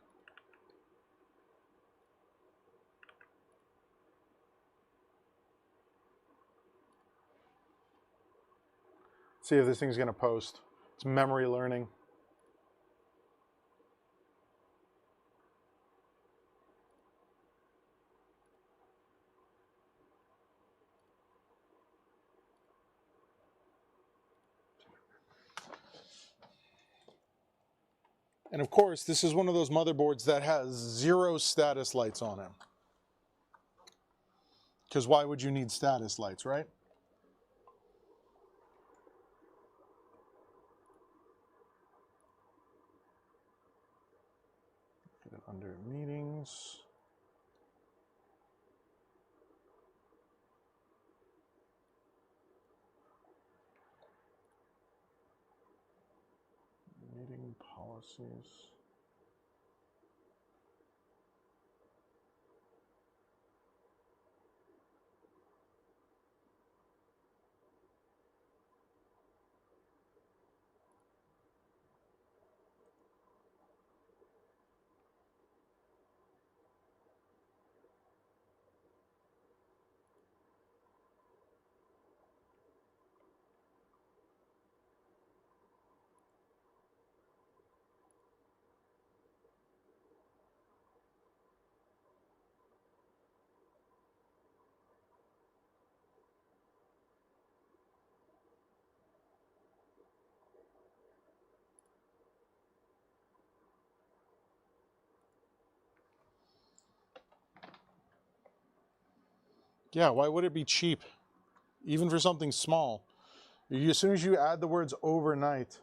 See if this thing's going to post. It's memory learning. And of course, this is one of those motherboards that has 0 status lights on it. Because why would you need status lights, right? Get it under meetings. Meeting policies. Yeah, why would it be cheap? Even for something small. As soon as you add the words overnight.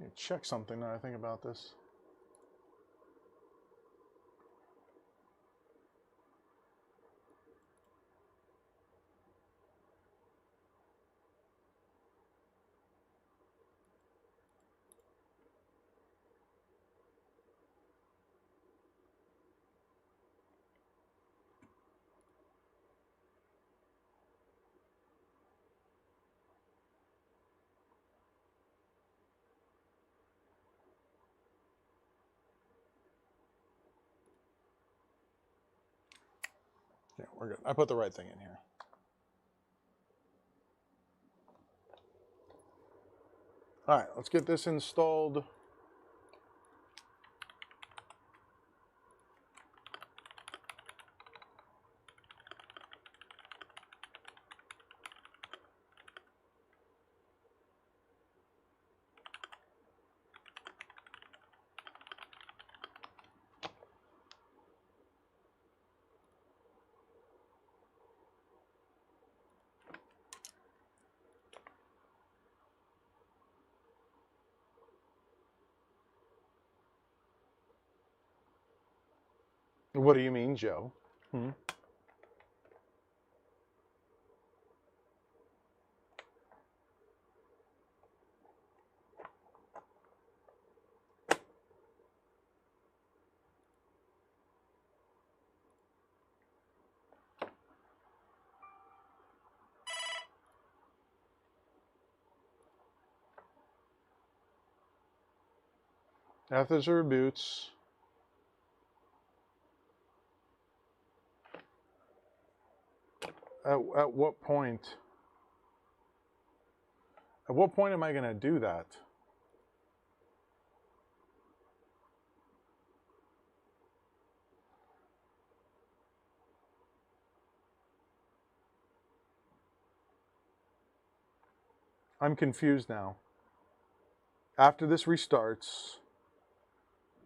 Let me check something now I think about this. Yeah, we're good. I put the right thing in here. All right, let's get this installed. What do you mean, Joe? After this reboots. At what point? At what point am I going to do that? I'm confused now. After this restarts,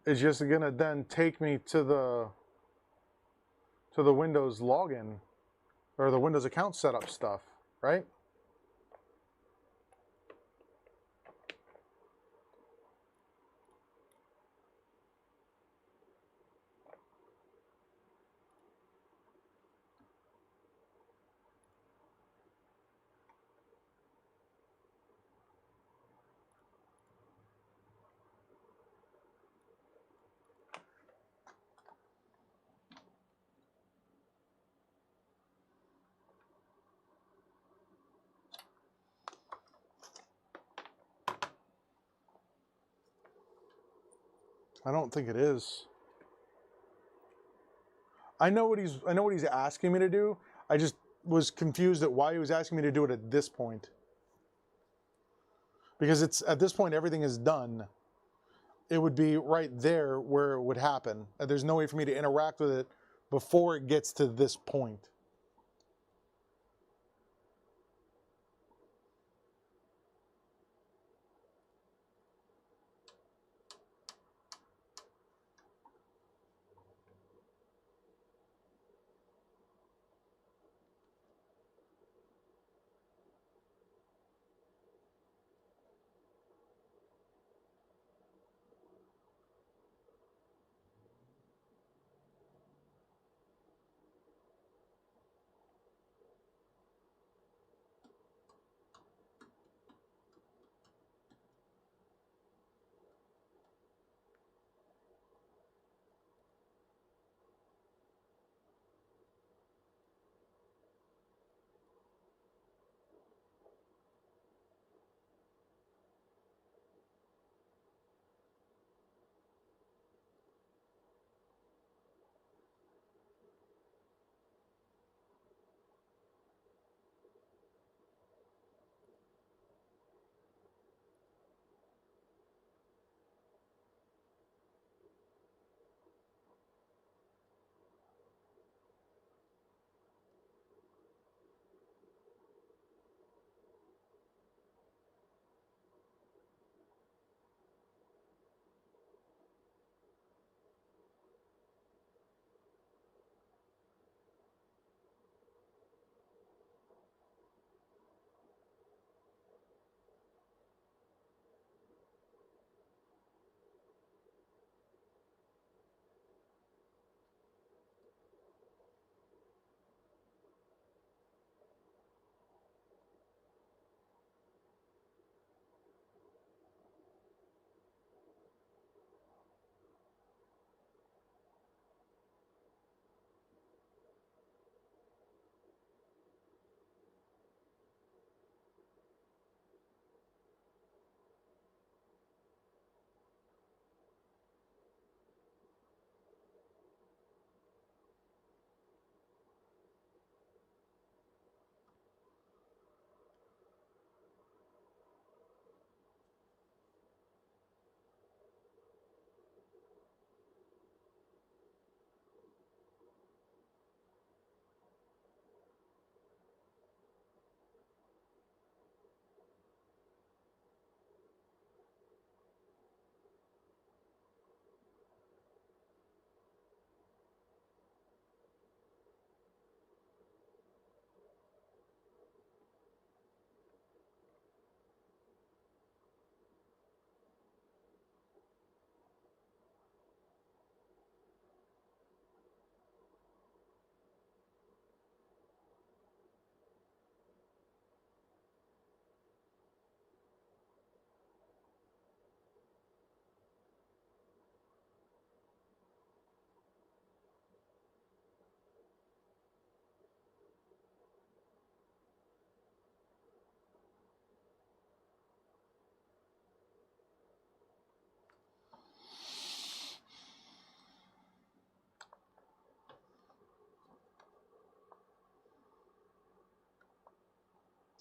it's just gonna then take me to the Windows login or the Windows account setup stuff, right? I don't think it is. I know what he's asking me to do. I just was confused at why he was asking me to do it at this point. Because it's at this point everything is done. It would be right there where it would happen. There's no way for me to interact with it before it gets to this point.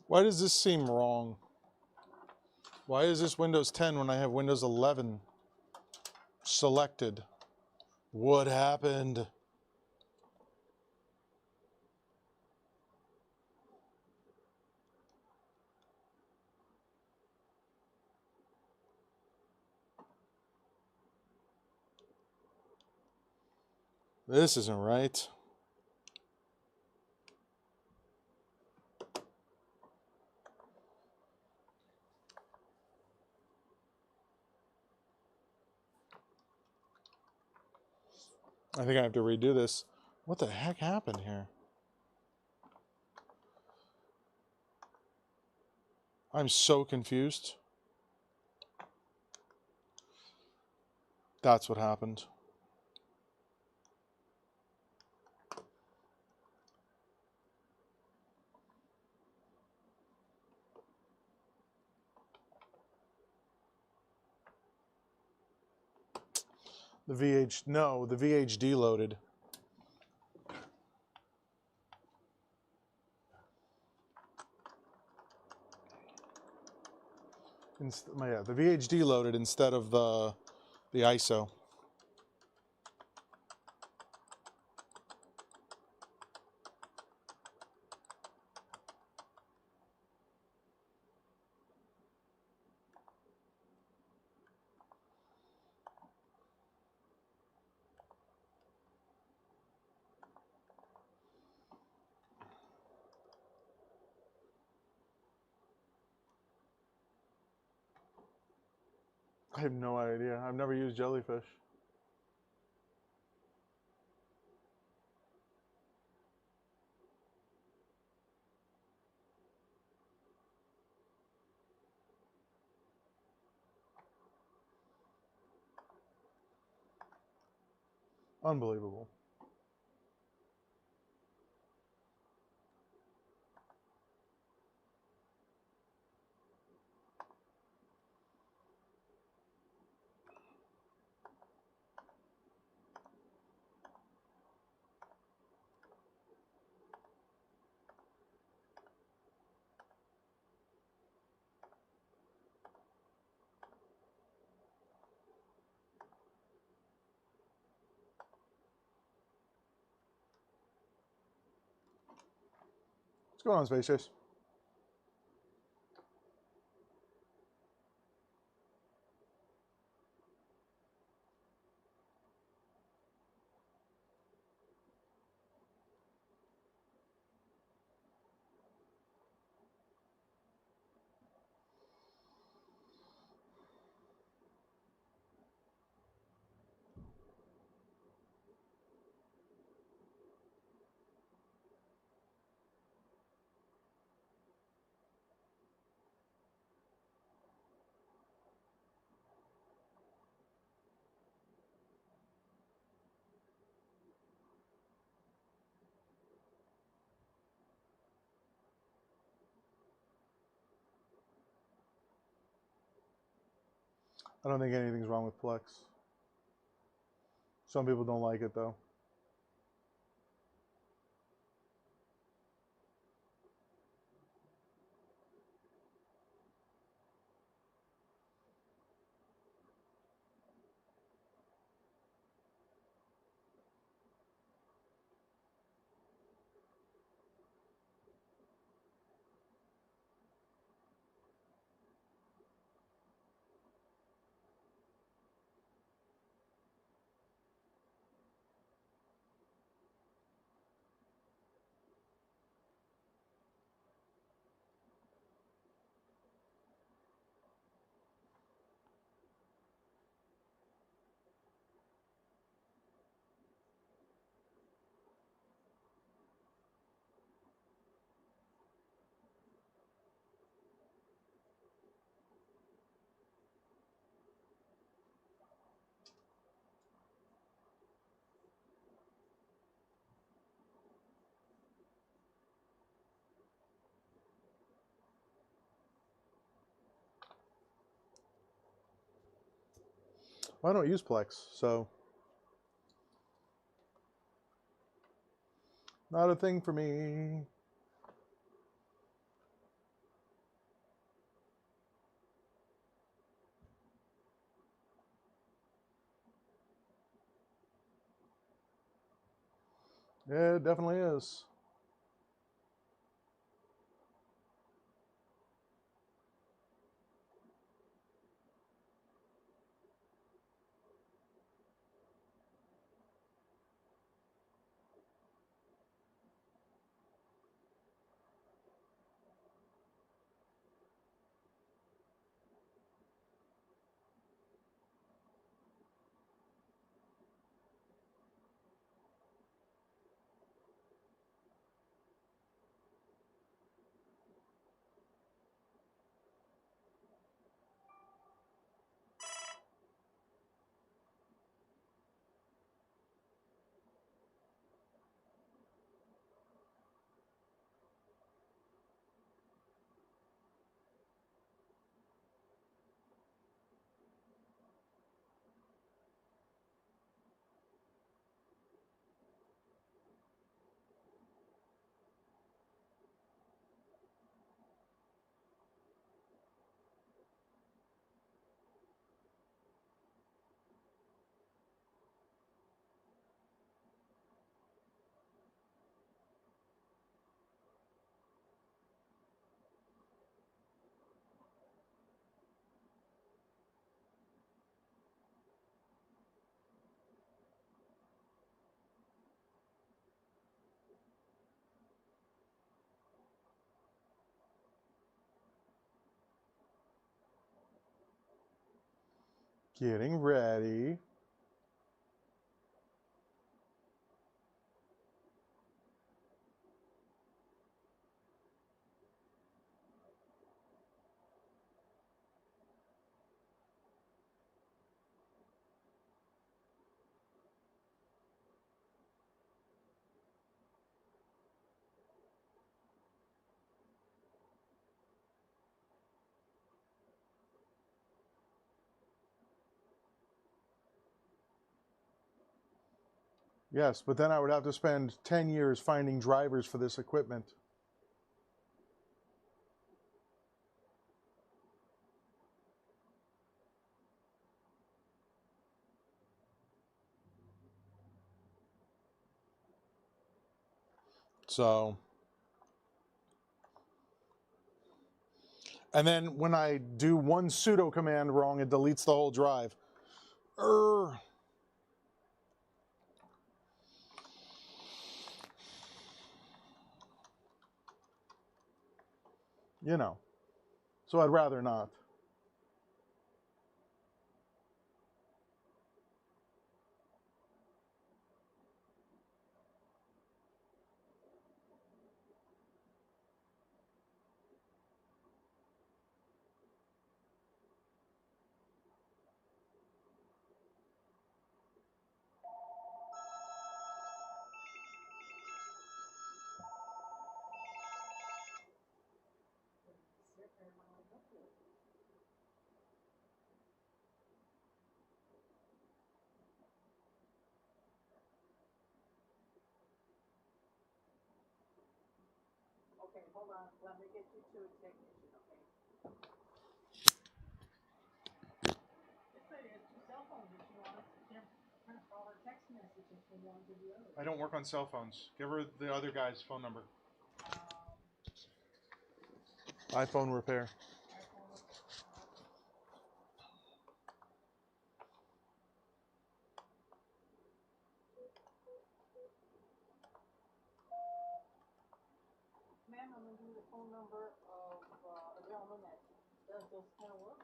Why does this seem wrong? Why is this Windows 10 when I have Windows 11 selected? What happened? This isn't right. I think I have to redo this. What the heck happened here? I'm so confused. That's what happened. The VHD loaded. Yeah, the VHD loaded instead of the ISO. I have no idea. I've never used Jellyfish. Unbelievable. What's going on, Space Chase? I don't think anything's wrong with Plex. Some people don't like it though. Well, I don't use Plex, so not a thing for me. Yeah, it definitely is. Getting ready. Yes, but then I would have to spend 10 years finding drivers for this equipment. So, and then when I do one sudo command wrong, it deletes the whole drive. You know, so I'd rather not. Okay, hold on, let me get you to a technician, okay? This lady has 2 cell phones that she wants, she can't print all her text messages from one to the other. I don't work on cell phones. Give her the other guy's phone number. iPhone repair. Ma'am, I'm gonna give you the phone number of a gentleman that does this kind of work.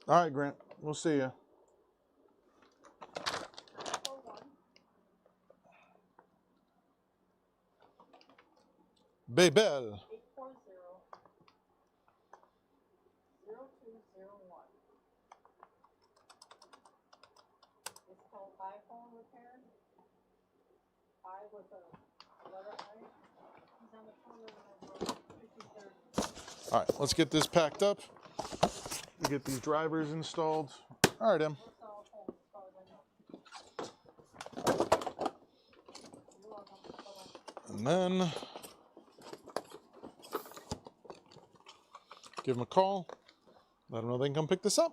All right, Grant. We'll see you. 401 Babel. 840 0201. It's called iPhone repair. I with a letter I. He's on the corner of 53rd. All right, let's get this packed up. We get these drivers installed. All right, Em. And then give them a call. Let them know they can come pick this up.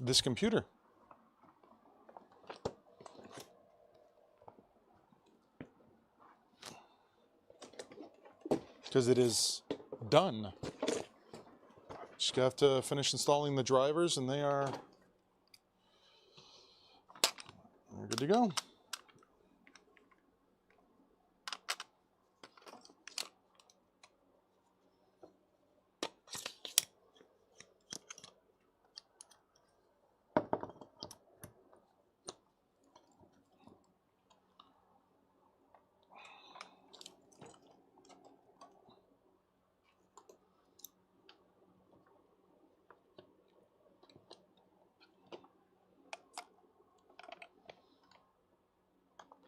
This computer. Because it is done. Just have to finish installing the drivers and they're good to go.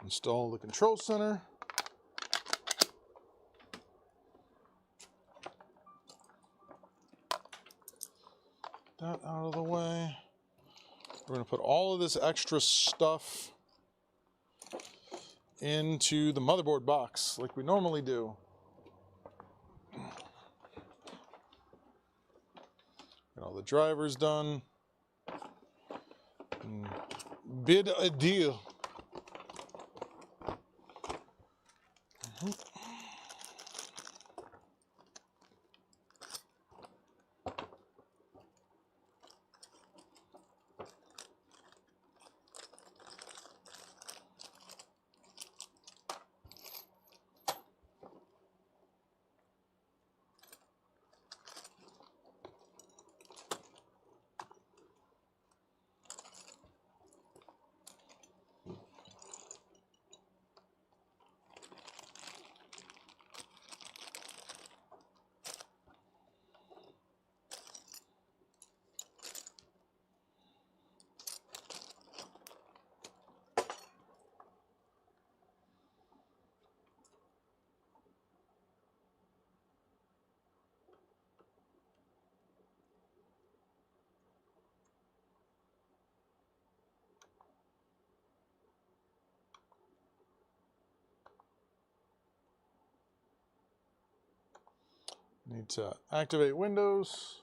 Install the control center. That out of the way. We're going to put all of this extra stuff into the motherboard box like we normally do. All the drivers done. And bid a deal. Need to activate Windows.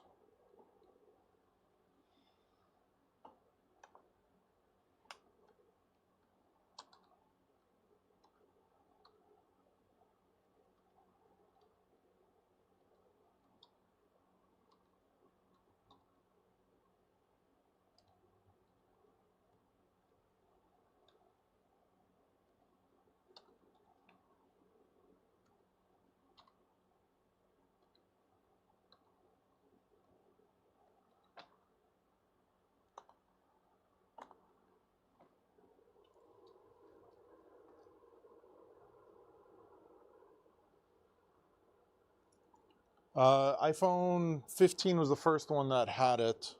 iPhone 15 was the first one that had it.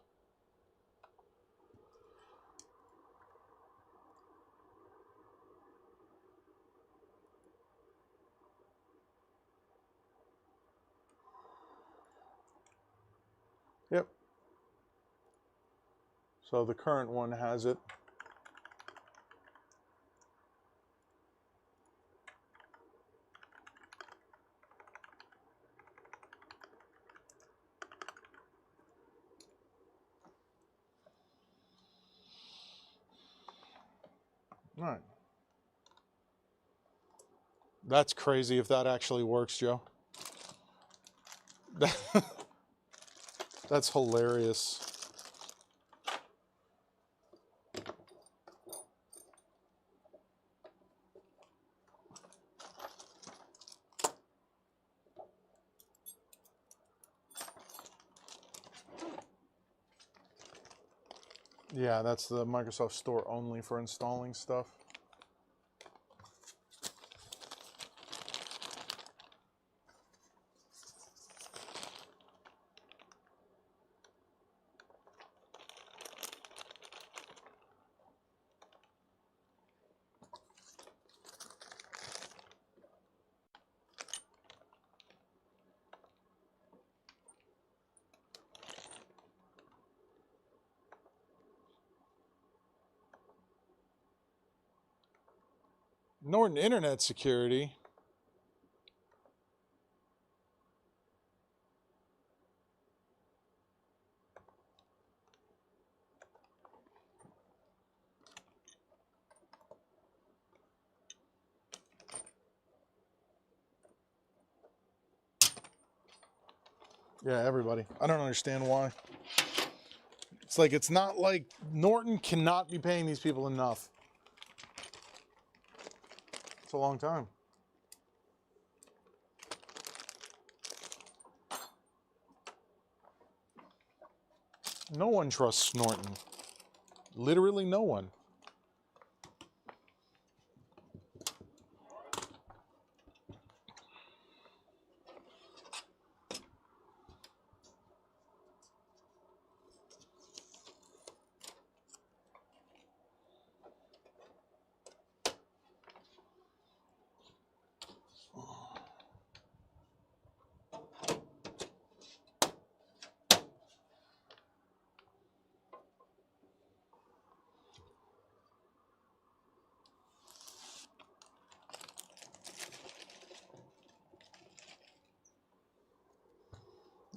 Yep. So the current one has it. All right. That's crazy if that actually works, Joe. That's hilarious. Yeah, that's the Microsoft Store only for installing stuff. Norton Internet Security. Yeah, everybody. I don't understand why. It's like, it's not like Norton cannot be paying these people enough. It's a long time. No one trusts Norton. Literally no one.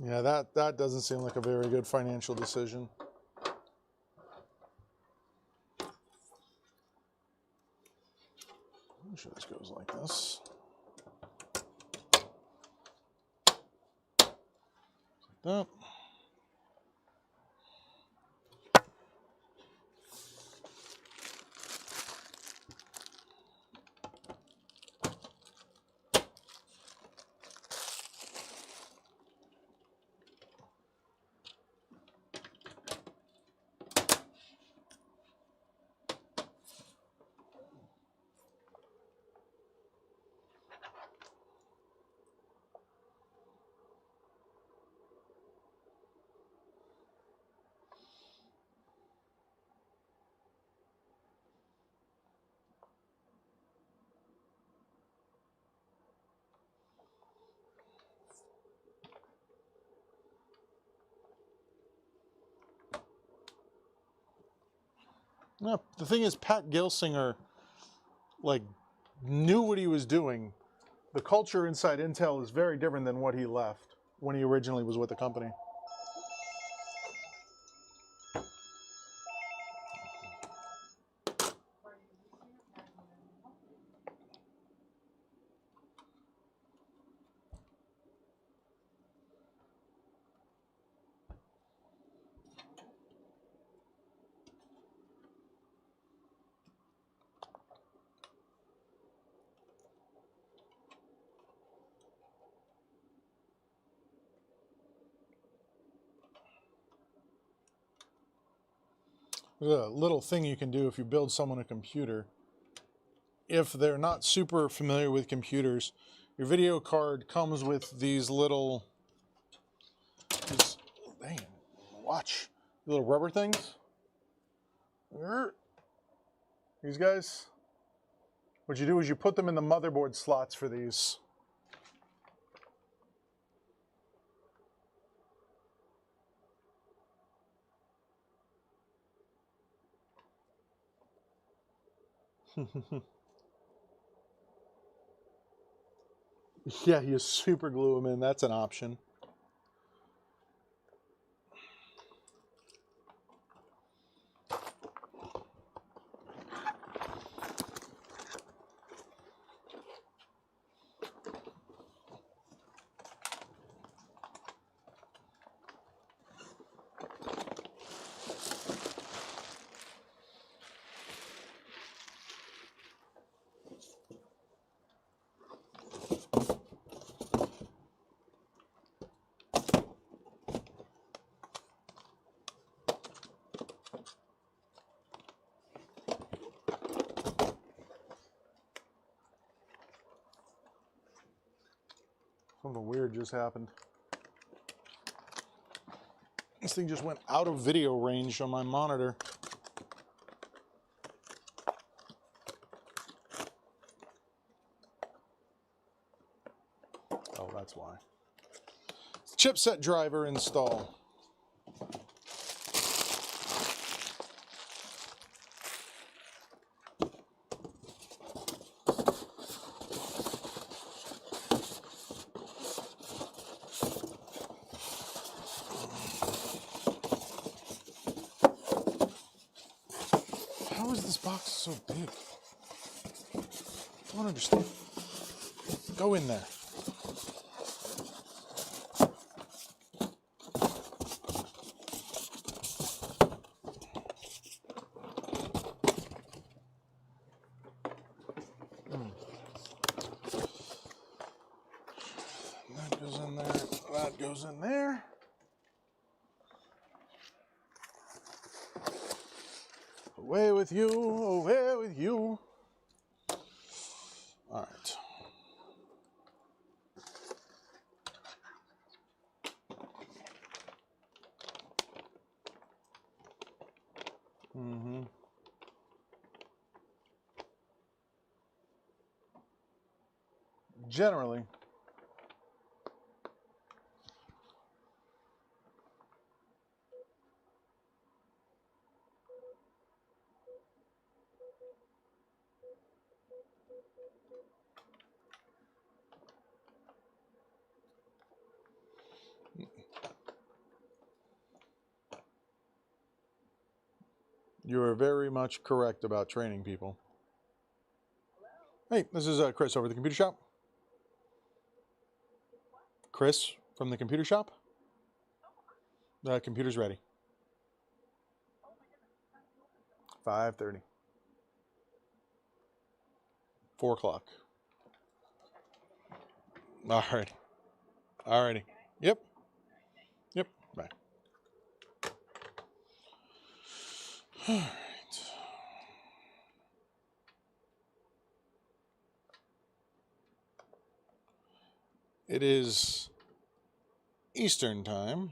Yeah, that doesn't seem like a very good financial decision. I'm sure this goes like this. Like that. No, the thing is, Pat Gilsinger, like, knew what he was doing. The culture inside Intel is very different than what he left when he originally was with the company. There's a little thing you can do if you build someone a computer. If they're not super familiar with computers, your video card comes with these little, watch, little rubber things. These guys, what you do is you put them in the motherboard slots for these. Yeah, you super glue them in. That's an option. Something weird just happened. This thing just went out of video range on my monitor. Oh, that's why. Chipset driver install. How is this box so big? I don't understand. Go in there. That goes in there. That goes in there. Away with you, away with you. All right. Generally, You are very much correct about training people. Hey, this is Chris over at the computer shop. Chris from the computer shop. The computer's ready. 5:30. 4 o'clock. All right. All righty. Yep. Yep. Bye. All right. It is Eastern time.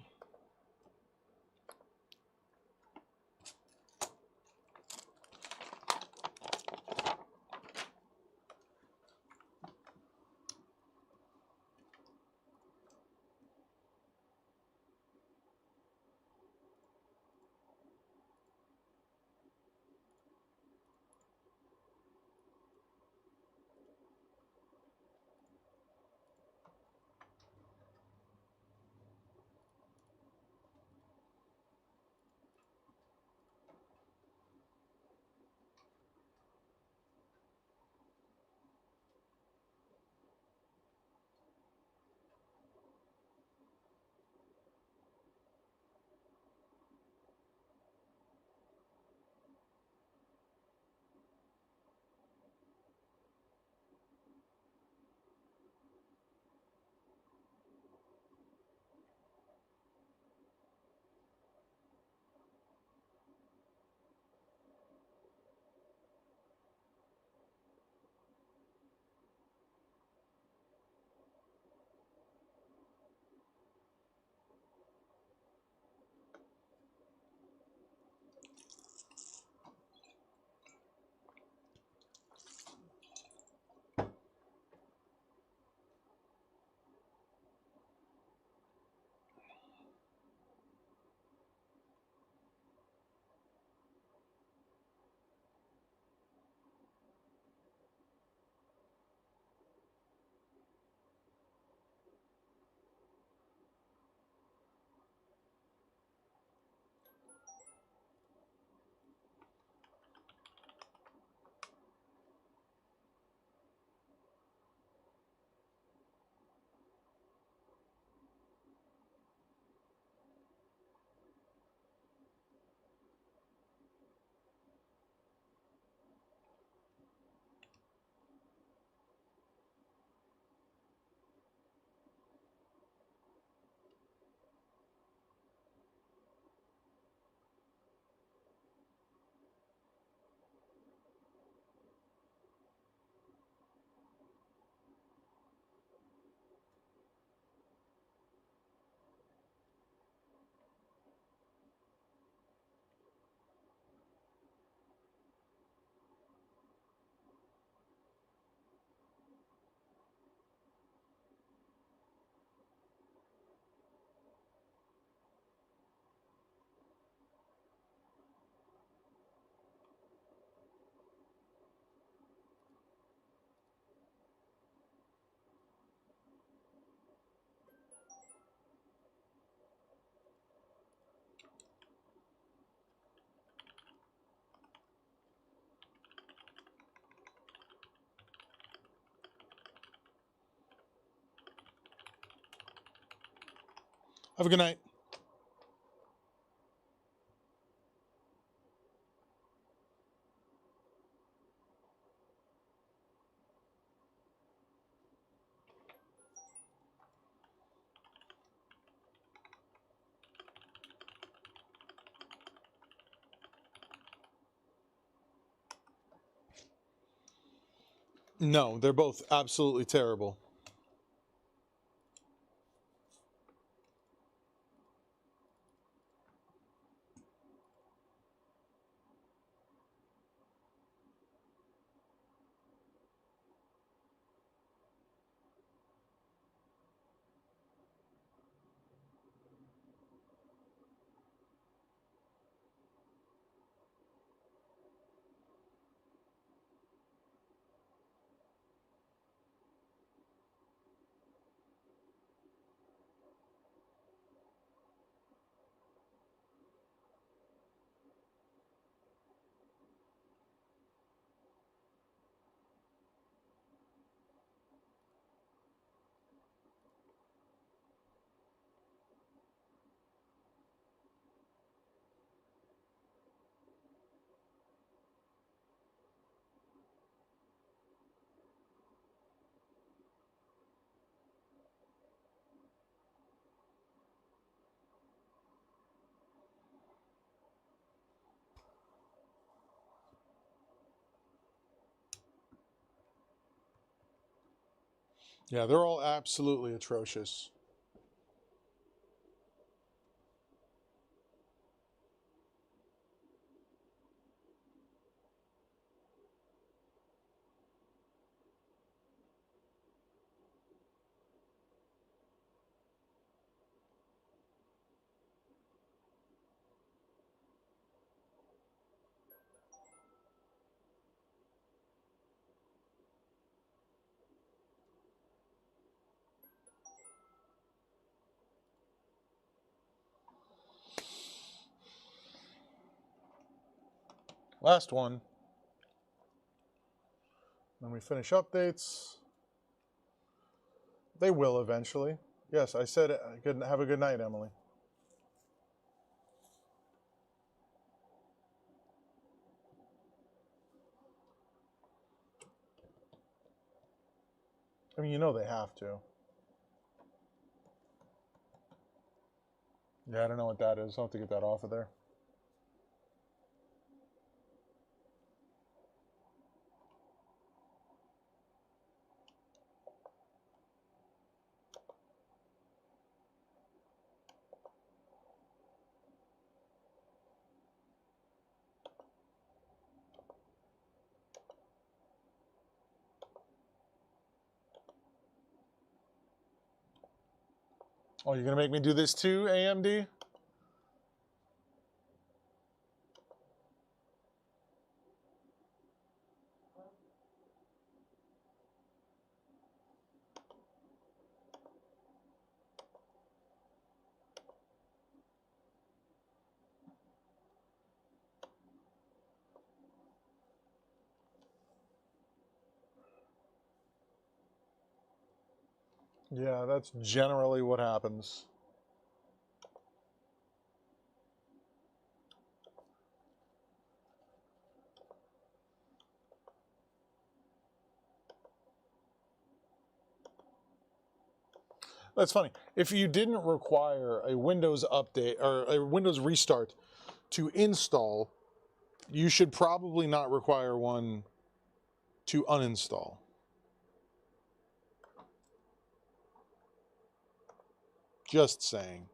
Have a good night. No, they're both absolutely terrible. Yeah, they're all absolutely atrocious. Last one. Then we finish updates. They will eventually. Yes, I said good. Have a good night, Emily. I mean, you know they have to. Yeah, I don't know what that is. I'll have to get that off of there. Oh, you're gonna make me do this too, AMD? Yeah, that's generally what happens. That's funny. If you didn't require a Windows update or a Windows restart to install, you should probably not require one to uninstall. Just saying.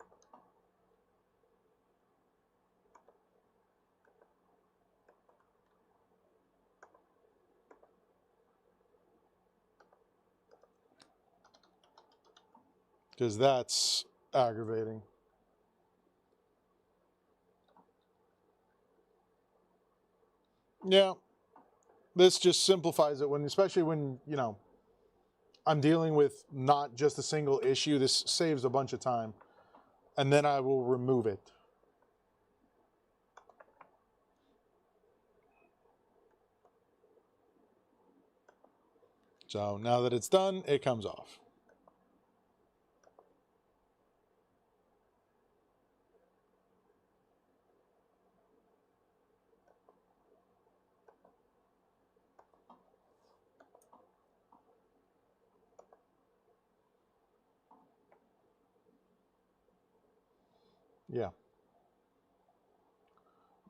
Because that's aggravating. Yeah. This just simplifies it when, especially when, you know, I'm dealing with not just a single issue. This saves a bunch of time. And then I will remove it. So now that it's done, it comes off. Yeah.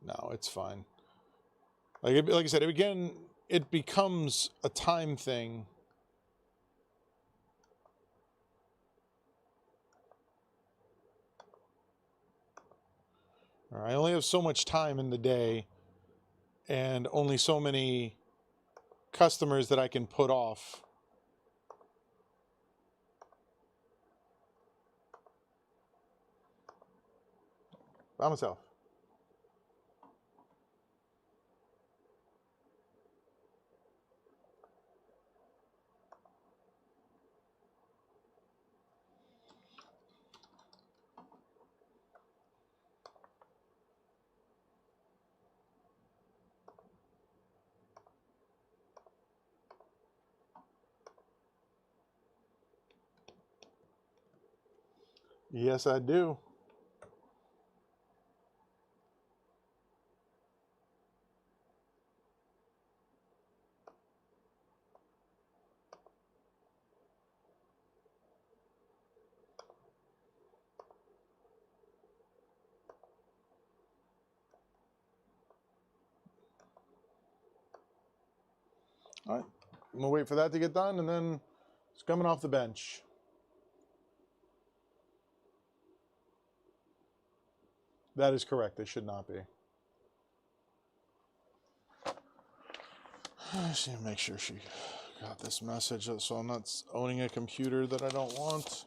No, it's fine. Like I said, again, it becomes a time thing. I only have so much time in the day and only so many customers that I can put off. By myself. Yes, I do. All right. I'm going to wait for that to get done and then It's coming off the bench. That is correct. They should not be. I just need to make sure she got this message so I'm not owning a computer that I don't want.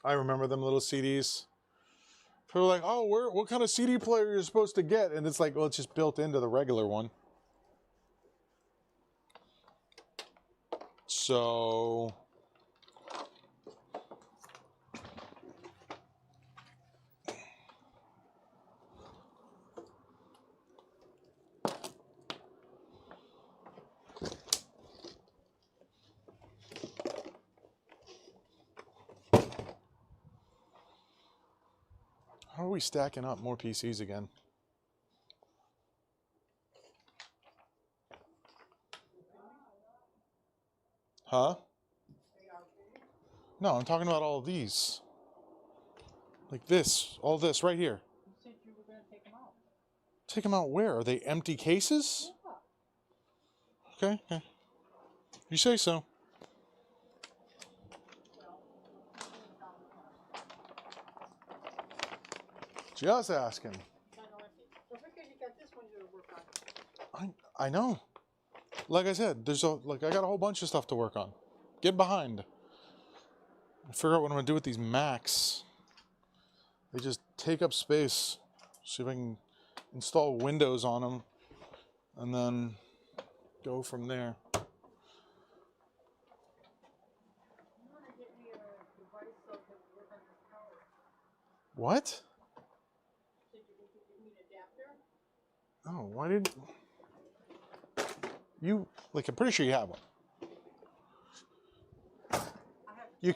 I remember them little CDs. People were like, oh, what kind of CD player are you supposed to get? And it's like, well, it's just built into the regular one. So... How are we stacking up more PCs again? Huh? No, I'm talking about all of these. Like this, all this right here. You said you were going to take them out. Take them out where? Are they empty cases? Yeah. Okay, okay. You say so. Just asking. Just because you got this one to work on. I know. Like I said, I got a whole bunch of stuff to work on. Get behind. I figure out what I'm gonna do with these Macs. They just take up space. See if I can install Windows on them, and then go from there. You want to get me a device so it can work on this power. What? So you can give me an adapter? Oh, why didn't you? Like, I'm pretty sure you have one. You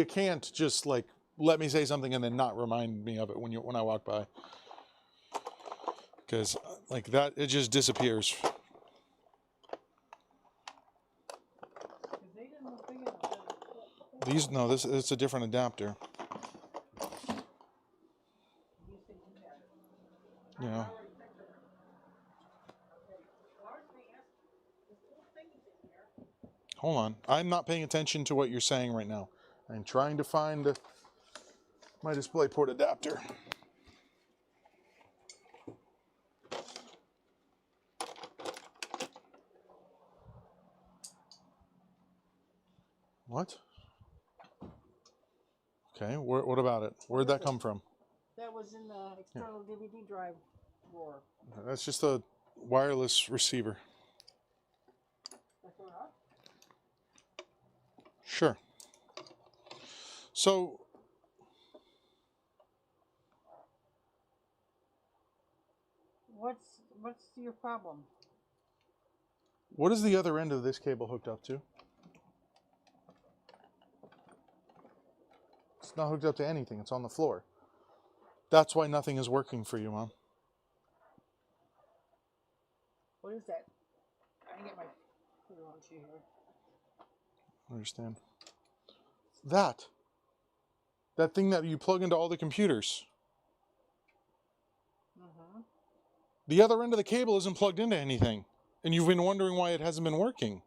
can't just like let me say something and then not remind me of it when I walk by. Because like that, it just disappears. It's a different adapter. Yeah. Hold on. I'm not paying attention to what you're saying right now. I'm trying to find my DisplayPort adapter. What? Okay, what about it? Where'd that come from? That was in the external DVD drive drawer. That's just a wireless receiver. That's what up? Sure. So, What's your problem? what is the other end of this cable hooked up to? It's not hooked up to anything. It's on the floor. That's why nothing is working for you, Mom. What is that? I can get my put it on to here. I understand. That thing that you plug into all the computers. Mm-hmm. The other end of the cable isn't plugged into anything. And you've been wondering why it hasn't been working.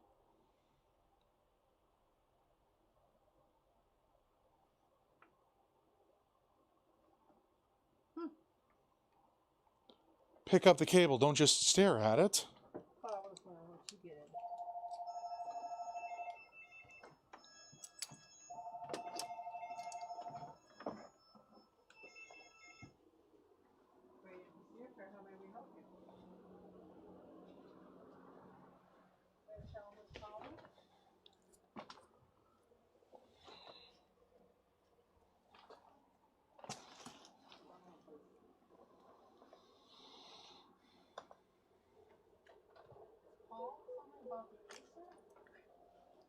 Pick up the cable. Don't just stare at it. Oh, I was wondering what you get.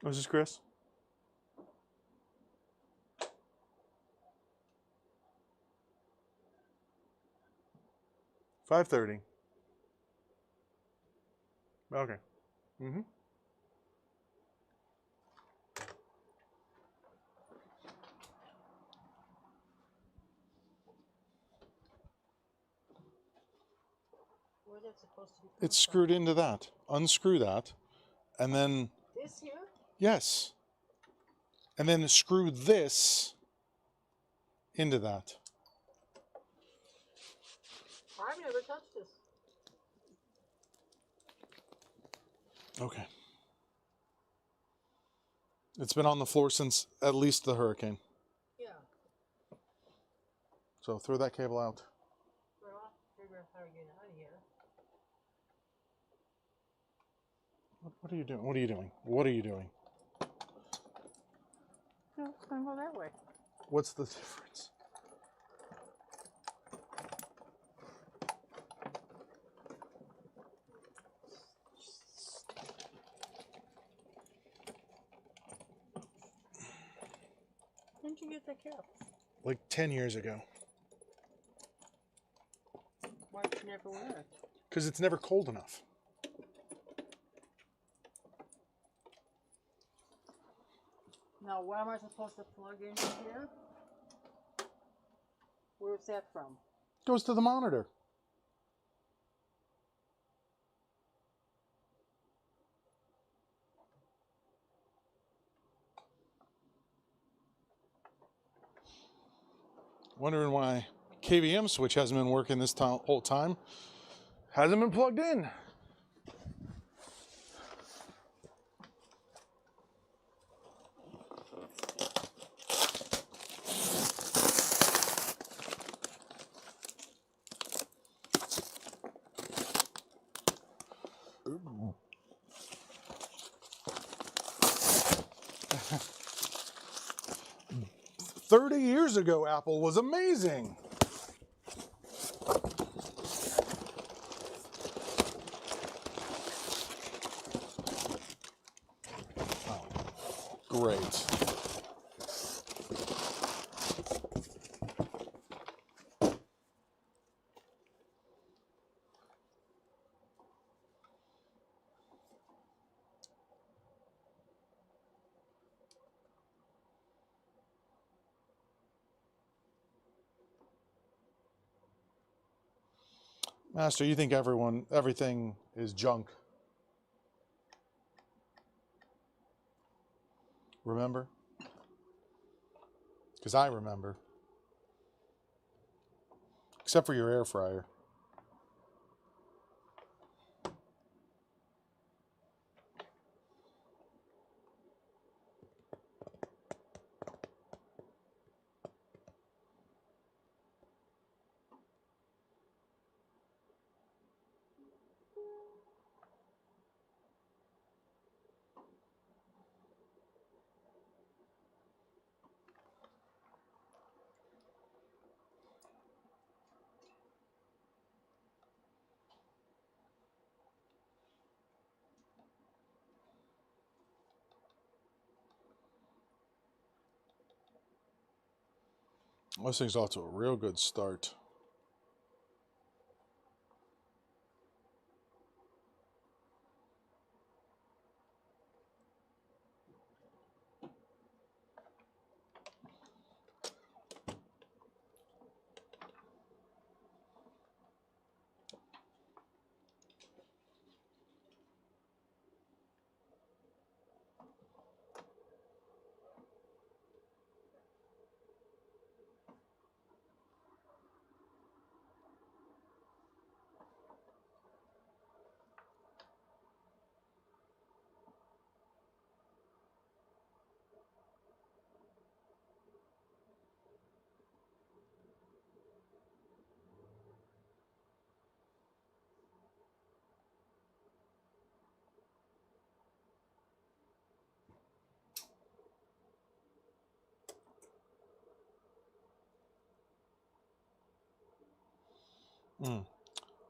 Was this Chris? $5:30. Okay. Mm-hmm. Where's that supposed to be? It's screwed into that. Unscrew that, and then This here? yes, and then screw this into that. I've never touched this. Okay. It's been on the floor since at least the hurricane. Yeah. So throw that cable out. Well, I'll figure out how to get out of here. What are you doing? What are you doing? What are you doing? No, it's gonna go that way. What's the difference? When did you get that cap? Like 10 years ago. Why did you never wear it? Because it's never cold enough. Now, what am I supposed to plug in here? Where's that from? Goes to the monitor. Wondering why KVM switch hasn't been working this whole time. Hasn't been plugged in. Ooh. 30 years ago, Apple was amazing. Oh, great. Master, you think everything is junk. Remember? Because I remember. Except for your air fryer. This thing's off to a real good start.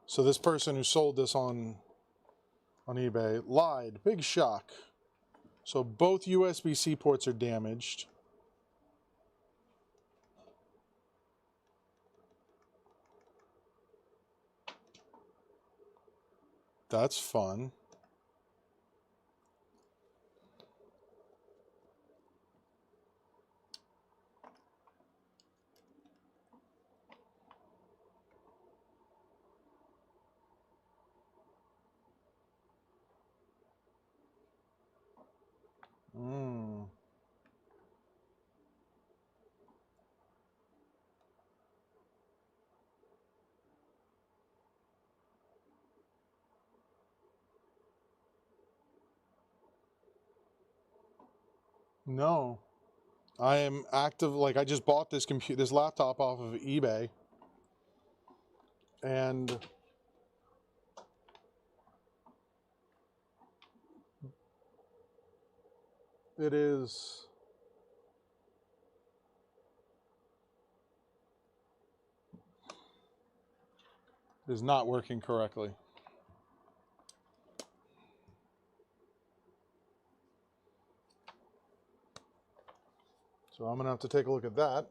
So this person who sold this on eBay lied. Big shock. So both USB-C ports are damaged. That's fun. No. I am active, like I just bought this this laptop off of eBay. And it is not working correctly. So I'm gonna have to take a look at that.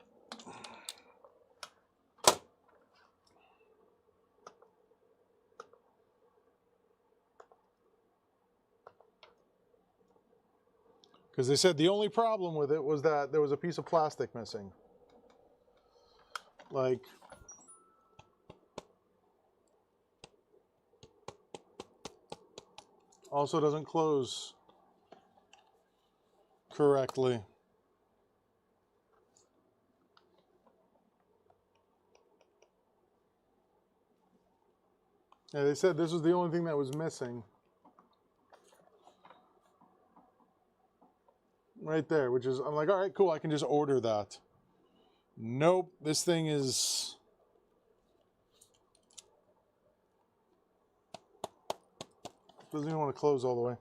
Because they said the only problem with it was that there was a piece of plastic missing. Like, also doesn't close correctly. Yeah, they said this was the only thing that was missing. Right there, which is, I'm like, all right, cool, I can just order that. Nope, this thing is... doesn't even want to close all the way.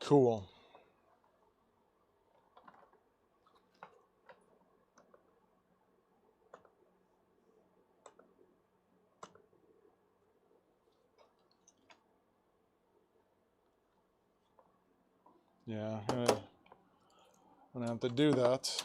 Cool. Yeah, I'm gonna have to do that.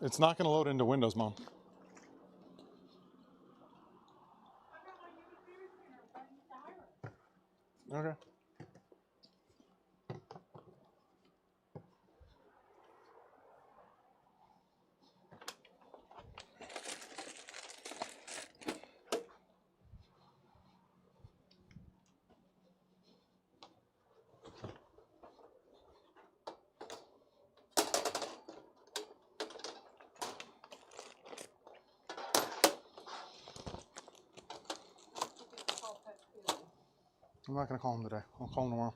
It's not going to load into Windows, Mom. Okay. I'm not going to call him today. I'll call him tomorrow.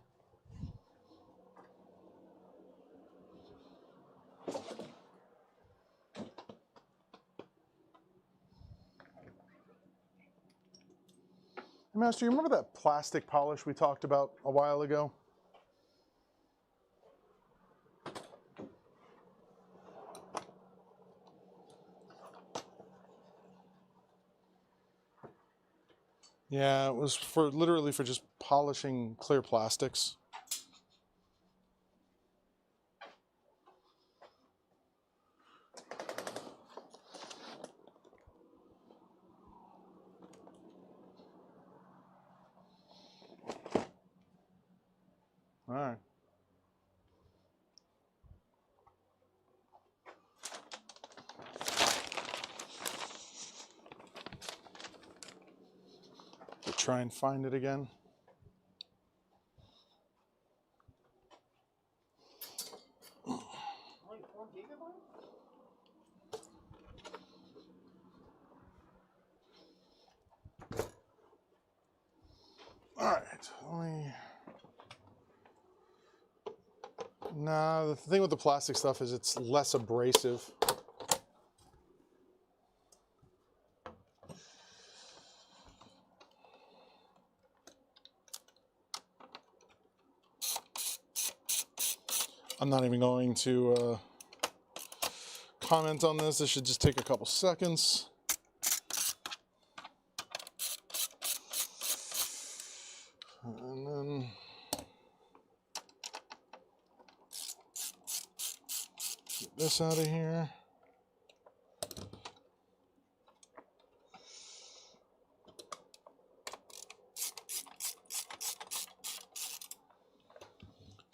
Hey, Master, you remember that plastic polish we talked about a while ago? Yeah, it was for literally for just polishing clear plastics. All right. We'll try and find it again. Only 4 gigabytes? Nah, the thing with the plastic stuff is it's less abrasive. I'm not even going to comment on this. This should just take a couple seconds. And then get this out of here.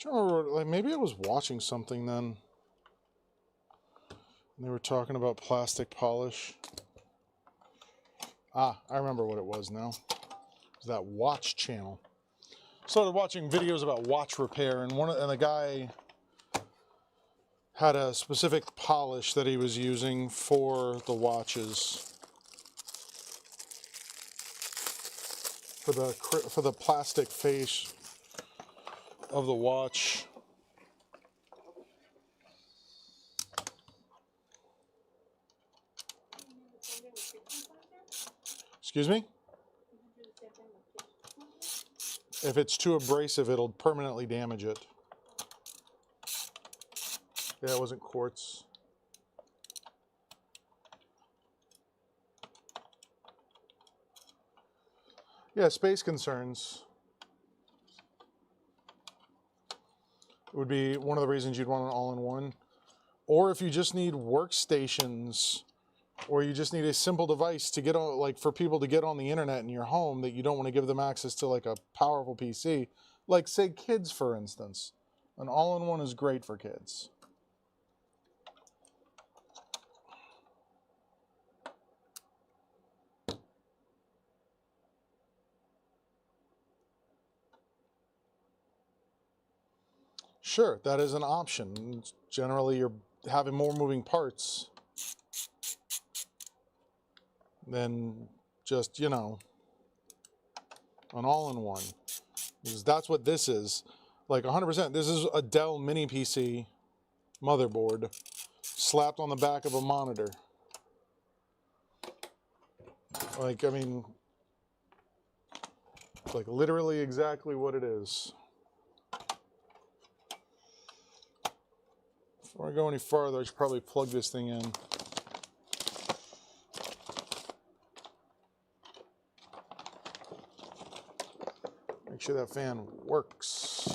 I remember, like, maybe I was watching something then. They were talking about plastic polish. Ah, I remember what it was now. It was that watch channel. Started watching videos about watch repair, and the guy had a specific polish that he was using for the watches. For the plastic face of the watch. Excuse me? If it's too abrasive, it'll permanently damage it. Yeah, it wasn't quartz. Yeah, space concerns would be one of the reasons you'd want an all-in-one. Or if you just need workstations, or you just need a simple device to get on, like for people to get on the internet in your home that you don't want to give them access to like a powerful PC. Like say kids, for instance. An all-in-one is great for kids. Sure, that is an option. Generally, you're having more moving parts than just, you know, an all-in-one. Because that's what this is. Like 100%, this is a Dell mini PC motherboard slapped on the back of a monitor. Like, I mean, like literally exactly what it is. Before I go any farther, I should probably plug this thing in. Make sure that fan works.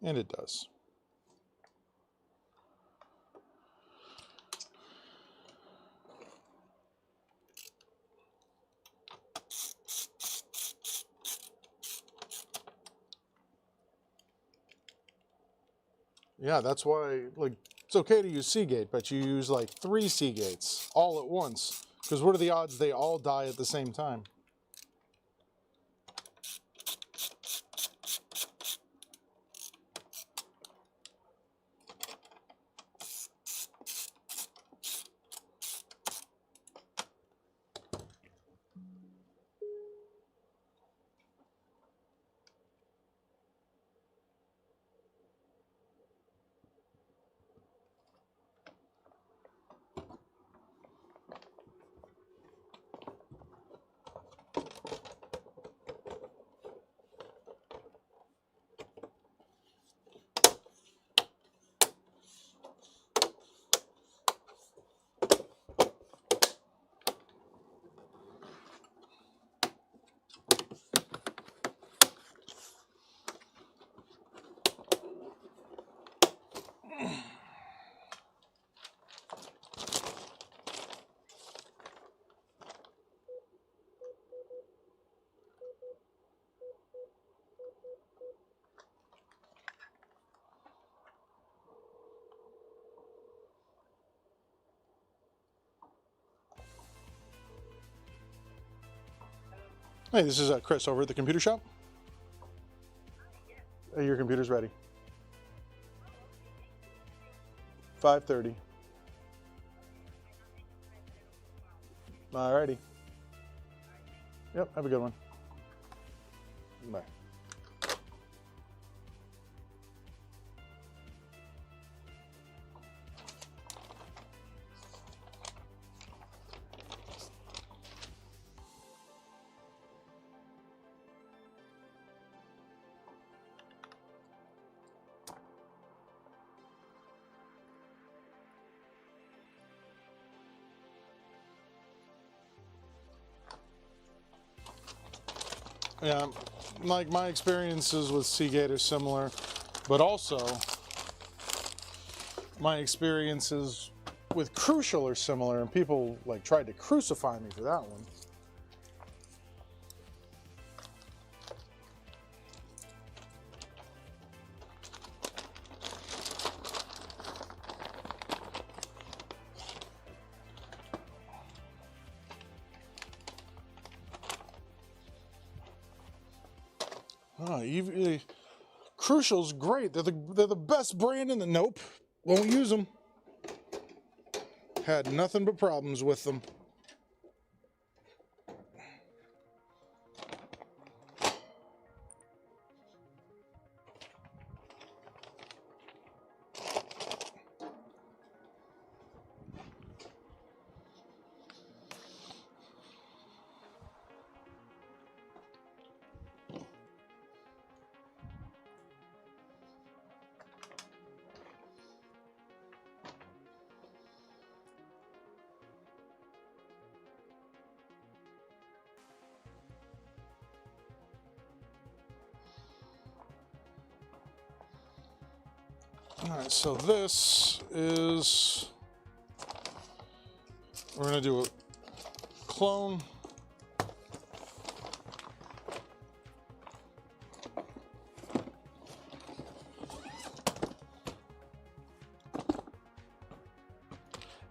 And it does. Yeah, that's why, like, it's okay to use Seagate, but you use like 3 Seagates all at once. Because what are the odds they all die at the same time? Hey, this is Chris over at the computer shop. Your computer's ready. 5:30. Alrighty. Yep, have a good one. Bye. Yeah, like my experiences with Seagate are similar, but also my experiences with Crucial are similar, and people like tried to crucify me for that one. Crucial's great. They're the best brand in the nope. Won't use them. Had nothing but problems with them. Alright, so this is, we're going to do a clone.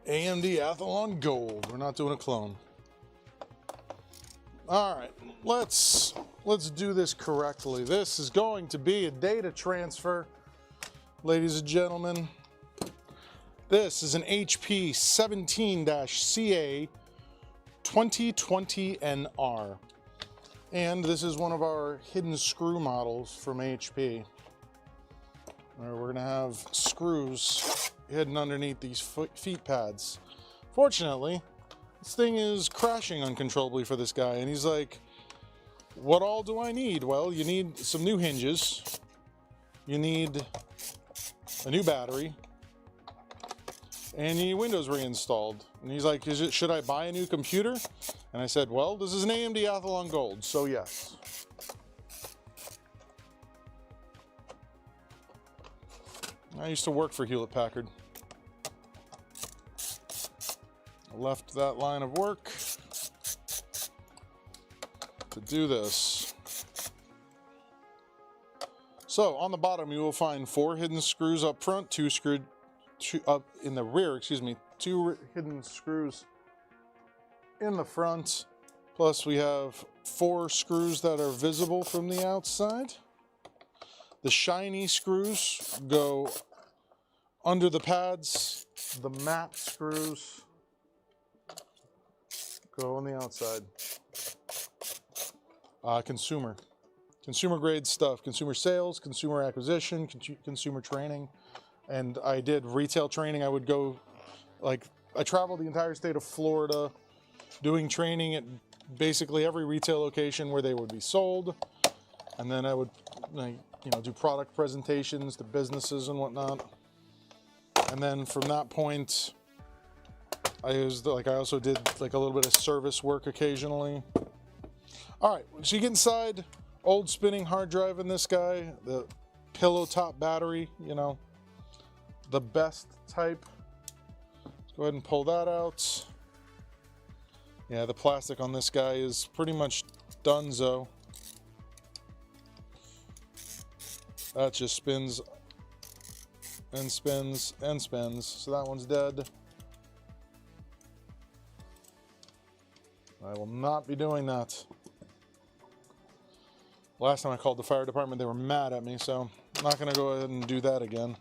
AMD Athlon Gold. We're not doing a clone. Alright, let's do this correctly. This is going to be a data transfer. Ladies and gentlemen, this is an HP 17-CA 2020NR. And this is one of our hidden screw models from HP. Where we're going to have screws hidden underneath these feet pads. Fortunately, this thing is crashing uncontrollably for this guy. And he's like, what all do I need? Well, you need some new hinges. You need a new battery, and you need Windows reinstalled. And he's like, should I buy a new computer? And I said, well, this is an AMD Athlon Gold, so yes. I used to work for Hewlett Packard. I left that line of work to do this. So on the bottom, you will find 4 hidden screws up front, 2 up in the rear, excuse me, 2 hidden screws in the front. Plus we have 4 screws that are visible from the outside. The shiny screws go under the pads. The matte screws go on the outside. Consumer grade stuff, consumer sales, consumer acquisition, consumer training. And I did retail training. I would go, like, I traveled the entire state of Florida doing training at basically every retail location where they would be sold. And then I would, do product presentations to businesses and whatnot. And then from that point, I also did like a little bit of service work occasionally. All right, so you get inside. Old spinning hard drive in this guy, the pillow top battery, the best type. Let's go ahead and pull that out. Yeah, the plastic on this guy is pretty much donezo. That just spins and spins and spins, so that one's dead. I will not be doing that. Last time I called the fire department, they were mad at me, so I'm not going to go ahead and do that again.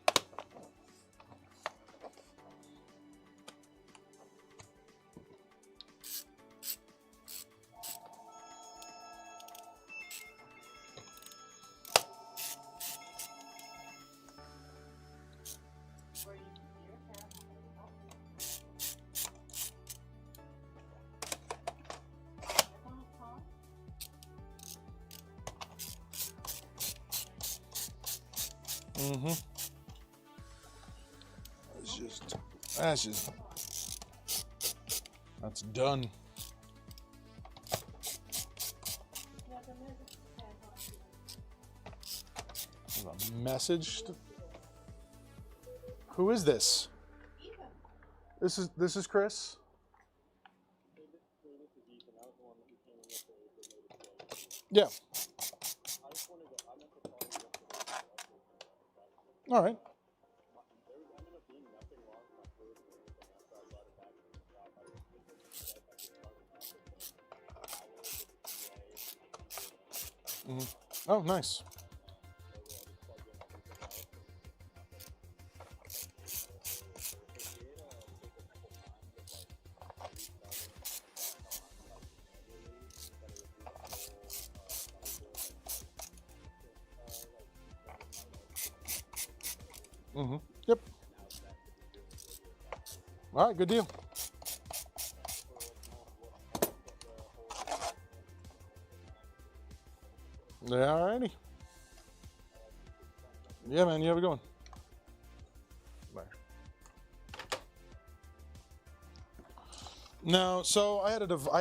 That's done. There's a message. Who is this? This is Chris. Yeah. All right. Oh, nice. Yep. All right, good deal. Yeah, alrighty. Yeah, man, you have a good one. Bye. No, so I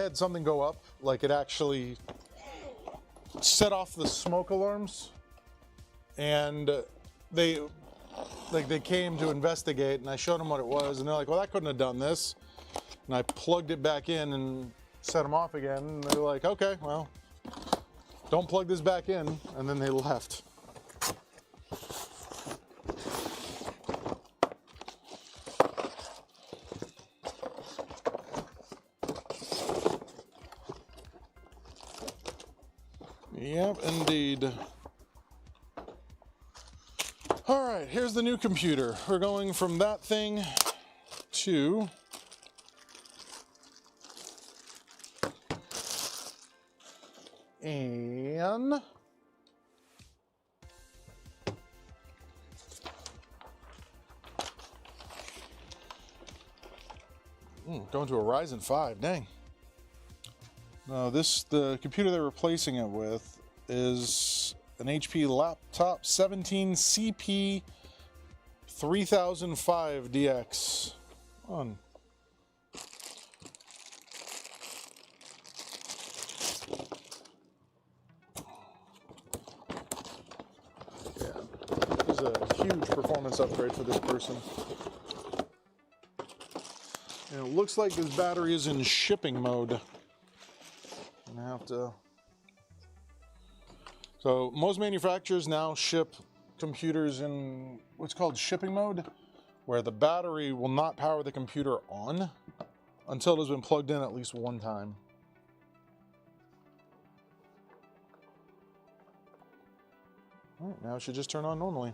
had something go up, like it actually set off the smoke alarms, and they came to investigate, and I showed them what it was, and they're like, well, that couldn't have done this. And I plugged it back in and set them off again, and they're like, okay, well, don't plug this back in, and then they left. Yep, indeed. All right, here's the new computer. We're going from that thing to going to a Ryzen 5, dang. No, the computer they're replacing it with is an HP laptop 17CP 3005 DX. On. Yeah, this is a huge performance upgrade for this person. And it looks like this battery is in shipping mode. I have to. So most manufacturers now ship computers in what's called shipping mode, where the battery will not power the computer on until it has been plugged in at least one time. All right, now it should just turn on normally.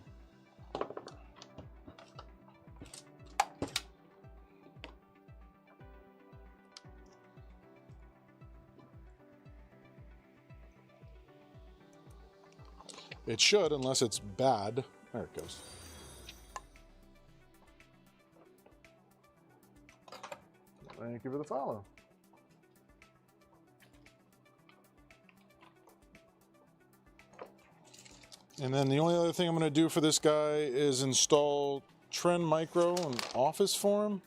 It should, unless it's bad. There it goes. Thank you for the follow. And then the only other thing I'm going to do for this guy is install Trend Micro and Office for him.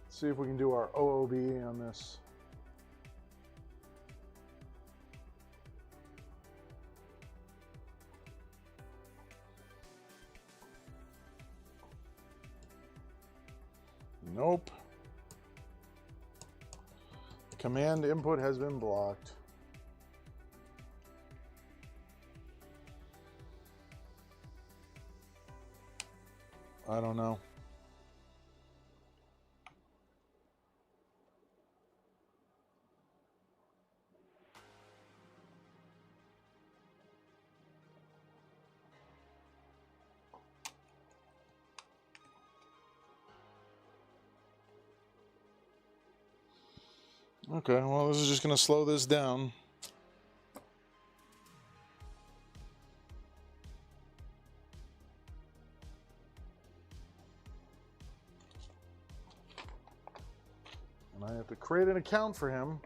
See if we can do our OOB on this. Nope. Command input has been blocked. I don't know. Okay, well, this is just going to slow this down. And I have to create an account for him.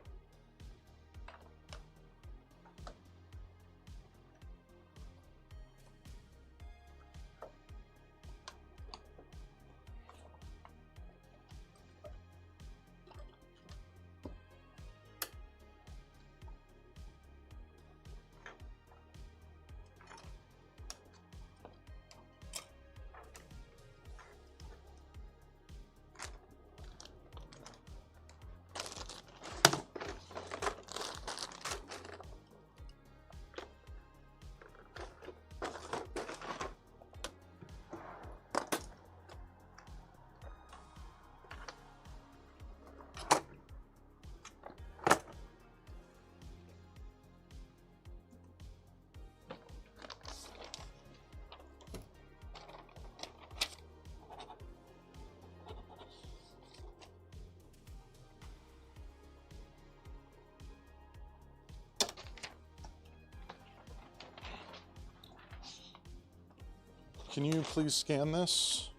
Can you please scan this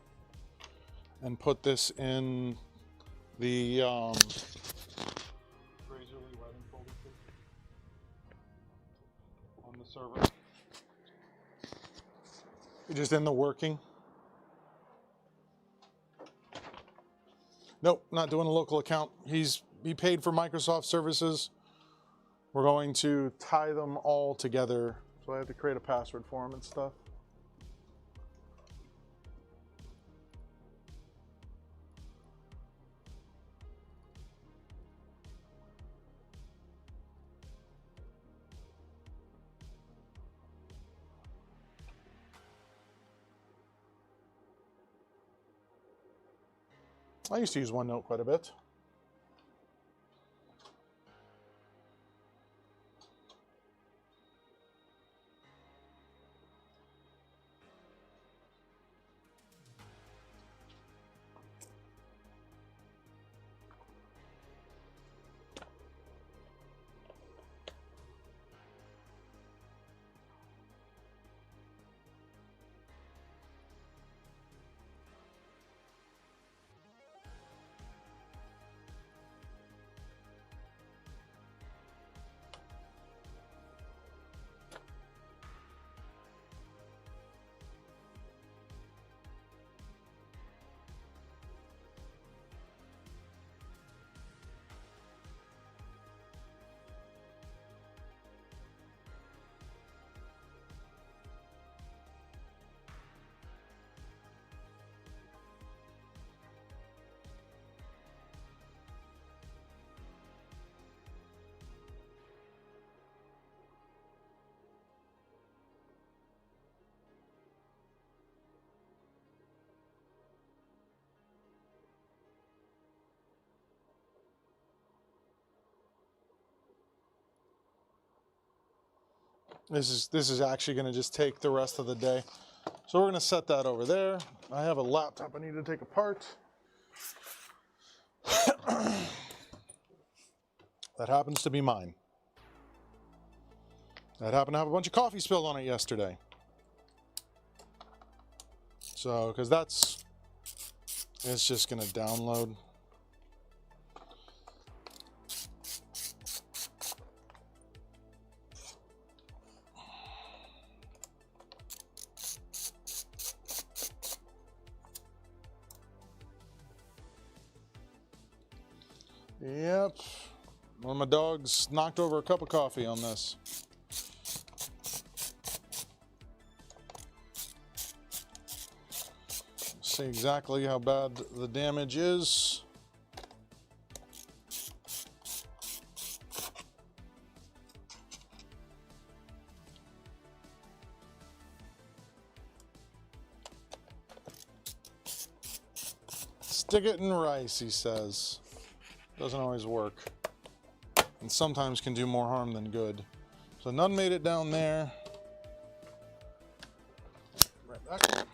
and put this in the Grazerly writing folder on the server? Just in the working? Nope, not doing a local account. He paid for Microsoft services. We're going to tie them all together. So I have to create a password for him and stuff. I used to use OneNote quite a bit. This is actually going to just take the rest of the day. So we're going to set that over there. I have a laptop I need to take apart. That happens to be mine. That happened to have a bunch of coffee spilled on it yesterday. So, because it's just going to download. Yep. One of my dogs knocked over a cup of coffee on this. See exactly how bad the damage is. Stick it in rice, he says. Doesn't always work. And sometimes can do more harm than good. So none made it down there. Right back.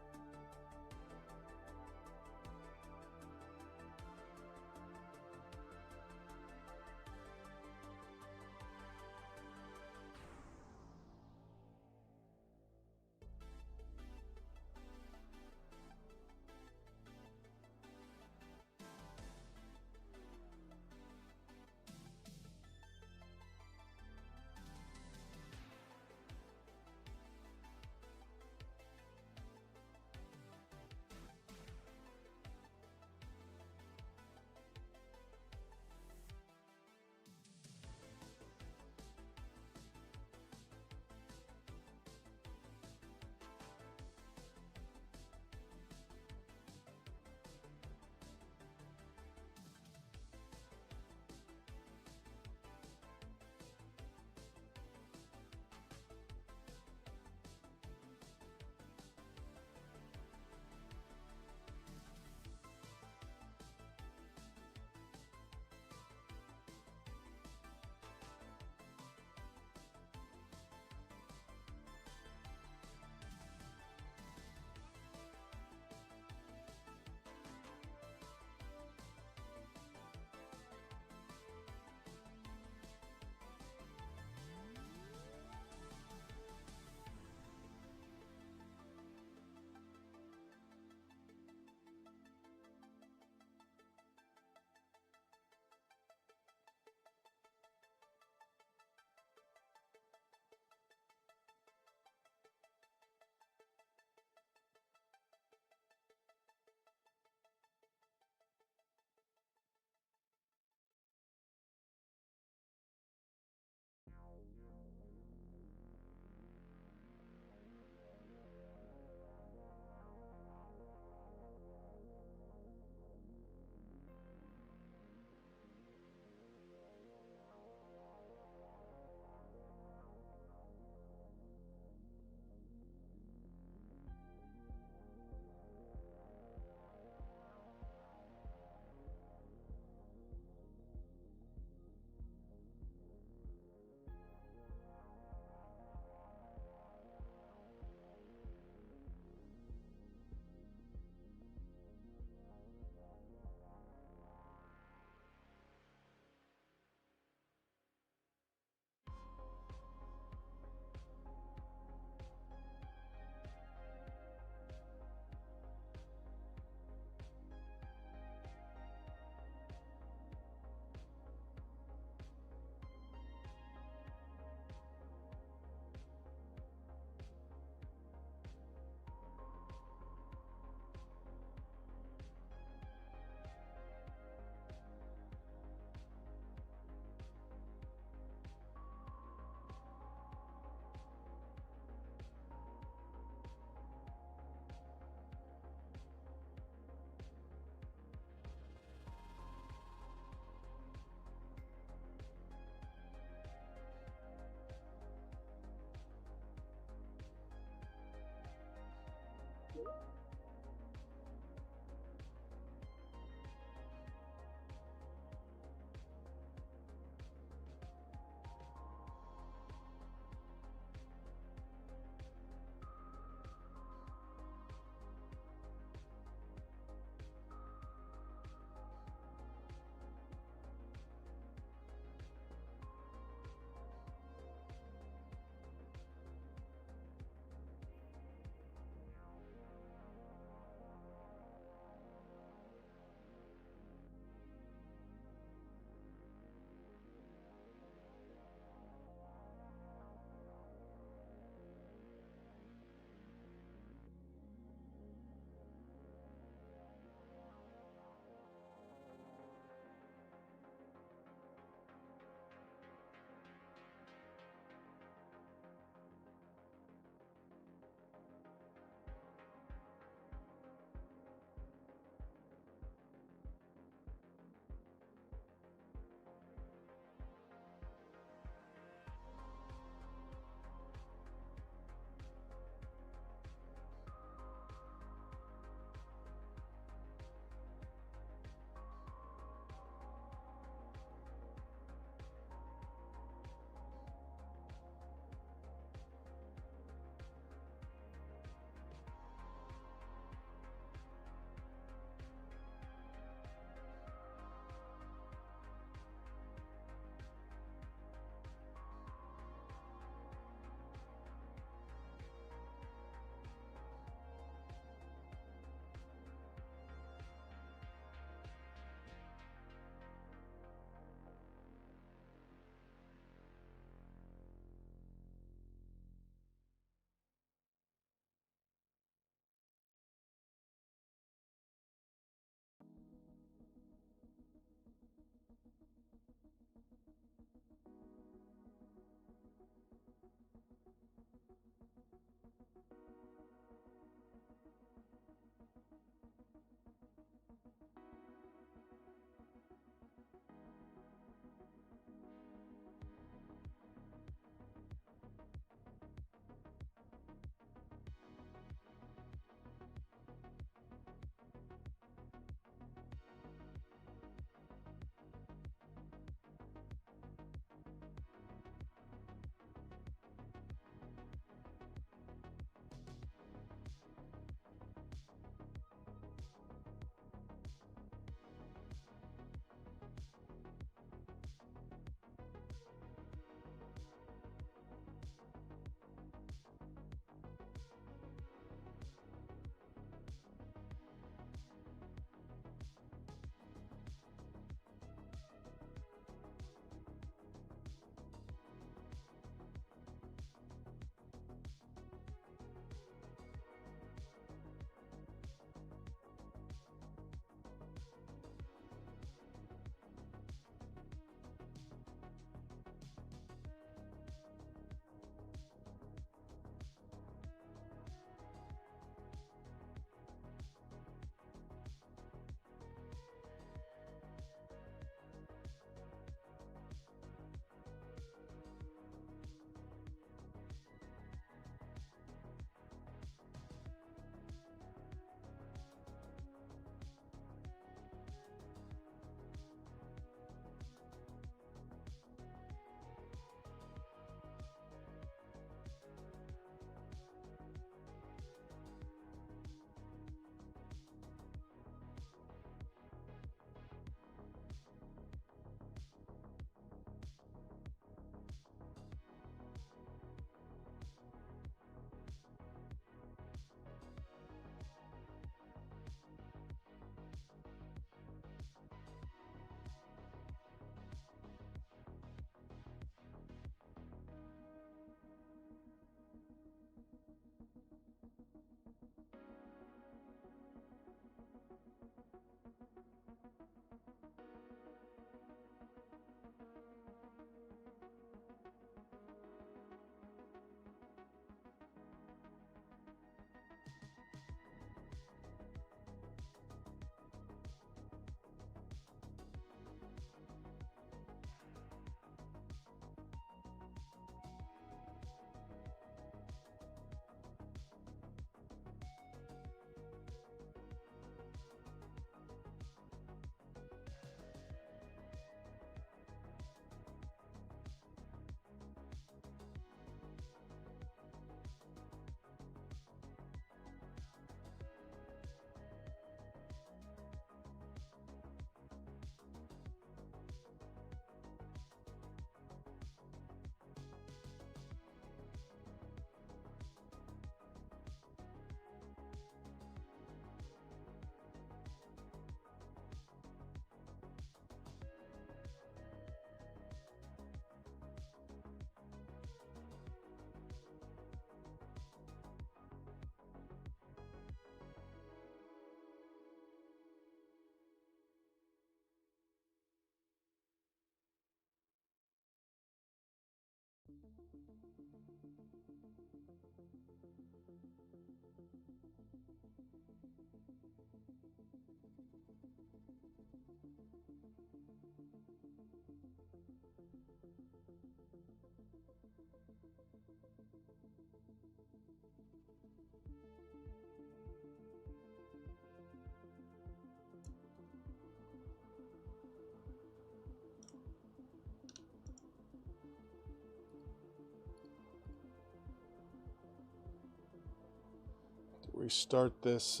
Restart this.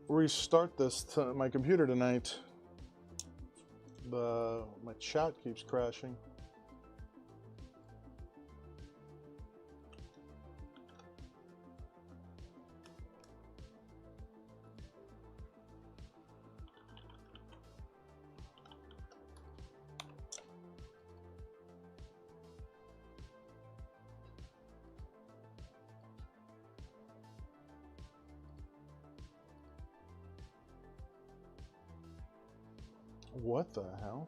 Restart this to my computer tonight. My chat keeps crashing. What the hell?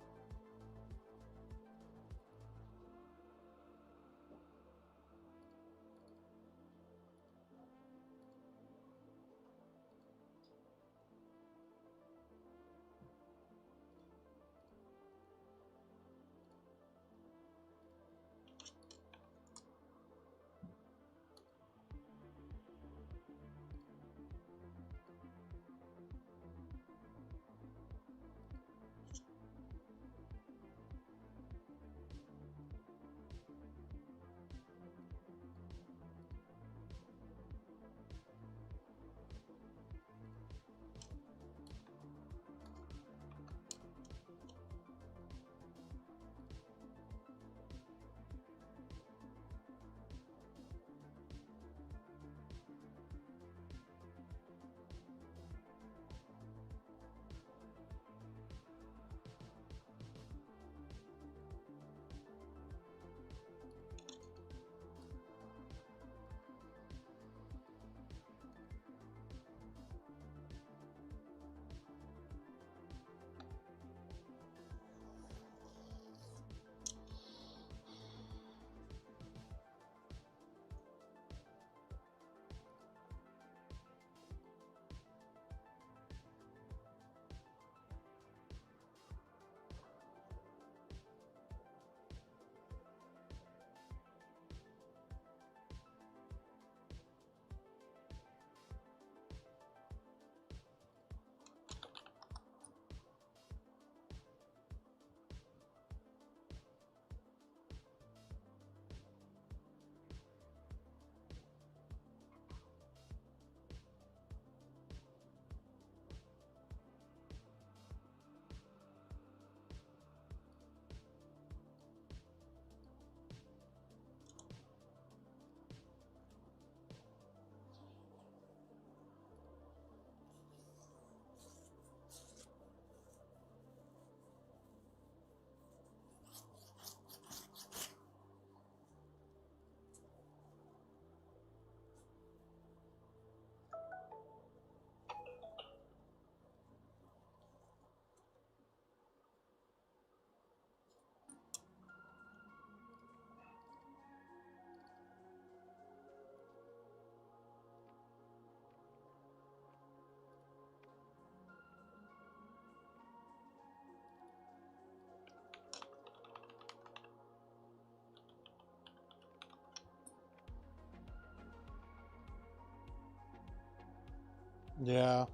Yeah,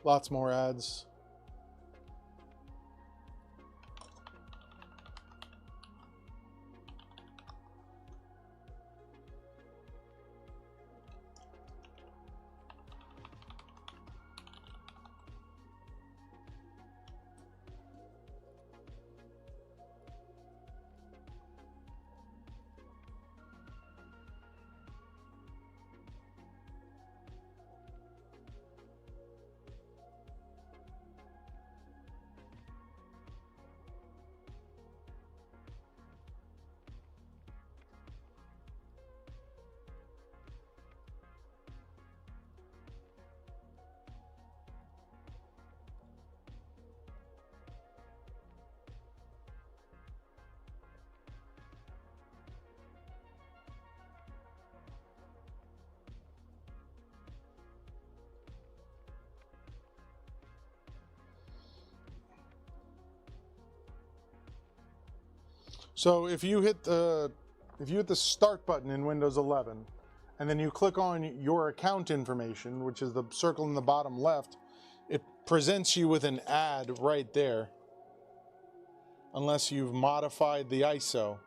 lots more ads. So if you hit the start button in Windows 11, and then you click on your account information, which is the circle in the bottom left, it presents you with an ad right there, unless you've modified the ISO.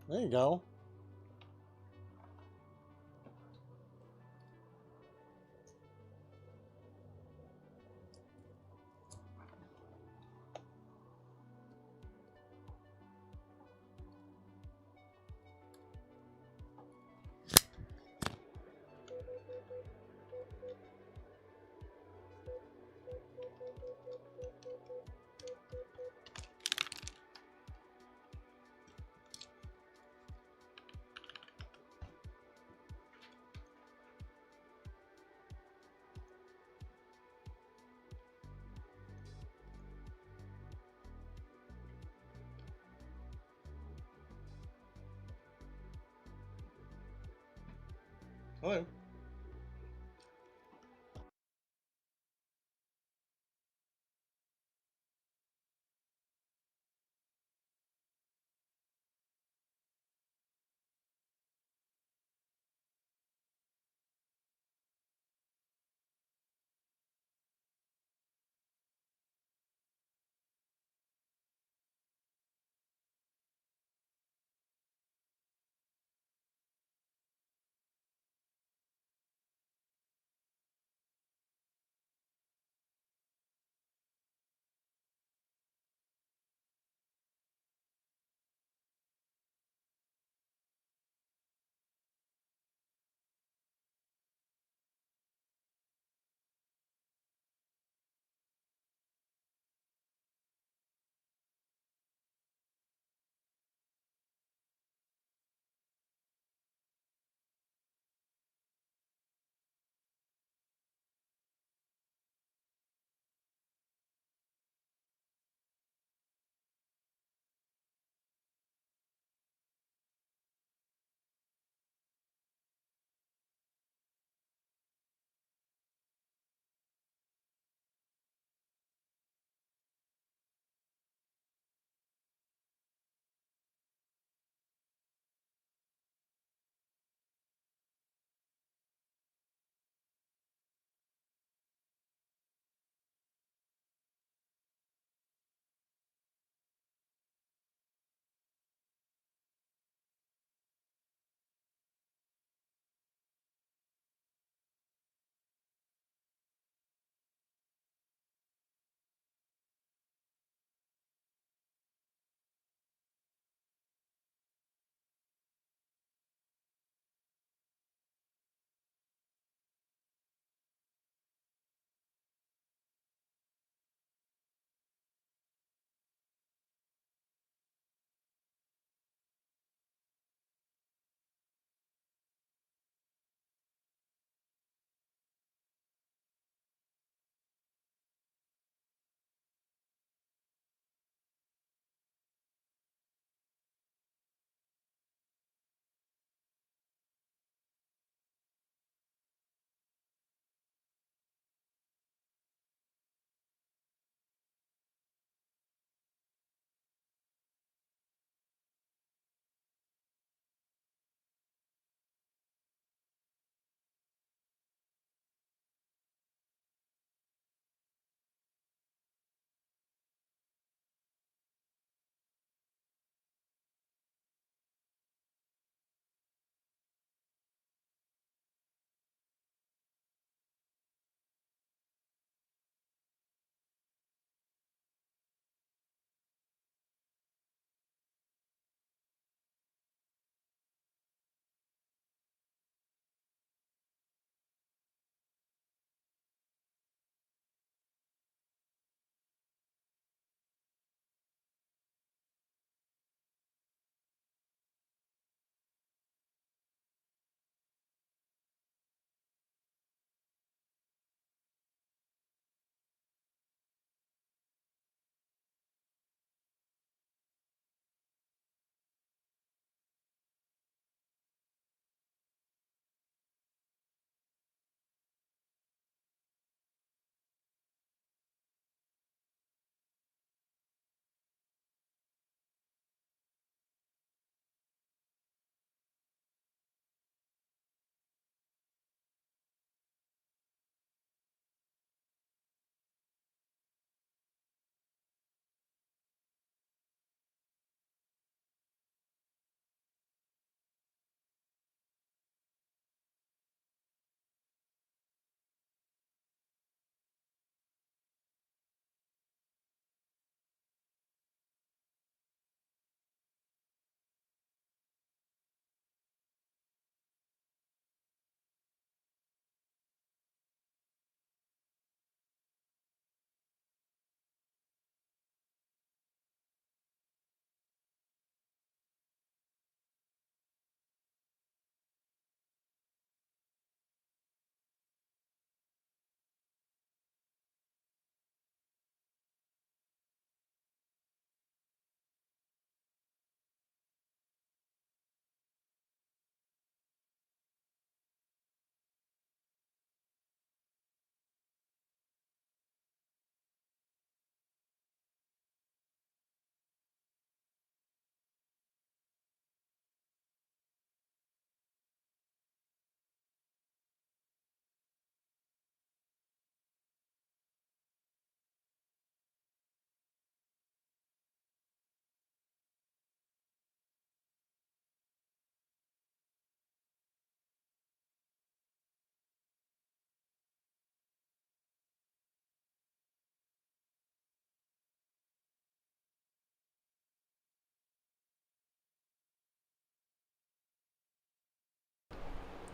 There you go. Hello.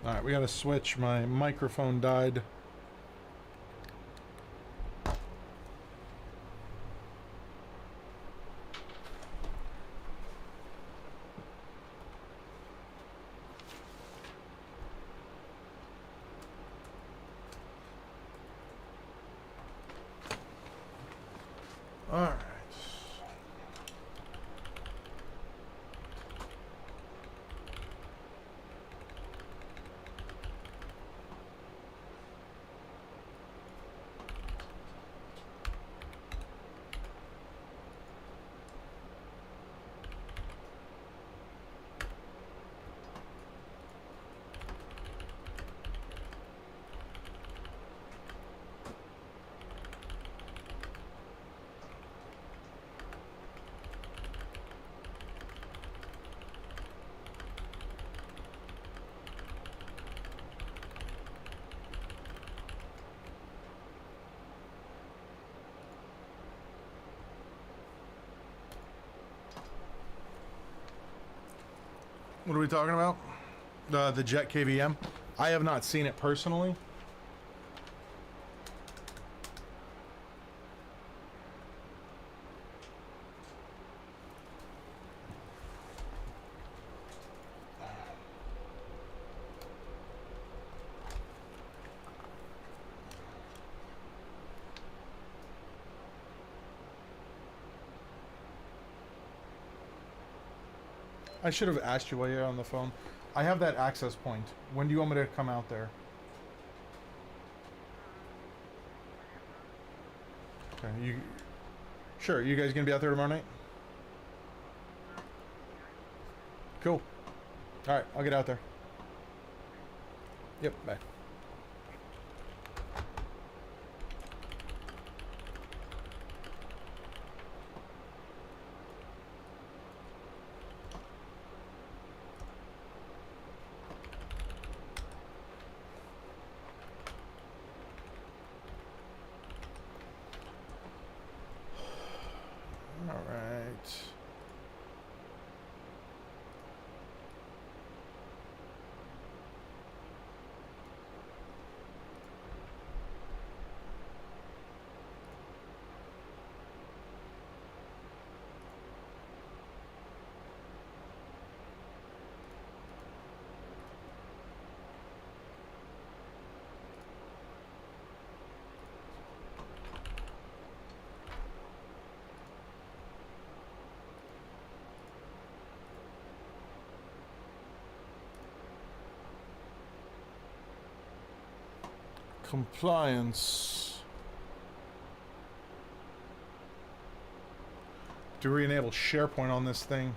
Alright, we gotta switch. My microphone died. Alright. What are we talking about? The Jet KVM? I have not seen it personally. I should have asked you while you're on the phone. I have that access point. When do you want me to come out there? Okay, sure, you guys gonna be out there tomorrow night? Cool. Alright, I'll get out there. Yep, bye. Compliance. Do we enable SharePoint on this thing?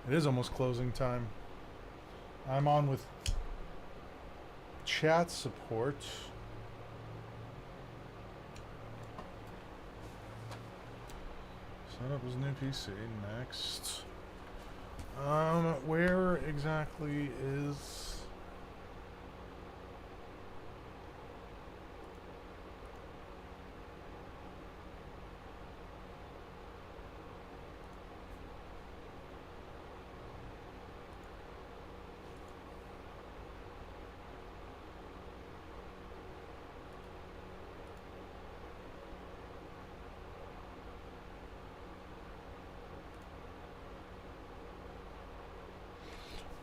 It is almost closing time. I'm on with chat support. Set up his new PC. Next. Where exactly is...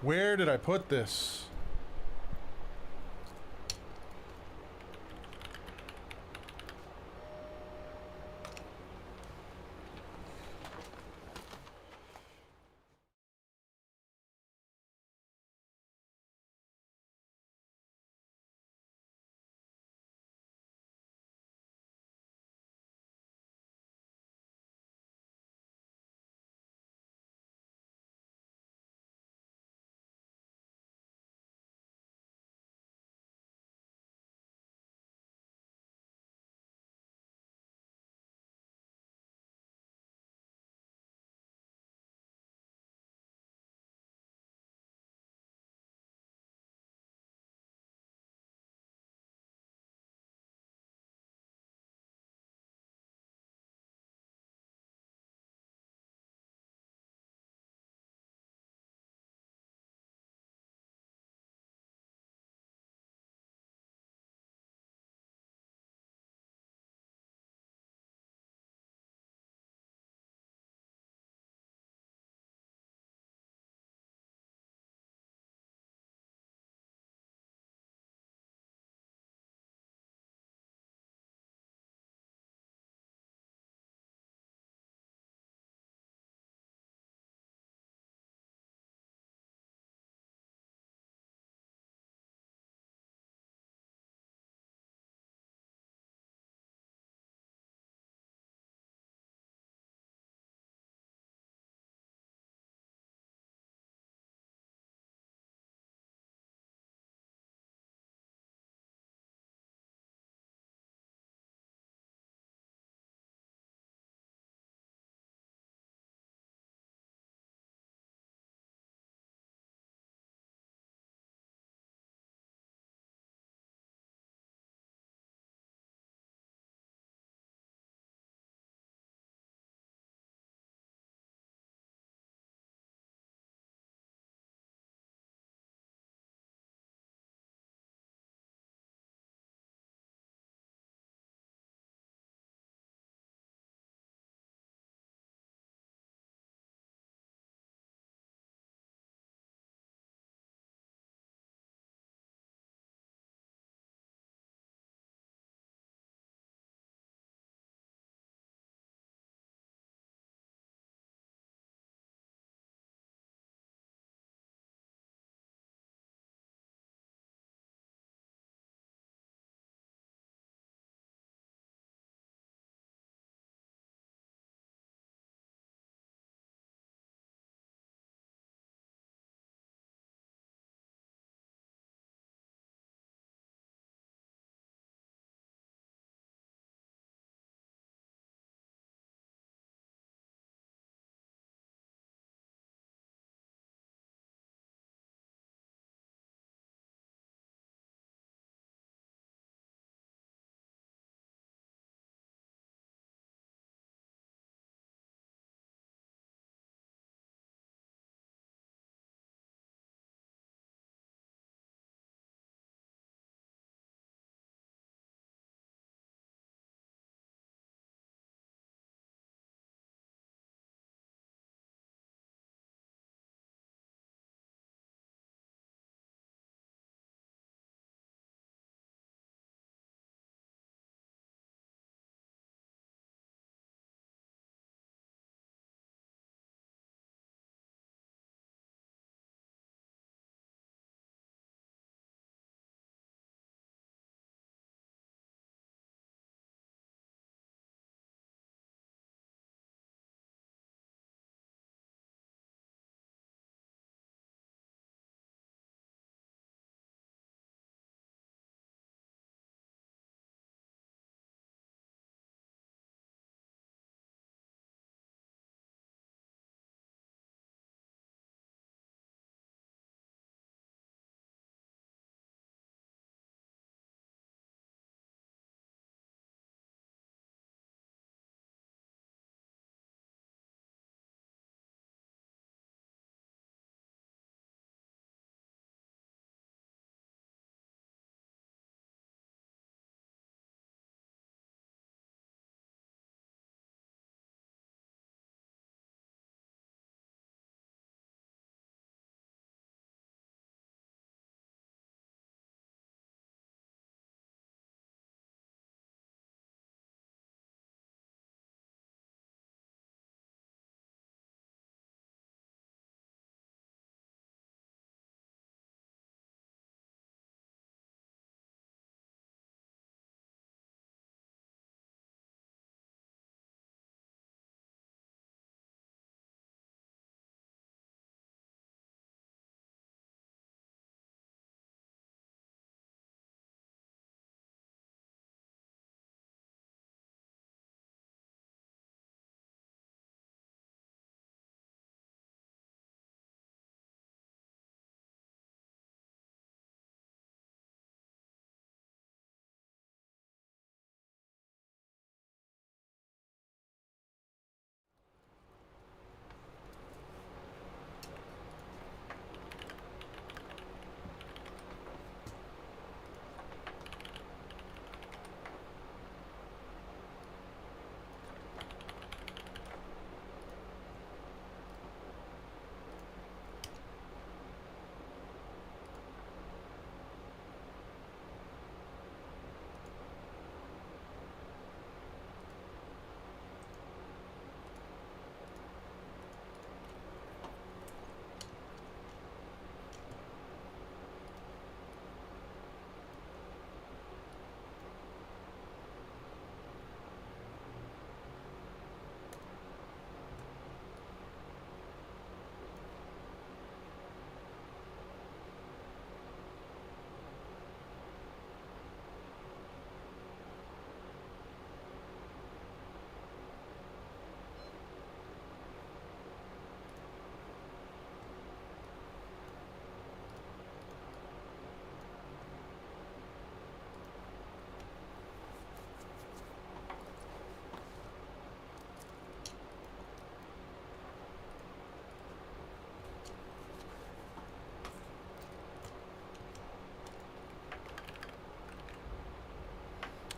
Where did I put this?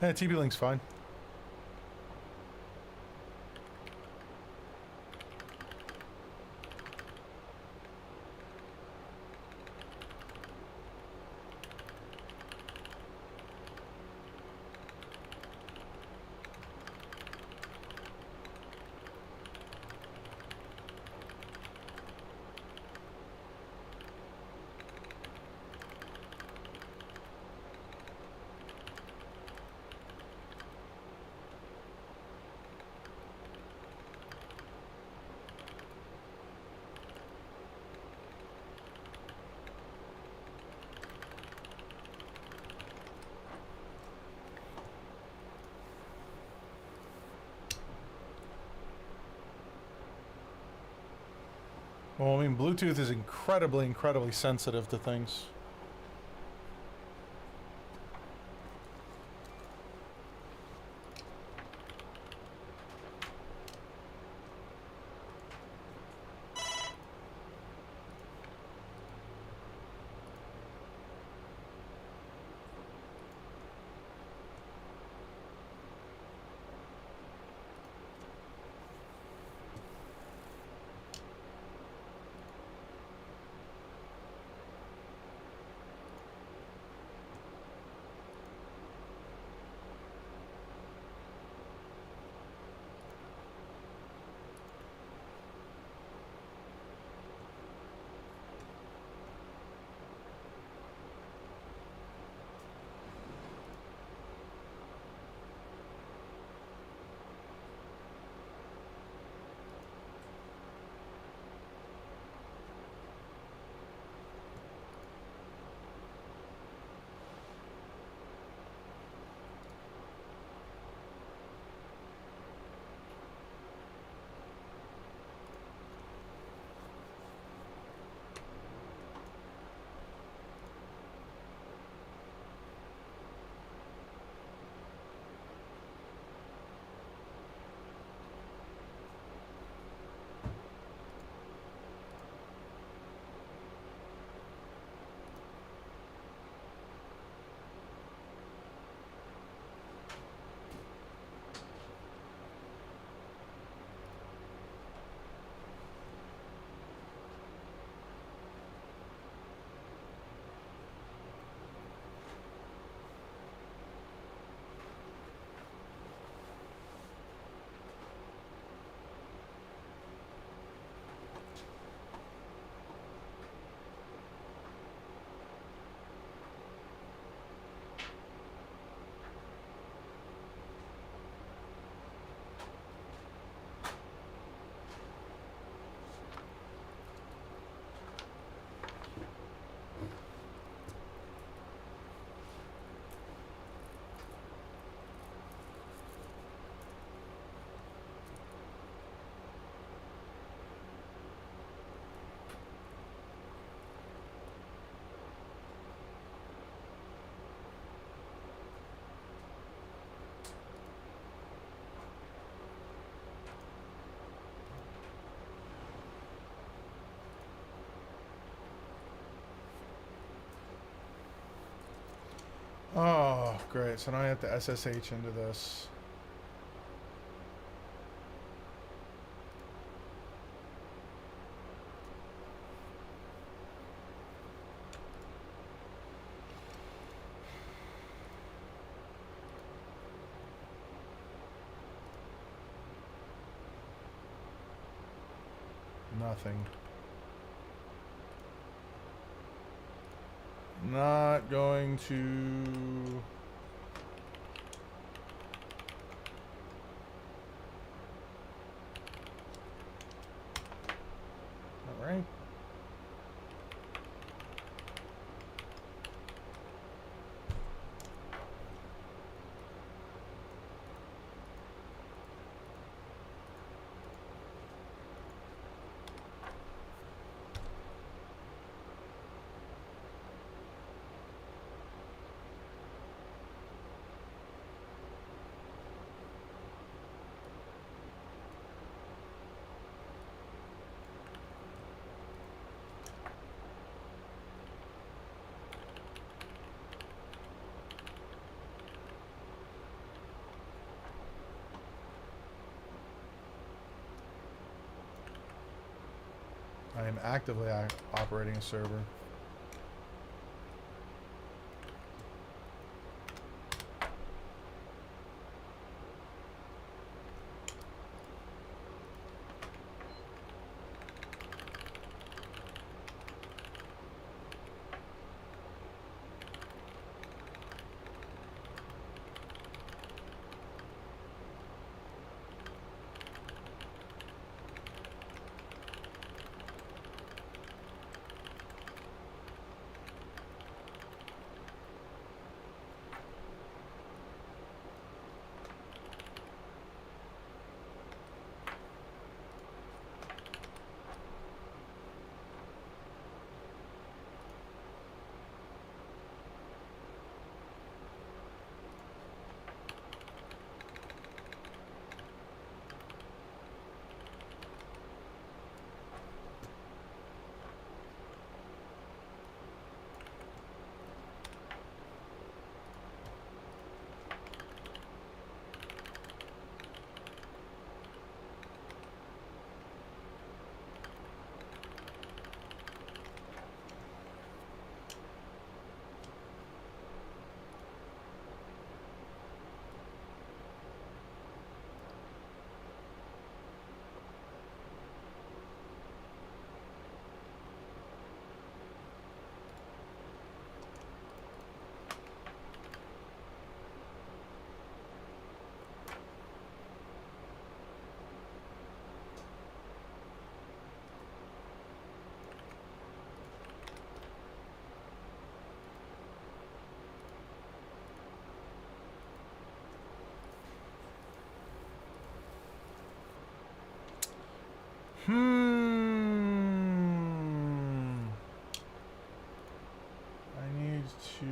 Yeah, TP-Link's fine. Well, I mean, Bluetooth is incredibly, incredibly sensitive to things. Oh, great. So now I have to SSH into this. Nothing. Not going to... All right. I am actively operating a server. I need to...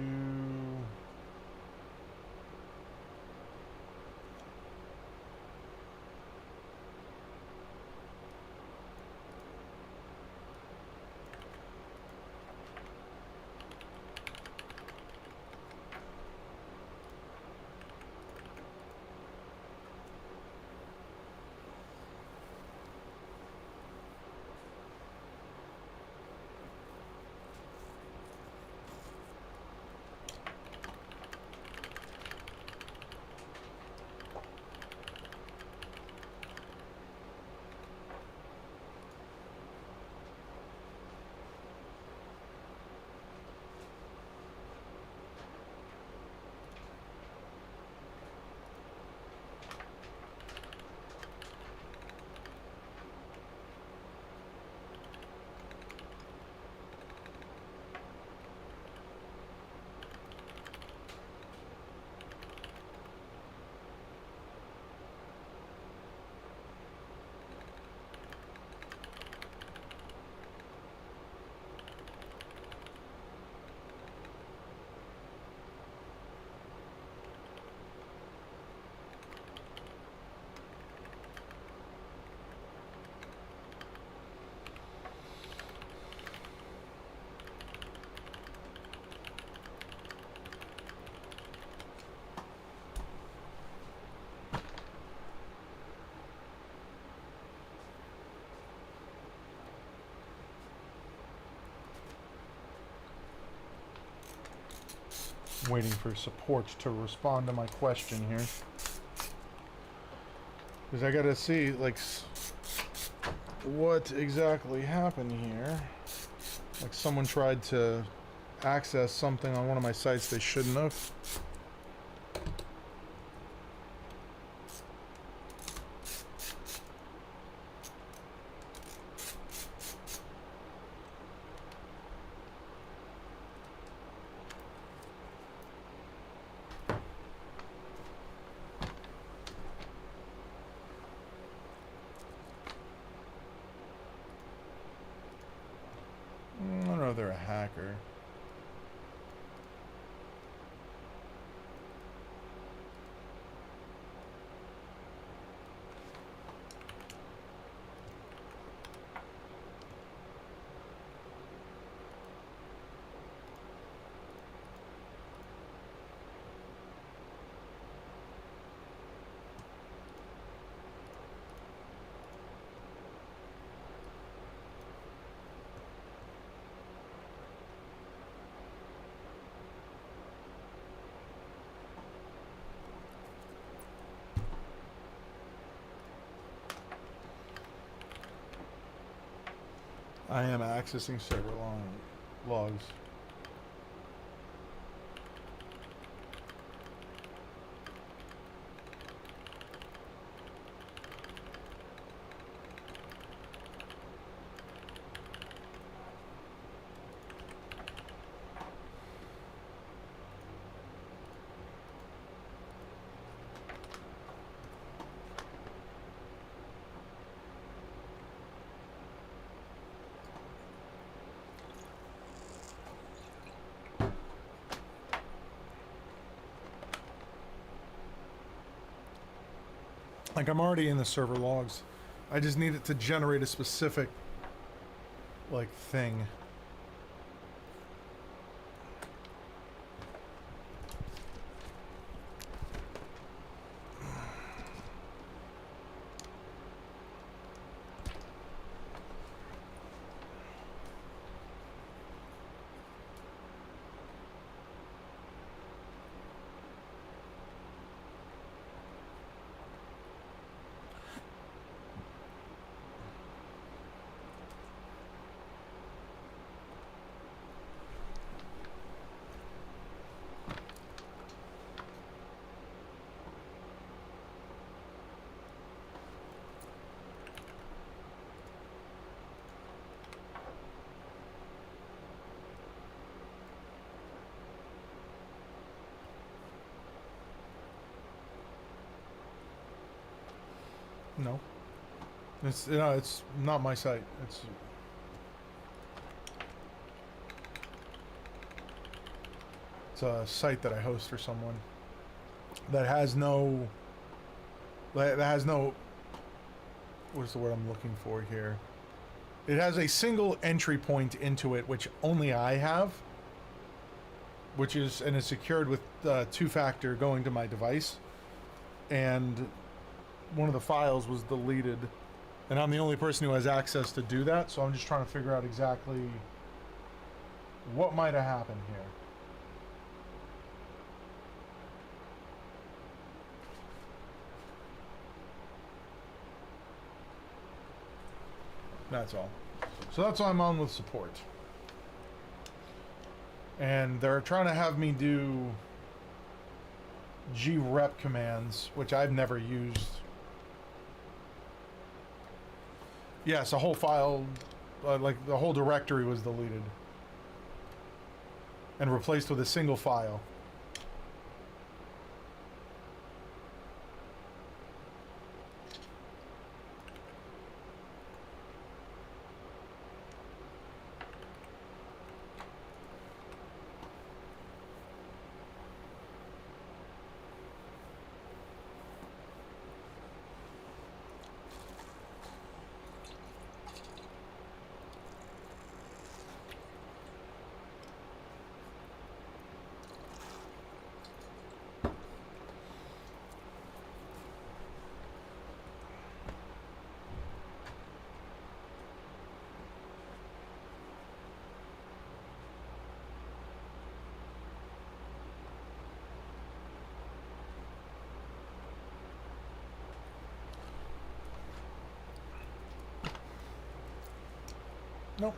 Waiting for support to respond to my question here. Because I gotta see, like, what exactly happened here. Like, someone tried to access something on one of my sites they shouldn't have. I don't know if they're a hacker. I am accessing server logs. Like, I'm already in the server logs. I just need it to generate a specific, like, thing. No. It's, you know, it's not my site. It's a site that I host for someone that has no, what is the word I'm looking for here? It has a single entry point into it, which only I have, and is secured with two-factor going to my device, and one of the files was deleted, and I'm the only person who has access to do that, so I'm just trying to figure out exactly what might have happened here. That's all. So that's why I'm on with support. And they're trying to have me do grep commands, which I've never used. Yes, a whole file, like the whole directory was deleted and replaced with a single file. Nope.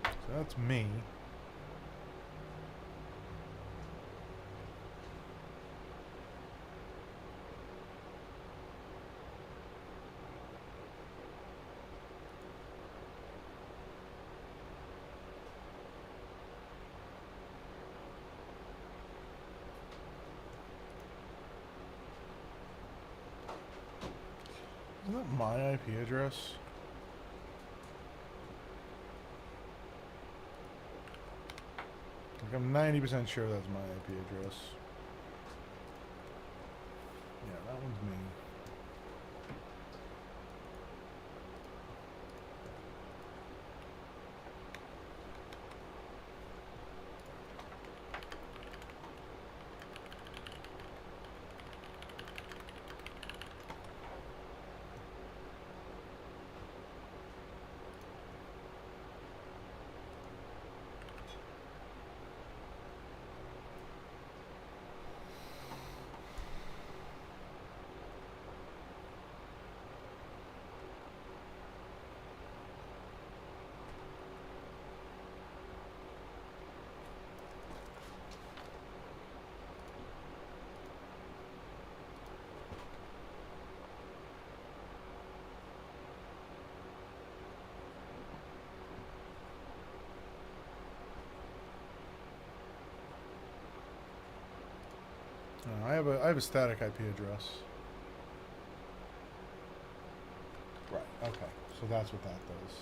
So that's me. Isn't that my IP address? Like, I'm 90% sure that's my IP address. Yeah, that one's me. have a static IP address. Right. Okay. So that's what that does.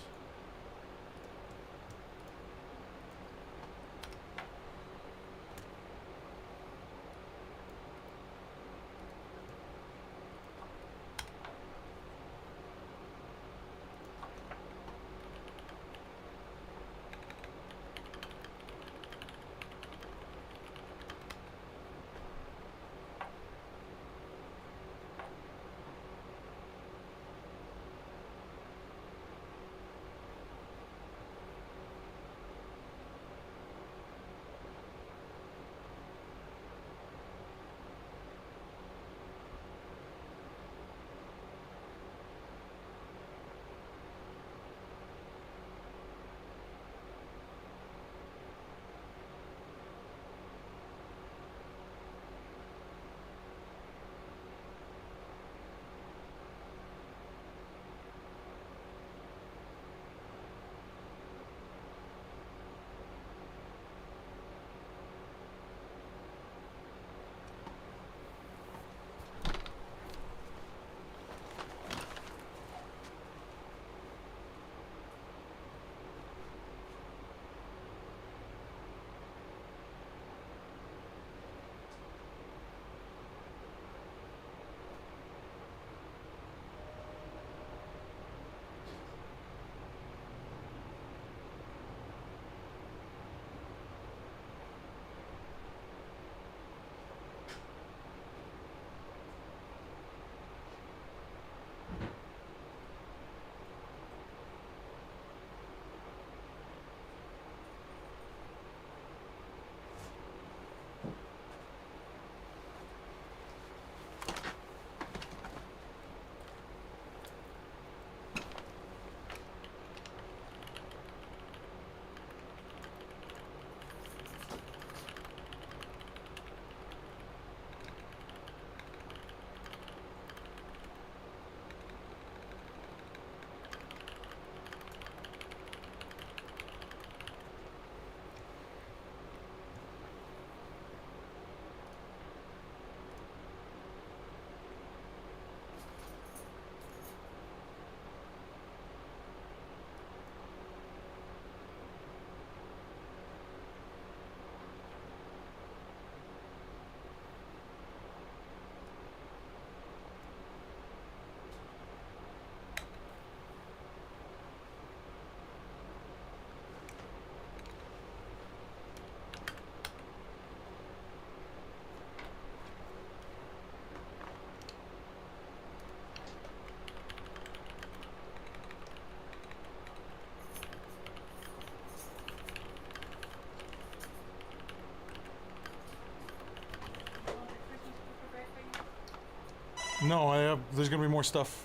No, I have. There's gonna be more stuff.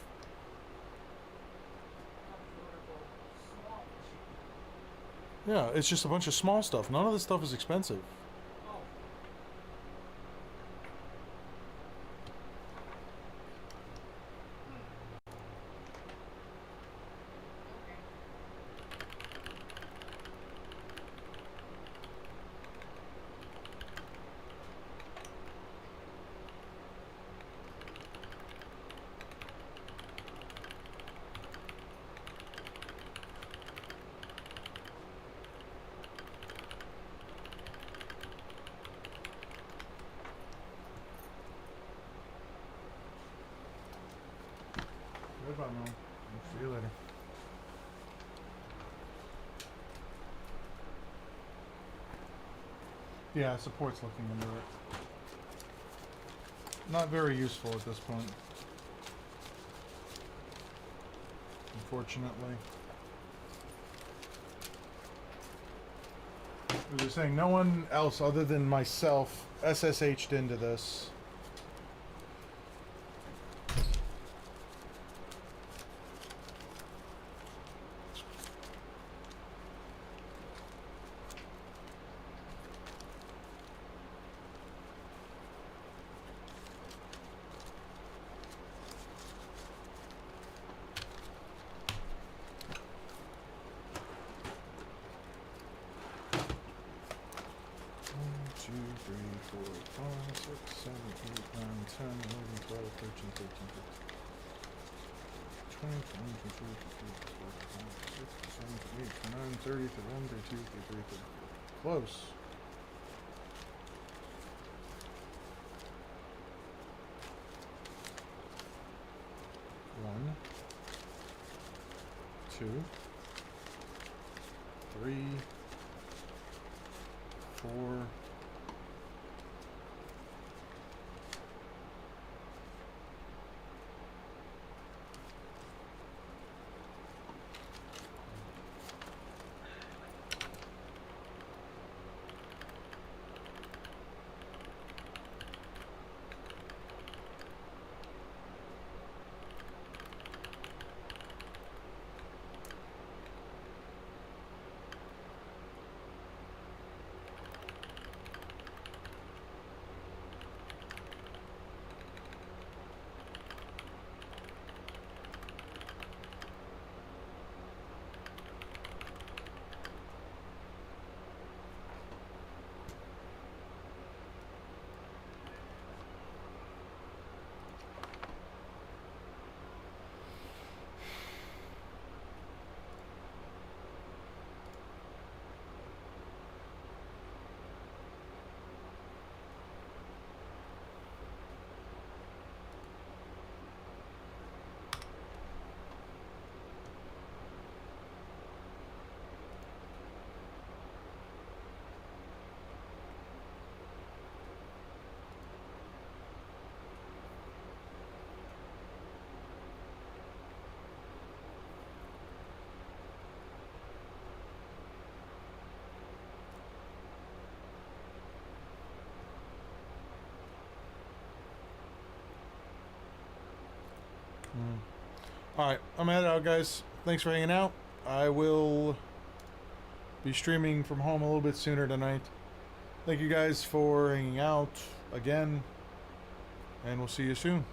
Yeah, it's just a bunch of small stuff. None of this stuff is expensive. Goodbye, Mom. See you later. Yeah, support's looking into it. Not very useful at this point. Unfortunately. As you're saying, no one else other than myself SSH'd into this. Two, three, four, five, six, 7, 20, 21, 22, 23, 24, 25, 26, 27, 28, 29, 30, 31, 32, 33, 34. Close. One, two, three, 4. Alright, I'm headed out, guys. Thanks for hanging out. I will be streaming from home a little bit sooner tonight. Thank you guys for hanging out again, and we'll see you soon.